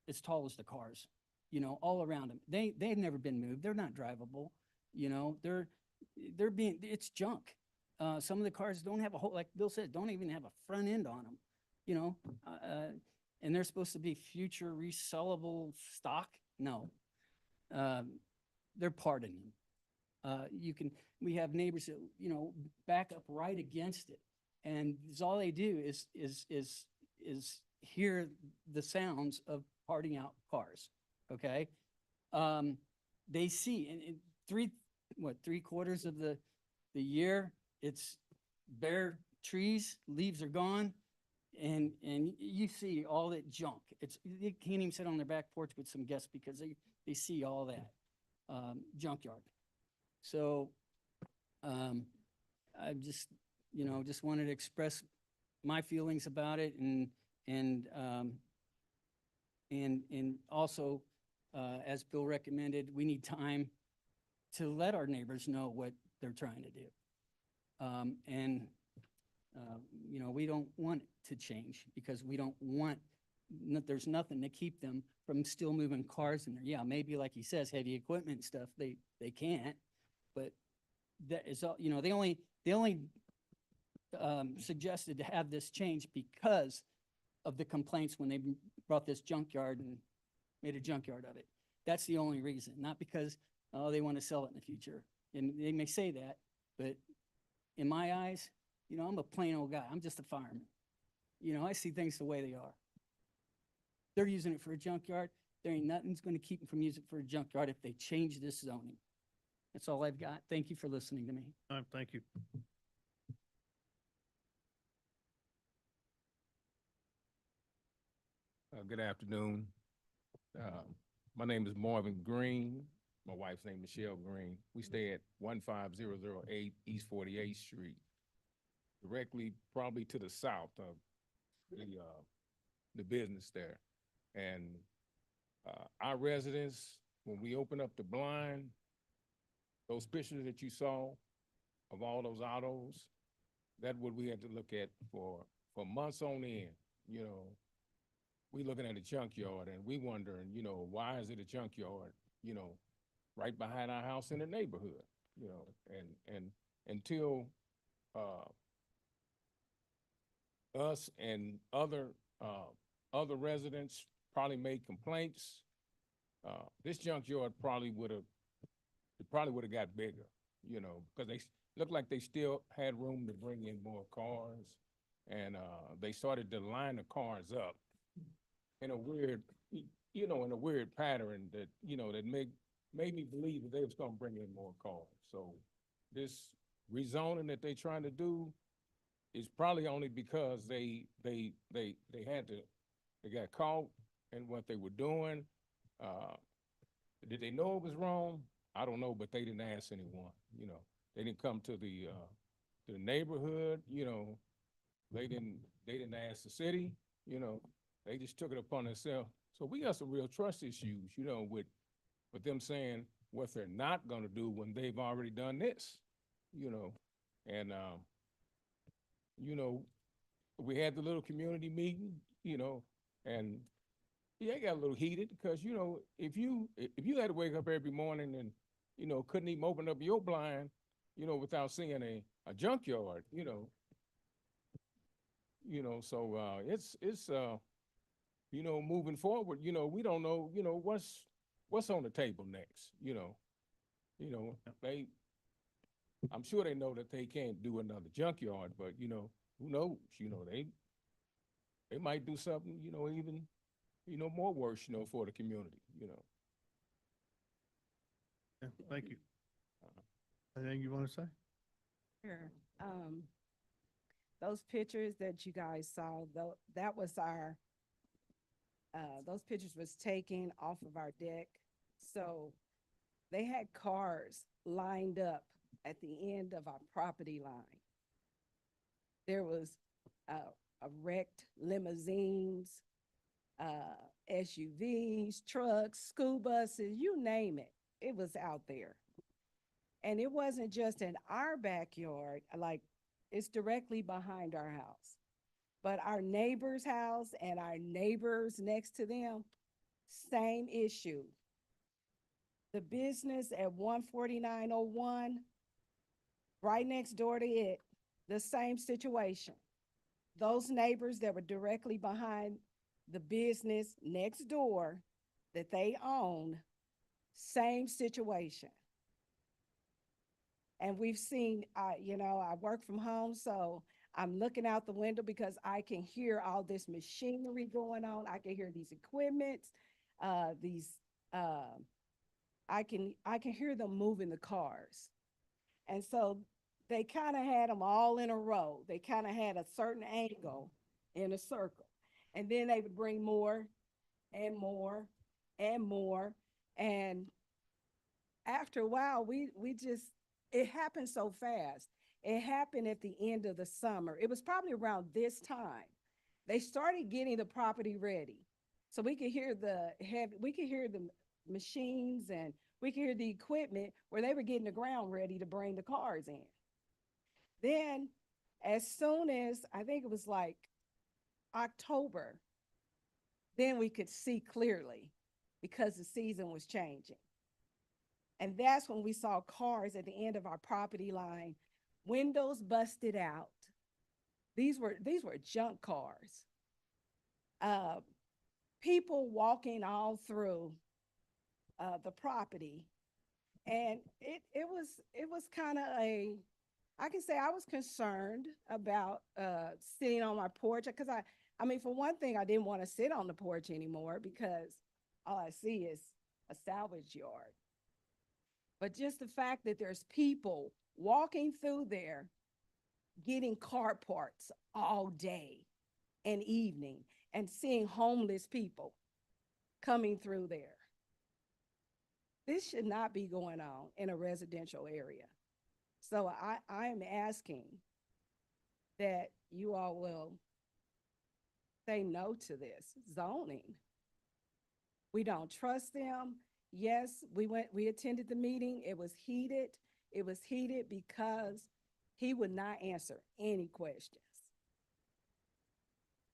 S9: as tall as the cars, you know, all around them. They've never been moved. They're not drivable, you know, it's junk. Some of the cars don't have a whole, like Bill said, don't even have a front end on them, you know, and they're supposed to be future resellable stock. No, they're parting them. We have neighbors that, you know, back up right against it. And all they do is hear the sounds of parting out cars. Okay. They see in 3/4 of the year, it's bare trees, leaves are gone. And you see all that junk. They can't even sit on their back porch with some guests because they see all that junkyard. So I just, you know, just wanted to express my feelings about it and also, as Bill recommended, we need time to let our neighbors know what they're trying to do. You know, we don't want it to change because we don't want, there's nothing to keep them from still moving cars in there. Yeah, maybe like he says, heavy equipment stuff, they can't, but that is all, you know, they only suggested to have this change because of the complaints when they brought this junkyard and made a junkyard of it. That's the only reason, not because, oh, they want to sell it in the future. And they may say that, but in my eyes, you know, I'm a plain old guy. I'm just a fireman. You know, I see things the way they are. They're using it for a junkyard. There ain't nothing's going to keep them from using it for a junkyard if they change this zoning. That's all I've got. Thank you for listening to me.
S1: Thank you.
S4: Good afternoon. My name is Marvin Green. My wife's name is Michelle Green. We stay at 15008 East 48th Street, directly probably to the south of the business there. And our residents, when we open up the blind, those pictures that you saw of all those autos, that's what we had to look at for months on end. You know, we looking at a junkyard and we wondering, you know, why is it a junkyard, you know, right behind our house in the neighborhood, you know, and until us and other residents probably made complaints, this junkyard probably would have got bigger, you know, because they looked like they still had room to bring in more cars, and they started to line the cars up in a weird, you know, in a weird pattern that, you know, that made me believe that they was gonna bring in more cars. So this rezoning that they trying to do is probably only because they got caught in what they were doing. Did they know it was wrong? I don't know, but they didn't ask anyone, you know. They didn't come to the neighborhood, you know. They didn't ask the city, you know. They just took it upon themselves. So we got some real trust issues, you know, with but them saying what they're not gonna do when they've already done this, you know, and, you know, we had the little community meeting, you know, and yeah, it got a little heated because, you know, if you had to wake up every morning and, you know, couldn't even open up your blind, you know, without seeing a junkyard, so, you know, moving forward, you know, we don't know, you know, what's on the table next, I'm sure they know that they can't do another junkyard, but, you know, who knows, they might do something, you know, even, you know, more worse, you know, for the community, you know.
S1: Yeah, thank you. Anything you want to say?
S13: Sure. Those pictures that you guys saw, though, that was our, those pictures was taken off of our deck. So they had cars lined up at the end of our property line. There was wrecked limousines, SUVs, trucks, school buses, you name it. It was out there. And it wasn't just in our backyard, like it's directly behind our house. But our neighbor's house and our neighbors next to them, same issue. The business at 14901, right next door to it, the same situation. Those neighbors that were directly behind the business next door that they own, same situation. And we've seen, you know, I work from home, so I'm looking out the window because I can hear all this machinery going on. I can hear these equipments, I can hear them moving the cars. And so they kind of had them all in a row. They kind of had a certain angle in a circle. And then they would bring more and more and more. And after a while, we just, it happened so fast. It happened at the end of the summer. It was probably around this time. They started getting the property ready. So we could hear the machines and we could hear the equipment where they were getting the ground ready to bring the cars in. Then as soon as, I think it was like October, then we could see clearly because the season was changing. And that's when we saw cars at the end of our property line, windows busted out. These were junk cars. People walking all through the property. And it was kind of I can say I was concerned about sitting on my porch because I mean, for one thing, I didn't want to sit on the porch anymore because all I see is a salvage yard. But just the fact that there's people walking through there getting car parts all day and evening and seeing homeless people coming through there. This should not be going on in a residential area. So I am asking that you all will say no to this zoning. We don't trust them. Yes, we attended the meeting. It was heated. It was heated because he would not answer any questions.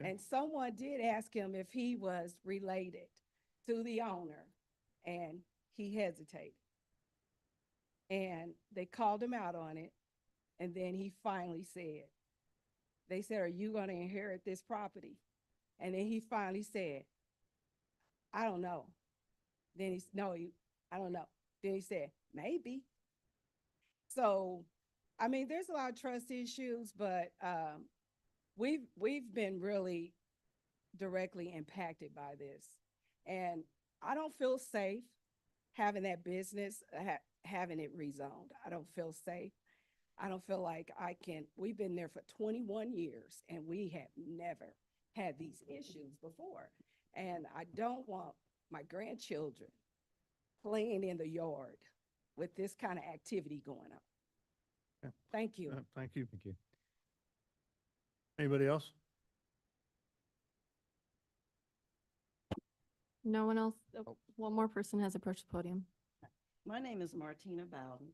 S13: And someone did ask him if he was related to the owner, and he hesitated. And they called him out on it, and then he finally said, they said, "Are you going to inherit this property?" And then he finally said, "I don't know." Then I don't know. Then he said, "Maybe." So, I mean, there's a lot of trust issues, but we've been really directly impacted by this. And I don't feel safe having that business, having it rezoned. I don't feel safe. I don't feel like we've been there for 21 years and we have never had these issues before. And I don't want my grandchildren playing in the yard with this kind of activity going on.
S1: Yeah.
S13: Thank you.
S1: Thank you.
S12: Thank you.
S1: Anybody else?
S2: No one else, oh, one more person has approached the podium.
S10: My name is Martina Bowden.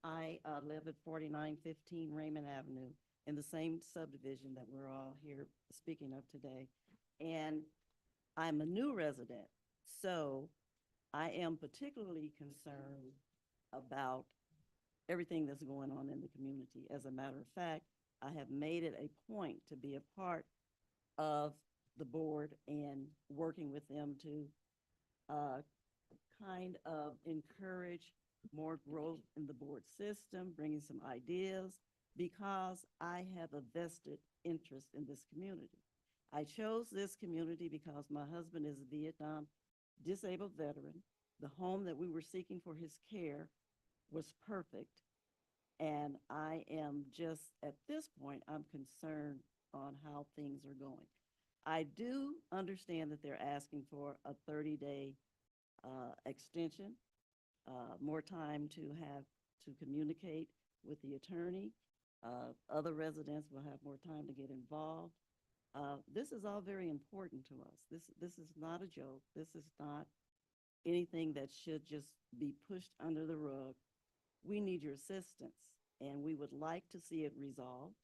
S10: I live at 4915 Raymond Avenue in the same subdivision that we're all here speaking of today. And I'm a new resident, so I am particularly concerned about everything that's going on in the community. As a matter of fact, I have made it a point to be a part of the board and working with them to kind of encourage more growth in the board system, bringing some ideas, because I have a vested interest in this community. I chose this community because my husband is a Vietnam disabled veteran. The home that we were seeking for his care was perfect. And I am just, at this point, I'm concerned on how things are going. I do understand that they're asking for a 30-day extension, more time to have to communicate with the attorney. Other residents will have more time to get involved. This is all very important to us. This is not a joke. This is not anything that should just be pushed under the rug. We need your assistance, and we would like to see it resolved.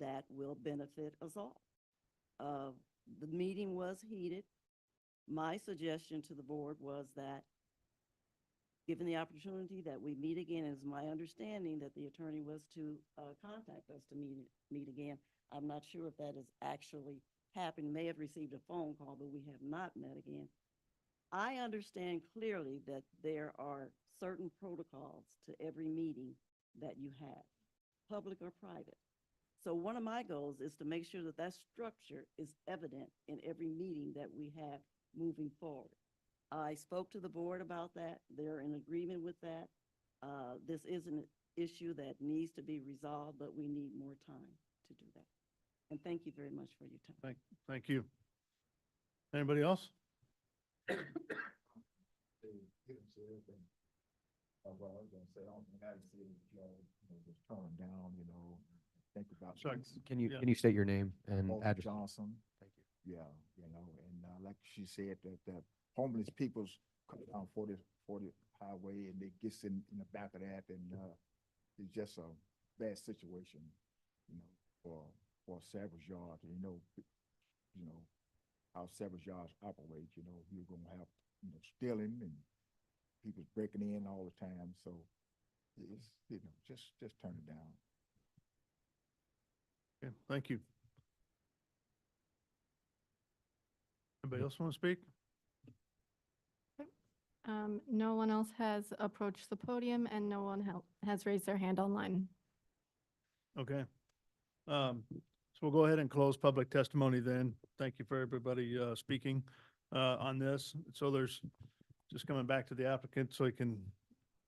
S10: That will benefit us all. The meeting was heated. My suggestion to the board was that, given the opportunity that we meet again, it's my understanding that the attorney was to contact us to meet again. I'm not sure if that has actually happened. May have received a phone call, but we have not met again. I understand clearly that there are certain protocols to every meeting that you have, public or private. So one of my goals is to make sure that that structure is evident in every meeting that we have moving forward. I spoke to the board about that. They're in agreement with that. This is an issue that needs to be resolved, but we need more time to do that. And thank you very much for your time.
S1: Thank you. Anybody else?
S17: Well, I was gonna say, I don't think I see it, just turn down, think about.
S1: Sorry.
S12: Can you,
S1: Yeah.
S12: can you state your name and
S17: Paul
S12: address?
S17: Johnson. Thank you. Yeah, and like she said, that the homeless people's come down 40 highway and they gets in the back of that, and it's just a bad situation, for Savage Yard. How Savage Yards operate, you're gonna have, stealing and people breaking in all the time, so it's, just turn it down.
S1: Okay, thank you. Anybody else want to speak?
S2: No one else has approached the podium and no one has raised their hand online.
S1: Okay. So we'll go ahead and close public testimony then. Thank you for everybody speaking on this. So there's just coming back to the applicant so he can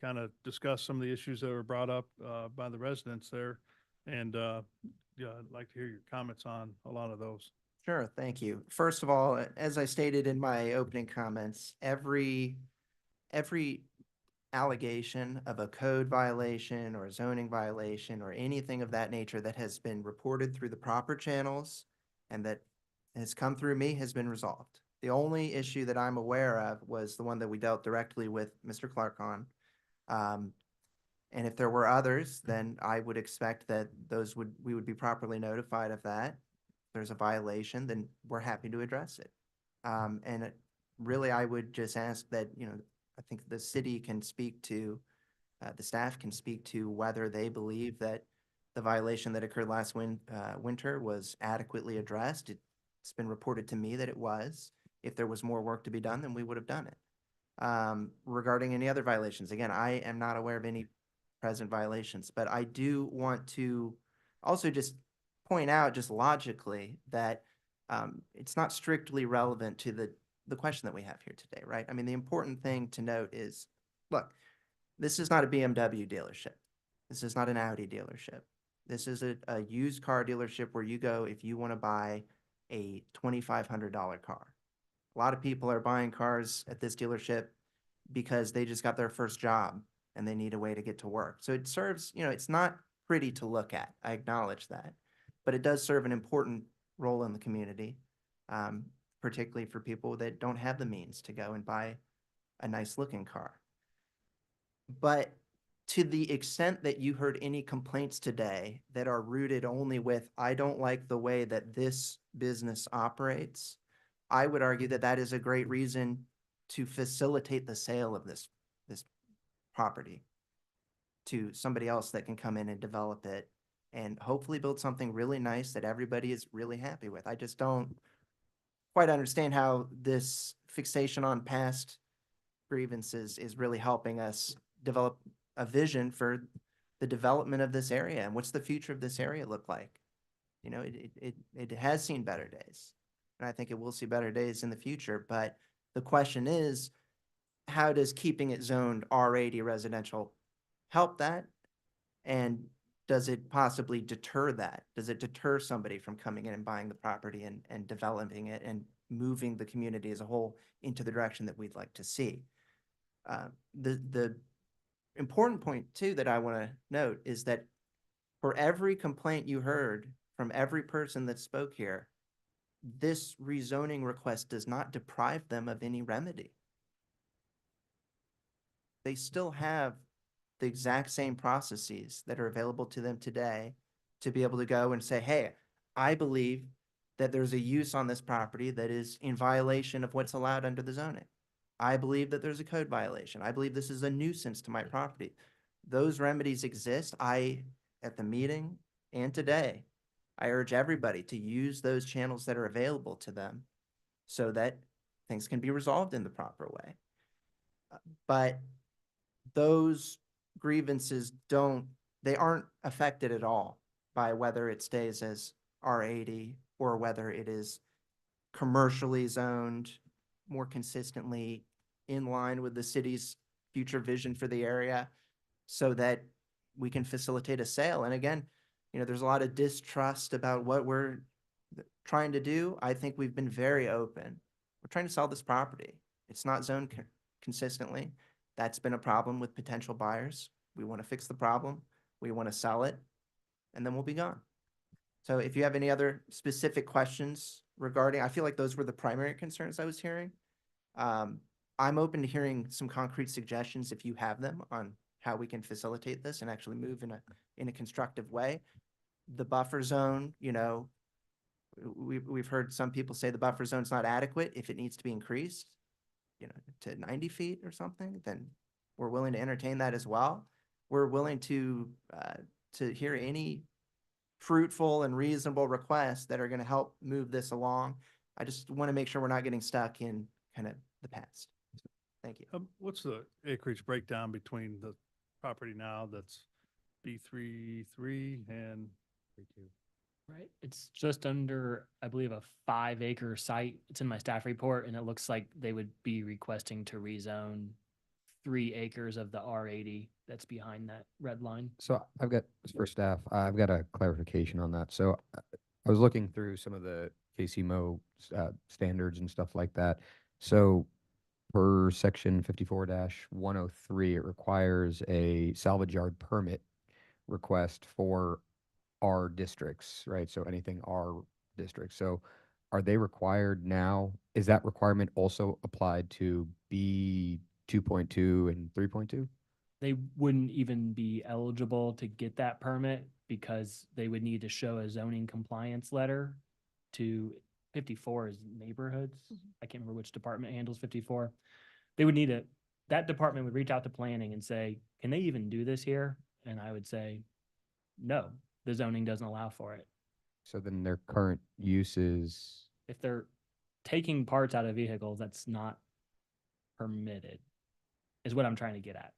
S1: kind of discuss some of the issues that were brought up by the residents there. And yeah, I'd like to hear your comments on a lot of those.
S3: Sure, thank you. First of all, as I stated in my opening comments, every allegation of a code violation or a zoning violation or anything of that nature that has been reported through the proper channels and that has come through me has been resolved. The only issue that I'm aware of was the one that we dealt directly with Mr. Clark on. And if there were others, then I would expect that we would be properly notified of that. If there's a violation, then we're happy to address it. Really, I would just ask that, I think the city can speak to, the staff can speak to whether they believe that the violation that occurred last winter was adequately addressed. It's been reported to me that it was. If there was more work to be done, then we would have done it. Regarding any other violations, again, I am not aware of any present violations, but I do want to also just point out just logically that it's not strictly relevant to the question that we have here today, right? I mean, the important thing to note is, look, this is not a BMW dealership. This is not an Audi dealership. This is a used car dealership where you go if you want to buy a $2,500 car. A lot of people are buying cars at this dealership because they just got their first job and they need a way to get to work. So it serves, it's not pretty to look at. I acknowledge that, but it does serve an important role in the community. particularly for people that don't have the means to go and buy a nice looking car. But to the extent that you heard any complaints today that are rooted only with, I don't like the way that this business operates, I would argue that that is a great reason to facilitate the sale of this property to somebody else that can come in and develop it and hopefully build something really nice that everybody is really happy with. I just don't quite understand how this fixation on past grievances is really helping us develop a vision for the development of this area and what's the future of this area look like. You know, it has seen better days, and I think it will see better days in the future. But the question is, how does keeping it zoned R80 residential help that? And does it possibly deter that? Does it deter somebody from coming in and buying the property and developing it and moving the community as a whole into the direction that we'd like to see? The important point too that I want to note is that for every complaint you heard from every person that spoke here, this rezoning request does not deprive them of any remedy. They still have the exact same processes that are available to them today to be able to go and say, hey, I believe that there's a use on this property that is in violation of what's allowed under the zoning. I believe that there's a code violation. I believe this is a nuisance to my property. Those remedies exist. At the meeting and today, I urge everybody to use those channels that are available to them so that things can be resolved in the proper way. But those grievances aren't affected at all by whether it stays as R80 or whether it is commercially zoned more consistently in line with the city's future vision for the area so that we can facilitate a sale. And again, you know, there's a lot of distrust about what we're trying to do. I think we've been very open. We're trying to sell this property. It's not zoned consistently. That's been a problem with potential buyers. We want to fix the problem. We want to sell it, and then we'll be gone. So if you have any other specific questions regarding, I feel like those were the primary concerns I was hearing. I'm open to hearing some concrete suggestions if you have them on how we can facilitate this and actually move in a constructive way. The buffer zone, you know, we've heard some people say the buffer zone's not adequate. If it needs to be increased, you know, to 90 feet or something, then we're willing to entertain that as well. We're willing to hear any fruitful and reasonable requests that are going to help move this along. I just want to make sure we're not getting stuck in kind of the past. Thank you.
S1: What's the acreage breakdown between the property now that's B3 and B2?
S7: Right. It's just under, I believe, a 5-acre site. It's in my staff report, and it looks like they would be requesting to rezone 3 acres of the R80 that's behind that red line.
S12: So I've got, for staff, I've got a clarification on that. So I was looking through some of the KCMO standards and stuff like that. So per section 54-103, it requires a salvage yard permit request for R districts, right? So anything R districts. So are they required now? Is that requirement also applied to B 2.2 and 3.2?
S7: They wouldn't even be eligible to get that permit because they would need to show a zoning compliance letter to 54 is neighborhoods. I can't remember which department handles 54. They would need that department would reach out to planning and say, can they even do this here? And I would say, no, the zoning doesn't allow for it.
S12: So then their current use is?
S7: If they're taking parts out of vehicles, that's not permitted, is what I'm trying to get at.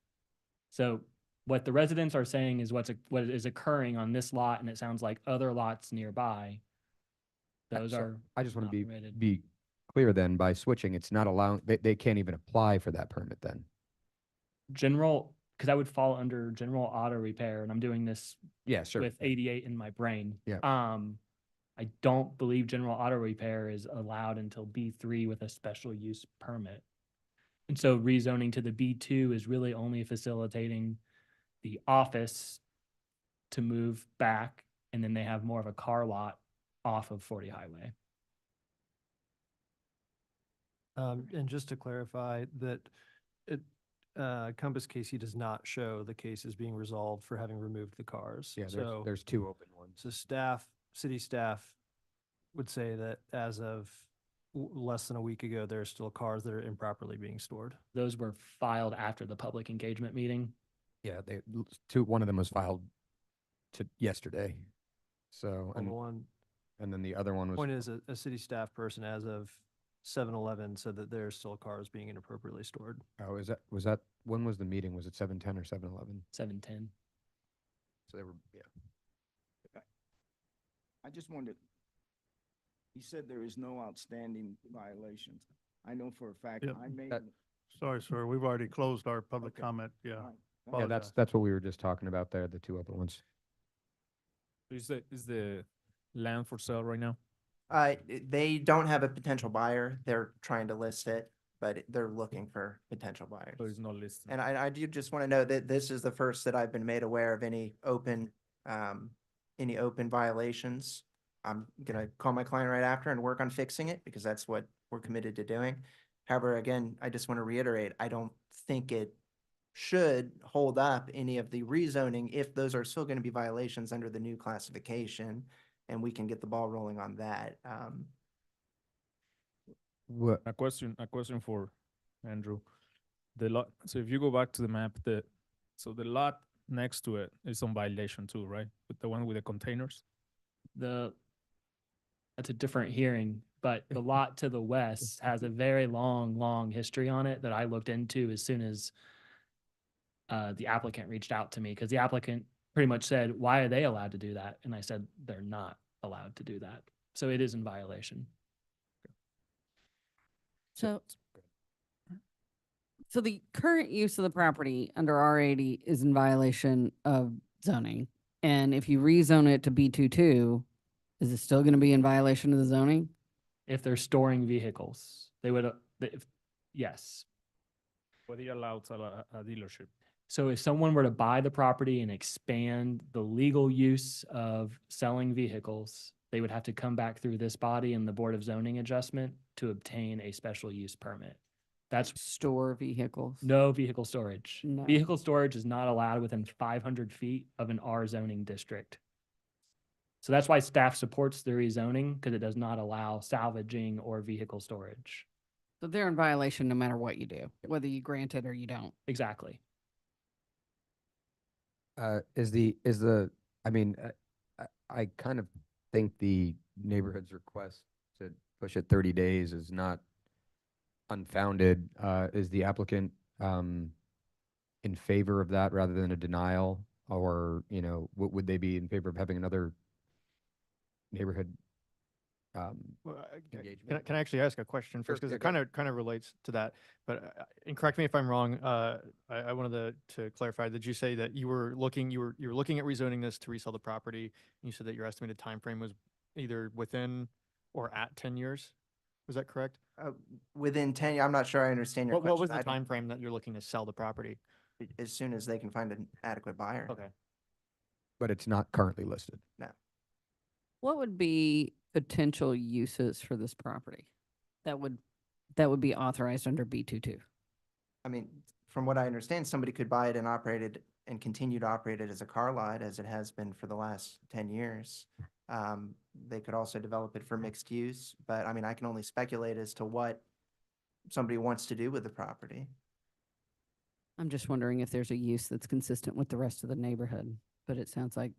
S7: So what the residents are saying is what is occurring on this lot, and it sounds like other lots nearby, those are
S12: I just want
S7: not
S12: to
S7: permitted.
S12: be clear then, by switching, it's not allowing, they can't even apply for that permit then.
S7: General, because I would fall under general auto repair, and I'm doing this
S12: Yeah, sure.
S7: with 88 in my brain.
S12: Yeah.
S7: I don't believe general auto repair is allowed until B3 with a special use permit. And so rezoning to the B2 is really only facilitating the office to move back, and then they have more of a car lot off of 40 Highway.
S14: And just to clarify that it, Compass Casey does not show the cases being resolved for having removed the cars.
S12: Yeah,
S14: So,
S12: there's two open ones.
S14: so city staff would say that as of less than a week ago, there are still cars that are improperly being stored.
S7: Those were filed after the public engagement meeting.
S12: Yeah, one of them was filed yesterday. So, and then the other one was.
S14: Point is, a city staff person as of 7-Eleven said that there are still cars being inappropriately stored.
S12: Oh, when was the meeting? Was it 7:10 or 7:11?
S7: 7:10.
S12: So they were, yeah.
S17: I just wanted, he said there is no outstanding violations. I know for a fact,
S1: Yeah,
S17: I made.
S1: Sorry, sir, we've already closed our public
S17: Okay.
S1: comment, yeah.
S17: All right.
S12: Yeah,
S1: Apologize.
S12: that's what we were just talking about there, the two other ones.
S22: Is the land for sale right now?
S3: They don't have a potential buyer. They're trying to list it, but they're looking for potential buyers.
S22: So it's not listed.
S3: And I do just want to know that this is the first that I've been made aware of any open violations. I'm gonna call my client right after and work on fixing it because that's what we're committed to doing. However, again, I just want to reiterate, I don't think it should hold up any of the rezoning if those are still going to be violations under the new classification, and we can get the ball rolling on that.
S12: What?
S22: A question for Andrew. The lot, so if you go back to the map, the lot next to it is on violation too, right? With the one with the containers?
S7: That's a different hearing, but the lot to the west has a very long history on it that I looked into as soon as the applicant reached out to me, because the applicant pretty much said, why are they allowed to do that? And I said, they're not allowed to do that. So it is in violation.
S6: So the current use of the property under R80 is in violation of zoning. And if you rezone it to B22, is it still going to be in violation of the zoning?
S7: If they're storing vehicles, they would, yes.
S22: Whether you allow a dealership?
S7: So if someone were to buy the property and expand the legal use of selling vehicles, they would have to come back through this body and the Board of Zoning Adjustment to obtain a special use permit. That's
S6: Store vehicles?
S7: no vehicle storage.
S6: No.
S7: Vehicle storage is not allowed within 500 feet of an R zoning district. So that's why staff supports the rezoning, because it does not allow salvaging or vehicle storage.
S6: So they're in violation no matter what you do, whether you grant it or you don't.
S7: Exactly.
S12: I kind of think the neighborhood's request to push it 30 days is not unfounded. Is the applicant in favor of that rather than a denial? Or, would they be in favor of having another neighborhood engagement?
S20: Can I actually ask a question first?
S12: Sure,
S20: Because
S12: yeah,
S20: it kind of relates to that. But, and correct me if I'm wrong, I wanted to clarify, did you say that you were looking at rezoning this to resell the property? And you said that your estimated time frame was either within or at 10 years? Was that correct?
S3: Within 10, I'm not sure I understand your question.
S20: What was the
S3: I don't-
S20: time frame that you're looking to sell the property?
S3: As soon as they can find an adequate buyer.
S20: Okay.
S12: But it's not currently listed.
S3: No.
S6: What would be potential uses for this property that would be authorized under B22?
S3: I mean, from what I understand, somebody could buy it and operate it and continue to operate it as a car lot as it has been for the last 10 years. They could also develop it for mixed use, but I mean, I can only speculate as to what somebody wants to do with the property.
S6: I'm just wondering if there's a use that's consistent with the rest of the neighborhood, but it sounds like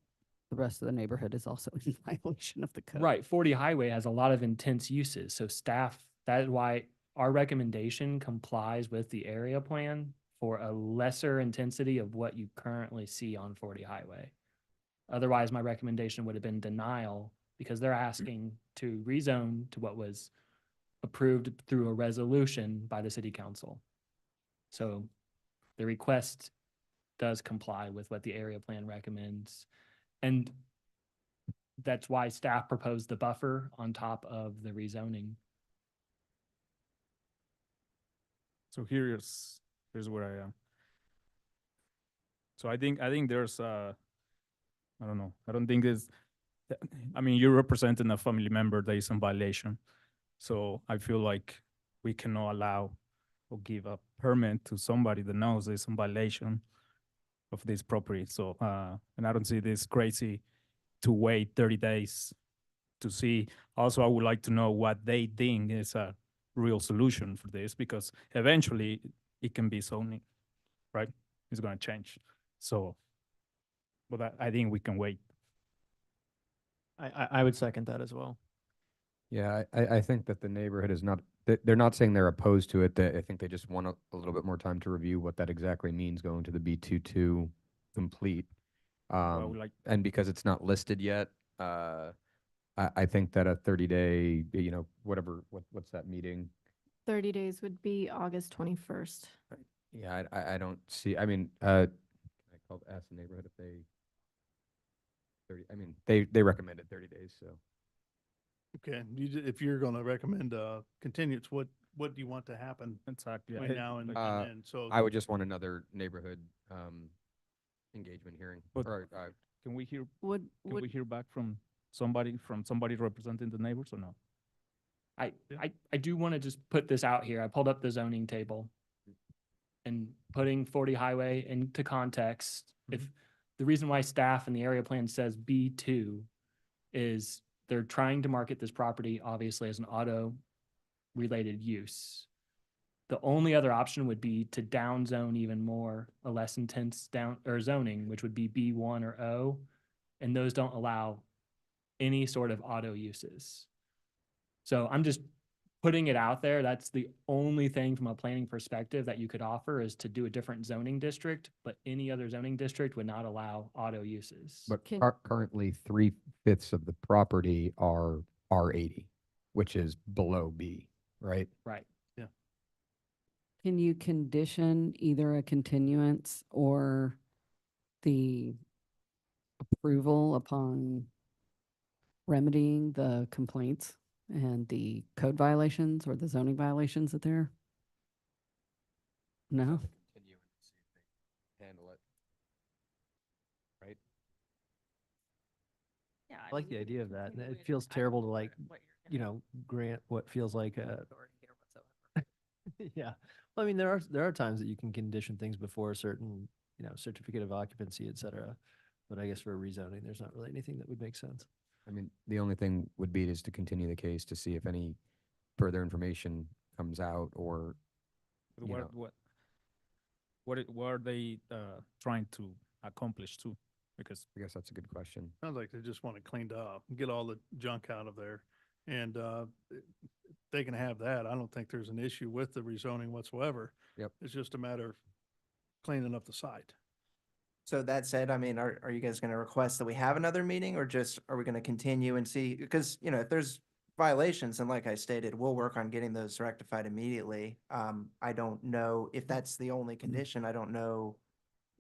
S6: the rest of the neighborhood is also in violation of the code.
S7: Right. 40 Highway has a lot of intense uses. So staff, that is why our recommendation complies with the area plan for a lesser intensity of what you currently see on 40 Highway. Otherwise, my recommendation would have been denial, because they're asking to rezone to what was approved through a resolution by the city council. So the request does comply with what the area plan recommends. And that's why staff proposed the buffer on top of the rezoning.
S22: So here's where I am. So I think there's I don't know. I don't think it's, I mean, you're representing a family member that is in violation. So I feel like we cannot allow or give a permit to somebody that knows there's some violation of this property. So, and I don't see this crazy to wait 30 days to see. Also, I would like to know what they think is a real solution for this, because eventually it can be zoning, right? It's gonna change. So, but I think we can wait.
S14: I would second that as well.
S12: Yeah, I think that the neighborhood is not, they're not saying they're opposed to it. I think they just want a little bit more time to review what that exactly means going to the B22 complete.
S22: I would like,
S12: And because it's not listed yet, I think that a 30-day, what's that meeting?
S2: 30 days would be August 21st.
S12: Yeah, I don't see, I mean, I called, ask the neighborhood if they, 30, I mean, they recommended 30 days, so.
S1: Okay, if you're gonna recommend continuance, what do you want to happen
S22: exactly.
S1: between now and then? So
S12: I would just want another neighborhood engagement hearing.
S22: But
S12: Or,
S22: can we hear,
S2: Would,
S22: can
S2: would,
S22: we hear back from somebody representing the neighbors or no?
S7: I do want to just put this out here. I pulled up the zoning table and putting 40 highway into context. If the reason why staff and the area plan says B2 is they're trying to market this property obviously as an auto related use. The only other option would be to downzone even more, a less intense down or zoning, which would be B1 or O, and those don't allow any sort of auto uses. So I'm just putting it out there. That's the only thing from a planning perspective that you could offer, is to do a different zoning district, but any other zoning district would not allow auto uses.
S12: but currently 3/5 of the property are R80, which is below B, right?
S7: Right.
S1: Yeah.
S6: Can you condition either a continuance or the approval upon remedying the complaints and the code violations or the zoning violations that there? No?
S12: Handle it. Right?
S9: Yeah. I like the idea of that. And it feels terrible to grant what feels like a. Yeah. Well, I mean, there are times that you can condition things before a certain, certificate of occupancy, et cetera. But I guess for a rezoning, there's not really anything that would make sense.
S12: I mean, the only thing would be is to continue the case to see if any further information comes out or, you know.
S22: What are they trying to accomplish too? Because
S12: I guess that's a good question.
S1: sounds like they just want it cleaned up, get all the junk out of there. And they can have that. I don't think there's an issue with the rezoning whatsoever.
S12: Yep.
S1: It's just a matter of cleaning up the site.
S3: So that said, I mean, are you guys gonna request that we have another meeting, or just, are we gonna continue and see? Because, if there's violations, and like I stated, we'll work on getting those rectified immediately. I don't know if that's the only condition. I don't know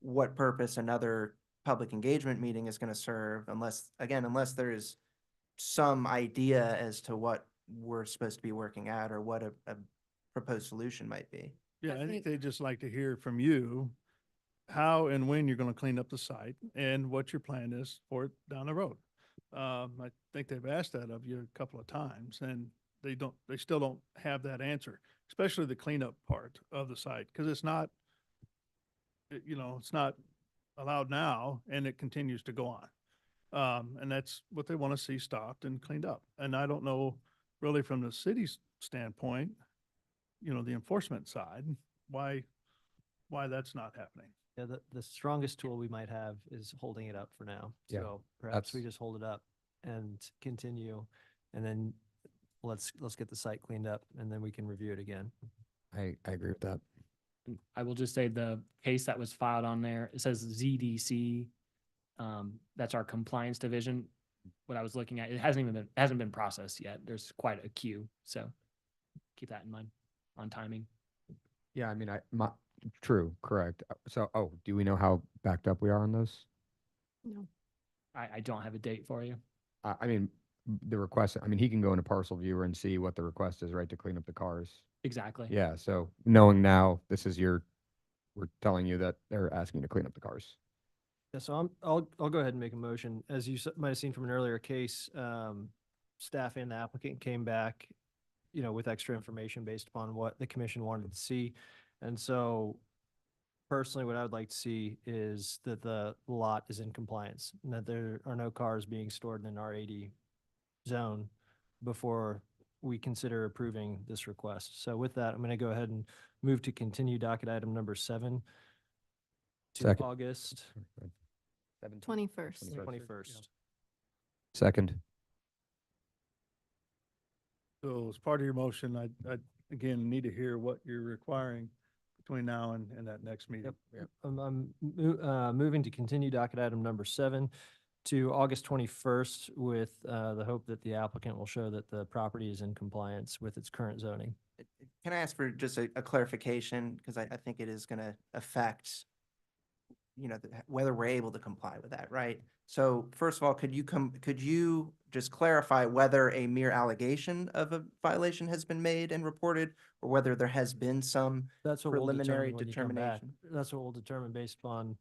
S3: what purpose another public engagement meeting is gonna serve, unless there's some idea as to what we're supposed to be working at, or what a proposed solution might be.
S1: Yeah, I think they'd just like to hear from you how and when you're gonna clean up the site and what your plan is for it down the road. I think they've asked that of you a couple of times, and they still don't have that answer, especially the cleanup part of the site, because it's not allowed now, and it continues to go on. And that's what they want to see stopped and cleaned up. And I don't know really from the city's standpoint, the enforcement side, why that's not happening.
S14: Yeah, the strongest tool we might have is holding it up for now.
S12: Yeah,
S14: So perhaps we just hold it up and continue, and then let's get the site cleaned up, and then we can review it again.
S12: I agree with that.
S7: I will just say the case that was filed on there, it says ZDC. That's our compliance division. What I was looking at, it hasn't been processed yet. There's quite a queue, so keep that in mind on timing.
S12: Yeah, I mean, true, correct. So, do we know how backed up we are on those?
S2: No.
S7: I don't have a date for you.
S12: I mean, the request, I mean, he can go into parcel viewer and see what the request is, right, to clean up the cars.
S7: Exactly.
S12: Yeah, so knowing now, we're telling you that they're asking to clean up the cars.
S14: Yeah, so I'll go ahead and make a motion. As you might have seen from an earlier case, staff and the applicant came back, with extra information based upon what the commission wanted to see. And so personally, what I would like to see is that the lot is in compliance and that there are no cars being stored in an R80 zone before we consider approving this request. So with that, I'm going to go ahead and move to continue docket item number 7 to
S12: Second.
S14: August
S2: 21st.
S14: 21st.
S12: Second.
S1: So as part of your motion, I again need to hear what you're requiring between now and that next meeting.
S14: Yep. I'm moving to continue docket item number 7 to August 21st with the hope that the applicant will show that the property is in compliance with its current zoning.
S3: Can I ask for just a clarification? Because I think it is going to affect, whether we're able to comply with that, right? So first of all, could you just clarify whether a mere allegation of a violation has been made and reported, or whether there has been some
S14: That's what
S3: preliminary
S14: we'll determine when you come back.
S3: determination?
S14: That's what we'll determine based upon,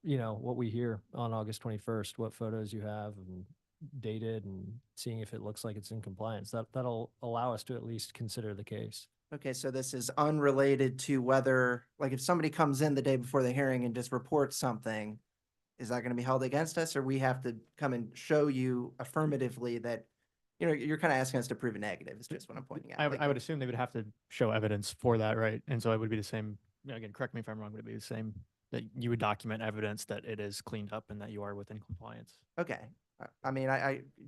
S14: what we hear on August 21st, what photos you have and dated and seeing if it looks like it's in compliance. That'll allow us to at least consider the case.
S3: Okay, so this is unrelated to whether, like, if somebody comes in the day before the hearing and just reports something, is that going to be held against us, or we have to come and show you affirmatively that, you're kind of asking us to prove a negative, is just what I'm pointing out.
S20: I would assume they would have to show evidence for that, right? And so it would be the same, again, correct me if I'm wrong, would it be the same that you would document evidence that it is cleaned up and that you are within compliance?
S3: Okay. I mean,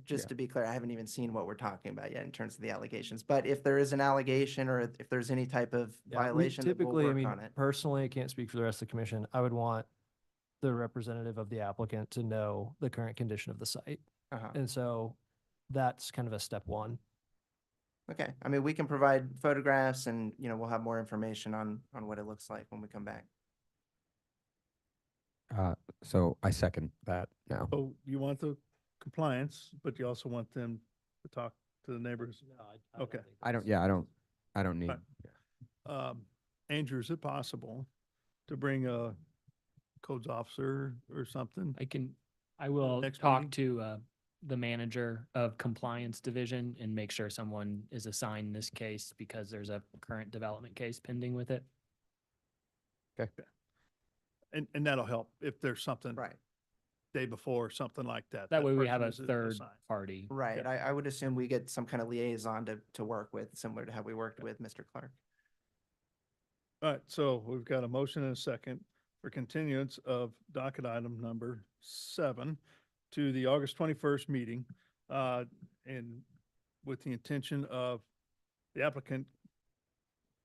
S3: just to be clear, I haven't even seen what we're talking about yet in terms of the allegations. But if there is an allegation or if there's any type of violation, that we'll
S14: Typically,
S3: work on it.
S14: personally, I can't speak for the rest of the commission. I would want the representative of the applicant to know the current condition of the site.
S3: Uh-huh.
S14: And so that's kind of a step 1.
S3: Okay. I mean, we can provide photographs and, we'll have more information on what it looks like when we come back.
S12: So I second that now.
S1: So you want the compliance, but you also want them to talk to the neighbors. Okay.
S12: I don't need.
S1: Right. Andrew, is it possible to bring a codes officer or something?
S7: I will
S1: Next
S7: talk
S1: meeting?
S7: to the manager of compliance division and make sure someone is assigned this case because there's a current development case pending with it.
S12: Okay.
S1: And that'll help if there's something
S3: Right.
S1: day before, something like that.
S7: That way we
S1: person
S7: have a
S1: is
S7: third
S1: assigned.
S7: party.
S3: Right.
S1: Yeah.
S3: I would assume we get some kind of liaison to work with, similar to how we worked with Mr. Clark.
S1: All right, so we've got a motion and a second for continuance of docket item number 7 to the August 21st meeting. And with the intention of the applicant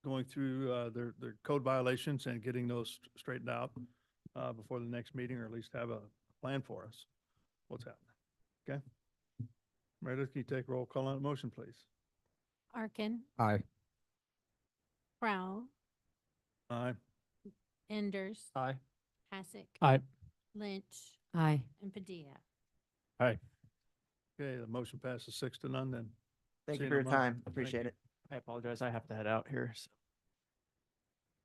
S1: going through their code violations and getting those straightened out before the next meeting, or at least have a plan for us. What's happening? Okay. Meredith, can you take roll call on the motion, please?
S8: Arkin,
S12: Aye.
S8: Prowl,
S1: Aye.
S8: Enders,
S14: Aye.
S8: Hasek,
S20: Aye.
S8: Lynch,
S6: Aye.
S8: and Padilla.
S1: Okay, the motion passes 6-0 then.
S3: Thank
S1: See
S3: you
S1: you
S3: for your
S1: in a month.
S3: time.
S1: Thank
S3: Appreciate
S1: you.
S3: it.
S20: I apologize. I have to head out here. So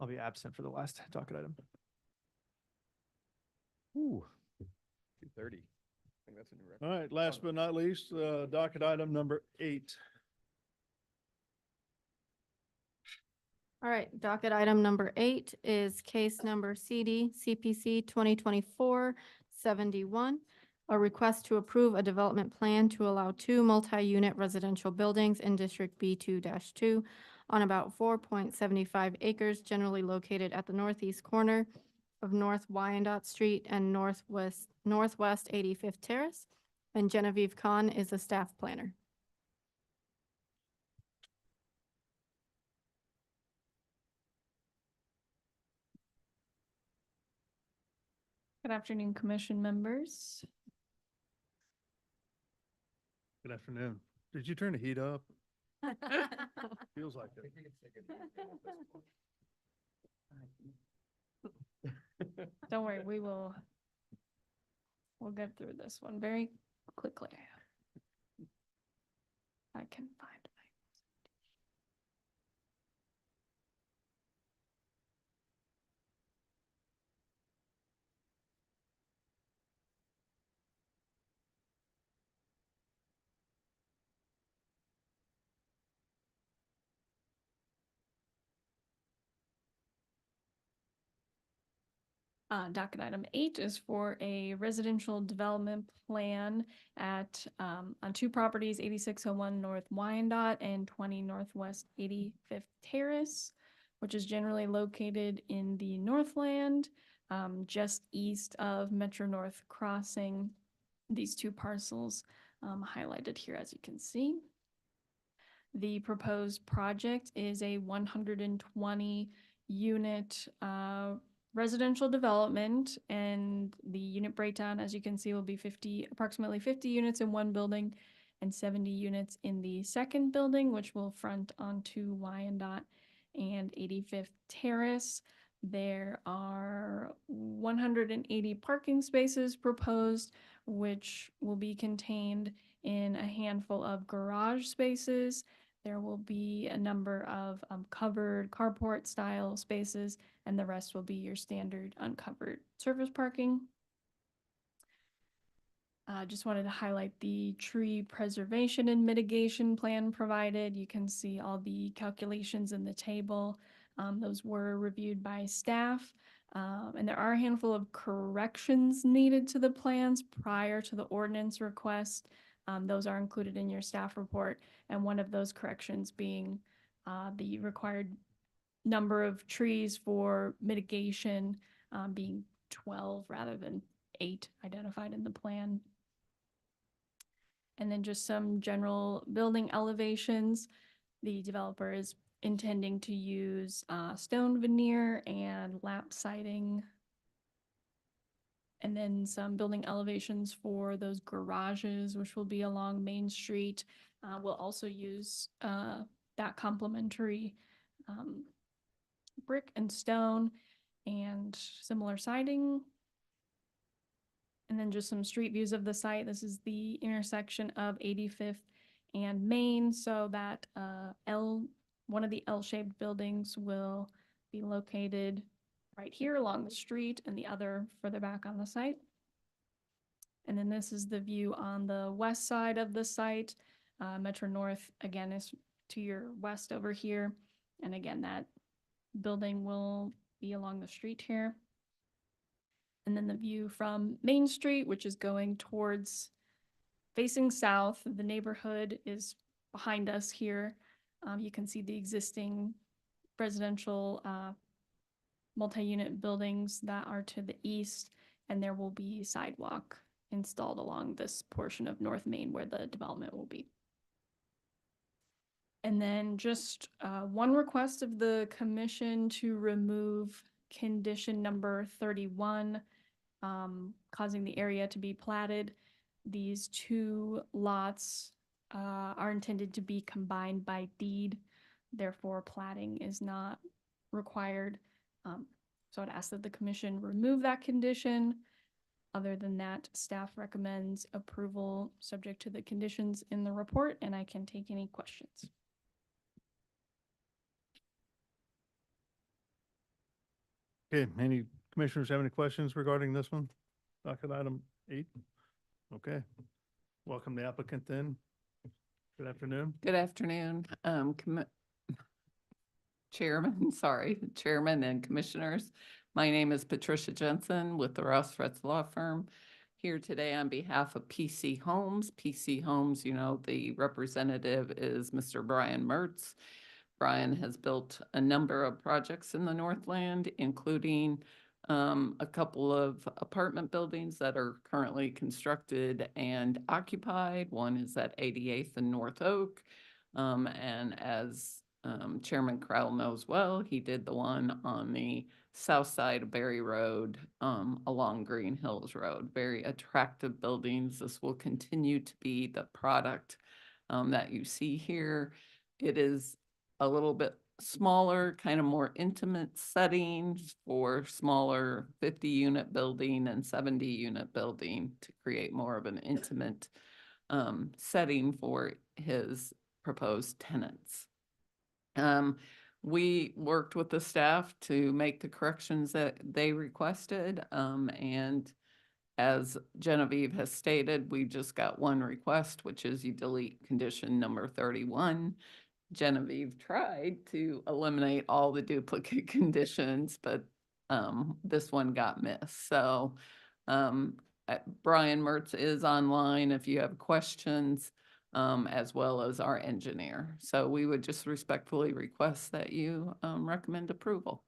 S20: I'll be absent for the last docket item.
S12: Ooh. 2:30. I think that's a new record.
S1: All right, last but not least, docket item number 8.
S2: All right, docket item number 8 is case number CD CPC 2024-71, a request to approve a development plan to allow 2 multi-unit residential buildings in District B2-2 on about 4.75 acres generally located at the northeast corner of North Wyandotte Street and Northwest 85th Terrace. And Genevieve Kahn is the staff planner.
S16: Good afternoon, commission members.
S1: Good afternoon. Did you turn the heat up? Feels like it.
S16: Don't worry, we'll get through this one very quickly. I can find Docket item 8 is for a residential development plan at, on 2 properties, 8601 North Wyandotte and 20 Northwest 85th Terrace, which is generally located in the Northland, just east of Metro North Crossing. These 2 parcels highlighted here, as you can see. The proposed project is a 120 unit residential development, and the unit breakdown, as you can see, will be approximately 50 units in one building and 70 units in the second building, which will front onto Wyandotte and 85th Terrace. There are 180 parking spaces proposed, which will be contained in a handful of garage spaces. There will be a number of covered carport style spaces, and the rest will be your standard uncovered surface parking. Just wanted to highlight the tree preservation and mitigation plan provided. You can see all the calculations in the table. Those were reviewed by staff. And there are a handful of corrections needed to the plans prior to the ordinance request. Those are included in your staff report, and one of those corrections being the required number of trees for mitigation being 12 rather than 8 identified in the plan. And then just some general building elevations. The developer is intending to use stone veneer and lap siding. And then some building elevations for those garages, which will be along Main Street. We'll also use that complementary brick and stone and similar siding. And then just some street views of the site. This is the intersection of 85th and Main, so that one of the L-shaped buildings will be located right here along the street and the other further back on the site. And then this is the view on the west side of the site. Metro North, again, is to your west over here. And again, that building will be along the street here. And then the view from Main Street, which is going towards facing south. The neighborhood is behind us here. You can see the existing residential multi-unit buildings that are to the east, and there will be sidewalk installed along this portion of North Main where the development will be. And then just one request of the commission to remove condition number 31, causing the area to be platted. These 2 lots are intended to be combined by deed. Therefore, platting is not required. So I'd ask that the commission remove that condition. Other than that, staff recommends approval subject to the conditions in the report, and I can take any questions.
S1: Okay, any commissioners have any questions regarding this one? Docket item 8? Okay. Welcome the applicant then. Good afternoon.
S19: Good afternoon, Chairman and Commissioners. My name is Patricia Jensen with the Ross Fretz Law Firm. Here today on behalf of PC Homes. PC Homes, you know, the representative is Mr. Brian Mertz. Brian has built a number of projects in the Northland, including a couple of apartment buildings that are currently constructed and occupied. One is at 88th and North Oak. And as Chairman Crowell knows well, he did the one on the south side of Berry Road along Green Hills Road. Very attractive buildings. This will continue to be the product that you see here. It is a little bit smaller, kind of more intimate settings for smaller 50-unit building and 70-unit building to create more of an intimate setting for his proposed tenants. We worked with the staff to make the corrections that they requested, and as Genevieve has stated, we just got one request, which is you delete condition number 31. Genevieve tried to eliminate all the duplicate conditions, but this one got missed. So Brian Mertz is online if you have questions, as well as our engineer. So we would just respectfully request that you recommend approval.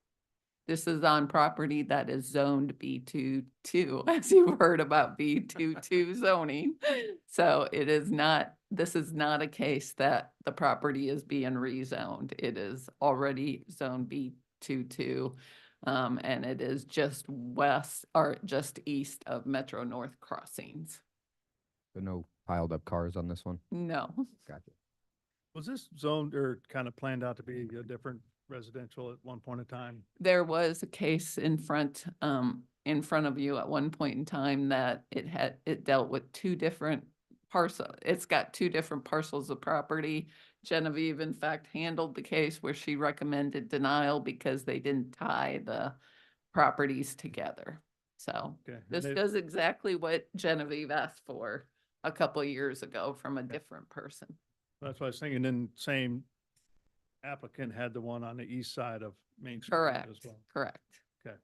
S19: This is on property that is zoned B22, as you've heard about B22 zoning. So it is not, this is not a case that the property is being rezoned. It is already zoned B22. And it is just west or just east of Metro North crossings.
S12: So no piled up cars on this one?
S19: No.
S12: Gotcha.
S1: Was this zoned or kind of planned out to be a different residential at one point in time?
S19: There was a case in front of you at one point in time that it dealt with two different parcels. It's got two different parcels of property. Genevieve, in fact, handled the case where she recommended denial because they didn't tie the properties together. So
S1: Okay.
S19: this does exactly what Genevieve asked for a couple of years ago from a different person.
S1: That's what I was thinking. Then same applicant had the one on the east side of Main Street
S19: Correct,
S1: as well.
S19: correct.
S1: Okay.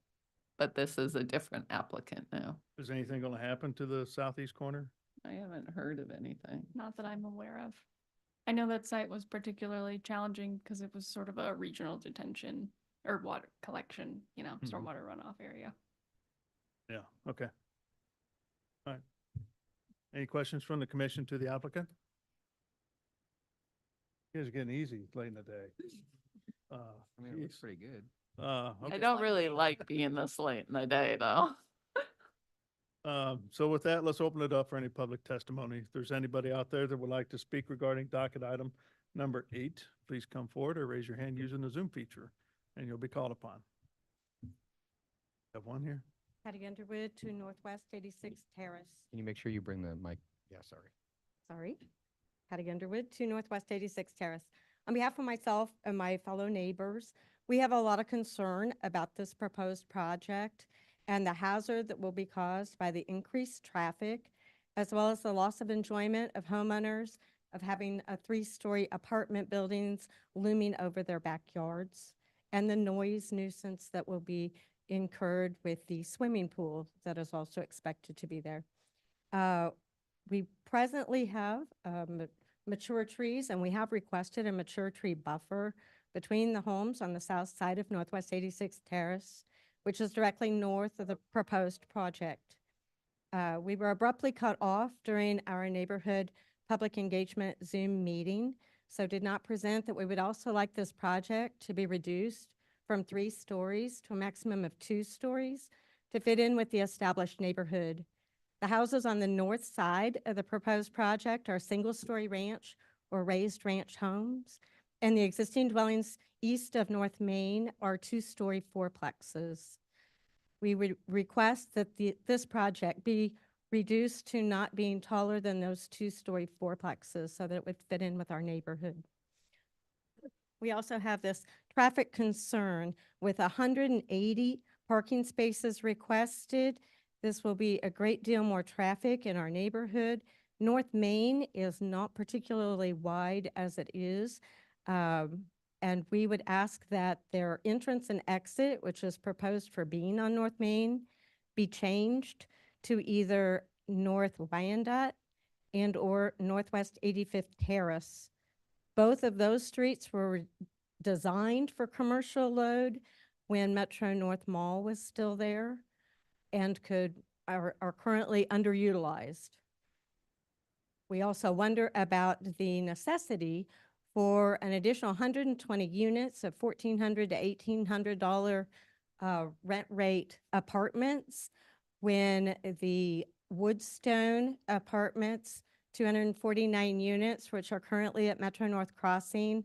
S19: But this is a different applicant now.
S1: Is anything going to happen to the southeast corner?
S19: I haven't heard of anything.
S16: Not that I'm aware of. I know that site was particularly challenging because it was sort of a regional detention or water collection, stormwater runoff area.
S1: Yeah, okay. All right. Any questions from the commission to the applicant? You guys are getting easy late in the day.
S12: I mean, it looks pretty good.
S19: I
S1: Okay.
S19: don't really like being this late in the day, though.
S1: So with that, let's open it up for any public testimony. If there's anybody out there that would like to speak regarding docket item number 8, please come forward or raise your hand using the Zoom feature and you'll be called upon. Have one here?
S15: Patty Underwood, 2 Northwest 86th Terrace.
S12: Can you make sure you bring the mic? Yeah, sorry.
S15: Sorry. Patty Underwood, 2 Northwest 86th Terrace. On behalf of myself and my fellow neighbors, we have a lot of concern about this proposed project and the hazard that will be caused by the increased traffic, as well as the loss of enjoyment of homeowners of having a 3-story apartment buildings looming over their backyards, and the noise nuisance that will be incurred with the swimming pool that is also expected to be there. We presently have mature trees, and we have requested a mature tree buffer between the homes on the south side of Northwest 86th Terrace, which is directly north of the proposed project. We were abruptly cut off during our neighborhood public engagement Zoom meeting, so did not present that we would also like this project to be reduced from 3 stories to a maximum of 2 stories to fit in with the established neighborhood. The houses on the north side of the proposed project are single-story ranch or raised ranch homes, and the existing dwellings east of North Main are 2-story fourplexes. We would request that this project be reduced to not being taller than those 2-story fourplexes so that it would fit in with our neighborhood. We also have this traffic concern with 180 parking spaces requested. This will be a great deal more traffic in our neighborhood. North Main is not particularly wide as it is. And we would ask that their entrance and exit, which is proposed for being on North Main, be changed to either North Wyandotte and or Northwest 85th Terrace. Both of those streets were designed for commercial load when Metro North Mall was still there and are currently underutilized. We also wonder about the necessity for an additional 120 units of $1,400 to $1,800 rent rate apartments when the Woodstone apartments, 249 units, which are currently at Metro North Crossing,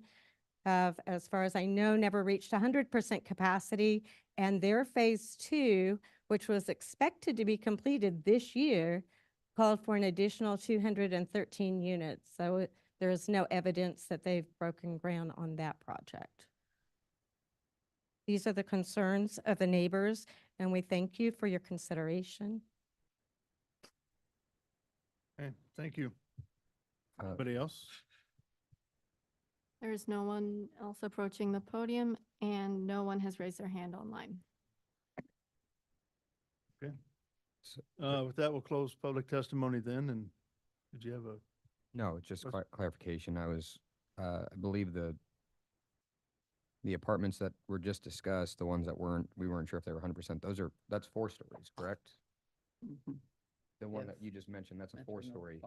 S15: have, as far as I know, never reached 100% capacity, and their phase 2, which was expected to be completed this year, called for an additional 213 units. So there is no evidence that they've broken ground on that project. These are the concerns of the neighbors, and we thank you for your consideration.
S1: Okay, thank you. Anybody else?
S2: There is no one else approaching the podium, and no one has raised their hand online.
S1: With that, we'll close public testimony then, and did you have a?
S12: No, it's just
S1: Yes.
S12: clarification. I believe the apartments that were just discussed, the ones that we weren't sure if they were 100%, that's 4 stories, correct? The one that you just mentioned, that's a 4-story.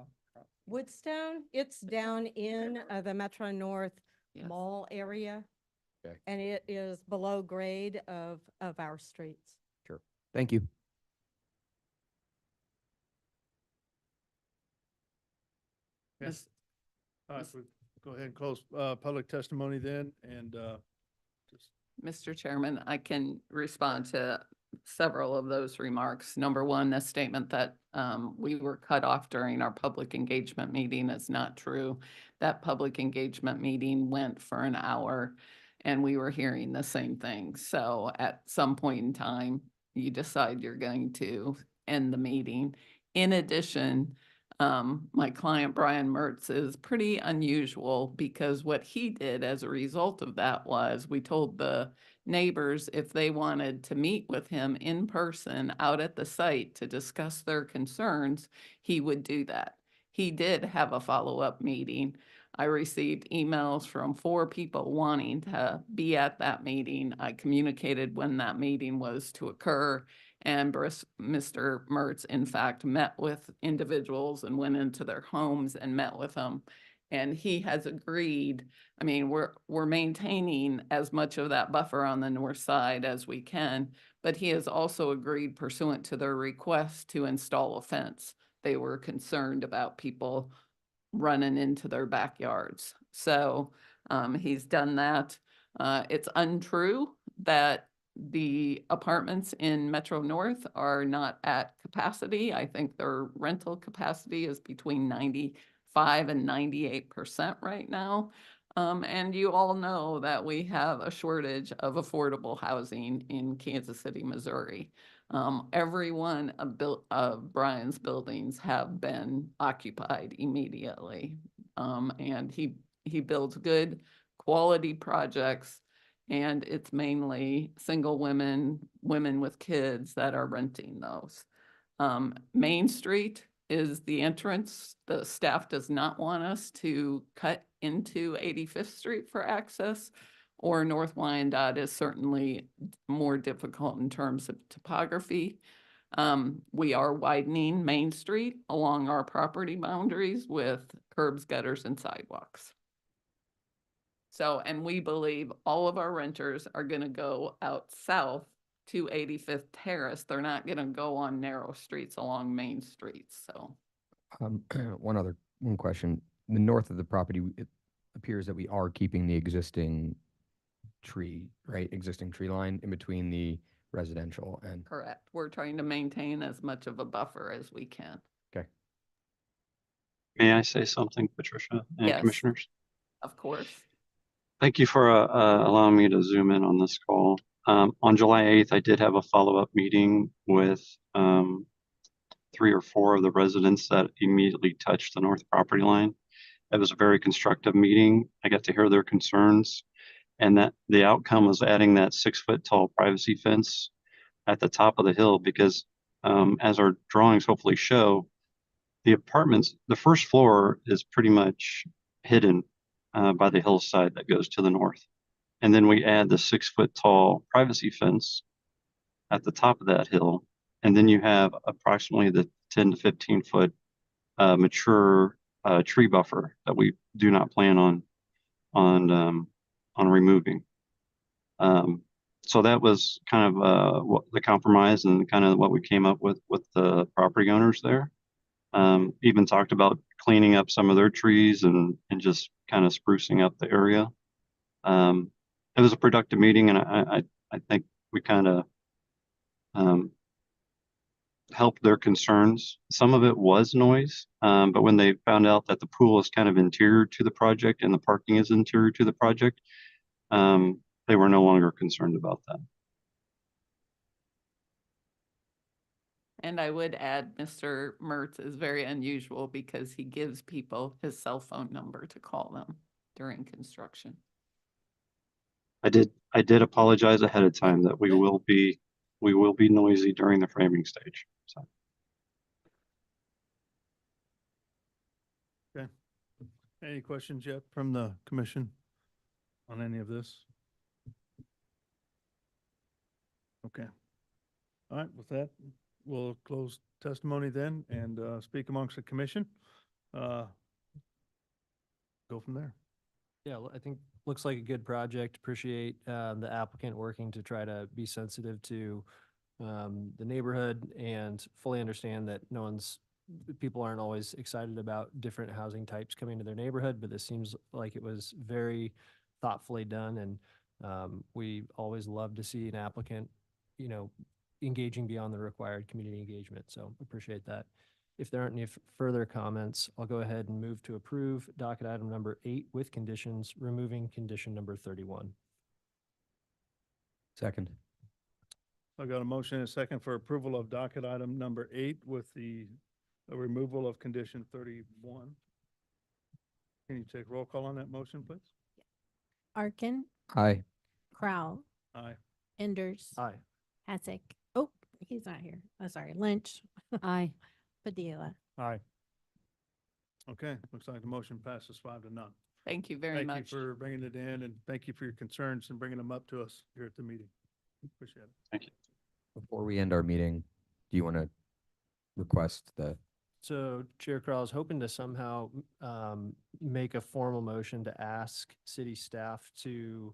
S15: Woodstone, it's down in the Metro North
S19: Yes.
S15: Mall area.
S12: Okay.
S15: And it is below grade of our streets.
S12: Sure. Thank you.
S19: Miss-
S1: All right, we'll go ahead and close public testimony then, and just
S19: Mr. Chairman, I can respond to several of those remarks. Number one, the statement that we were cut off during our public engagement meeting is not true. That public engagement meeting went for an hour and we were hearing the same thing. So at some point in time, you decide you're going to end the meeting. In addition, my client, Brian Mertz, is pretty unusual because what he did as a result of that was we told the neighbors if they wanted to meet with him in person out at the site to discuss their concerns, he would do that. He did have a follow-up meeting. I received emails from 4 people wanting to be at that meeting. I communicated when that meeting was to occur. And Mr. Mertz, in fact, met with individuals and went into their homes and met with them. And he has agreed, I mean, we're maintaining as much of that buffer on the north side as we can, but he has also agreed pursuant to their request to install a fence. They were concerned about people running into their backyards. So he's done that. It's untrue that the apartments in Metro North are not at capacity. I think their rental capacity is between 95 and 98% right now. And you all know that we have a shortage of affordable housing in Kansas City, Missouri. Every one of Brian's buildings have been occupied immediately. And he builds good quality projects, and it's mainly single women with kids that are renting those. Main Street is the entrance. The staff does not want us to cut into 85th Street for access, or North Wyandotte is certainly more difficult in terms of topography. We are widening Main Street along our property boundaries with curbs, gutters, and sidewalks. So, and we believe all of our renters are going to go out south to 85th Terrace. They're not going to go on narrow streets along Main Street, so.
S12: One question. The north of the property, it appears that we are keeping the existing tree, right? Existing tree line in between the residential and.
S19: Correct. We're trying to maintain as much of a buffer as we can.
S12: Okay.
S18: May I say something, Patricia and
S19: Yes.
S18: commissioners?
S19: Of course.
S18: Thank you for allowing me to zoom in on this call. On July 8th, I did have a follow-up meeting with 3 or 4 of the residents that immediately touched the north property line. It was a very constructive meeting. I got to hear their concerns, and that the outcome was adding that 6-foot tall privacy fence at the top of the hill because as our drawings hopefully show, the apartments, the first floor is pretty much hidden by the hillside that goes to the north. And then we add the 6-foot tall privacy fence at the top of that hill. And then you have approximately the 10 to 15 foot mature tree buffer that we do not plan on removing. So that was kind of what the compromise and kind of what we came up with the property owners there. Even talked about cleaning up some of their trees and just kind of sprucing up the area. It was a productive meeting, and I think we kind of helped their concerns. Some of it was noise, but when they found out that the pool is kind of interior to the project and the parking is interior to the project, they were no longer concerned about that.
S19: And I would add, Mr. Mertz is very unusual because he gives people his cell phone number to call them during construction.
S18: I did apologize ahead of time that we will be we will be noisy during the framing stage. So
S1: Okay. Any questions yet from the commission on any of this? Okay. All right, with that, we'll close testimony then and speak amongst the commission. Go from there.
S14: Yeah, I think looks like a good project. Appreciate the applicant working to try to be sensitive to the neighborhood and fully understand that people aren't always excited about different housing types coming to their neighborhood, but this seems like it was very thoughtfully done. And we always love to see an applicant, engaging beyond the required community engagement. So appreciate that. If there aren't any further comments, I'll go ahead and move to approve docket item number 8 with conditions, removing condition number 31.
S12: Second.
S1: I got a motion and a second for approval of docket item number 8 with the removal of condition 31. Can you take roll call on that motion, please?
S8: Arkin,
S12: Aye.
S8: Crowell,
S1: Aye.
S8: Enders.
S14: Aye.
S8: Hasek. Oh, he's not here. Oh, sorry. Lynch,
S15: Aye.
S8: Padilla.
S20: Aye.
S1: Okay, looks like the motion passes 5-0.
S19: Thank you very much.
S1: Thank you for bringing it in, and thank you for your concerns and bringing them up to us here at the meeting. Appreciate it.
S18: thank you.
S12: Before we end our meeting, do you want to request the
S14: So Chair Crowell is hoping to somehow make a formal motion to ask city staff to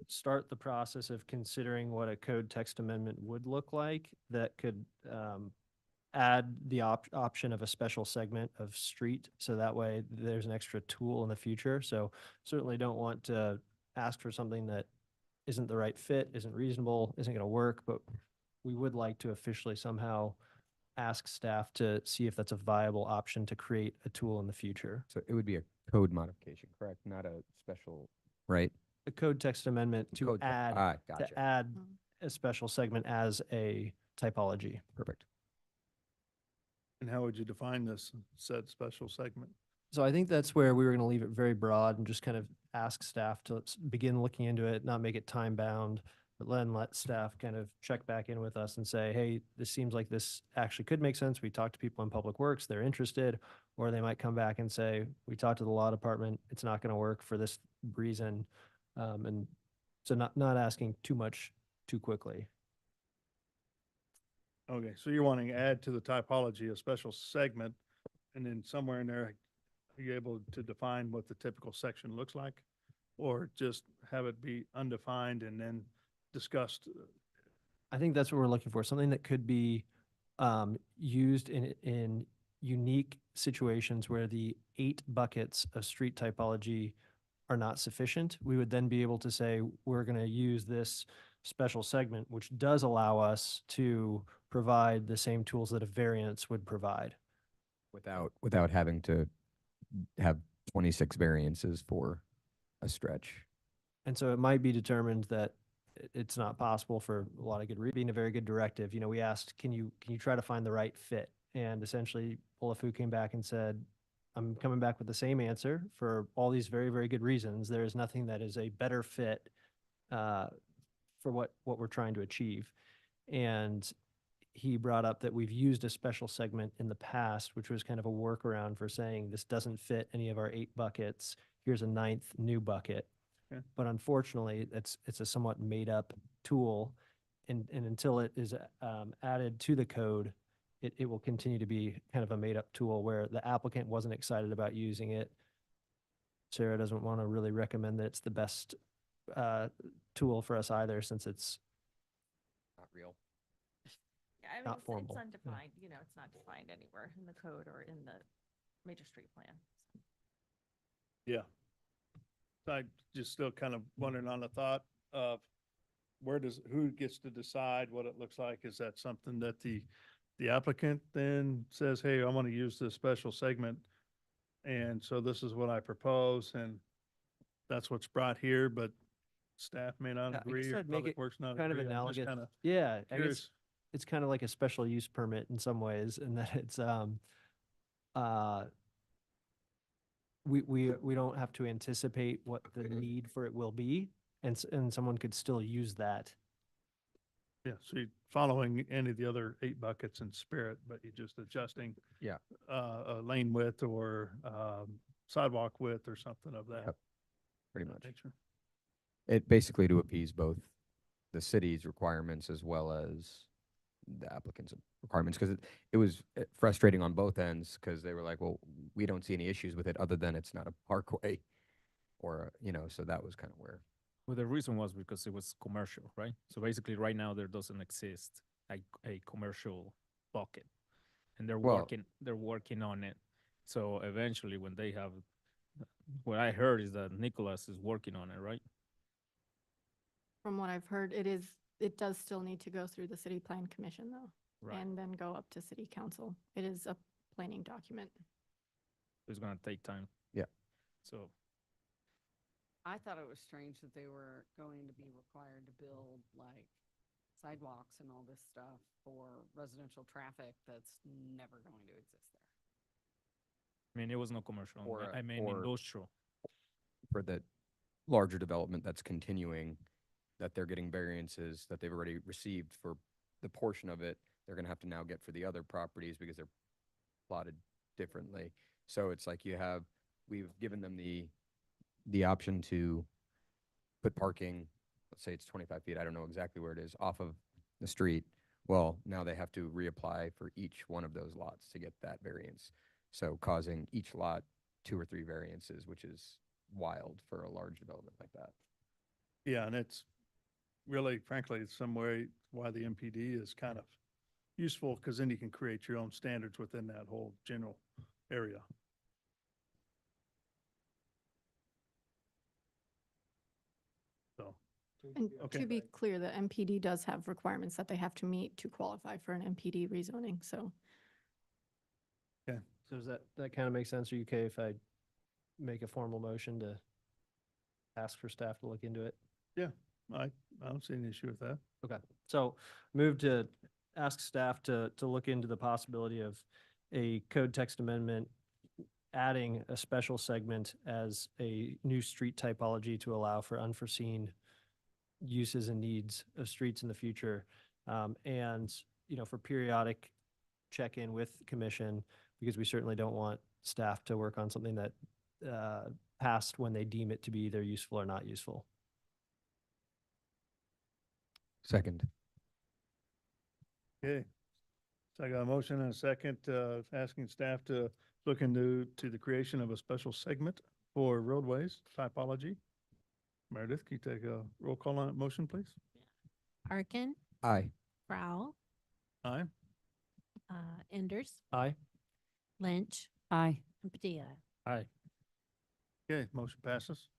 S14: start the process of considering what a code text amendment would look like that could add the option of a special segment of street. So that way there's an extra tool in the future. So certainly don't want to ask for something that isn't the right fit, isn't reasonable, isn't going to work, but we would like to officially somehow ask staff to see if that's a viable option to create a tool in the future.
S12: So it would be a code modification, correct? Not a special, right?
S14: A code text amendment to
S12: Code te-
S14: add,
S12: gotcha.
S14: to add a special segment as a typology.
S12: Perfect.
S1: And how would you define this said special segment?
S14: So I think that's where we were going to leave it very broad and just kind of ask staff to begin looking into it, not make it time bound, but then let staff kind of check back in with us and say, hey, this seems like this actually could make sense. We talked to people in Public Works, they're interested, or they might come back and say, we talked to the law department, it's not going to work for this reason. And so not asking too much too quickly.
S1: Okay, so you're wanting to add to the typology a special segment, and then somewhere in there, are you able to define what the typical section looks like? Or just have it be undefined and then discussed?
S14: I think that's what we're looking for, something that could be used in unique situations where the 8 buckets of street typology are not sufficient. We would then be able to say, we're going to use this special segment, which does allow us to provide the same tools that a variance would provide.
S12: Without having to have 26 variances for a stretch.
S14: And so it might be determined that it's not possible for a lot of good being a very good directive. We asked, can you try to find the right fit? And essentially, Olafu came back and said, I'm coming back with the same answer for all these very, very good reasons. There is nothing that is a better fit for what we're trying to achieve. And he brought up that we've used a special segment in the past, which was kind of a workaround for saying this doesn't fit any of our 8 buckets. Here's a 9th new bucket.
S1: Okay.
S14: But unfortunately, it's a somewhat made up tool. And until it is added to the code, it will continue to be kind of a made up tool where the applicant wasn't excited about using it. Sarah doesn't want to really recommend that it's the best tool for us either, since it's
S12: not real.
S11: Yeah, I mean,
S14: not formal.
S11: it's
S14: Yeah.
S11: undefined, it's not defined anywhere in the code or in the major street plan.
S1: Yeah. I just still kind of wondering on the thought of who gets to decide what it looks like? Is that something that the applicant then says, hey, I want to use this special segment, and so this is what I propose, and that's what's brought here, but staff may not
S14: Yeah, I
S1: agree,
S14: guess
S1: or
S14: I'd make
S1: Public
S14: it
S1: Works not
S14: kind of
S1: agree. I'm just
S14: analogous.
S1: kinda
S14: Yeah, I guess
S1: curious.
S14: it's kind of like a special use permit in some ways, in that it's we don't have to anticipate what the need for it will be, and someone could still use that
S1: Yeah, so you're following any of the other 8 buckets in spirit, but you're just adjusting
S12: Yeah.
S1: a lane width or sidewalk width or something of that.
S12: Yep, pretty
S1: that
S12: much.
S1: nature.
S12: It basically to appease both the city's requirements as well as the applicant's requirements, because it was frustrating on both ends, because they were like, well, we don't see any issues with it other than it's not a parkway or, so that was kind of where.
S22: Well, the reason was because it was commercial, right? So basically, right now there doesn't exist a commercial bucket, and
S12: Well-
S22: they're working on it. So eventually, when they have, what I heard is that Nicholas is working on it, right?
S2: From what I've heard, it does still need to go through the city plan commission though,
S22: Right.
S2: and then go up to city council. It is a planning document.
S22: It's gonna take time.
S12: Yeah.
S22: So
S6: I thought it was strange that they were going to be required to build like sidewalks and all this stuff for residential traffic that's never going to exist there.
S22: I mean, it was no commercial.
S12: Or,
S22: I mean,
S12: or-
S22: industrial.
S12: For the larger development that's continuing, that they're getting variances that they've already received for the portion of it, they're gonna have to now get for the other properties because they're plotted differently. So it's like we've given them the option to put parking, let's say it's 25 feet, I don't know exactly where it is, off of the street. Well, now they have to reapply for each one of those lots to get that variance. So causing each lot 2 or 3 variances, which is wild for a large development like that.
S1: Yeah, and it's really, frankly, it's some way why the MPD is kind of useful, because then you can create your own standards within that whole general area. So,
S2: And
S1: Okay.
S2: to be clear, the MPD does have requirements that they have to meet to qualify for an MPD rezoning, so.
S14: So does that kind of make sense? Are you okay if I make a formal motion to ask for staff to look into it?
S1: yeah, I don't see any issue with that.
S14: Okay, so move to ask staff to look into the possibility of a code text amendment, adding a special segment as a new street typology to allow for unforeseen uses and needs of streets in the future. And, for periodic check-in with the commission, because we certainly don't want staff to work on something that passed when they deem it to be either useful or not useful.
S12: Second.
S1: Okay. So I got a motion and a second, asking staff to look into the creation of a special segment for roadways typology. Meredith, can you take a roll call on that motion, please?
S8: Arkin,
S12: Aye.
S8: Frau,
S1: Aye.
S8: Enders,
S14: Aye.
S8: Lynch,
S6: Aye.
S8: and Padilla.
S22: Aye.
S1: Okay, motion passes.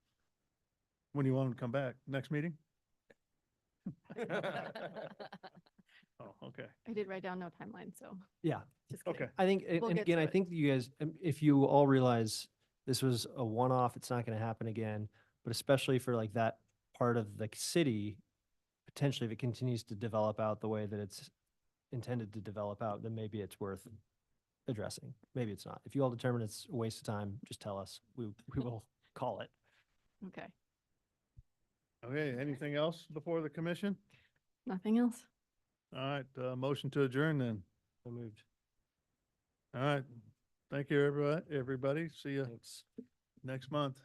S1: When do you want them to come back? Next meeting? Oh, okay.
S2: I did write down no timeline, so
S14: Yeah.
S2: just kidding.
S1: Okay.
S14: I think,
S2: We'll
S14: and
S2: get
S14: again,
S2: to
S14: I
S2: it.
S14: think that you guys, if you all realize this was a one-off, it's not going to happen again, but especially for like that part of the city, potentially if it continues to develop out the way that it's intended to develop out, then maybe it's worth addressing. Maybe it's not. If you all determine it's a waste of time, just tell us. We will call it.
S2: Okay,
S1: Okay, anything else before the commission?
S2: nothing else?
S1: All right, motion to adjourn then.
S14: So moved.
S1: All right. Thank you, everybody. See you
S14: Thanks.
S1: next month.